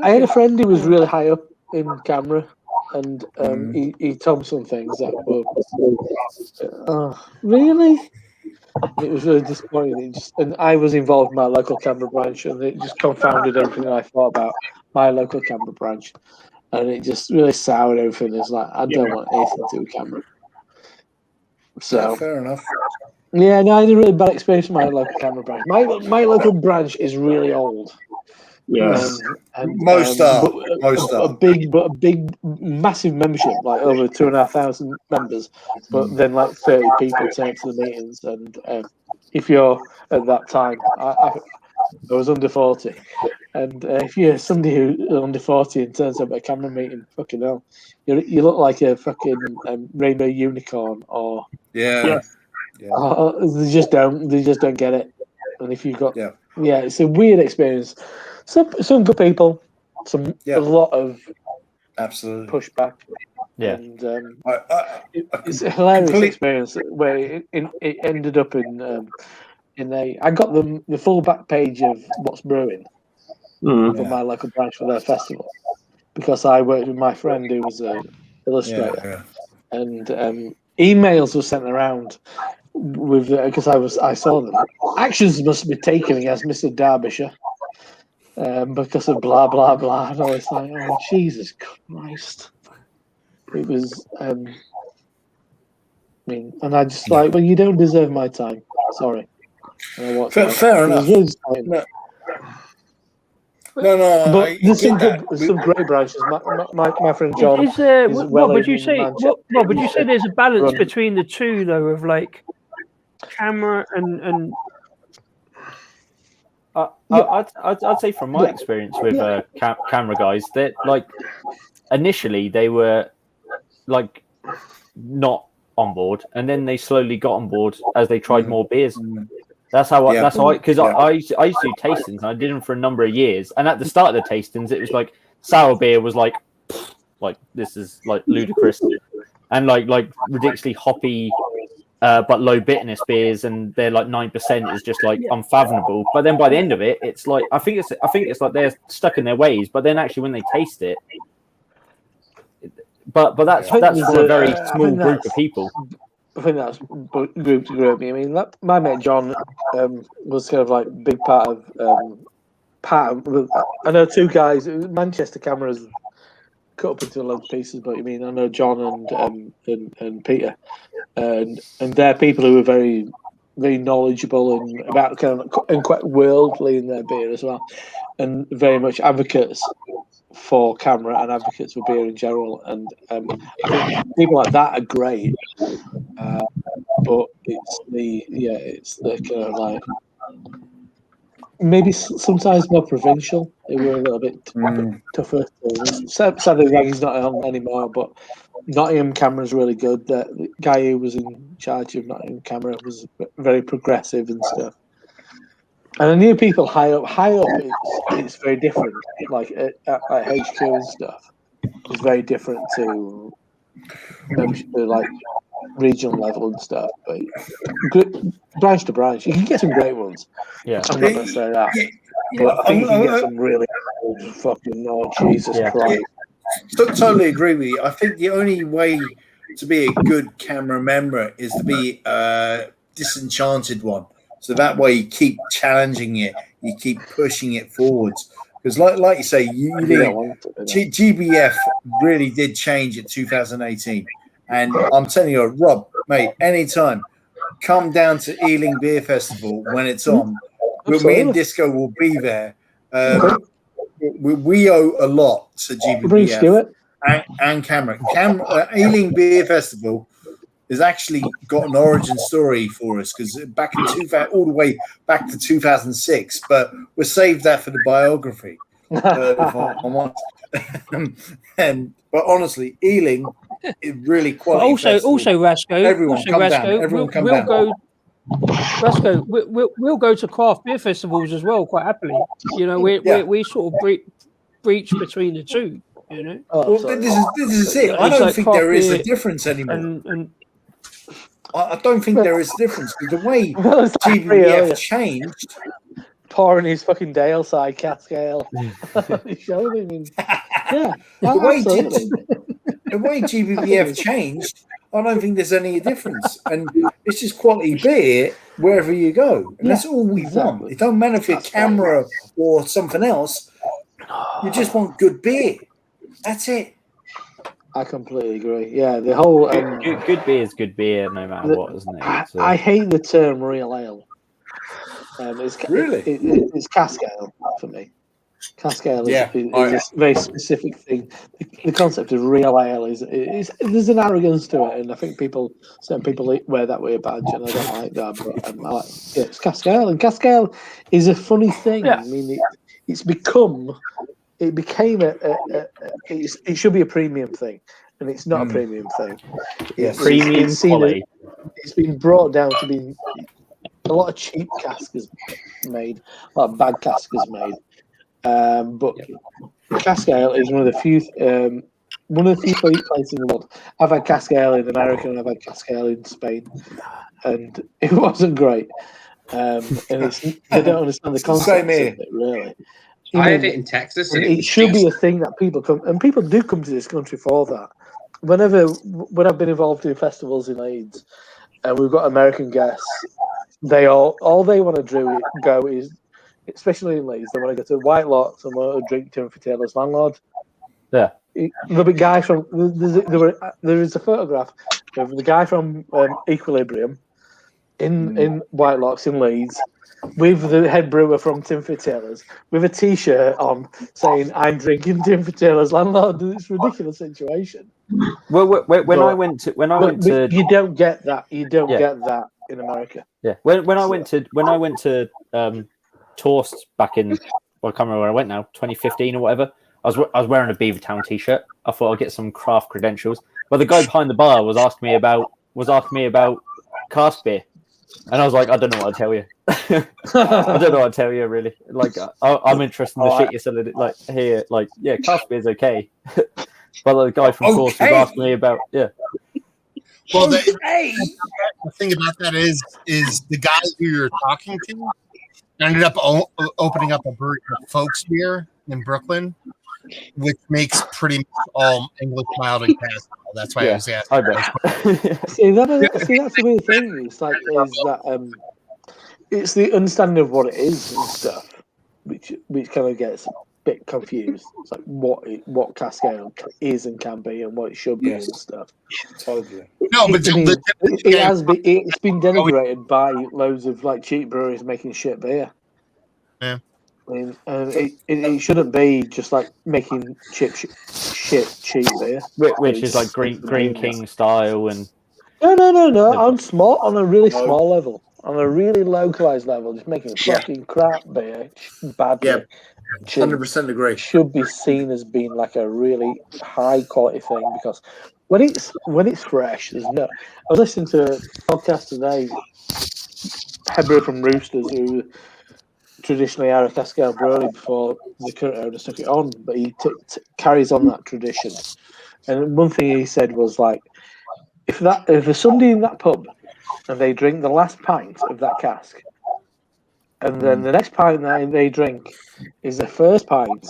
I had a friend who was really high up in camera, and he told me some things that were really. It was really disappointing. And I was involved in my local camera branch, and it just confounded everything I thought about my local camera branch, and it just really soured everything. It's like I don't want anything to do with camera. So fair enough. Yeah, no, I had a really bad experience with my local camera branch. My local branch is really old. Yes, and most are. A big, massive membership, like over 2,500 members. But then, like 30 people turn to the meetings, and if you're at that time, I was under 40, and if you're somebody who's under 40 and turns up at a camera meeting, fucking hell, you look like a fucking rainbow unicorn, or they just don't get it. And if you've got it's a weird experience. Some good people, a lot of absolutely pushback. Yeah, and it's a hilarious experience where it ended up in I got the full back page of What's Brewing for my local branch for their festival, because I worked with my friend who was an illustrator, and emails were sent around with because I saw them. Actions must be taken against Mr. Derbyshire. Because of blah blah blah, and I was like, "Oh Jesus Christ!" It was, and I just like, well, you don't deserve my time. Sorry. Fair enough. No. But there's some great branches. My friend John is Rob, would you say there's a balance between the two, though, of like camera and I'd say from my experience with camera guys that like initially they were like not on board, and then they slowly got on board as they tried more beers. That's how because I used to do tastings, and I did them for a number of years. And at the start of the tastings, it was like sour beer was like this is like ludicrous, and like ridiculously hoppy. But low bitterness beers, and they're like 9% is just like unfathomable. But then by the end of it, it's like I think it's like they're stuck in their ways. But then actually when they taste it, but that's for a very small group of people. I think that's group to group. I mean, my mate John was kind of like a big part of. I know two guys. Manchester Cameras cut up into a lot of pieces, but I mean, I know John and Peter, and they're people who are very, very knowledgeable and about and quite worldly in their beer as well, and very much advocates for camera and advocates for beer in general. And I think people like that are great. But it's the kind of like maybe sometimes more provincial. They were a little bit tougher. Sadly, Raggy's not on anymore, but Nottingham Camera's really good. The guy who was in charge of Nottingham Camera was very progressive and stuff. And I knew people high up. It's very different. Like at HQ and stuff, it's very different to like regional level and stuff. But good, branch to branch, you can get some great ones. Yeah, I'm not going to say that, but I think you can get some really old fucking Lord Jesus Christ. Totally agree with you. I think the only way to be a good camera member is to be a disenchanted one. So that way you keep challenging it, you keep pushing it forwards. Because like you say, GBF really did change in 2018. And I'm telling you, Rob, mate, anytime, come down to Ealing Beer Festival when it's on. Me and Disco will be there. We owe a lot to GBF and Camera. Ealing Beer Festival has actually got an origin story for us because back in all the way back to 2006, but we'll save that for the biography. But honestly, Ealing is really quality. Also, Rasco. Everyone come down. Everyone come down. Rasco, we'll go to craft beer festivals as well, quite happily. You know, we sort of breach between the two. You know. This is it. I don't think there is a difference anymore. I don't think there is a difference because the way GBF changed. Pouring his fucking Daleside cask ale. He showed him. The way GBF changed, I don't think there's any difference. And it's just quality beer wherever you go. And that's all we want. It don't matter if you're Camera or something else. You just want good beer. That's it. I completely agree. Yeah, the whole good beer is good beer, no matter what, isn't it? I hate the term real ale. It's cask ale for me. Cask ale is a very specific thing. The concept of real ale is there's an arrogance to it, and I think certain people wear that way a badge, and I don't like that. But I like it's cask ale, and cask ale is a funny thing. Yeah. I mean, it became it should be a premium thing, and it's not a premium thing. Premium quality. It's been brought down to being a lot of cheap cask is made, a lot of bad cask is made. But cask ale is one of the few places in the world. I've had cask ale in America and I've had cask ale in Spain, and it wasn't great. And they don't understand the concept of it, really. I had it in Texas. And it should be a thing that people come, and people do come to this country for that. When I've been involved in festivals in Leeds, and we've got American guests, all they want to go is, especially in Leeds, they want to go to White Lots and want to drink Timothy Taylor's Landlord. Yeah. The guy from there is a photograph of the guy from Equilibrium in White Lots in Leeds with the head brewer from Timothy Taylor's with a T-shirt on saying "I'm drinking Timothy Taylor's Landlord." It's a ridiculous situation. Well, when I went to, you don't get that. You don't get that in America. Yeah. When I went to Torst back in, I can't remember where I went now, 2015 or whatever. I was wearing a Beavertown T-shirt. I thought I'd get some craft credentials. But the guy behind the bar was asking me about cask beer, and I was like, I don't know what to tell you. I don't know what to tell you, really. Like, I'm interested in the shit you're selling. Like here, like cask beer's okay. But the guy from Torst was asking me about Well, the thing about that is the guy who you're talking to ended up opening up a brewery called Folks Beer in Brooklyn, which makes pretty much all English mild and cask. That's why I was asking. See, that's the weird thing. It's like it's the understanding of what it is and stuff, which kind of gets a bit confused. It's like what cask ale is and can be, and what it should be and stuff. Totally. No, but it's been denigrated by loads of like cheap breweries making shit beer. Yeah. I mean, it shouldn't be just like making shit cheap beer, which is like Green King style and. No. On a really small level, on a really localized level, just making fucking crap beer, bad beer. 100% agree. Should be seen as being like a really high quality thing because when it's fresh, there's no. I was listening to a podcast today, Hebrew from Roosters, who traditionally are a Cascale brewery before the current owners took it on, but he carries on that tradition. And one thing he said was like, if there's somebody in that pub and they drink the last pint of that cask, and then the next pint that they drink is the first pint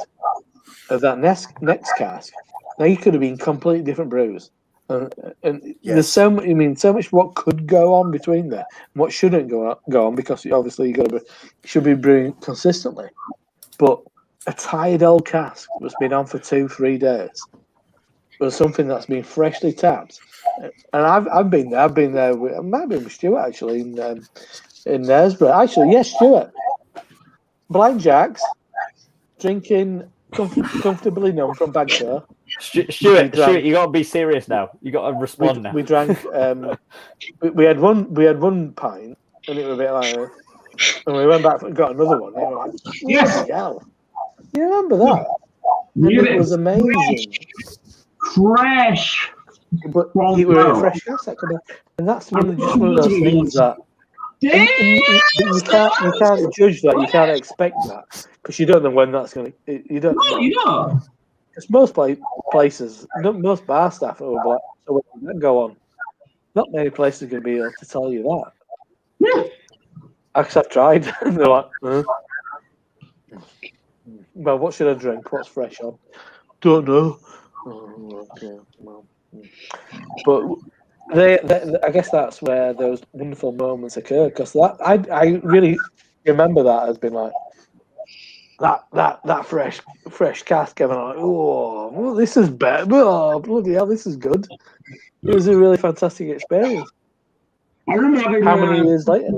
of that next cask, they could have been completely different brews. And there's so much what could go on between there, what shouldn't go on because obviously you should be brewing consistently. But a tired old cask that's been on for 2-3 days was something that's been freshly tapped. And I've been there. I've been there. I might have been with Stuart actually in Knaresborough. Actually, yes, Stuart. Blind Jacks drinking comfortably numb from Bagshore. Stuart, you got to be serious now. You got to respond now. We drank. We had one pint, and it was a bit like. And we went back and got another one. And we were like, yes. Hell. You remember that? And it was amazing. Fresh. But we were a fresh cask, and that's one of those things that you can't judge that. You can't expect that because you don't know when that's going to. You don't. No, you don't. Because most places, most bar staff are like, so when that go on, not many places are going to be able to tell you that. Yeah. Because I've tried, and they're like, well, what should I drink? What's fresh on? Don't know. Oh, okay, well. But I guess that's where those wonderful moments occur because I really remember that as being like that fresh cask and I'm like, oh, well, this is better. Oh, bloody hell, this is good. It was a really fantastic experience. I remember how many years later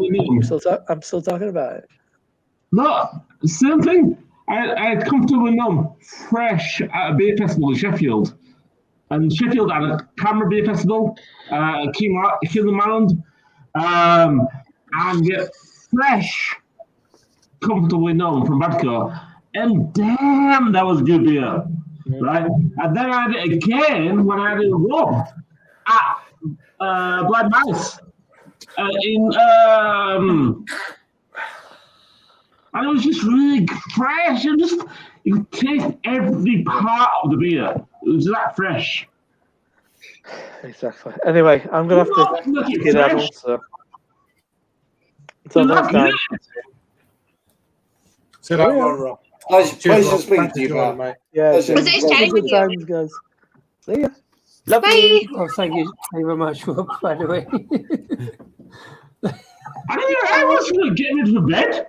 I'm still talking about it. No, same thing. I had comfortably numb fresh at a beer festival in Sheffield. And Sheffield had a Camera Beer Festival, Kilmainham, and yet fresh, comfortably known from Badco. And damn, that was good beer, right? And then I had it again when I had it Rob at Blind Mouse and it was just really fresh. And just you could taste every part of the beer. It was that fresh. Exactly. Anyway, I'm going to have to get out. So. Until next time. See you later, Rob. Pleasure speaking to you, Rob, mate. Yeah, it was nice chatting with you. Guys. See ya. Love Bye. you. Oh, thank you very much, Rob, by the way. I was getting into bed.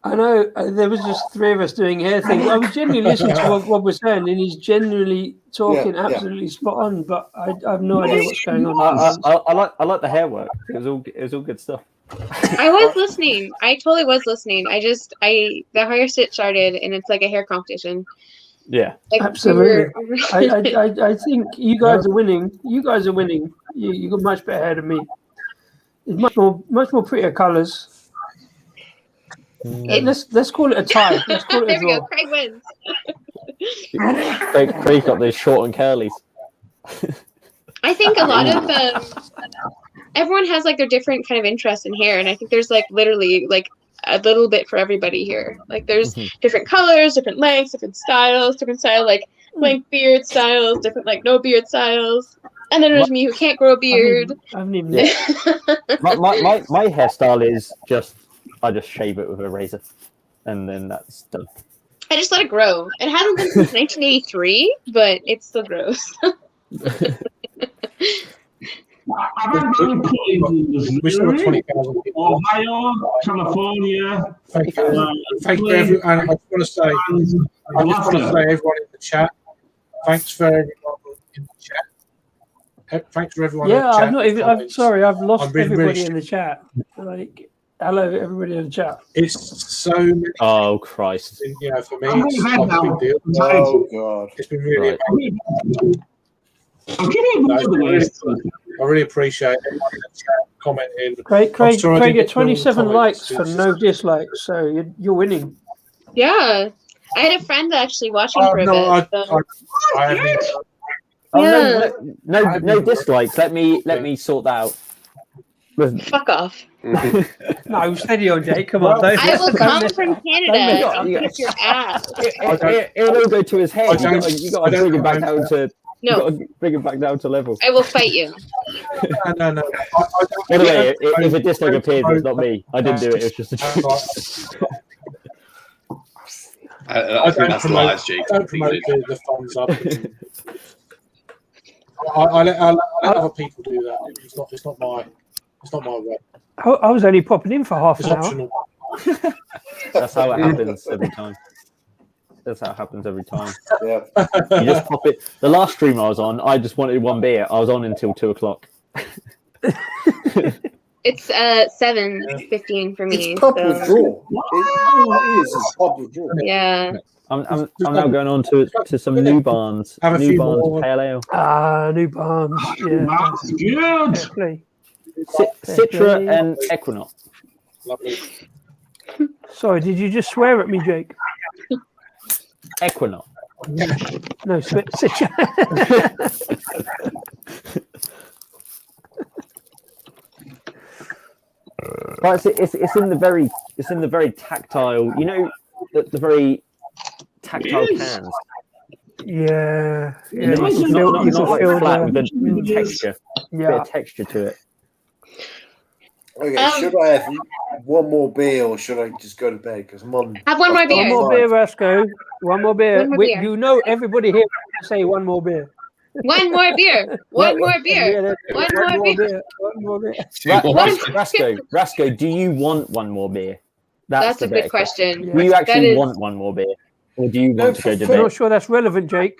I know there was just 3 of us doing hair things. I was genuinely listening to what Rob was saying, and he's genuinely talking absolutely spot on. But I have no idea what's going on. I like the hair work. It was all good stuff. I was listening. I totally was listening. The higher stitch started, and it's like a hair competition. Yeah, like, absolutely. I think you guys are winning. You guys are winning. You got much better hair than me. It's much more prettier colours. Let's call it a tie. Let's call it a there we draw. go. Craig wins. Craig got those short and curlies. I think a lot of everyone has like their different kind of interests in hair, and I think there's like literally like a little bit for everybody here. Like there's different colors, different lengths, different styles like length beard styles, different like no beard styles. And then there's me who can't grow a beard. I haven't even my hairstyle is I just shave it with a razor, and then that's done. I just let it grow. It hasn't been since 1983, but it still grows. I've had many places. We saw 20,000 people. Ohio, California. Thank you, everyone. I just want to say, everyone in the chat. Thanks for everyone in the chat. Thanks for everyone. Yeah, in the chat. I'm not even. I'm sorry, I've lost I'm being everybody really in the chat. Like, Hello, everybody in the chat. It's so many. Oh Christ! You know, for me, I'm it's going like to a bed big deal. now. Oh God! It's been really. Right. I'm getting No, bored of the way I really appreciate everyone in the chat commenting. Craig, I'm sorry I Craig, didn't at get to all the 27 comments. likes for no dislikes, so you're winning. Yeah. I had a friend actually watching for a No, bit. so- I haven't. Oh, Yeah. no dislikes. Let me sort that out. Fuck off. No, steady on, Jake. Come on. Don't, I will don't come miss- from don't Canada. miss- I'll kick your ass. It'll all go to his head. I You got to bring it back down to. No. You got to bring it back down to level. I will fight you. No. Anyway, if a dislike appears, it's not me. I didn't do it. It was just a. I think that's lies, Jake. I don't promote the thumbs up. I let other people do that. It's not my way. I was only popping in for half It's an hour. optional. That's how it happens every time. That's how it happens every time. Yeah. You just pop it. The last stream I was on, I just wanted one beer. I was on until 2:00. It's 7:15 for me. It's pub so- withdrawal. It is. It's pub withdrawal. Yeah. I'm now going on to some New Barnes. Have a New few Barnes more. Pale Ale. New Barnes. Yeah. That's good. Fair play. Citra and Equinox. Lovely. Sorry, did you just swear at me, Jake? Equinox. No, But it's in the very tactile. You know, the very tactile Yes. cans. Yeah. You know, it's not like flat with a texture. Yeah. Bit of texture to it. Okay, should I have one more beer or should I just go to bed? Because I'm on. Have one more I've got beer. One more beer, Rasco. One more beer. One more beer. You know, everybody here can say one more beer. One more beer. One more beer. One more beer. One more beer. Rasco, do you want one more beer? That's the a good better question. Do you That actually is- want one more beer, or do you want to go to I'm bed? not sure that's relevant, Jake.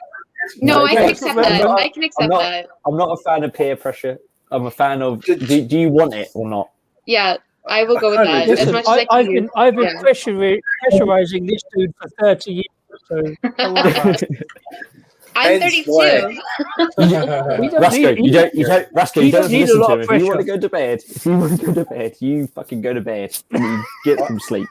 No, I can Okay. accept that. I can accept that. I'm not a fan of peer pressure. I'm a fan of. Do you want it or not? Yeah, I will go with that. Listen, as much as I can. I've been Yeah. pressurizing this dude for 30 years. So don't worry about it. I'm Hence 32. Rasco, you don't Rasco, you don't need a listen lot to of him. If pressure. you want to go to bed, you fucking go to bed. And you get some sleep.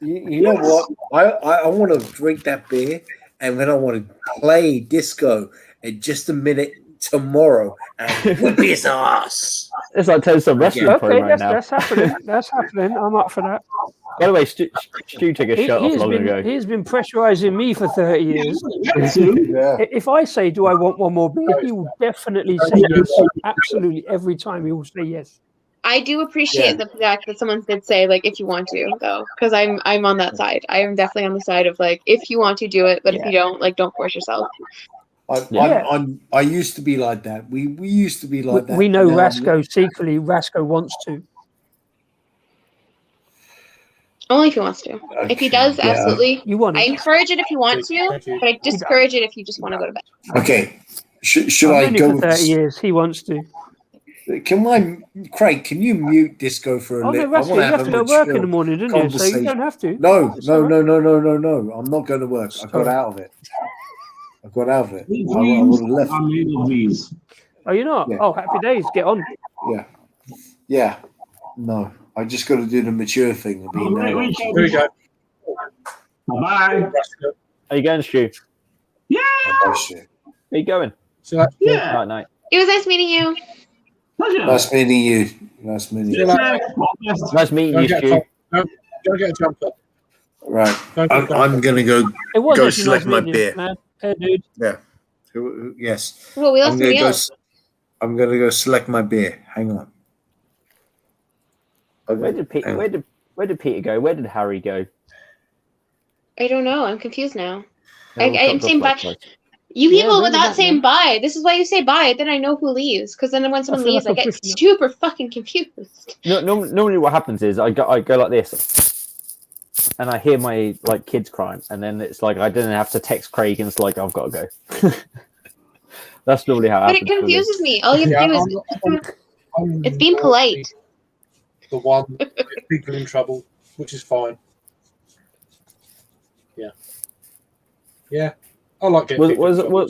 You know what? I want to drink that beer and then I want to play disco in just a minute tomorrow and whip his ass. It's like telling some wrestling Okay, program now. that's happening. That's happening. I'm up for that. By the way, Stu took a shot off long ago. He's been pressurizing me for 30 years. Yeah. If I say, "Do I want one more beer?" he will definitely say yes. Absolutely, every time he will say yes. I do appreciate the fact that someone did say like if you want to though, because I'm on that side. I am definitely on the side of like if you want to do it, but if you don't, like don't force yourself. I used to be like that. We used to be like that. We know Now I'm- Rasco secretly. Rasco wants to. Only if he wants to. If he does, Yeah. absolutely. You want I it. encourage it if you want to, but I discourage it if you just want to go to bed. Okay. Should I've I known go? him for 30 years. He wants to. Craig, can you mute Disco for a Oh no, little? Rasco, you have to go to work in the morning, don't you? So you don't have to. No. I'm not going to work. I got out of it. I got out of it. I would have left. I made of these. Oh, you're not? Yeah. Oh, happy days. Get on. Yeah. No. I just got to do the mature thing. And be now. Here we go. Bye. Are you going, Stu? Yeah. Oh, shit. Are you going? Yeah. Night, night. It was nice meeting you. Nice meeting you. Nice meeting you. Nice meeting you, Stu. Go get a jumper. Right. I'm going to go It was go actually select nice my meeting you, beer. man. Hey, dude. Yeah. Yes. Well, we lost I'm somebody gonna else. I'm going to go select my beer. Hang on. Okay. Where did Peter? Where did Peter go? Where did Harry go? I don't know. I'm confused now. They're all I'm dropped saying off bye. like- You Yeah, people maybe without that, saying man. bye. This is why you say bye. Then I know who leaves. Because then when someone feel leaves, like I I'm get pushing it. super fucking confused. No, normally what happens is I go like this, and I hear my like kids crying, and then it's like I didn't have to text Craig, and it's like I've got to go. That's normally how it But happens. it confuses me. All you have to do is it's being polite. the one that gets people in trouble, which is fine. Yeah, I like getting people in trouble.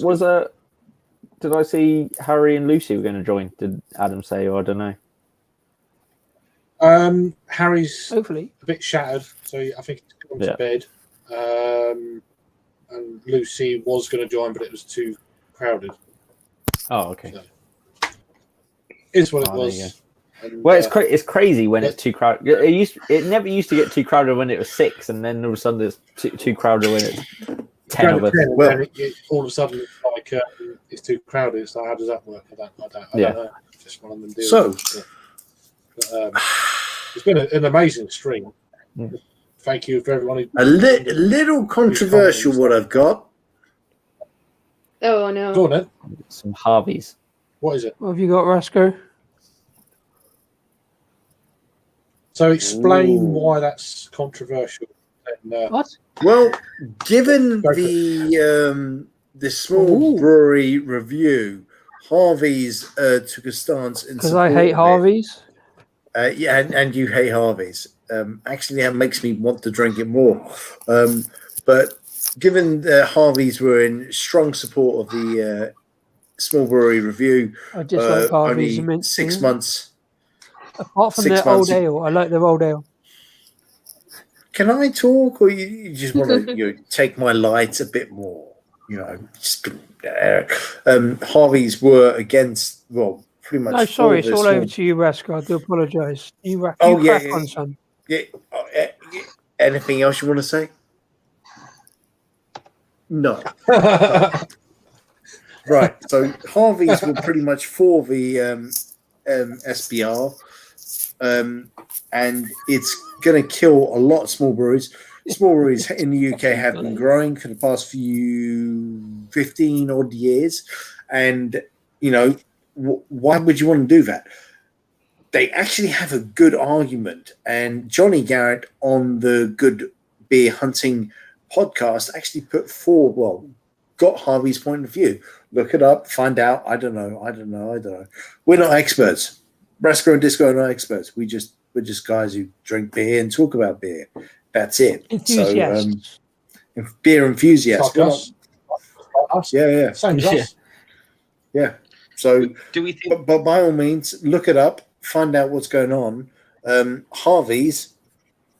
Did I see Harry and Lucy were going to join? Did Adam say, or I don't know? Harry's hopefully a bit shattered, so I think he's gone to bed. And Lucy was going to join, but it was too crowded. Oh, okay. So, it's what it there you was. And, well, it's crazy when it's too crowded. It never used to get too crowded when it was 6, and then all of a sudden it's too crowded when it's 10 of us. Well, all of a sudden it's like it's too crowded. So how does that work? I don't know. It's just one of them deals. So, it's been an amazing stream. Thank you for everyone. A little controversial what I've got. Oh no. Go on then. Some Harveys. What is it? What have you got, Rasco? So explain why that's controversial. And, what? Well, given the small brewery review, Harvey's took a stance in because I hate Harvey's. Yeah, and you hate Harvey's. Actually, that makes me want to drink it more. But given the Harvey's were in strong support of the small brewery review, I dislike Harvey's only 6 months. Apart from 6 their months. old ale, I like their old ale. Can I talk, or you just want to take my light a bit more? Harvey's were against, well, pretty much. No, sorry, it's all over to you, Rasco. I do apologise. You crack on, son. Yeah. Anything else you want to say? No. Right. So Harvey's were pretty much for the SBR, and it's going to kill a lot of small breweries. Small breweries in the UK have been growing for the past 15 odd years, and why would you want to do that? They actually have a good argument, and Johnny Garrett on the Good Beer Hunting podcast actually put forward, got Harvey's point of view. Look it up, find out. I don't know. We're not experts. Rasco and Disco are not experts. We're just guys who drink beer and talk about beer. That's it. Enthusiasts. So, beer enthusiasts. Like us. Yeah. Same as us. Yeah. So, do we think? But by all means, look it up. Find out what's going on. Harvey's,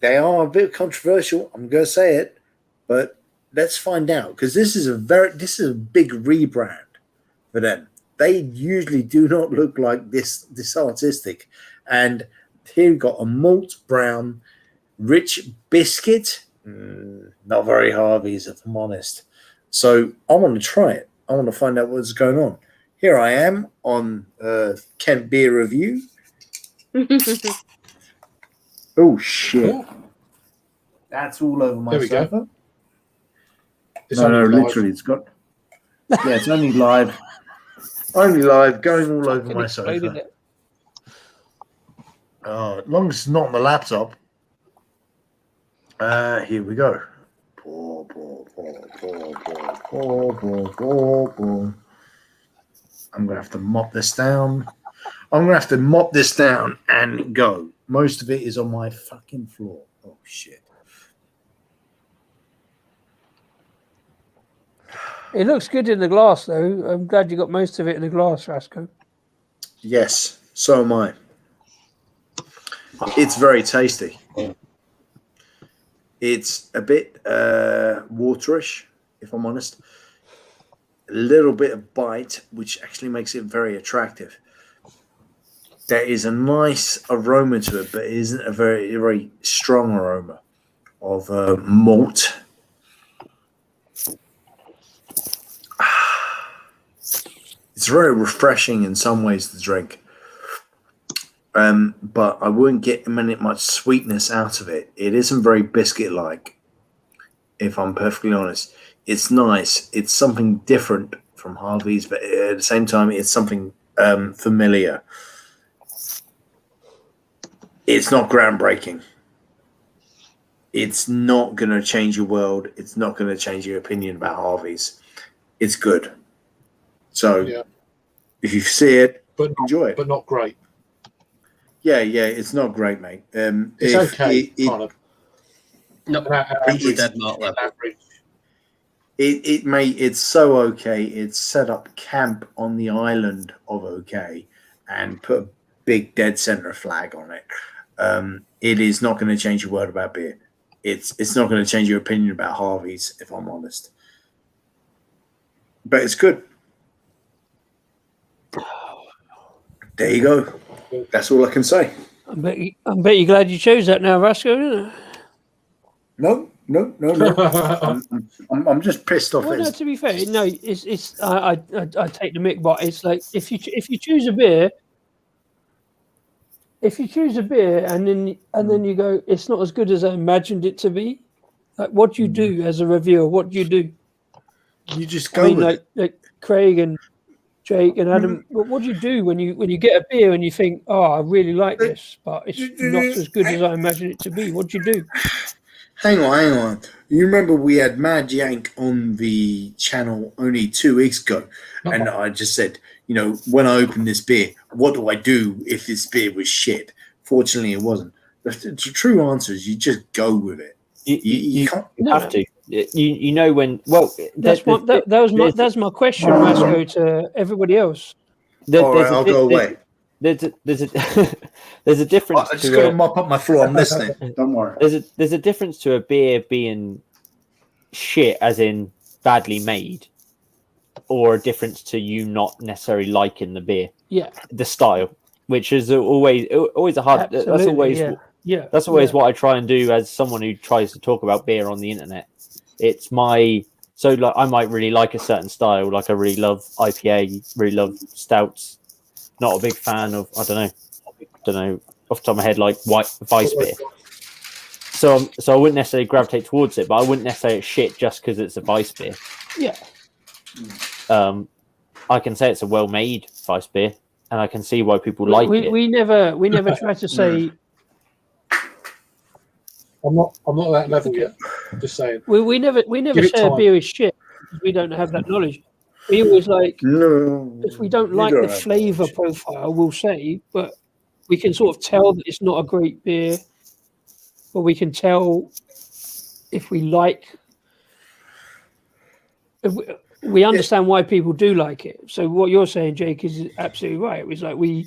they are a bit controversial. I'm going to say it, but let's find out, because this is a big rebrand for them. They usually do not look like this artistic, and here we've got a malt brown, rich biscuit. Not very Harvey's, if I'm honest. So I want to try it. I want to find out what's going on. Here I am on Kent Beer Review. Oh shit! Yeah. That's all over my There we go. sofa. It's No, only live. literally, it's got. Yeah, it's only live. Only live, going all over my sofa. Oh, as long as it's not on the laptop. Here we go. Pour. I'm gonna have to mop this down. And go. Most of it is on my fucking floor. Oh shit. It looks good in the glass, though. I'm glad you got most of it in the glass, Rasco. Yes, so am I. It's very tasty. It's a bit waterish, if I'm honest. A little bit of bite, which actually makes it very attractive. There is a nice aroma to it, but it isn't a very, very strong aroma of malt. It's very refreshing in some ways to drink. But I wouldn't get much sweetness out of it. It isn't very biscuit-like, if I'm perfectly honest. It's nice. It's something different from Harvey's, but at the same time, it's something familiar. It's not groundbreaking. It's not going to change your world. It's not going to change your opinion about Harvey's. It's good. So if you see it, but enjoy it. But not great. Yeah, it's not great, mate. It's okay, kind of. Not it's dead mark level. Mate, it's so okay. It's set up camp on the island of okay and put a big dead center flag on it. It is not going to change your word about beer. It's not going to change your opinion about Harvey's, if I'm honest. But it's good. There you go. That's all I can say. I bet you're glad you chose that now, Roscoe, isn't it? No. I'm just pissed off. Well, no, to be fair, no, it's I take the mick, but it's like if you choose a beer, and then you go, it's not as good as I imagined it to be. Like, what do you do as a reviewer? What do you do? You just go. Like Craig and Jake and Adam. What do you do when you get a beer and you think, oh, I really like this, but it's not as good as I imagined it to be? What do you do? Hang on. You remember we had Mad Yank on the channel only 2 weeks ago, and I just said, when I open this beer, what do I do if this beer was shit? Fortunately, it wasn't. The true answer is you just go with it. You can't. You have to. You know when. Well, that's my question, Roscoe, to everybody else. I'll go away. There's a difference. I just got to mop up my floor. I'm listening. Don't worry. There's a difference to a beer being shit, as in badly made, or a difference to you not necessarily liking the beer. Yeah. The style, which is always a hard. Absolutely, that's always yeah. That's always what I try and do as someone who tries to talk about beer on the internet. It's I might really like a certain style. Like I really love IPA, really love stouts. Not a big fan of, I don't know, off the top of my head, like white Weiss beer. So I wouldn't necessarily gravitate towards it, but I wouldn't necessarily shit just because it's a Weiss beer. Yeah. I can say it's a well-made Weiss beer, and I can see why people like it. We never try to say. I'm not at that level yet. I'm just saying. We never say a beer is shit because we don't have that knowledge. We always if we don't like the flavour profile, we'll say, but we can sort of tell that it's not a great beer, but we can tell if we like. We understand why people do like it. So what you're saying, Jake, is absolutely right. It was like we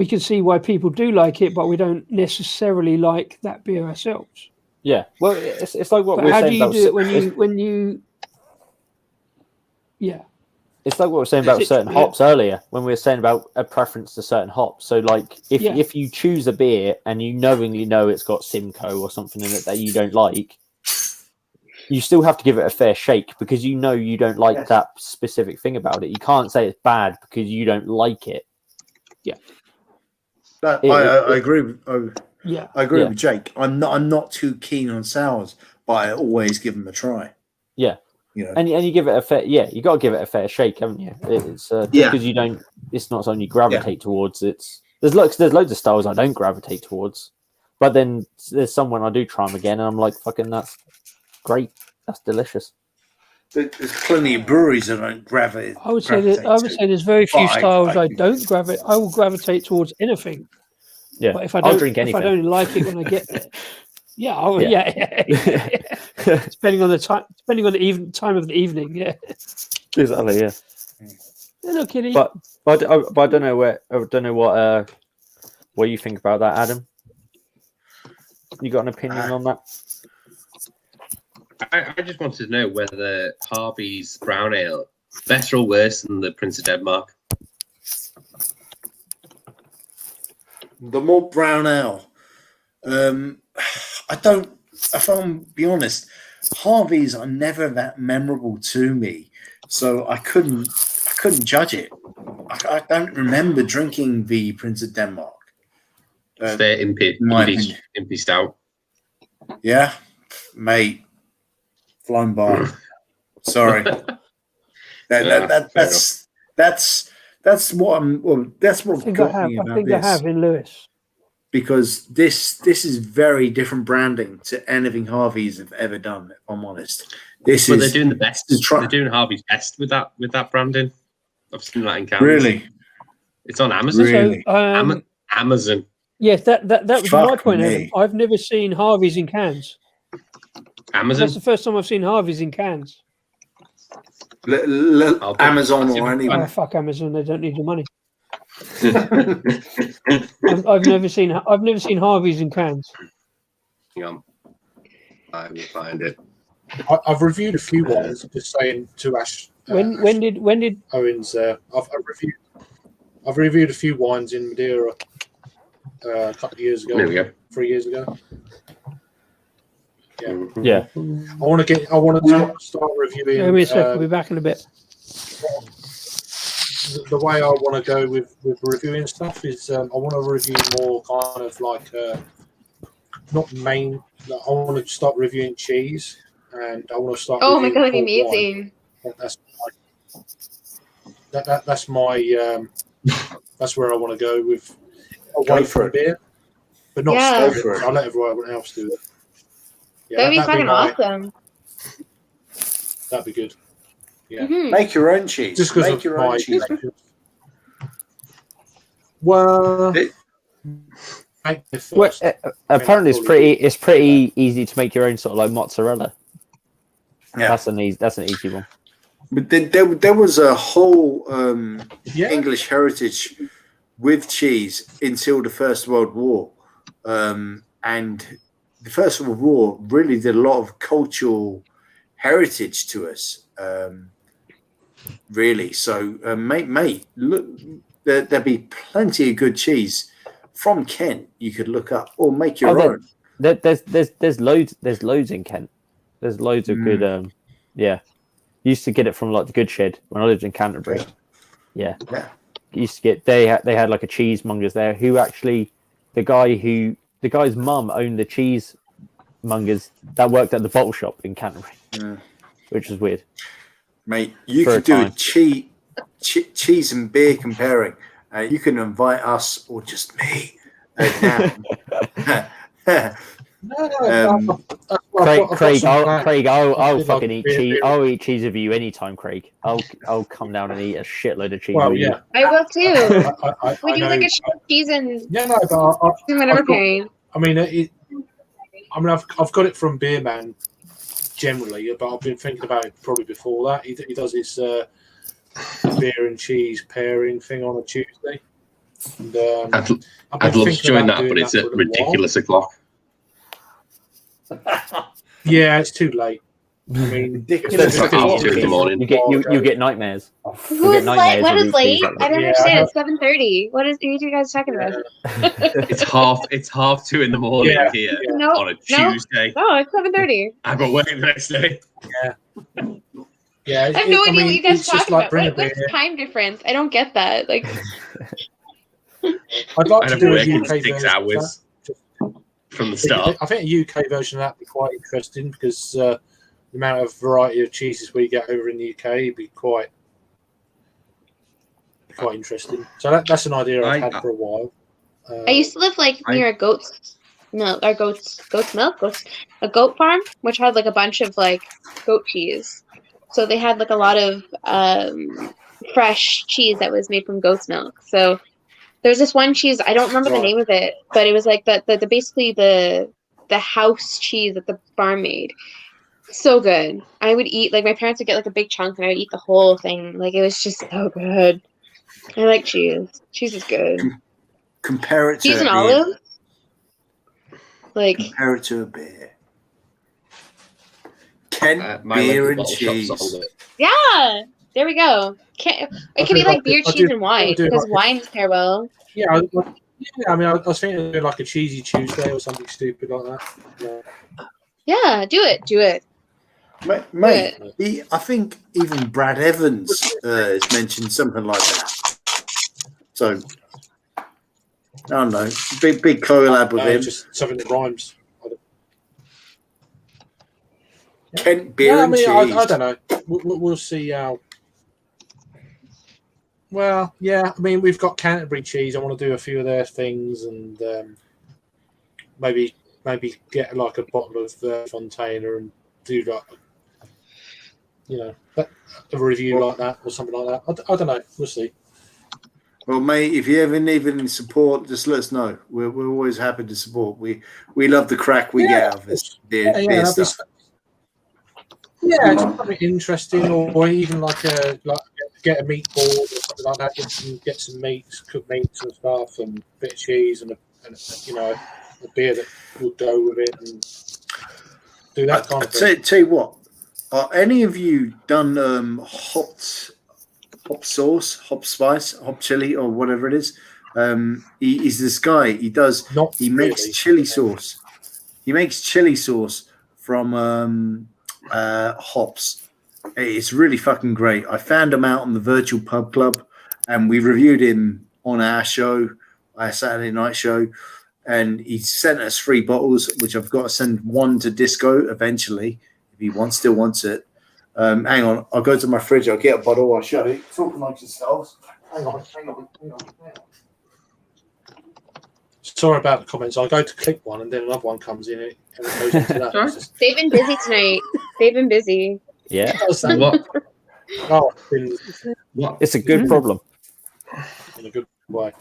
can see why people do like it, but we don't necessarily like that beer ourselves. Yeah, well, it's like what we're saying. How do you do it when you? Yeah. It's like what we were saying about certain hops earlier, when we were saying about a preference to certain hops. So, like, if you choose a beer and you knowingly know it's got Simcoe or something in it that you don't like, you still have to give it a fair shake because you know you don't like that specific thing about it. You can't say it's bad because you don't like it. Yeah. I agree with. I agree with Jake. I'm not too keen on sours, but I always give them a try. Yeah. And you give it a fair, you got to give it a fair shake, haven't you? It's because you don't. It's not something you gravitate towards. There's loads of styles I don't gravitate towards, but then there's someone I do try them again, and I'm like, fucking, that's great, that's delicious. There's plenty of breweries that don't gravitate. I would say there's very few styles I don't gravitate. I will gravitate towards anything. Yeah, but if I don't drink anything. If I don't like it when I get there. Yeah, depending on the time, time of the evening. Yeah, exactly. Yeah. Hello, Kitty. But I don't know what you think about that, Adam. You got an opinion on that? I just wanted to know whether Harvey's Brown Ale better or worse than the Prince of Denmark. The malt brown ale. I don't. If I'm be honest, Harvey's are never that memorable to me, so I couldn't judge it. I don't remember drinking the Prince of Denmark. Fair impy stout. Yeah, mate, flown by. Sorry. That's what I'm. Well, that's what got me about this. I think I have in Lewis. Because this is very different branding to anything Harvey's have ever done. If I'm honest, they're doing the best. They're doing Harvey's best with that branding. I've seen that in Canada. Really, it's on Amazon. Really? So, Amazon. Yes, that was my Fuck point. me. Adam. I've never seen Harvey's in cans. Amazon. That's the first time I've seen Harvey's in cans. Amazon or Oh, anyone. fuck Amazon! They don't need your money. I've never seen Harvey's in cans. Hang on. I will find it. I've reviewed a few wines. Just saying to Ash. When did Owens? I've reviewed a few wines in Madeira a couple of years ago. There we go. 3 years ago. Yeah. Yeah. I want to start reviewing. Give me a sec. We'll be back in a bit. The way I want to go with reviewing stuff is I want to review more kind of like not main. Like I want to start reviewing cheese, and I want to start. Oh my god, reviewing that'd be port wine. amazing. That's my that's where I want to go with away Go for from it. beer, but not Yeah. stop Go for it. it. I'll let everyone else do it. Yeah, That'd be that'd fucking my- awesome. That'd be good. Yeah. Mhm. Make your own cheese. Just because Make of your own my cheese. well, Well, apparently it's pretty easy to make your own sort of like mozzarella. Yeah. That's an easy one. But there was a whole Yeah. English heritage with cheese until the First World War. And the First World War really did a lot of cultural heritage to us. Really. So, mate, look, there'd be plenty of good cheese from Kent you could look up or make your own. There's loads in Kent. There's loads of good. Yeah, used to get it from like the Good Shed when I lived in Canterbury. Yeah. Used to get they had like a cheesemongers there who actually the guy's mum owned the cheesemongers that worked at the bottle shop in Canterbury, which was weird. Mate, you For a could do a time. cheese and beer comparing. You can invite us or just me down. Craig, I'll fucking eat cheese. I'll eat cheese with you anytime, Craig. I'll come down and eat a shitload of cheese. Well, with you. yeah. I will too. I We do know- like a cheese and Yeah, no, but whatever I've got- pairing. I mean, I've got it from Beer Man generally, but I've been thinking about it probably before that. He does his beer and cheese pairing thing on a Tuesday. And, I've been I'd love to thinking join about that, doing but it's that at for a little while. ridiculous o'clock. Yeah, it's too late. I mean, It's like 2 in the morning. You get nightmares. Who is late? What is late? I don't Yeah, understand. I It's 7:30. What is you guys talking about? It's half 2 in the morning Yeah, here No, on a no. Tuesday. No, it's 7:30. I got work the next day. Yeah, I have no idea what you guys it's talk just like about. bring a What's beer. time difference? I don't get that. Like, I'd like I'd to have do a work in UK 6 version of hours from the that. start. I think a UK version of that would be quite interesting because the amount of variety of cheeses we get over in the UK would be quite interesting. So that's an idea I've had for a while. I used to live like near a goat's milk, or a goat farm, which had like a bunch of like goat cheese. So they had like a lot of fresh cheese that was made from goat's milk. So there's this one cheese, I don't remember the name of it, but it was like the basically the house cheese that the farm made. So good. I would eat, like my parents would get like a big chunk and I would eat the whole thing. Like it was just so good. I like cheese. Cheese is good. Compare it to Cheese and a beer. olive. Like Compare it to a beer. Kent My beer local and bottle shop cheese. sold it. yeah, there we go. It can be like beer, cheese, and wine because wines pair well. Yeah, I mean, I was thinking of doing like a cheesy Tuesday or something stupid like that. Yeah, do it. Mate, I think even Brad Evans has mentioned something like that. So, I don't know. Big collab with him. Just something that rhymes. Kent beer Yeah, I and mean, cheese. I don't know. We'll see how. Well, yeah, I mean, we've got Canterbury cheese. I want to do a few of their things and maybe get like a bottle of Fontana and do like, a review like that or something like that. I don't know. We'll see. Well, mate, if you ever need any support, just let us know. We're always happy to support. We love the crack we get out of this beer stuff. Yeah, just something interesting, or even like get a meat board or something like that. Get some meats, cooked meats and stuff, and a bit of cheese and a beer that would go with it, and do that kind of thing. Tell you what, are any of you done hop sauce, hop spice, hop chili, or whatever it is? He's this guy. He makes chili sauce. He makes chili sauce from hops. It's really fucking great. I found him out on the Virtual Pub Club, and we reviewed him on our show, our Saturday night show. And he sent us 3 bottles, which I've got to send one to Disco eventually if he still wants it. Hang on, I'll go to my fridge. I'll get a bottle. I'll show you. Talk amongst yourselves. Hang on. Sorry about the comments. I'll go to click one, and then another one comes in. And it goes into that. Sure. They've been busy tonight. They've been busy. Yeah. It's a good problem. In a good way.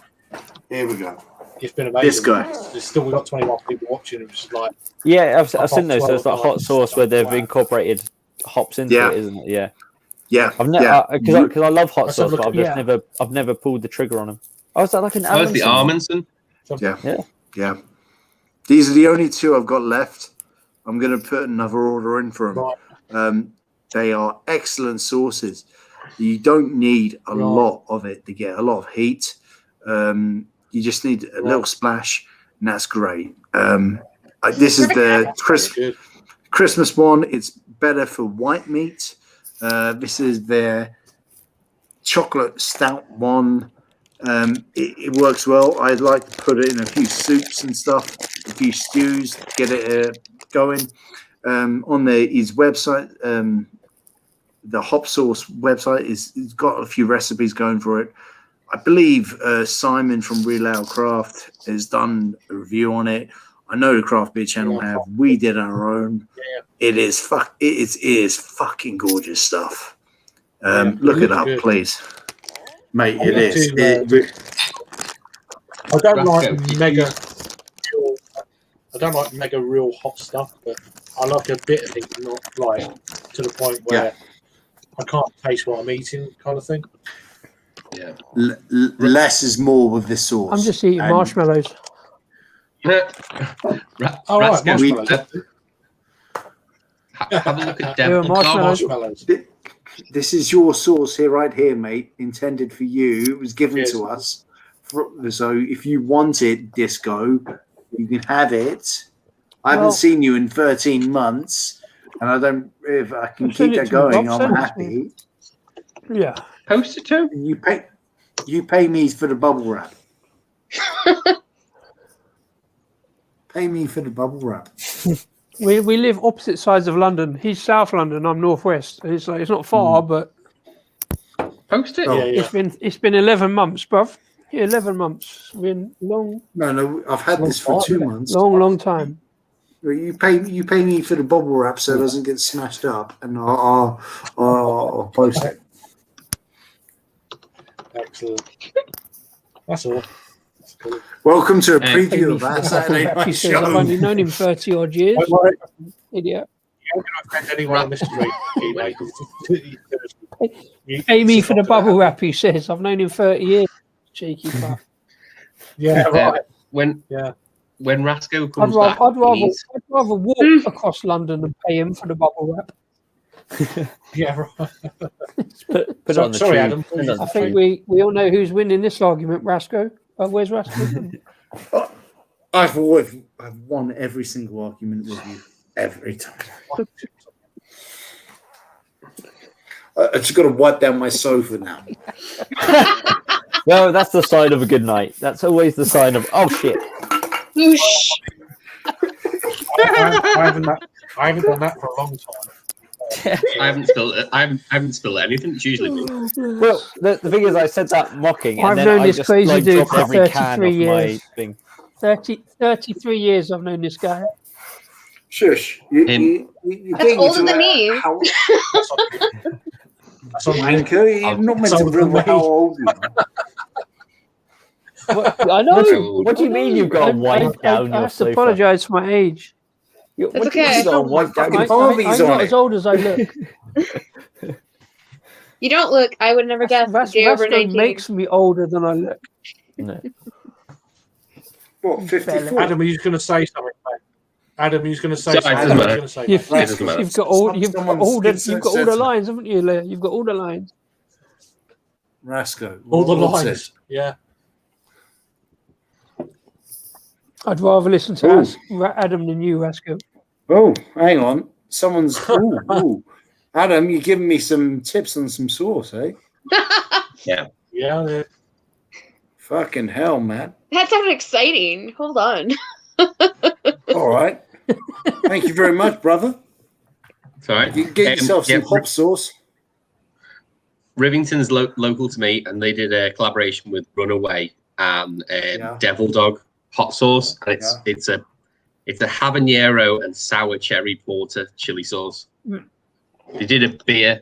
Here we go. It's been amazing. This guy. We've got 21 people watching. It's just like I've seen those. So it's like hot sauce where they've incorporated hops into it, isn't it? Yeah. Yeah. I've never because I love hot sauce, but I've never pulled the trigger on them. Oh, is that like an Amundsen? The Amundsen? Yeah. These are the only 2 I've got left. I'm going to put another order in for them. They are excellent sauces. You don't need a lot of it to get a lot of heat. You just need a little splash, and that's great. This is the Christmas one. It's better for white meat. This is their chocolate stout one. It works well. I'd like to put it in a few soups and stuff, a few stews, get it going. On his website, the Hop Sauce website it's got a few recipes going for it. I believe Simon from Real Ale Craft has done a review on it. I know the Craft Beer Channel have. We did our own. It is fucking gorgeous stuff. Look it up, please, mate. It is. I don't like mega real hot stuff, but I like a bit of it, not like to the point where I can't taste what I'm eating, kind of thing. Yeah, less is more with this sauce. I'm just eating marshmallows. All right, marshmallows. Have a look at marshmallows. This is your sauce here, right here, mate. Intended for you. It was given to us. So if you want it, Disco, you can have it. I haven't seen you in 13 months, and I don't. If I can keep that going, I'm happy. Yeah. Post it to. You pay me for the bubble wrap. Pay me for the bubble wrap. We live opposite sides of London. He's South London. I'm Northwest. It's not far, but post it. It's been 11 months, bruv. 11 months. Been long. No. I've had this for 2 months. Long time. You pay me for the bubble wrap so it doesn't get smashed up, and I'll post it. Excellent. That's all. That's cool. Welcome to a preview of our Saturday night show. I've only known him 30 odd years. Idiot. You're going to offend anyone in this street. Pay me for the bubble wrap, he says. I've known him 30 years. Cheeky fuck. Yeah, right. When Rasco comes back, I'd rather walk across London than pay him for the bubble wrap. Yeah, right. Put on the sorry, tube. Adam. I think we all know who's winning this argument, Rasco. Where's Rasco? I've won every single argument with you every time. I just got to wipe down my sofa now. No, that's the sign of a good night. That's always the sign of shit. I haven't done that for a long time. I haven't spilled anything. It's usually me. Well, the thing is, I said that mocking, and I've then known I this just crazy dude dropped for every can 33 off my years. thing. 33 years I've known this guy. Shush. That's older than me. That's on anchor. You're not meant to reveal how old you are. I know. What do you mean you've got a wipe down I your have to sofa? apologise for my age. It's What do you mean okay. you've got a wipe down your I'm Barbies not on as it. old as I look. You don't look. I would never guess. You're over Vasco 19. makes me older than I look. No. What, 54? Adam, are you going to say something, mate? Adam, are you going to say Sorry, something? it doesn't What are you matter. going to say, You've, mate? It doesn't matter. you've got all the lines, haven't you, Leah? You've got all the lines. Rasco. All the what's lines. Yeah. I'd rather listen to Ooh. Adam than you, Rasco. Oh, hang on. Someone's. Ooh. Adam, you're giving me some tips on some sauce, eh? Yeah. Yeah. Fucking hell, man. That sounded exciting. Hold on. All right. Thank you very much, brother. It's all right. You get yourself some yeah, hot sauce. Rivington's local to me, and they did a collaboration with Runaway and Devil Dog hot sauce, and it's a habanero and sour cherry porter chili sauce. They did a beer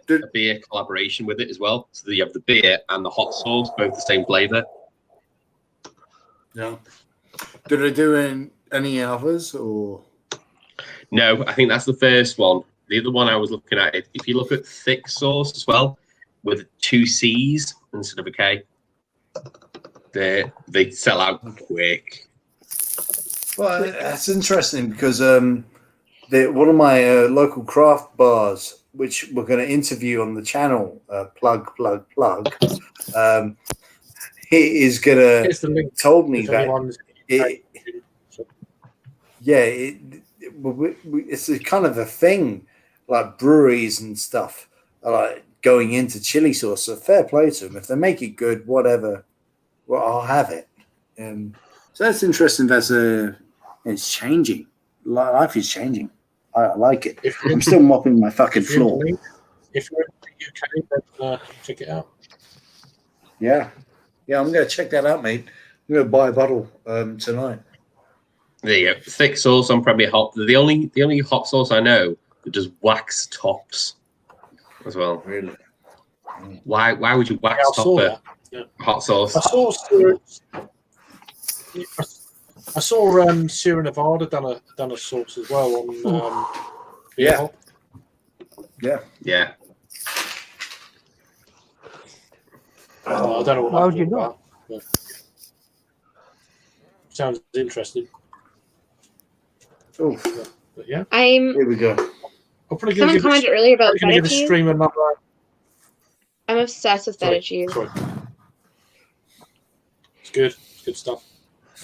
collaboration with it as well, so you have the beer and the hot sauce, both the same flavor. Yeah. Did they do any others or? No, I think that's the first one. The other one I was looking at, if you look at thick sauce as well, with 2 C's instead of a K, they sell out quick. Well, that's interesting because one of my local craft bars, which we're going to interview on the channel, plug. He is going to told me that it's a kind of a thing, like breweries and stuff are like going into chili sauce. So fair play to them. If they make it good, whatever, well, I'll have it. So that's interesting. It's changing. Life is changing. I like it. I'm still mopping my fucking floor. If you're in the UK, then check it out. Yeah, I'm going to check that out, mate. I'm going to buy a bottle tonight. There you go. Thick sauce on Premier Hot. The only hot sauce I know that does wax tops as well. Really? Why would you wax top a hot sauce? I saw Sierra Nevada done a sauce as well on Yeah. I don't know what. Why would you not? Sounds interesting. Oh, but yeah. Here we go. Someone commented earlier about feta give a cheese. stream another. I'm obsessed with feta cheese. Sorry. It's good. It's good stuff.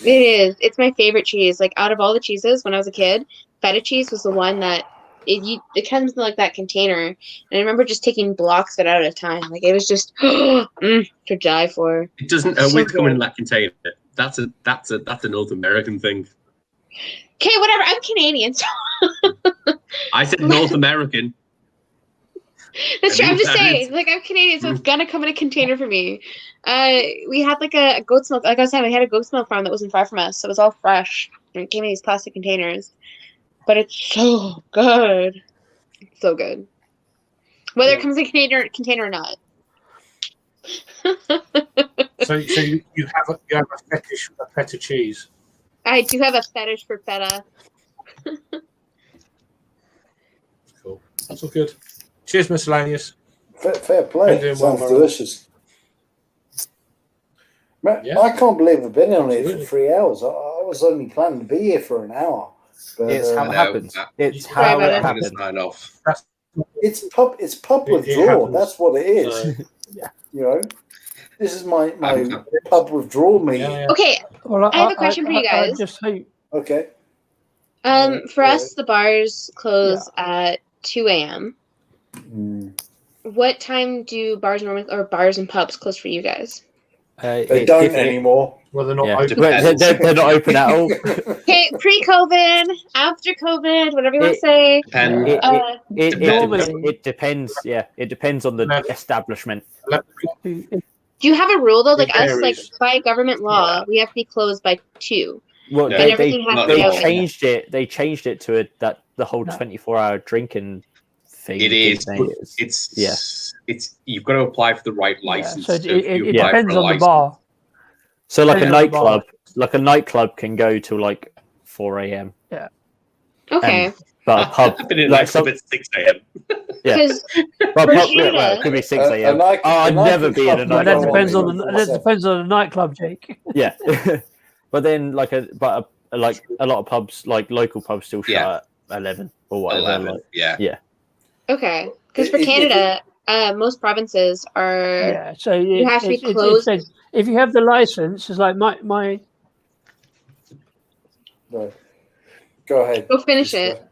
It is. It's my favorite cheese. Like out of all the cheeses, when I was a kid, feta cheese was the one that it comes in like that container, and I remember just taking blocks of it out at a time. Like it was just to die for. It doesn't always come in that container. That's a North American thing. Okay, whatever. I'm Canadian, so I said North American. that's true. I'm just saying, like I'm Canadian, so it's gonna come in a container for me. We had like a goat's milk. Like I was saying, we had a goat's milk farm that wasn't far from us, so it was all fresh. And it came in these plastic containers, but it's so good. It's so good, whether it comes in a container or not. So you have a fetish for feta cheese. I do have a fetish for feta. Cool. That's all good. Cheers, miscellaneous. Fair play. Been doing well, Sounds Murray. delicious. Man, I can't believe I've been on here for 3 hours. I was only planning to be here for an hour. But, It's how it happens. It's how I'm it gonna happens. sign off. It's pub with It draw. happens. That's what it is. You know, this is my pub withdrawal meeting. Okay, Well, I have a question for you I guys. just hope Okay. For us, the bars close at 2 a.m. What time do bars and pubs close for you guys? They don't anymore. Well, they're not open. They're not open at all. Okay, pre-COVID, after COVID, whatever you want to say. It depends. Yeah, it depends on the establishment. Do you have a rule though? Like It us, like varies. by government law, we have to be closed by 2. Well, But they everything has to be open. changed it. They changed it to that the whole 24-hour drinking thing. It is. didn't they? It's you've got to apply for the right license. so. So if you It apply depends for a on the license- bar. So like a Depending on the nightclub can go till like 4 a.m. Yeah. Okay. But a pub, I've been in like nightclub at 6 a.m. Yeah. Because Well, for pub, Canada- well, it could be 6 A a.m. night- I'd a never be in a nightclub- But nightclub. that depends on the nightclub, Jake. Yeah. But then like like a lot of pubs, like local pubs, still shut at 11 or whatever. 11, like, yeah. Yeah. Okay, because for Canada, most provinces are. Yeah, so you have to be it closed. says if you have the license, it's like my. No. Go ahead. Go finish it.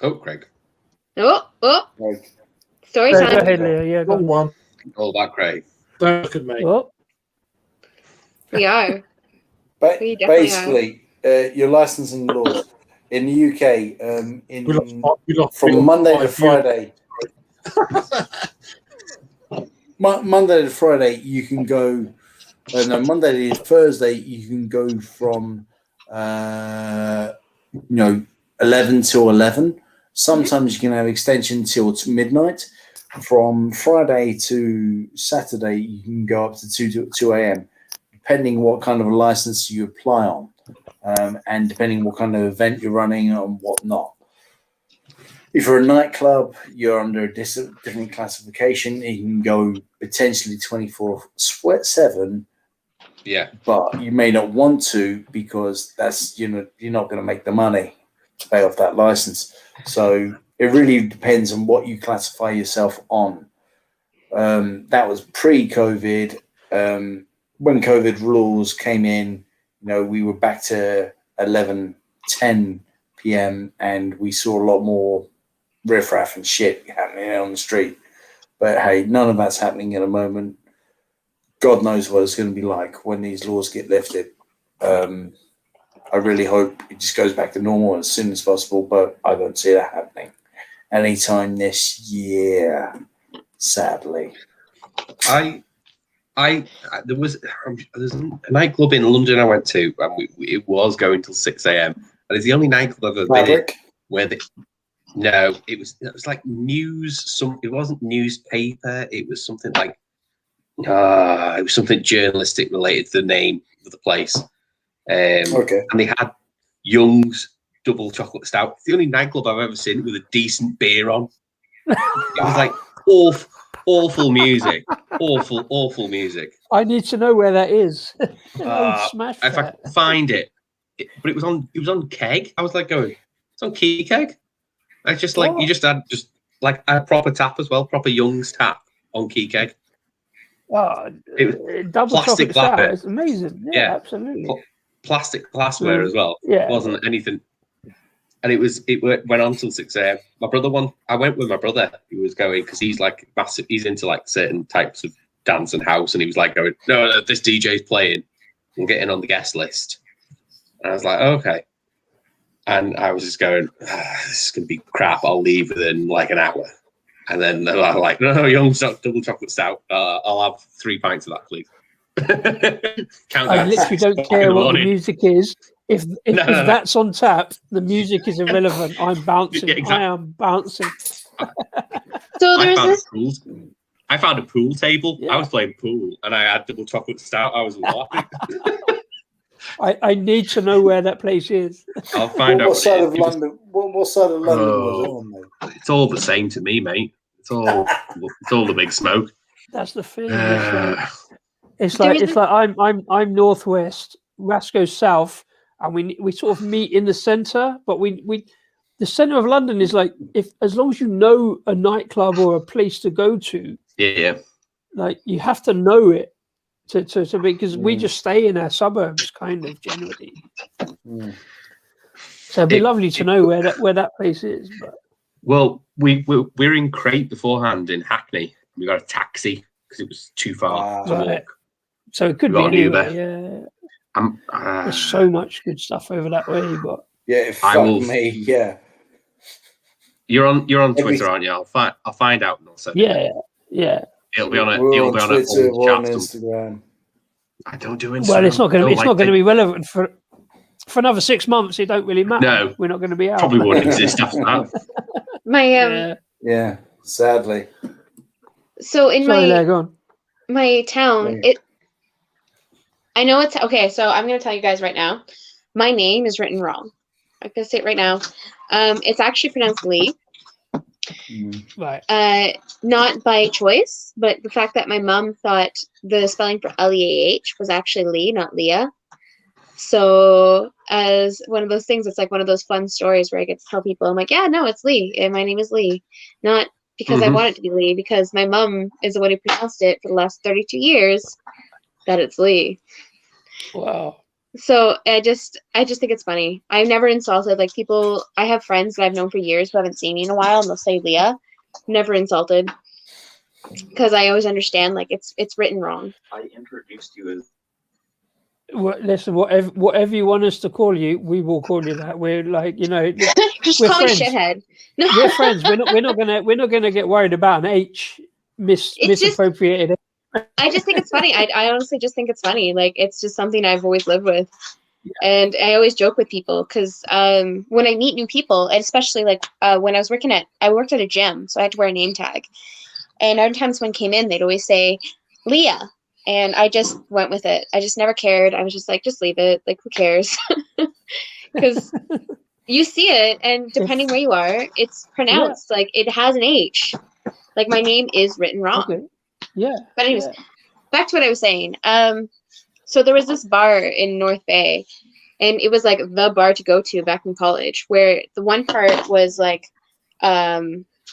Oh, Craig. Oh. Craig. Story Go time. ahead, Leo. Yeah, go on. All about Craig. Don't look at me. Oh. We are. Ba- We definitely basically, your licensing laws in the UK, from from Monday to Friday. Monday to Friday, you can go. No, Monday to Thursday, you can go from 11 till 11. Sometimes you can have extension till midnight. From Friday to Saturday, you can go up to 2 a.m. depending what kind of a license you apply on, and depending what kind of event you're running and whatnot. If you're a nightclub, you're under a different classification. You can go potentially 24/7. Yeah. But you may not want to because that's you're not going to make the money to pay off that license. So it really depends on what you classify yourself on. That was pre-COVID. When COVID rules came in, we were back to 11:10 p.m. and we saw a lot more riffraff and shit happening on the street. But hey, none of that's happening at the moment. God knows what it's going to be like when these laws get lifted. I really hope it just goes back to normal as soon as possible, but I don't see that happening anytime this year, sadly. There's a nightclub in London I went to, and it was going till 6 a.m. And it's the only nightclub I've ever been in where no, it was like news. It wasn't newspaper. It was something like it was something journalistic related to the name of the place. Okay. And they had Young's double chocolate stout. It's the only nightclub I've ever seen with a decent beer on. It was like awful music, awful music. I need to know where that is. Smash if I can find it, but it was on keg. I was like going, it's on key keg. It's just like you just had like a proper tap as well, proper Young's tap on key keg. Oh, It was double plastic chocolate sour. glassware. It's amazing. Yeah, absolutely. Plastic glassware as well. Yeah. It wasn't anything. And it went on till 6 a.m. I went with my brother who was going because he's like massive. He's into like certain types of dance and house, and he was like going, no, this DJ's playing. We'll get in on the guest list. And I was like, okay. And I was just going, this is gonna be crap. I'll leave within like an hour. And then they're like, no, Young's double chocolate stout. I'll have 3 pints of that, please. I literally don't care what the music is. If No. that's on tap, the music is irrelevant. I'm bouncing. Yeah, exactly. I am bouncing. So there's this. I found a pool table. I was playing pool, and I had double chocolate stout. I was laughing. I need to know where that place is. I'll find out. What side of it was. London? What side of London was it on, mate? It's all the same to me, mate. It's all the big smoke. That's the thing. Uh, It's like I'm northwest, Rasco's south, and we sort of meet in the centre. But the centre of London is like as long as you know a nightclub or a place to go to, yeah. like you have to know it to because we just stay in our suburbs, kind of generally. So it'd be lovely to know where that place is. But Well, we're in Crate beforehand in Hackney. We got a taxi because it was too far to Right. walk. So it could We be got an Uber. anywhere. Yeah, there's so much good stuff over that way. But Yeah, I fuck will- me. Yeah. You're on Every- Twitter, aren't you? I'll find out and I'll send yeah, yeah. It'll be on a We're it'll on be on Twitter, a we're on chat. Instagram. I don't do Instagram. Well, it's not going to Don't like be it. relevant for another 6 months. It don't really matter. No. We're not going to be out. Probably won't exist after that. My Yeah, sadly. So in Sorry, my there, go on. my town, Yeah. I know it's okay. So I'm gonna tell you guys right now. My name is written wrong. I'm gonna say it right now. It's actually pronounced Lee. Right. Not by choice, but the fact that my mom thought the spelling for Leah was actually Lee, not Leah. So as one of those things, it's like one of those fun stories where I get to tell people, I'm like, yeah, no, it's Lee, and my name is Lee, not because I want it to be Lee, because my mom is the one who pronounced it for the last 32 years that it's Lee. Wow. So I just think it's funny. I've never insulted like people. I have friends that I've known for years who haven't seen me in a while, and they'll say Leah. Never insulted, because I always understand like it's written wrong. I introduced you as. Well, listen, whatever you want us to call you, we will call you that. We're like, you know, Just we're call me friends. shithead. We're friends. We're not gonna get worried about an H misappropriated. I just think it's funny. I honestly just think it's funny. Like it's just something I've always lived with, and I always joke with people because when I meet new people, and especially like when I worked at a gym, so I had to wear a name tag, and every time someone came in, they'd always say Leah. And I just went with it. I just never cared. I was just like, just leave it. Like, who cares? Because you see it, and depending where you are, it's pronounced like it has an H. Like my name is written wrong. Okay. Yeah. But anyways, back to what I was saying. So there was this bar in North Bay, and it was like the bar to go to back in college, where the one part was like,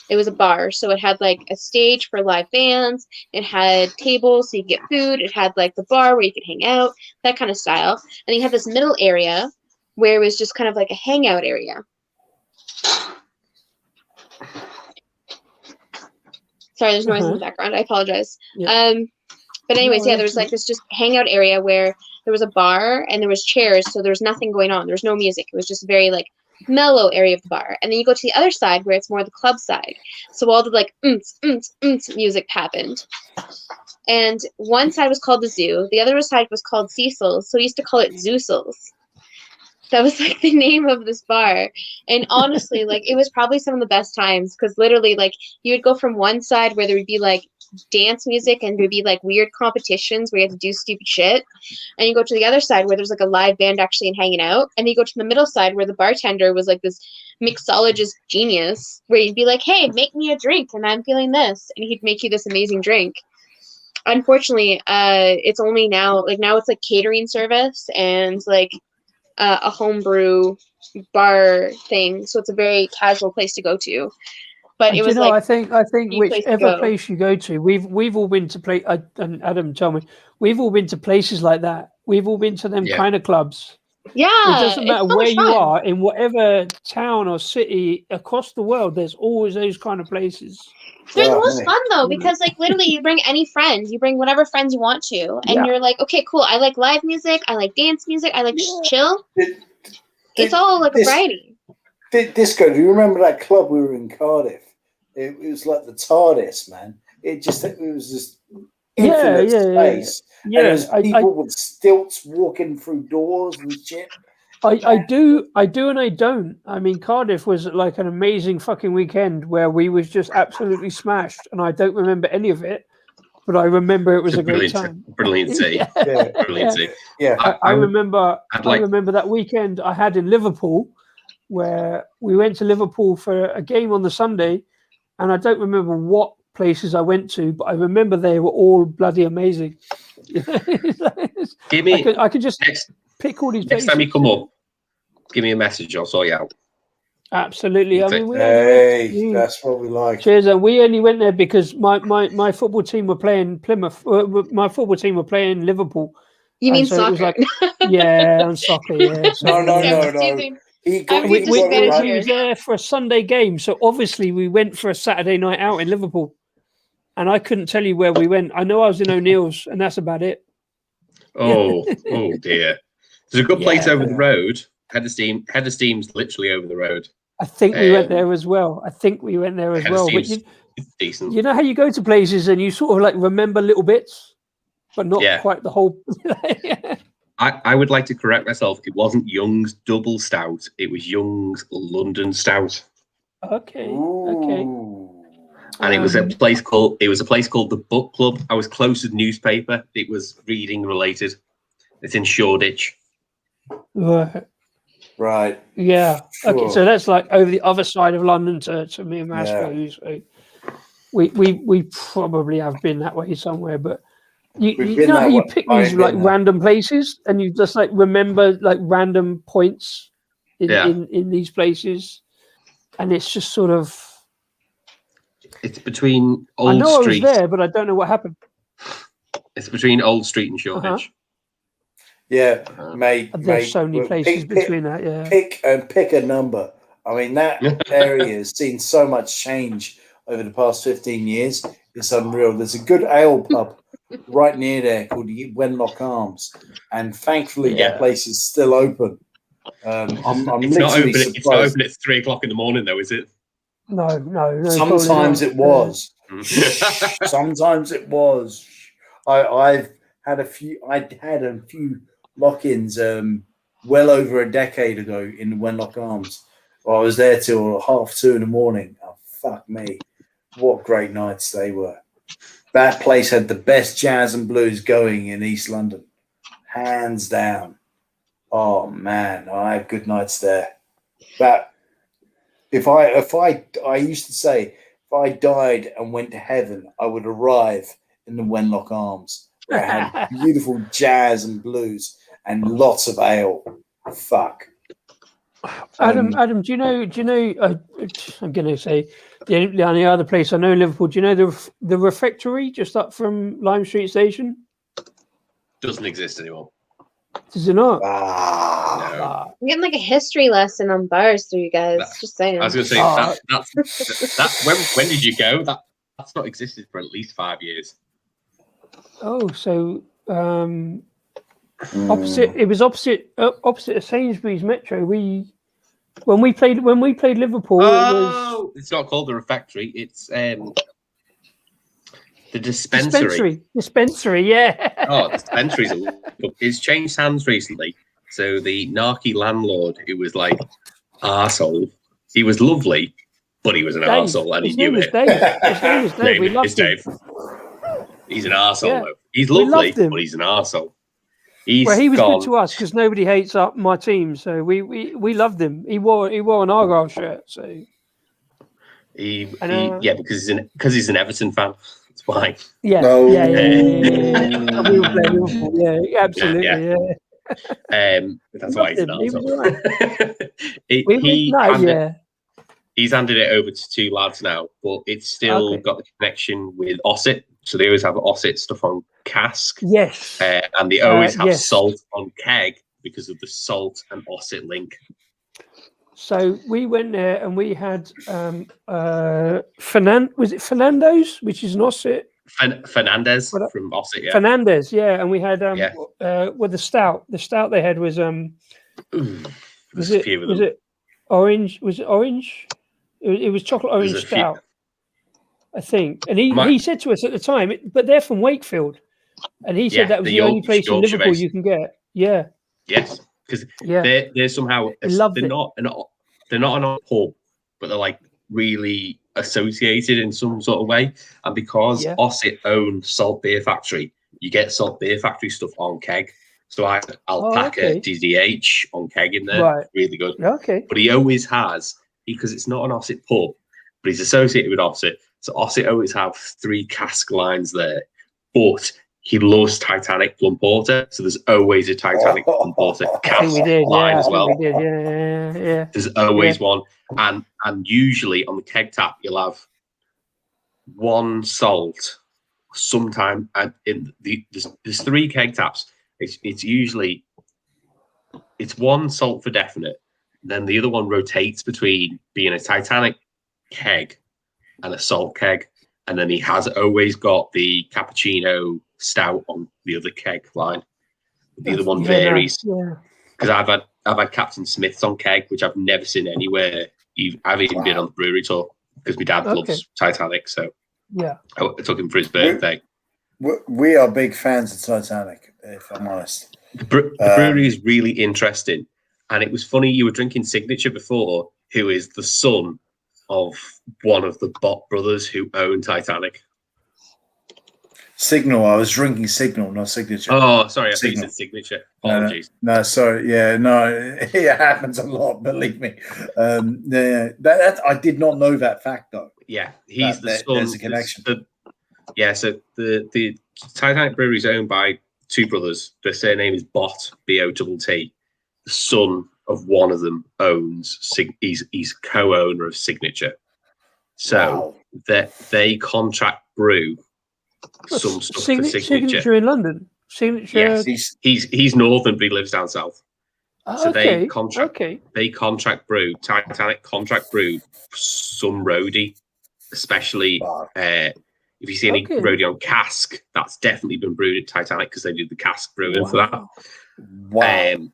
it was a bar, so it had like a stage for live bands. It had tables so you could get food. It had like the bar where you could hang out, that kind of style. And you had this middle area where it was just kind of like a hangout area. Sorry, there's noise in the background. I apologize. But anyways, there was like this just hangout area where there was a bar and there was chairs, so there was nothing going on. There was no music. It was just very like mellow area of the bar. And then you go to the other side where it's more the club side. So all the like music happened. And one side was called the Zoo. The other side was called Cecil's. So we used to call it Zoosels. That was like the name of this bar. And honestly, like it was probably some of the best times because literally like you would go from one side where there would be like dance music and there would be like weird competitions where you had to do stupid shit. And you go to the other side where there's like a live band actually and hanging out. And you go to the middle side where the bartender was like this mixologist genius where you'd be like, hey, make me a drink and I'm feeling this. And he'd make you this amazing drink. Unfortunately, it's only now, like now it's like catering service and like a homebrew bar thing. So it's a very casual place to go to. But it was like I think whichever place you go to, we've all been to and Adam told me we've all been to places like that. We've all been to them kind of clubs. Yeah, it doesn't matter where you are in whatever town or city across the world. There's always those kind of places. They're the most fun though because like literally you bring any friends, you bring whatever friends you want to, and you're like, okay, cool. I like live music, I like dance music, I like chill. It's all like a variety. Disco, do you remember that club we were in Cardiff? It was like the TARDIS, man. It was this infinite space. And there was people with stilts walking through doors and shit. I do and I don't. I mean, Cardiff was like an amazing fucking weekend where we was just absolutely smashed, and I don't remember any of it, but I remember it was a great time. Brilliant tea. Brilliant tea. Yeah. I remember that weekend I had in Liverpool where we went to Liverpool for a game on the Sunday, and I don't remember what places I went to, but I remember they were all bloody amazing. Give me. I could just pick all these places. Next time you come up, give me a message. I'll sort you out. Absolutely. I mean, that's what we like. Cheers. And we only went there because my football team were playing Plymouth. My football team were playing Liverpool. You mean so soccer? It was like, yeah, and soccer. Yeah. No. We were there for a Sunday game, so obviously we went for a Saturday night out in Liverpool, and I couldn't tell you where we went. I know I was in O'Neill's, and that's about it. Oh dear! There's a good place over the road. Head of Steam's literally over the road. I think we went there as well. But decent. You know how you go to places and you sort of like remember little bits, but not quite the whole. I would like to correct myself. It wasn't Young's Double Stout. It was Young's London Stout. Okay. And it was a place called the Book Club. I was close to the newspaper. It was reading related. It's in Shoreditch. Right. Right. Yeah. Okay. Sure. So that's like over the other side of London to me and Yeah. Masco. So we probably have been that way somewhere, but We've you been know how that you way. pick I these ain't like been there. random places and you just like remember like random points Yeah. in these places, and it's just sort of. It's between I Old know Street. I was there, but I don't know what happened. It's between Old Street and Shoreditch. Yeah, mate. There's mate, so many well, places between that. Yeah. Pick a number. I mean, that area has seen so much change over the past 15 years. It's unreal. There's a good ale pub right near there called the Wenlock Arms, and thankfully that place is still open. I'm It's not literally open. It's not surprised. open at 3 o'clock in the morning, though, is it? No. Sometimes it was. Mm. Sometimes it was. I've had a few. I had a few lock-ins well over a decade ago in Wenlock Arms. I was there till 2:30 in the morning. Oh, fuck me. What great nights they were. That place had the best jazz and blues going in East London. Hands down. Oh, man. I had good nights there. But if I used to say, if I died and went to heaven, I would arrive in the Wenlock Arms, where I had beautiful jazz and blues and lots of ale. Fuck. Adam, do you know? I'm going to say the only other place I know in Liverpool. Do you know the refectory just up from Lime Street Station? Doesn't exist anymore. Does it not? No. I'm getting like a history lesson on bars through you guys. Just saying. I was going to say that. When did you go? That's not existed for at least 5 years. Oh, so opposite. It was opposite of Sainsbury's Metro. When we played Liverpool. Oh, it's not called the refectory. It's the dispensary. Dispensary, yeah. Oh, dispensaries. It's changed hands recently. So the narky landlord, who was like arsehole, he was lovely, but he was an arsehole, and he knew it. His name is Dave. We loved him. He's an arsehole, Yeah. though. He's We lovely, loved him. but he's an arsehole. Well, he was gone. good to us because nobody hates up my team, so we loved him. He wore an Argyle shirt, so Yeah, because he's an Everton fan. That's why. yeah, No. yeah. We were playing Liverpool, yeah, absolutely, yeah. That's why he's an Loved him. He arsehole. was all right. He's handed it over to 2 lads now, but it's still got the connection with Osset. So they always have Osset stuff on cask. Yes. And they always have yes. salt on keg because of the salt and Osset link. So we went there and we had was it Fernando's, which is an Osset? Fernandez from Osset, yeah. Fernandez, yeah, and we had with the stout. The stout they had was was it orange? Was it orange? It was chocolate orange stout, I think. And he said to us at the time, but they're from Wakefield, and he said that was the only place in Liverpool you can get. Yeah. Yes, because they're somehow they're not an pub, but they're like really associated in some sort of way. And because Osset own Salt Beer Factory, you get Salt Beer Factory stuff on keg. So I had Alpaca DDH on keg in there, really good. Okay. But he always has, because it's not an Osset pub, but he's associated with Osset. So Osset always have 3 cask lines there, but he loves Titanic Plum Porter, so there's always a Titanic Plum Porter cask line as well. Yeah. There's always one, and usually on the keg tap you'll have 1 salt. Sometime, and there's 3 keg taps. It's usually 1 salt for definite. Then the other one rotates between being a Titanic keg and a salt keg, and then he has always got the cappuccino stout on the other keg line. The other one varies because I've had Captain Smith's on keg, which I've never seen anywhere. I've even been on the brewery tour because my dad loves Titanic, so yeah, I took him for his birthday. We are big fans of Titanic, if I'm honest. The brewery is really interesting, and it was funny. You were drinking Signature before, who is the son of one of the Bott brothers who own Titanic. Signal. I was drinking Signal, not Signature. Oh, sorry, I think you said Signature. Apologies. No, sorry. Yeah, no, it happens a lot. Believe me. That I did not know that fact though. Yeah, he's the son. There's a connection. So the Titanic Brewery is owned by two brothers. Their surname is Bott, B-O-T-T. The son of one of them owns. He's co-owner of Signature. So they contract brew some stuff for Signature. Signature in London. Signature. Yes, he's northern, but he lives down south. So Okay, they contract brew. Titanic contract brew some roadie, especially if you see any roadie on cask, that's definitely been brewed at Titanic because they do the cask brewing for that. Wow.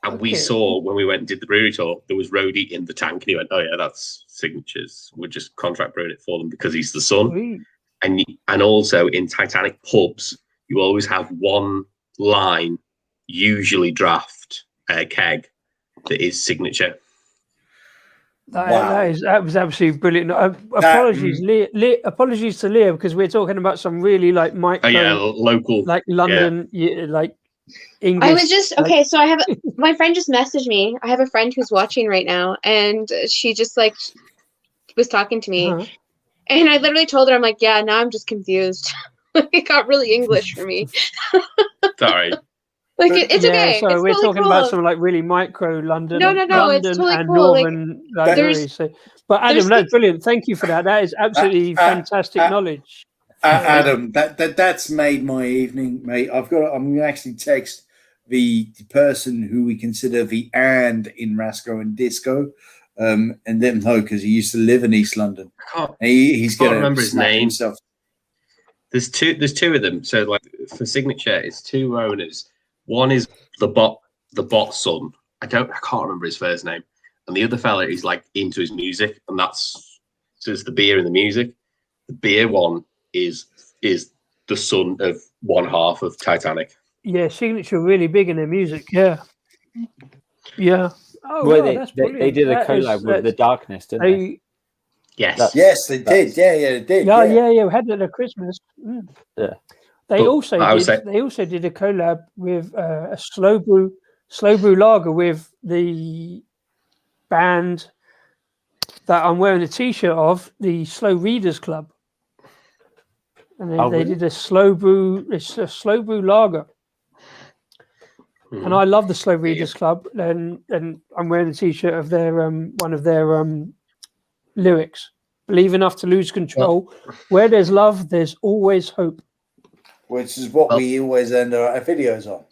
And we saw when we went and did the brewery tour, there was roadie in the tank, and he went, "Oh yeah, that's Signatures. We're just contract brewing it for them because he's the son." And also in Titanic pubs, you always have one line, usually draft keg, that is Signature. That was absolutely brilliant. Apologies, apologies to Leah, because we're talking about some really like micro, local, like London, like English. I was just okay. So I have my friend just messaged me. I have a friend who's watching right now, and she just like was talking to me, and I literally told her, I'm like, yeah, now I'm just confused. It got really English for me. Sorry. Like it's okay. So it's we're totally talking cool. about some like really micro London, No, London it's totally and cool. northern Like, libraries. So, but Adam, that's brilliant. Thank you for that. That is absolutely fantastic knowledge. Adam, that's made my evening, mate. I'm gonna actually text the person who we consider the and in Rasco and Disco, and them know because he used to live in East London. He's can't gonna remember his name. himself. There's two of them. So like for Signature, it's two owners. One is the bot son. I can't remember his first name. And the other fella is like into his music, and so it's the beer and the music. The beer one is the son of one half of Titanic. Yeah, Signature really big in their music. Yeah. Oh, Well, wow, that's they brilliant. did a That collab is- with The Darkness, didn't they? Yes. Yes, they did. Yeah, they did. Yeah. We had that at Christmas. Yeah. They But also I would did. say- They also did a collab with a slow brew lager with the band that I'm wearing a T-shirt of, the Slow Readers Club, and they did a slow brew. It's a slow brew lager, and I love the Slow Readers Club. And I'm wearing a T-shirt of their one of their lyrics. Believe enough to lose control. Where there's love, there's always hope. Which is what we always end our videos on.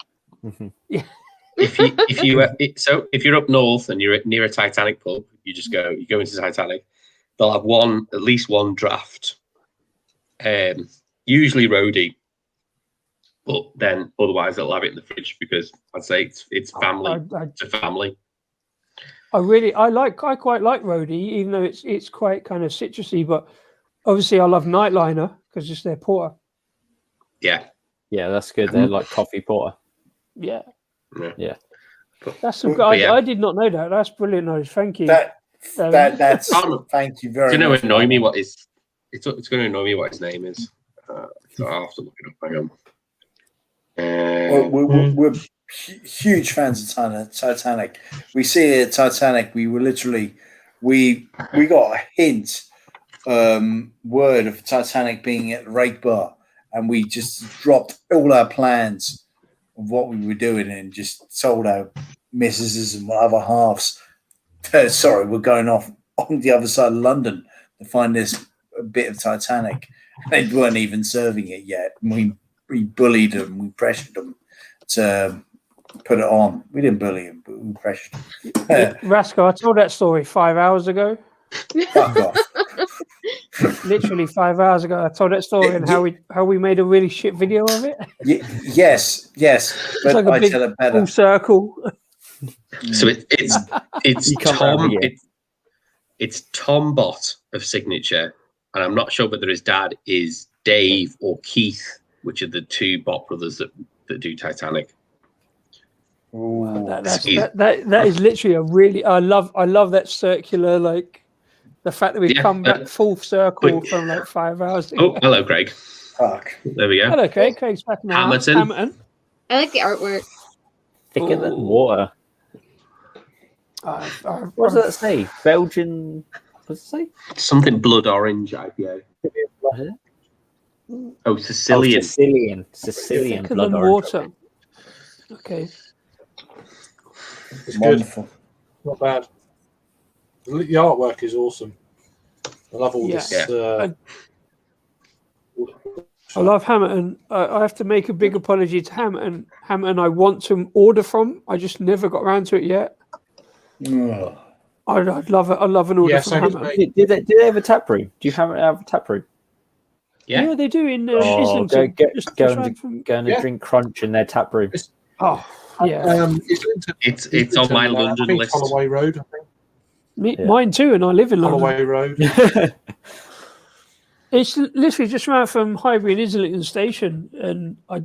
If you're up north and you're near a Titanic pub, you go into Titanic. They'll have at least one draft, usually roadie, but then otherwise they'll have it in the fridge because I'd say it's family to family. I quite like roadie, even though it's quite kind of citrusy. But obviously, I love Nightliner because it's their porter. Yeah, that's good. They're like coffee porter. Yeah. That's But some. yeah. I did not know that. That's brilliant knowledge. Thank you. That's thank you very It's going much. to annoy me what his. It's going to annoy me what his name is. So I'll have to look it up. Hang on. We're huge fans of Titanic. We see it at Titanic. We were literally we got a hint word of Titanic being at the Rake Bar, and we just dropped all our plans of what we were doing and just told our missuses and other halves, sorry, we're going off on the other side of London to find this bit of Titanic. They weren't even serving it yet. We bullied them. We pressured them to put it on. We didn't bully them, but we pressured them. Rascal, I told that story 5 hours ago. Fuck off. Literally 5 hours ago, I told that story and how we made a really shit video of it. Yes, It's but like a I big tell it better. full circle. So it's come Tom. over here. It's Tom Bott of Signature, and I'm not sure whether his dad is Dave or Keith, which are the two Bott brothers that do Titanic. That is literally a really. I love that circular, like the fact that we've come back full circle from like 5 hours ago. Oh, hello, Greg. Fuck. There we go. Hello, Craig. Craig's back now. Hamilton. I like the artwork. Thicker than water. What does that say? Belgian. What does it say? Something blood orange IPA. Oh, Sicilian. Sicilian Thicker blood than orange. water. Okay. It's Wonderful. good. Not bad. The artwork is awesome. I love all this. I love Hamilton. I have to make a big apology to Hamilton. Hamilton, I want to order from. I just never got around to it yet. I'd love it. I love an order from Hamilton. Do they have a tap room? Do you have a tap room? Yeah, they do in Islington. Go and drink Crunch in their tap room. Oh, yeah. It's on my London list. Holloway Road, I think. Mine too, and I live in London. Holloway Road. It's literally just around from Highbury and Islington Station, and I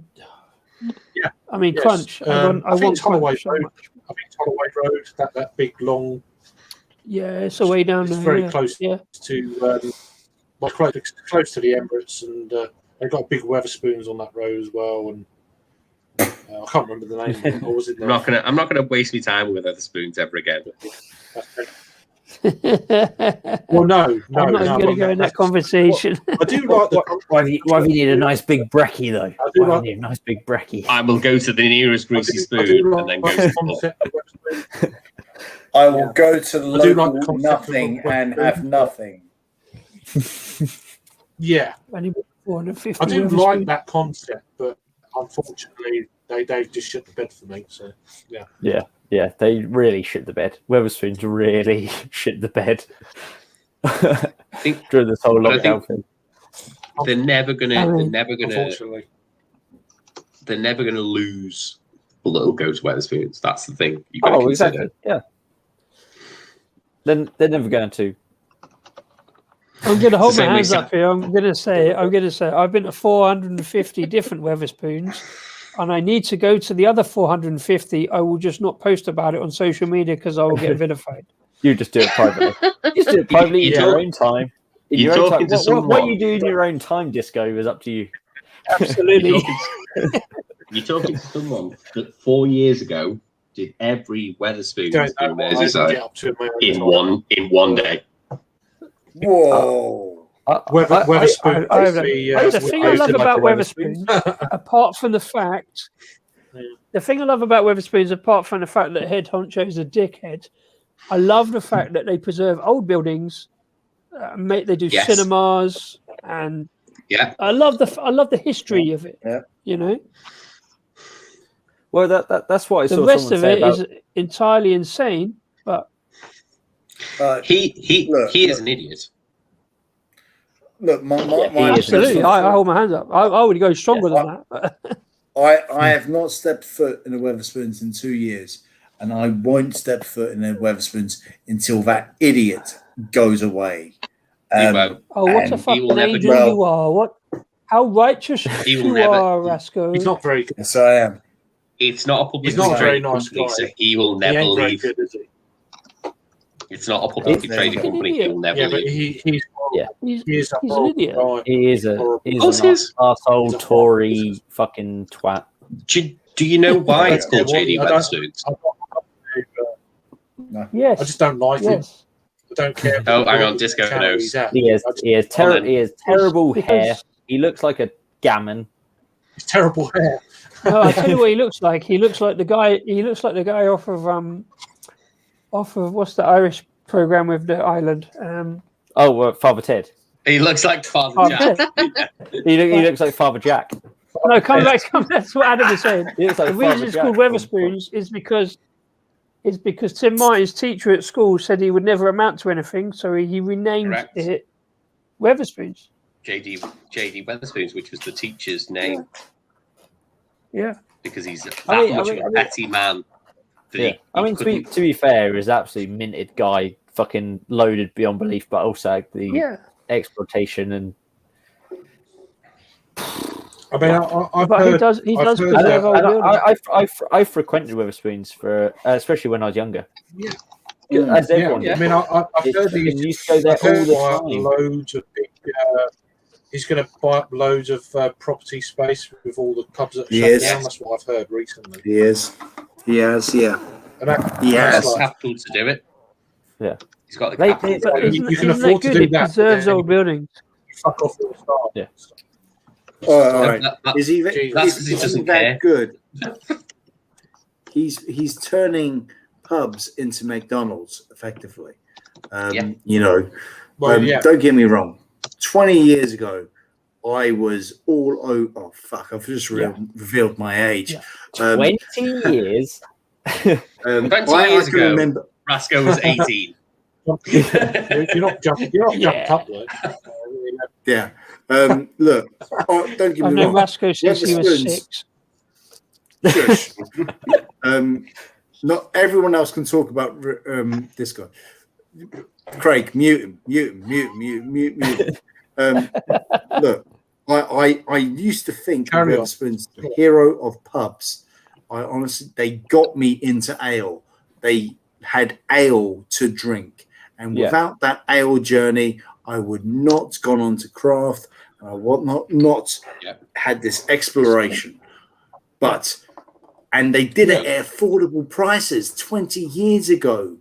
mean Crunch. I I think want it's Holloway Crunch so Road. much. I think it's Holloway Road. That big long. Yeah, it's away down It's there. very yeah. close Yeah. to close to the Emirates, and they've got big Weatherspoons on that road as well. And I can't remember the name of it. Or was it I'm not gonna waste my time with other spoons ever again. Well, no. I'm not going to go in that conversation. I do like that. Why do you need a nice big brekkie though? I do Why like do you need a nice big brekkie? I will go to the nearest greasy spoon and then go to the pub. I will go to the I do like local the concept nothing of and have nothing. Yeah, Only 450 I do Weatherspoons. like that concept, but unfortunately, they just shit the bed for me. So yeah. Yeah, they really shit the bed. Weatherspoons really shit the bed. I think during this whole but I lockdown think thing. they're never gonna Unfortunately. they're never gonna lose the little go-to Weatherspoons. That's the thing you got to Oh, consider. exactly. Yeah. Then they're never going to. I'm going to hold It's the my same hands way- up here. I'm going to say I've been to 450 different Weatherspoons, and I need to go to the other 450. I will just not post about it on social media because I will get vilified. You just do it privately. You just do it privately in your own time. In You're your own talking time. to What someone. you do in your own time, Disco, is up to you. Absolutely. You're talking to someone that 4 years ago did every Weatherspoon Don't know in what I can Merseyside get up to in my own in time. one day. Whoa. Weatherspoon. The thing I love about Weatherspoons, apart from the fact, the thing I love about Weatherspoons, apart from the fact that head honcho's a dickhead, I love the fact that they preserve old buildings. They do Yes. cinemas, and Yeah. I love the history of it. Yeah. You know, Well, that's what I the saw rest someone of say it about. is entirely insane. But He Look, is an idiot. Look, my absolutely, I hold my hands up. I would go stronger than that. I have not stepped foot in the Weatherspoons in 2 years, and I won't step foot in the Weatherspoons until that idiot goes away. Oh, what a fucking angel you are! What? How righteous He will you never- are, Rasco. He's not very good. Yes, I am. It's not a publicly He's not a very traded nice company, guy. so he will He never ain't very leave. good, is he? It's not a publicly He's traded an company. He will never Yeah, but leave. he's Yeah. he is a He's an horrible idiot. guy. He is course he is. an arsehole He's a Tory fucking twat. Do you know why it's called Yeah, well, JD I don't- Weatherspoons? Yes. I just don't like him. Yes. I don't care. Oh, hang on, Disco How knows. he's at. He has then. terrible Because- hair. He looks like a gammon. He's terrible hair. No, I tell you what he looks like. He looks like the guy. He looks like the guy off of what's the Irish program with the island? Oh, Father Ted. He looks like Father Father Jack. Ted. He looks like Father Jack. No, come back. That's what Adam was saying. He looks like The reason Father it's Jack called Weatherspoons is because Tim Martin's teacher at school said he would never amount to anything, so he renamed Correct. it Weatherspoons. JD Weatherspoons, which was the teacher's name, Yeah. because he's that I mean- much I mean- of a petty man. That Yeah, I mean to be fair, he's absolutely minted guy, fucking loaded beyond belief, but also the Yeah. exploitation and. I mean, I've But heard, he does I've heard preserve old that- buildings. I frequented Weatherspoons for, especially when I was younger. Yeah. As everyone Yeah, did. I mean, I've It's heard fucking these. used to go there I've heard all the time. loads of big he's going to buy up loads of property space with all the pubs that are He shut is. down. That's what I've heard recently. He is. He has, yeah. And that, He that's has. like- Capital to do it. Yeah. He's got the They- capital. they- But you can isn't afford that to good? do It that. preserves but old buildings. you fuck off with the start. Yeah. All right. That- Is he, Jesus. That's is, because he is doesn't that care. good? He's turning pubs into McDonald's effectively. Yeah. You know, Well, yeah. don't get me wrong. 20 years ago, I was all oh fuck! I've just revealed my age. 20 years. 20 I years can ago, remember. Rasco was 18. You're not jumping up though. Yeah. Look, don't get I've me known wrong. Rasco since he was Wetherspoons- 6. Shush. Not everyone else can talk about this guy. Craig, mute him. Look, I used to think of Carry on. Wetherspoons the hero of pubs. I honestly, they got me into ale. They had ale to drink, and Yeah. without that ale journey, I would not gone on to craft, and I would not had this exploration. And they did it at affordable prices 20 years ago.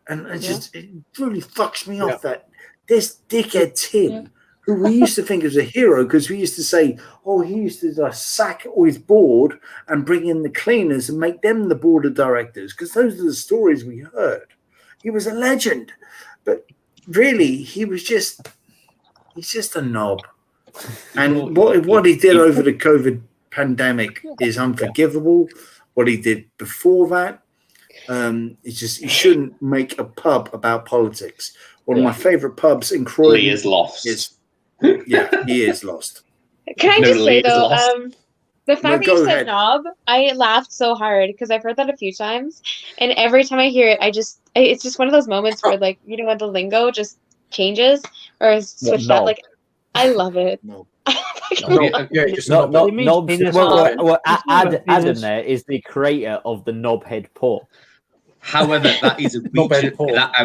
And it really fucks me off that this dickhead Tim, who we used to think was a hero because we used to say, oh, he used to sack all his board and bring in the cleaners and make them the board of directors because those are the stories we heard. He was a legend. But really, he's just a knob. And what he did over the COVID pandemic is unforgivable. What he did before that, it's just you shouldn't make a pub about politics. One of my favorite pubs in Croydon Lee is lost. He is lost. Can I No, just Lee say is though, lost. the fact No, that go you said ahead. knob, I laughed so hard because I've heard that a few times, and every time I hear it, it's just one of those moments where like you know when the lingo just changes or is switched up. knob. Like I love it. No. Just Not It means knobs. penis. Well, It's not about Adam penis. there is the creator of the knobhead paw. However, that is a Not bad region, at all. that I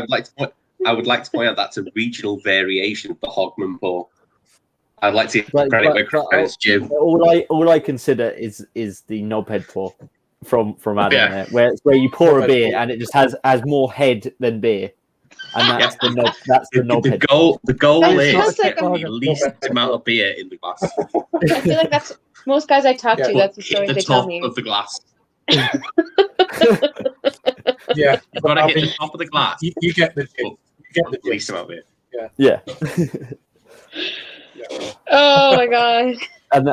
would like to point out that's a regional variation of the Hogman paw. I'd like to give credit where credit's due. All I consider is the knobhead paw from Adam Yeah. there, where you pour a Knobhead beer paw. and it just has more head than beer, and that's the knob. That's the The knobhead. goal That is sounds to like get a- the least amount of beer in the glass. I feel like that's most guys I talk to. Yeah. That's the At stories the they tell top me. of the glass. Yeah, You've got to I hit mean, the top of the glass. you get the gist. You get the The least gist. amount of beer. Yeah, Oh my god. and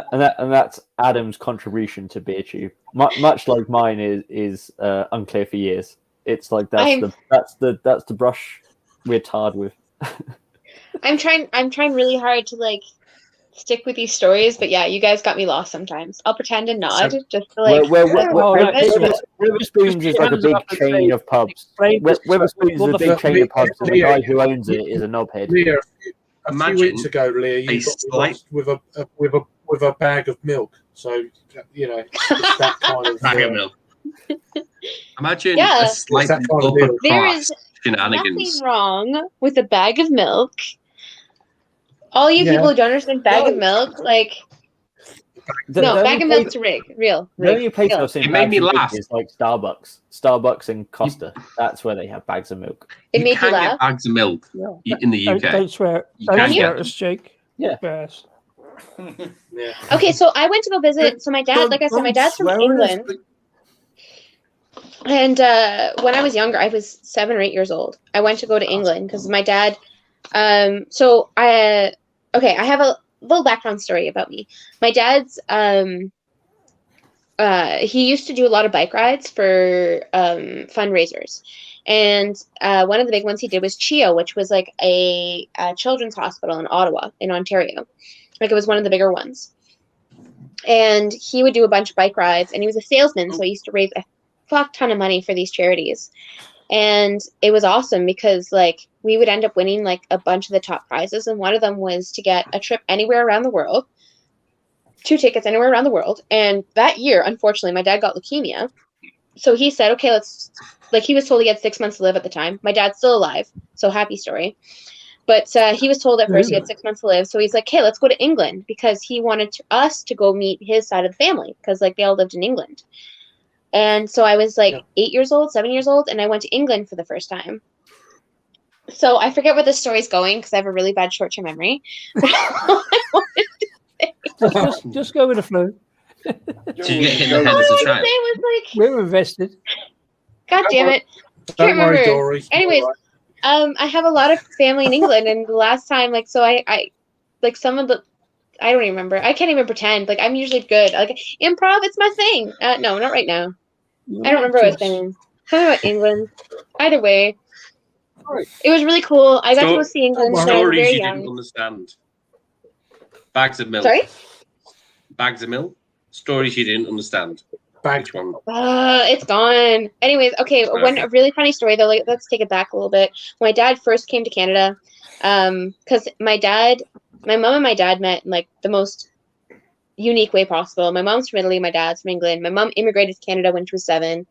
that's Adam's contribution to BeerTube. Much like mine is unclear for years. It's like that's the brush we're tarred with. I'm trying really hard to like stick with these stories, but yeah, you guys got me lost sometimes. I'll pretend and nod just to like. Wetherspoons is like a big chain of pubs. Wetherspoons is a big chain of pubs, and the guy who owns it is a knobhead. Leah, a few Imagine weeks ago, Leah, you a got slight- lost with a bag of milk. So you know it's that kind of Bag of milk. Imagine Yeah. a slight That kind of upper deal. There class is shenanigans. nothing wrong with a bag of milk. All you Yeah. people who don't understand bag of milk, like no, bag of milk's rig, real. The only place real. I've seen It made me bags of milk laugh. is like Starbucks and Costa. That's where they have bags of milk. It You made you can laugh. get bags of milk in the UK. Don't swear. You Don't can swear get at us, Jake. Yeah. Yes. Yeah. Okay, so I went to go visit. So my dad, like I said, my dad's from England. And when I was younger, I was 7 or 8 years old. I went to go to England because my dad. I have a little background story about me. My dad's. He used to do a lot of bike rides for fundraisers, and one of the big ones he did was CHEO, which was like a children's hospital in Ottawa, in Ontario. Like it was one of the bigger ones. And he would do a bunch of bike rides, and he was a salesman, so he used to raise a fuck ton of money for these charities. And it was awesome because like we would end up winning like a bunch of the top prizes, and one of them was to get a trip anywhere around the world, 2 tickets anywhere around the world. And that year, unfortunately, my dad got leukemia. So he said, okay, he was told he had 6 months to live at the time. My dad's still alive, so happy story. But he was told at first he had 6 months to live. So he's like, hey, let's go to England, because he wanted us to go meet his side of the family, because like they all lived in England. And so I was like 8 years old, 7 years old, and I went to England for the first time. So I forget where this story's going because I have a really bad short-term memory. just go with the flow. Did you get hit in the head as a child? We're invested. God damn it. Can't remember. Anyways, I have a lot of family in England, and the last time, like, so I like some of the, I don't even remember. I can't even pretend. Like, I'm usually good. Like, improv, it's my thing. No, not right now. I don't remember what I was saying. Something about England. Either way, it was really cool. I got to go see England when I was very you young. didn't understand. Bags of milk. Sorry? Bags of milk. Stories you didn't understand. Which one? It's gone. Anyways, okay. One a really funny story though. Like, let's take it back a little bit. When my dad first came to Canada, because my mom and my dad met in like the most unique way possible. My mom's from Italy. My dad's from England. My mom immigrated to Canada when she was 7.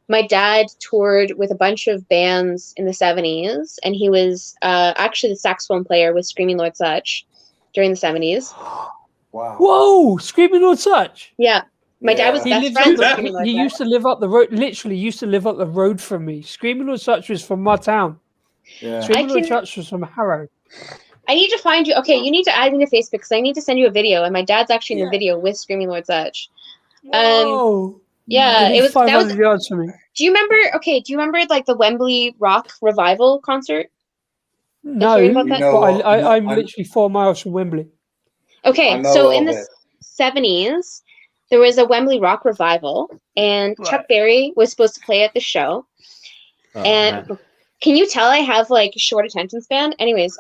My dad toured with a bunch of bands in the 70s, and he was actually the saxophone player with Screaming Lord Sutch during the 70s. Wow. Whoa, Screaming Lord Sutch. Yeah. My dad was best friends with Screaming Lord He Sutch. used to live up the road, literally used to live up the road from me. Screaming Lord Sutch was from my town. Yeah. Screaming Lord Sutch was from Harrow. I need to find you. Okay, you need to add me to Facebook because I need to send you a video, and my dad's actually in the video with Screaming Lord Sutch. Whoa. Yeah, it was 500 yards from me. Do you remember? Okay, do you remember like the Wembley Rock Revival concert? No, hearing about that? but I'm literally 4 miles from Wembley. Okay, so in the 70s, there was a Wembley Rock Revival, and Chuck Berry was supposed to play at the show. And can you tell I have like short attention span? Anyways,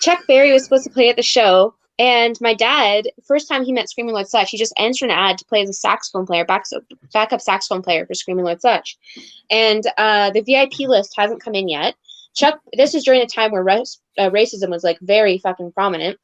Chuck Berry was supposed to play at the show, and my dad, first time he met Screaming Lord Sutch, he just entered an ad to play as a saxophone player, backup saxophone player for Screaming Lord Sutch. And the VIP list hasn't come in yet. This is during a time where racism was like very fucking prominent.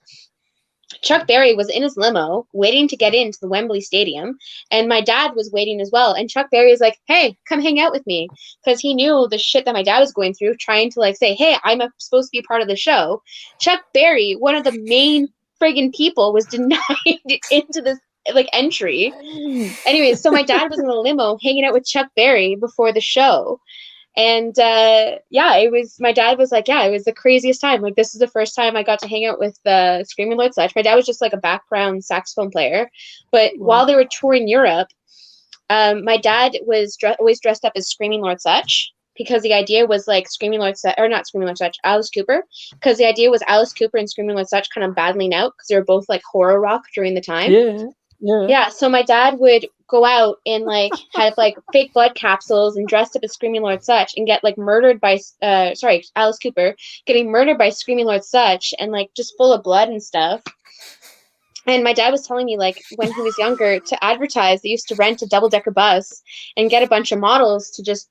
Chuck Berry was in his limo waiting to get into the Wembley Stadium, and my dad was waiting as well. And Chuck Berry is like, hey, come hang out with me, because he knew the shit that my dad was going through, trying to like say, hey, I'm supposed to be a part of the show. Chuck Berry, one of the main friggin' people, was denied into this like entry. Anyways, so my dad was in the limo hanging out with Chuck Berry before the show. And it was, my dad was like, yeah, it was the craziest time. Like, this is the first time I got to hang out with Screaming Lord Sutch. My dad was just like a background saxophone player. But while they were touring Europe, my dad was always dressed up as Screaming Lord Sutch, because the idea was like Alice Cooper. Because the idea was Alice Cooper and Screaming Lord Sutch kind of battling out because they were both like horror rock during the time. Yeah, so my dad would go out and like have like fake blood capsules and dressed up as Screaming Lord Sutch and get like murdered by Alice Cooper getting murdered by Screaming Lord Sutch and like just full of blood and stuff. And my dad was telling me like when he was younger, to advertise, they used to rent a double-decker bus and get a bunch of models to just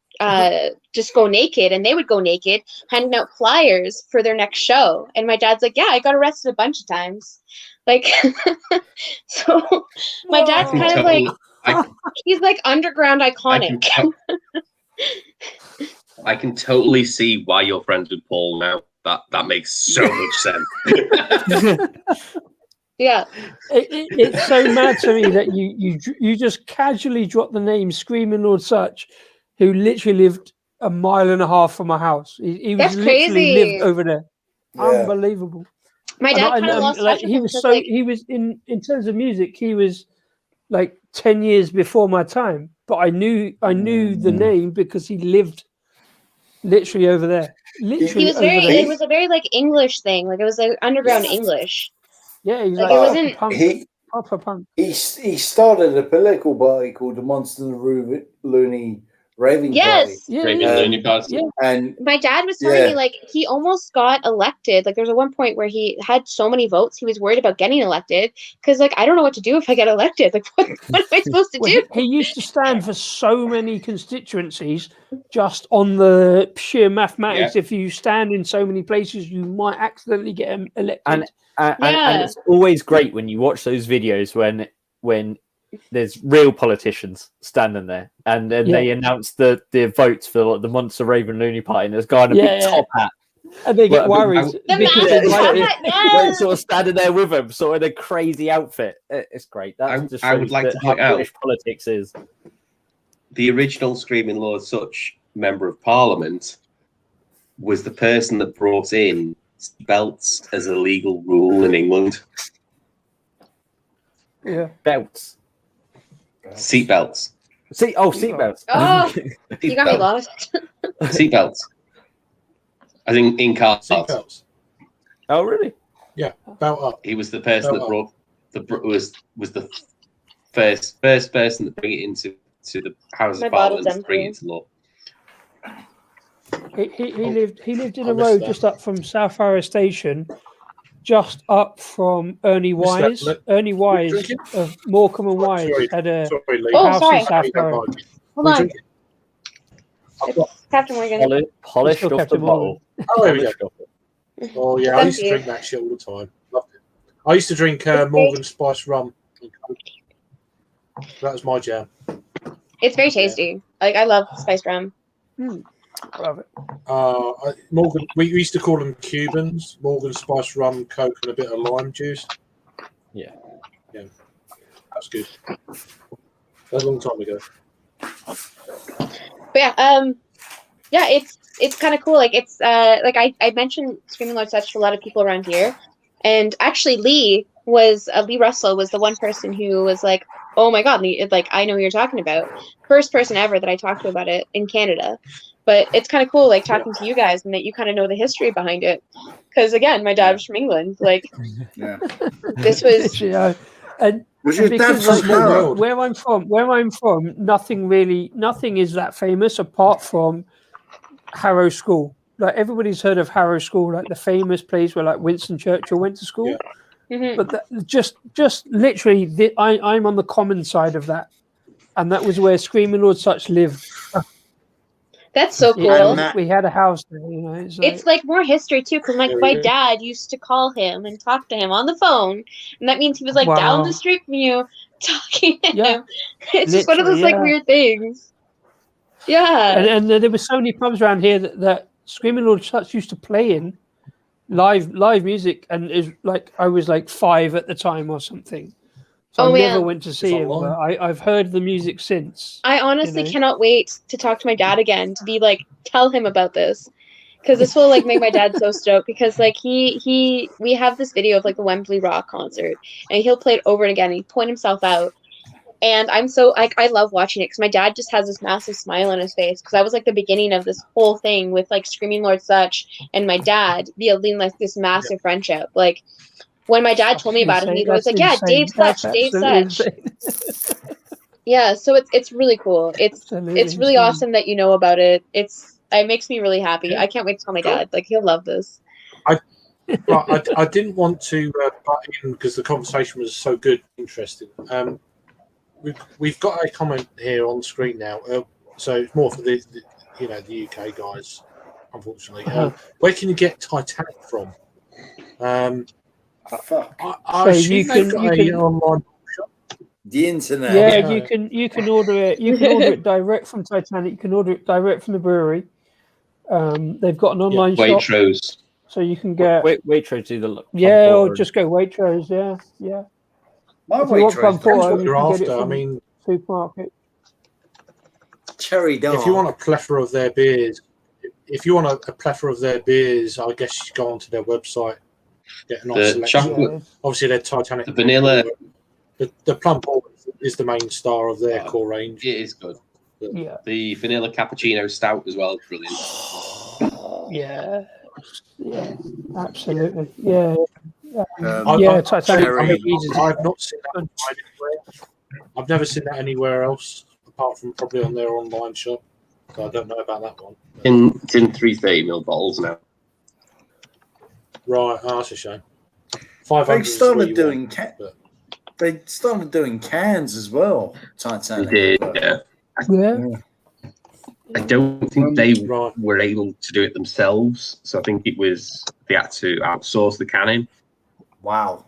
go naked, and they would go naked handing out flyers for their next show. And my dad's like, yeah, I got arrested a bunch of times. Like, so my dad's kind of like, he's like underground iconic. I can totally see why you're friends with Paul now. That makes so much sense. Yeah, it's so mad to me that you just casually dropped the name Screaming Lord Sutch, who literally lived a mile and a half from my house. He was That's literally crazy. lived over there. Yeah. Unbelievable. My dad kind of lost like touch with he him was 'cause, so like, he was in terms of music, he was like 10 years before my time, but I knew the name because he lived literally over there. Literally he was over very. there. It was a very like English thing. Like, it was like underground English. Yeah, he's Like, like, it wasn't. proper punk. He started a political party called the Monster Looney Raving Yes. Party. Raving Looney Party. And My dad was telling me like he almost got elected. Like, there was one point where he had so many votes, he was worried about getting elected because like, I don't know what to do if I get elected. Like, what am I supposed to do? He used to stand for so many constituencies just on the sheer mathematics. Yeah. If you stand in so many places, you might accidentally get elected. And Yeah. it's always great when you watch those videos when there's real politicians standing there and then they announce the votes for like, the Monster Raven Looney Party, and there's a guy in a big top hat And they get Well, worried. The because magic they- carpet, Like, sort of standing there with him, sort of in a crazy outfit. It's great. That just I would shows like that to how point out- British politics is. The original Screaming Lord Sutch member of Parliament was the person that brought in belts as a legal rule in England. Yeah. Belts. Seatbelts. Seatbelts. Oh, you got me lost. Seatbelts. I think in cars. Seatbelts. Oh, really? Yeah, belt up. He was the person Belt that up. was the first person to bring it into the House My of Parliament bottle's to bring it empty. into law. He lived in I a missed road that. just up from South Harrow Station, just up from Ernie Missed that. Wise. Ernie Wise drinking? of Morecambe and Wise Sorry, had a sorry, Lee. Oh, house sorry. in South Harrow. Hold on. It's Captain Morgan. Polished Still off kept the him bottle. Oh, there we Polished go. off it. Oh yeah, I used to drink that shit all the time. Loved it. I used to drink Morgan Spice rum. That was my jam. It's very tasty. Like I love spiced rum. Love it. Morgan, we used to call them Cubans. Morgan Spice rum, Coke, and a bit of lime juice. Yeah. That's good. That was a long time ago. But yeah, it's kind of cool. Like it's like I mentioned Screaming Lord Sutch to a lot of people around here, and actually Lee Russell was the one person who was like, oh my god, Lee, like I know who you're talking about. First person ever that I talked to about it in Canada. But it's kind of cool, like talking to you guys, and that you kind of know the history behind it. Because again, my dad was from England. Like, this was. And Was your dad because, from like, Harrow? where I'm from, nothing is that famous apart from Harrow School. Like everybody's heard of Harrow School, like the famous place where like Winston Churchill went to school. Mhm. But just literally, I'm on the common side of that, and that was where Screaming Lord Sutch lived. That's so Yeah, cool. we had a house there, you know. It's like more history too, because like my dad used to call him and talk to him on the phone, and that means he was like down Wow. the street from you talking to Yeah. him. It's just one of those Literally, like yeah. weird things. Yeah. And there were so many pubs around here that Screaming Lord Sutch used to play in live music, and is like I was like 5 at the time or something. So Oh, I never man. went to see him, but I've heard the music since. I honestly you know? cannot wait to talk to my dad again to be like tell him about this, because this will like make my dad so stoked, because like we have this video of like the Wembley Rock concert, and he'll play it over and again and he'd point himself out, and I'm so like I love watching it because my dad just has this massive smile on his face, because I was like the beginning of this whole thing with like Screaming Lord Sutch and my dad building like this massive friendship. Like when my dad told me about it, he was like, "Yeah, Dave Sutch, Dave Sutch." Yeah, so it's really cool. It's really awesome that you know about it. It makes me really happy. I can't wait to tell my dad. Like he'll love this. I didn't want to butt in because the conversation was so good, interesting. We've got a comment here on screen now, so it's more for the UK guys, unfortunately. Where can you get Titanic from? I So assume you they've can- got you a can- online. The internet. Yeah, you can order it. You can order it direct from Titanic. You can order it direct from the brewery. They've got an online shop, Waitrose. so you can get Waitrose do the yeah, or Plum just go Waitrose. Yeah. My If you want Waitrose Plum depends Porter, what you you're can get it after. I from mean, supermarket. Cherry Dark. if you want a plethora of their beers, I guess you go onto their website, get a nice The selection. chocolate- Obviously, their Titanic. The vanilla. The Plum Porter is the main star of their core range. It is good. Yeah. The vanilla cappuccino stout as well is brilliant. Yeah, absolutely. Yeah. I- Titanic. I mean, I've not seen that anywhere. I've never seen that anywhere else apart from probably on their online shop. So I don't know about that one. It's in 330ml bottles now. Right, that's a shame. 500 They is started what you doing want, but- they started doing cans as well. Titanic. They did, yeah. Yeah. I don't think they were able to do it themselves, so I think they had to outsource the canning. Wow.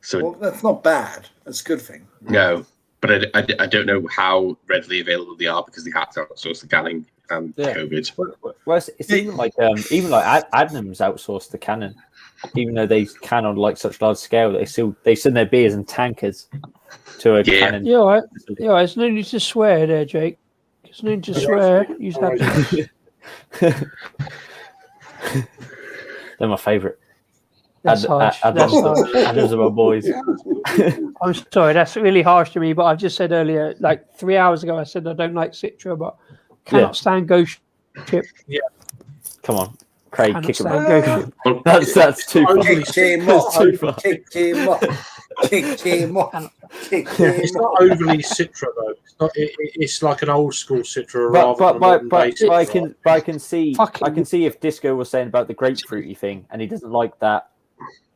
So Well, that's not bad. That's a good thing. no, but I don't know how readily available they are because they had to outsource the canning and Yeah. COVID. Well, it's even like Adnams outsourced to Canon, even though they can on like such large scale. They send their beers in tankers to a Canon. Yeah, right. Yeah, right. There's no need to swear there, Jake. There's no need to swear. Use happiness. They're my favourite. That's harsh. That's harsh. Adnams are my boys. I'm sorry, that's really harsh to me. But I've just said earlier, like 3 hours ago, I said I don't like Citra, but cannot stand Ghost Ship. Yeah. Come on, Craig, Cannot kick him stand out. Ghost Ship. That's too far. Kick him off. Kick him off. Kick him off. Kick him It's not overly Citra though. It's not. It's like an old school Citra rather than a modern day Citra. I can see if Disco was saying about the grapefruity thing, and he doesn't like that.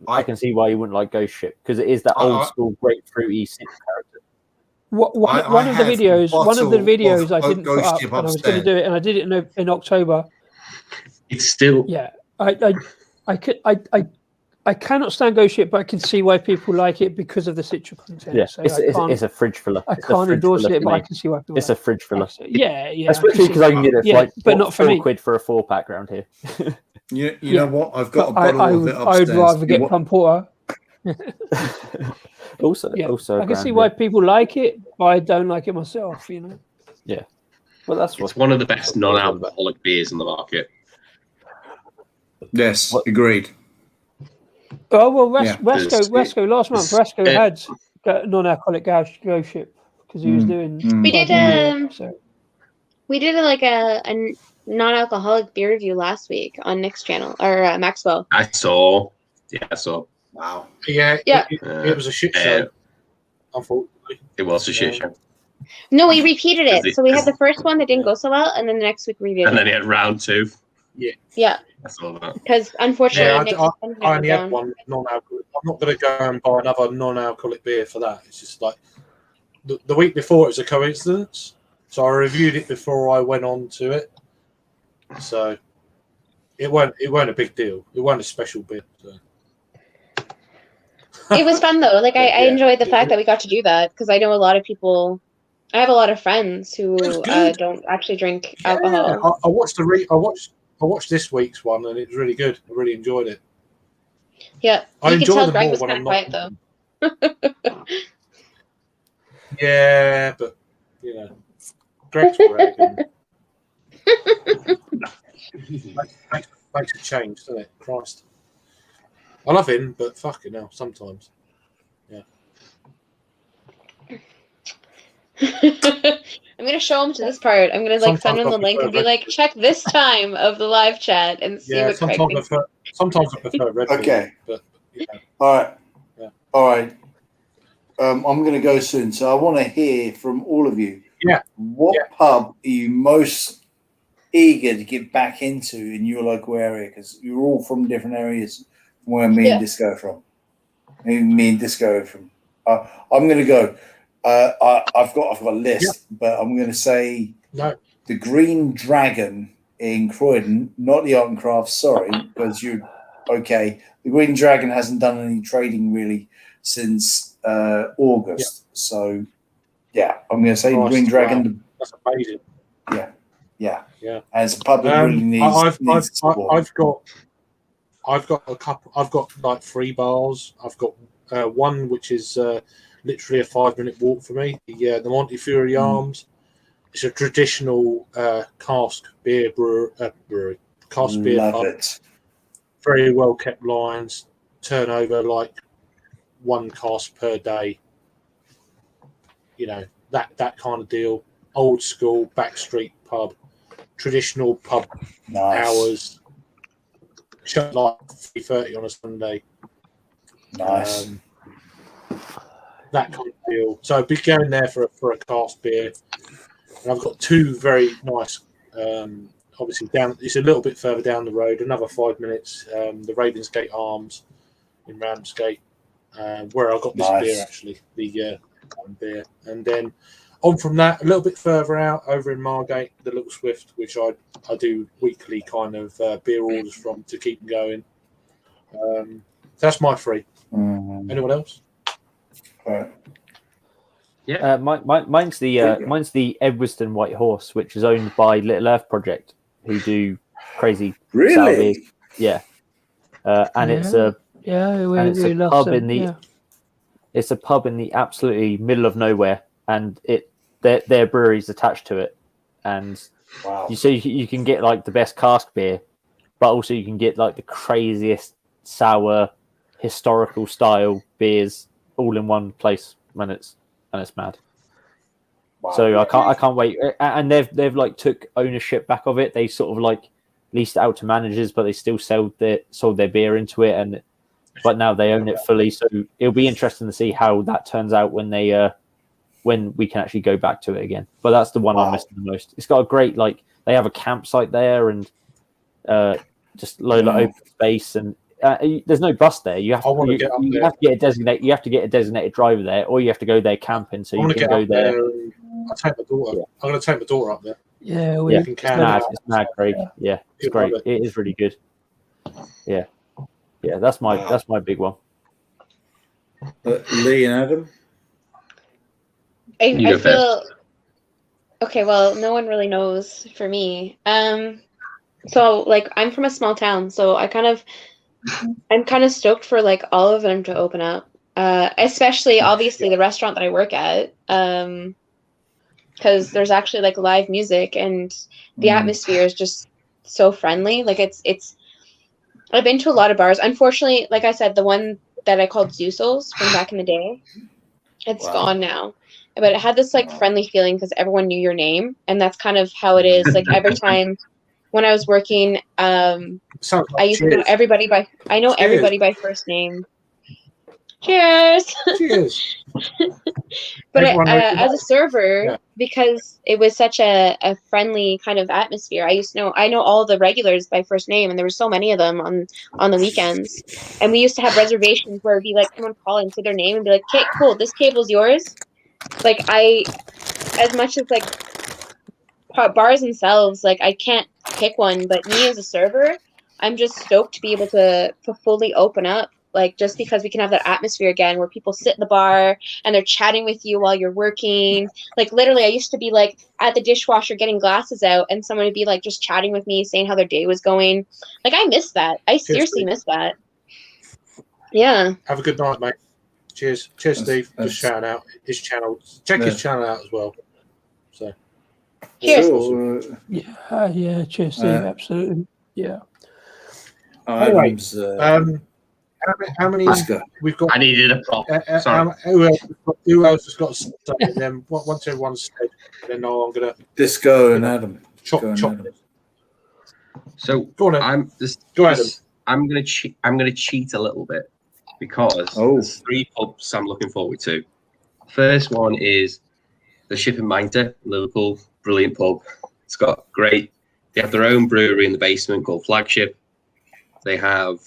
I can see why he wouldn't like Ghost Ship because it is that old school grapefruity Citra character. One of the videos I didn't put up, and I was going to do it, and I did it in October. It's still I cannot stand Ghost Ship, but I can see why people like it because of the Citra content. Yeah, so it's a fridge filler. I can't endorse it, but I can see why people it's a fridge filler. Yeah, Especially because I can get it for like but not for me. £4 for a 4-pack around here. You know what? I've got a bottle of it upstairs. I would rather get Pampora. also, I can see why people like it, but I don't like it myself. You know. Yeah. Well, it's one of the best non-alcoholic beers in the market. Yes, agreed. Oh well, Rasco last month. Rasco had non-alcoholic Ghost Ship because he was doing. We did a non-alcoholic beer review last week on Nick's channel or Maxwell. I saw. Wow. Yeah. It was a shit show. Unfortunately, it was a shit show. No, we repeated it. So we had the first one that didn't go so well, and then the next week we reviewed and then he had round 2. Yeah. Yeah. I saw that. Because unfortunately, I only had one non-alcoholic. I'm not going to go and buy another non-alcoholic beer for that. It's just like the week before it was a coincidence. So I reviewed it before I went on to it. So it weren't a big deal. It weren't a special beer. So. It was fun though. Like I enjoyed the fact that we got to do that because I know a lot of people. I have a lot of friends who don't actually drink alcohol. I watched this week's one and it was really good. I really enjoyed it. Yeah, I you could enjoy tell them Greg more was when kind I'm of not. quiet though. Yeah, but you know, Greg's Greg. Makes a change, doesn't it? Christ. I love him, but fucking hell, sometimes. Yeah. I'm gonna show him to this part. I'm gonna send him the link and be like, check this time of the live chat and see what Craig thinks. Sometimes I prefer red. Okay. But, yeah. All right. Yeah. All right. I'm going to go soon, so I want to hear from all of you. Yeah. What pub are you most eager to get back into in your local area? Because you're all from different areas from where me and Disco are from. Me and Disco are from. I'm going to go. I've got a list, but I'm going to say the Green Dragon in Croydon, not the Art and Crafts. Sorry, because you're okay. The Green Dragon hasn't done any trading really since August. So I'm going to say the Green Dragon. That's amazing. Yeah. As a pub that really needs support. I've got a couple. I've got like 3 bars. I've got one which is literally a 5-minute walk for me. The Montefiore Arms. It's a traditional cask beer brewery. Cask beer Love pub. it. Very well kept lines. Turnover like 1 cask per day. You know, that kind of deal. Old school backstreet pub. Traditional pub hours. Shut like 3:30 on a Sunday. Nice. That kind of deal. So I'd be going there for a cask beer. And I've got 2 very nice. Obviously, it's a little bit further down the road. Another 5 minutes. The Ravensgate Arms in Ramsgate, where I got this beer actually, the beer. And then on from that, a little bit further out, over in Margate, the Little Swift, which I do weekly kind of beer orders from to keep them going. That's my 3. Anyone else? Mine's the Edwardstone White Horse, which is owned by Little Earth Project, who do crazy. Really? sour beers. Yeah. And it's a we love pub them. in the it's a pub in the absolutely middle of nowhere, and their brewery's attached to it, and you can get like the best cask beer, but also you can get like the craziest sour historical style beers all in one place, and it's mad. So I can't wait. And they've like took ownership back of it. They sort of like leased it out to managers, but they still sold their beer into it, but now they own it fully. So it'll be interesting to see how that turns out when we can actually go back to it again. But that's the one I'm missing the most. It's got a great they have a campsite there and just load of open space, and there's no bus there. You have to get a designated driver there, or you have to go there camping. So you can go there. I'll take my daughter. I'm going to take my daughter up there. It's mad, Craig. Yeah, it's great. It is really good. Yeah, that's my big one. Lee and Adam. I feel okay. Well, no one really knows for me. So I'm from a small town, so I'm kind of stoked for all of them to open up. Especially obviously the restaurant that I work at. Because there's actually live music, and the atmosphere is just so friendly. I've been to a lot of bars. Unfortunately, like I said, the one that I called Zusel's from back in the day, it's gone now. But it had this friendly feeling because everyone knew your name, and that's kind of how it is. Every time when I was working, I used to know everybody by everybody by first name. Cheers. Cheers. But as a server, because it was such a friendly kind of atmosphere, I know all the regulars by first name, and there were so many of them on the weekends. And we used to have reservations where it'd be someone call and say their name and be like, "Okay, cool, this table's yours." As much as bars themselves, I can't pick one, but me as a server, I'm just stoked to be able to fully open up. Just because we can have that atmosphere again where people sit in the bar and they're chatting with you while you're working. Literally, I used to be at the dishwasher getting glasses out, and someone would be just chatting with me, saying how their day was going. I miss that. I seriously miss that. Yeah. Have a good night, mate. Cheers, Steve. Just shout out his channel. Check his channel out as well. So. Cheers. Awesome. Yeah. Cheers, Steve. Absolutely. Yeah. Anyway, how many we've got? I needed a prop. Sorry. Who else has got to say? Then once everyone's said, then I'm gonna Disco and Adam. Chop. So go on. I'm gonna cheat a little bit because there's 3 pubs I'm looking forward to. First one is the Ship and Mitre, Liverpool, brilliant pub. It's got great. They have their own brewery in the basement called Flagship. They have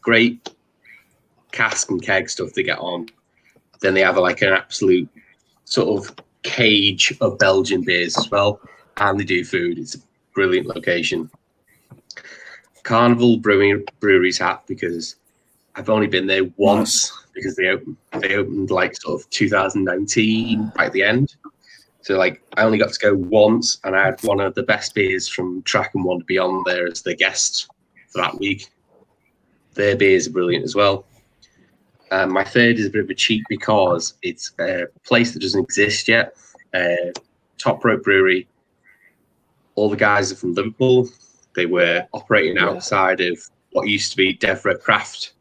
great cask and keg stuff to get on. Then they have an absolute sort of cage of Belgian beers as well, and they do food. It's a brilliant location. Carnival Brewery's hat, because I've only been there once because they opened sort of 2019 right at the end. So I only got to go once, and I had one of the best beers from Track and Wander Beyond there as the guest for that week. Their beers are brilliant as well. My third is a bit of a cheat because it's a place that doesn't exist yet. Top Rope Brewery. All the guys are from Liverpool. They were operating outside of what used to be Devra Craft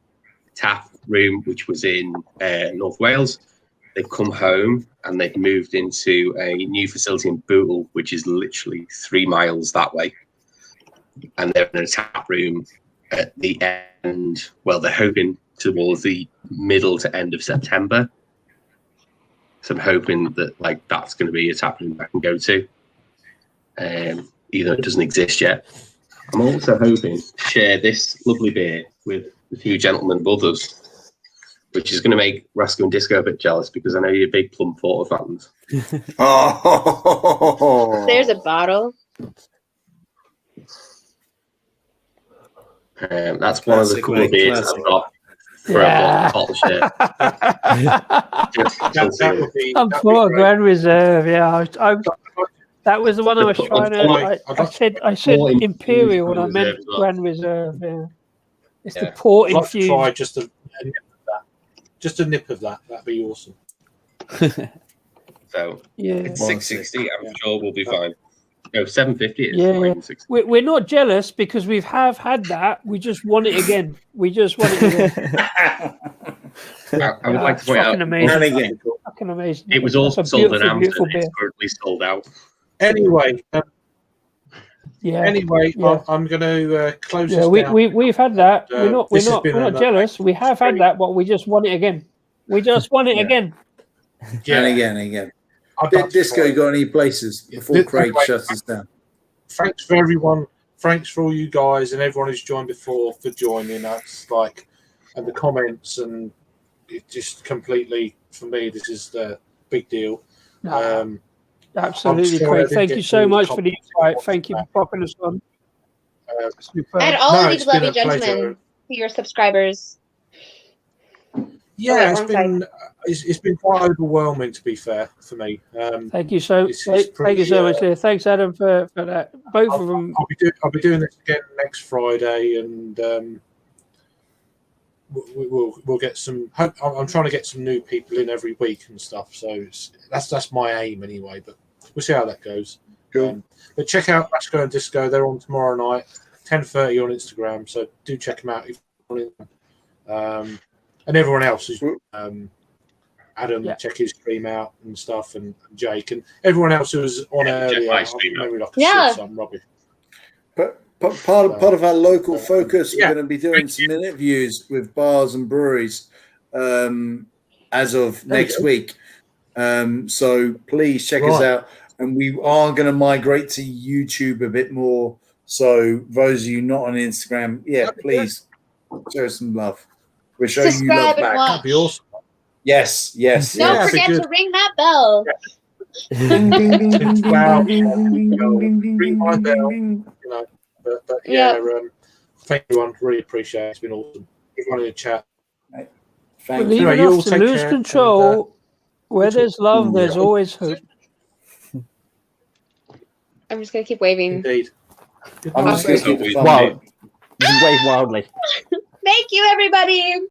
Tap Room, which was in North Wales. They've come home and they've moved into a new facility in Bootle, which is literally 3 miles that way. And they're in a tap room at the end. Well, they're hoping towards the middle to end of September. So I'm hoping that that's going to be a tap room I can go to, even though it doesn't exist yet. I'm also hoping to share this lovely beer with a few gentlemen brothers, which is going to make Rascal and Disco a bit jealous because I know you're big Plum Porter fans. There's a bottle. That's one of the cool beers I've got for a bottle share. I'm 4 grand reserve. Yeah, That was the one I was trying to. I said Imperial and I meant Grand Reserve. Yeah. It's the port I'd like to infused. try just a nip of that. Just a nip of that. That'd be awesome. So Yeah. it's 660. I'm sure we'll be fine. No, 750 is Yeah, fine. 60. we're not jealous because we have had that. We just want it again. We just want it again. I would like to point out, Fucking amazing. Fucking amazing. it was also It's a sold in beautiful, Amazon. beautiful It's beer. currently sold out. Anyway, Yeah. Anyway, Yeah. I'm going to close Yeah, this we down. we've had that. We're not this has been we're not another- jealous. We have had that, but we just want it again. We just want it again. And again. I'd Did like to Disco try it. got any places before This- Craig anyway, shuts us down? Thanks for everyone. Thanks for all you guys and everyone who's joined before for joining us. Like, and the comments, and it just completely for me. This is the big deal. I'm Absolutely, sorry I Craig. didn't Thank get you so to much top for the invite. Thank you for popping us on. Super. And all No, of it's these lovely been a pleasure. gentlemen, to your subscribers. Yeah, wrong side. it's been quite overwhelming, to be fair, for me. Thank you so thank you so much. There. Thanks, Adam, for that. Both of them. I'll be doing this again next Friday, and we'll get some. I'm trying to get some new people in every week and stuff. So that's my aim anyway. But we'll see how that goes. But check out Rasco and Disco. They're on tomorrow night, 10:30 on Instagram. So do check them out if you want. And everyone else is Adam, check his stream out and stuff, and Jake and everyone else who was on earlier. Maybe like some rubbish. But part of our local focus, we're going to be doing some interviews with bars and breweries as of next week. So please check us out. And we are going to migrate to YouTube a bit more. So those of you not on Instagram, please show us some love. We're showing you love Subscribe and back. watch. That'd be awesome. Yes. Don't forget to ring that bell. Ring my bell. You know, but thank you, everyone. Really appreciate it. It's been awesome. Everyone in the chat. Believe enough to lose control. Where there's love, there's always hope. I'm just gonna keep waving. Indeed. I'm just going to keep it wild. Wave wildly. Thank you, everybody.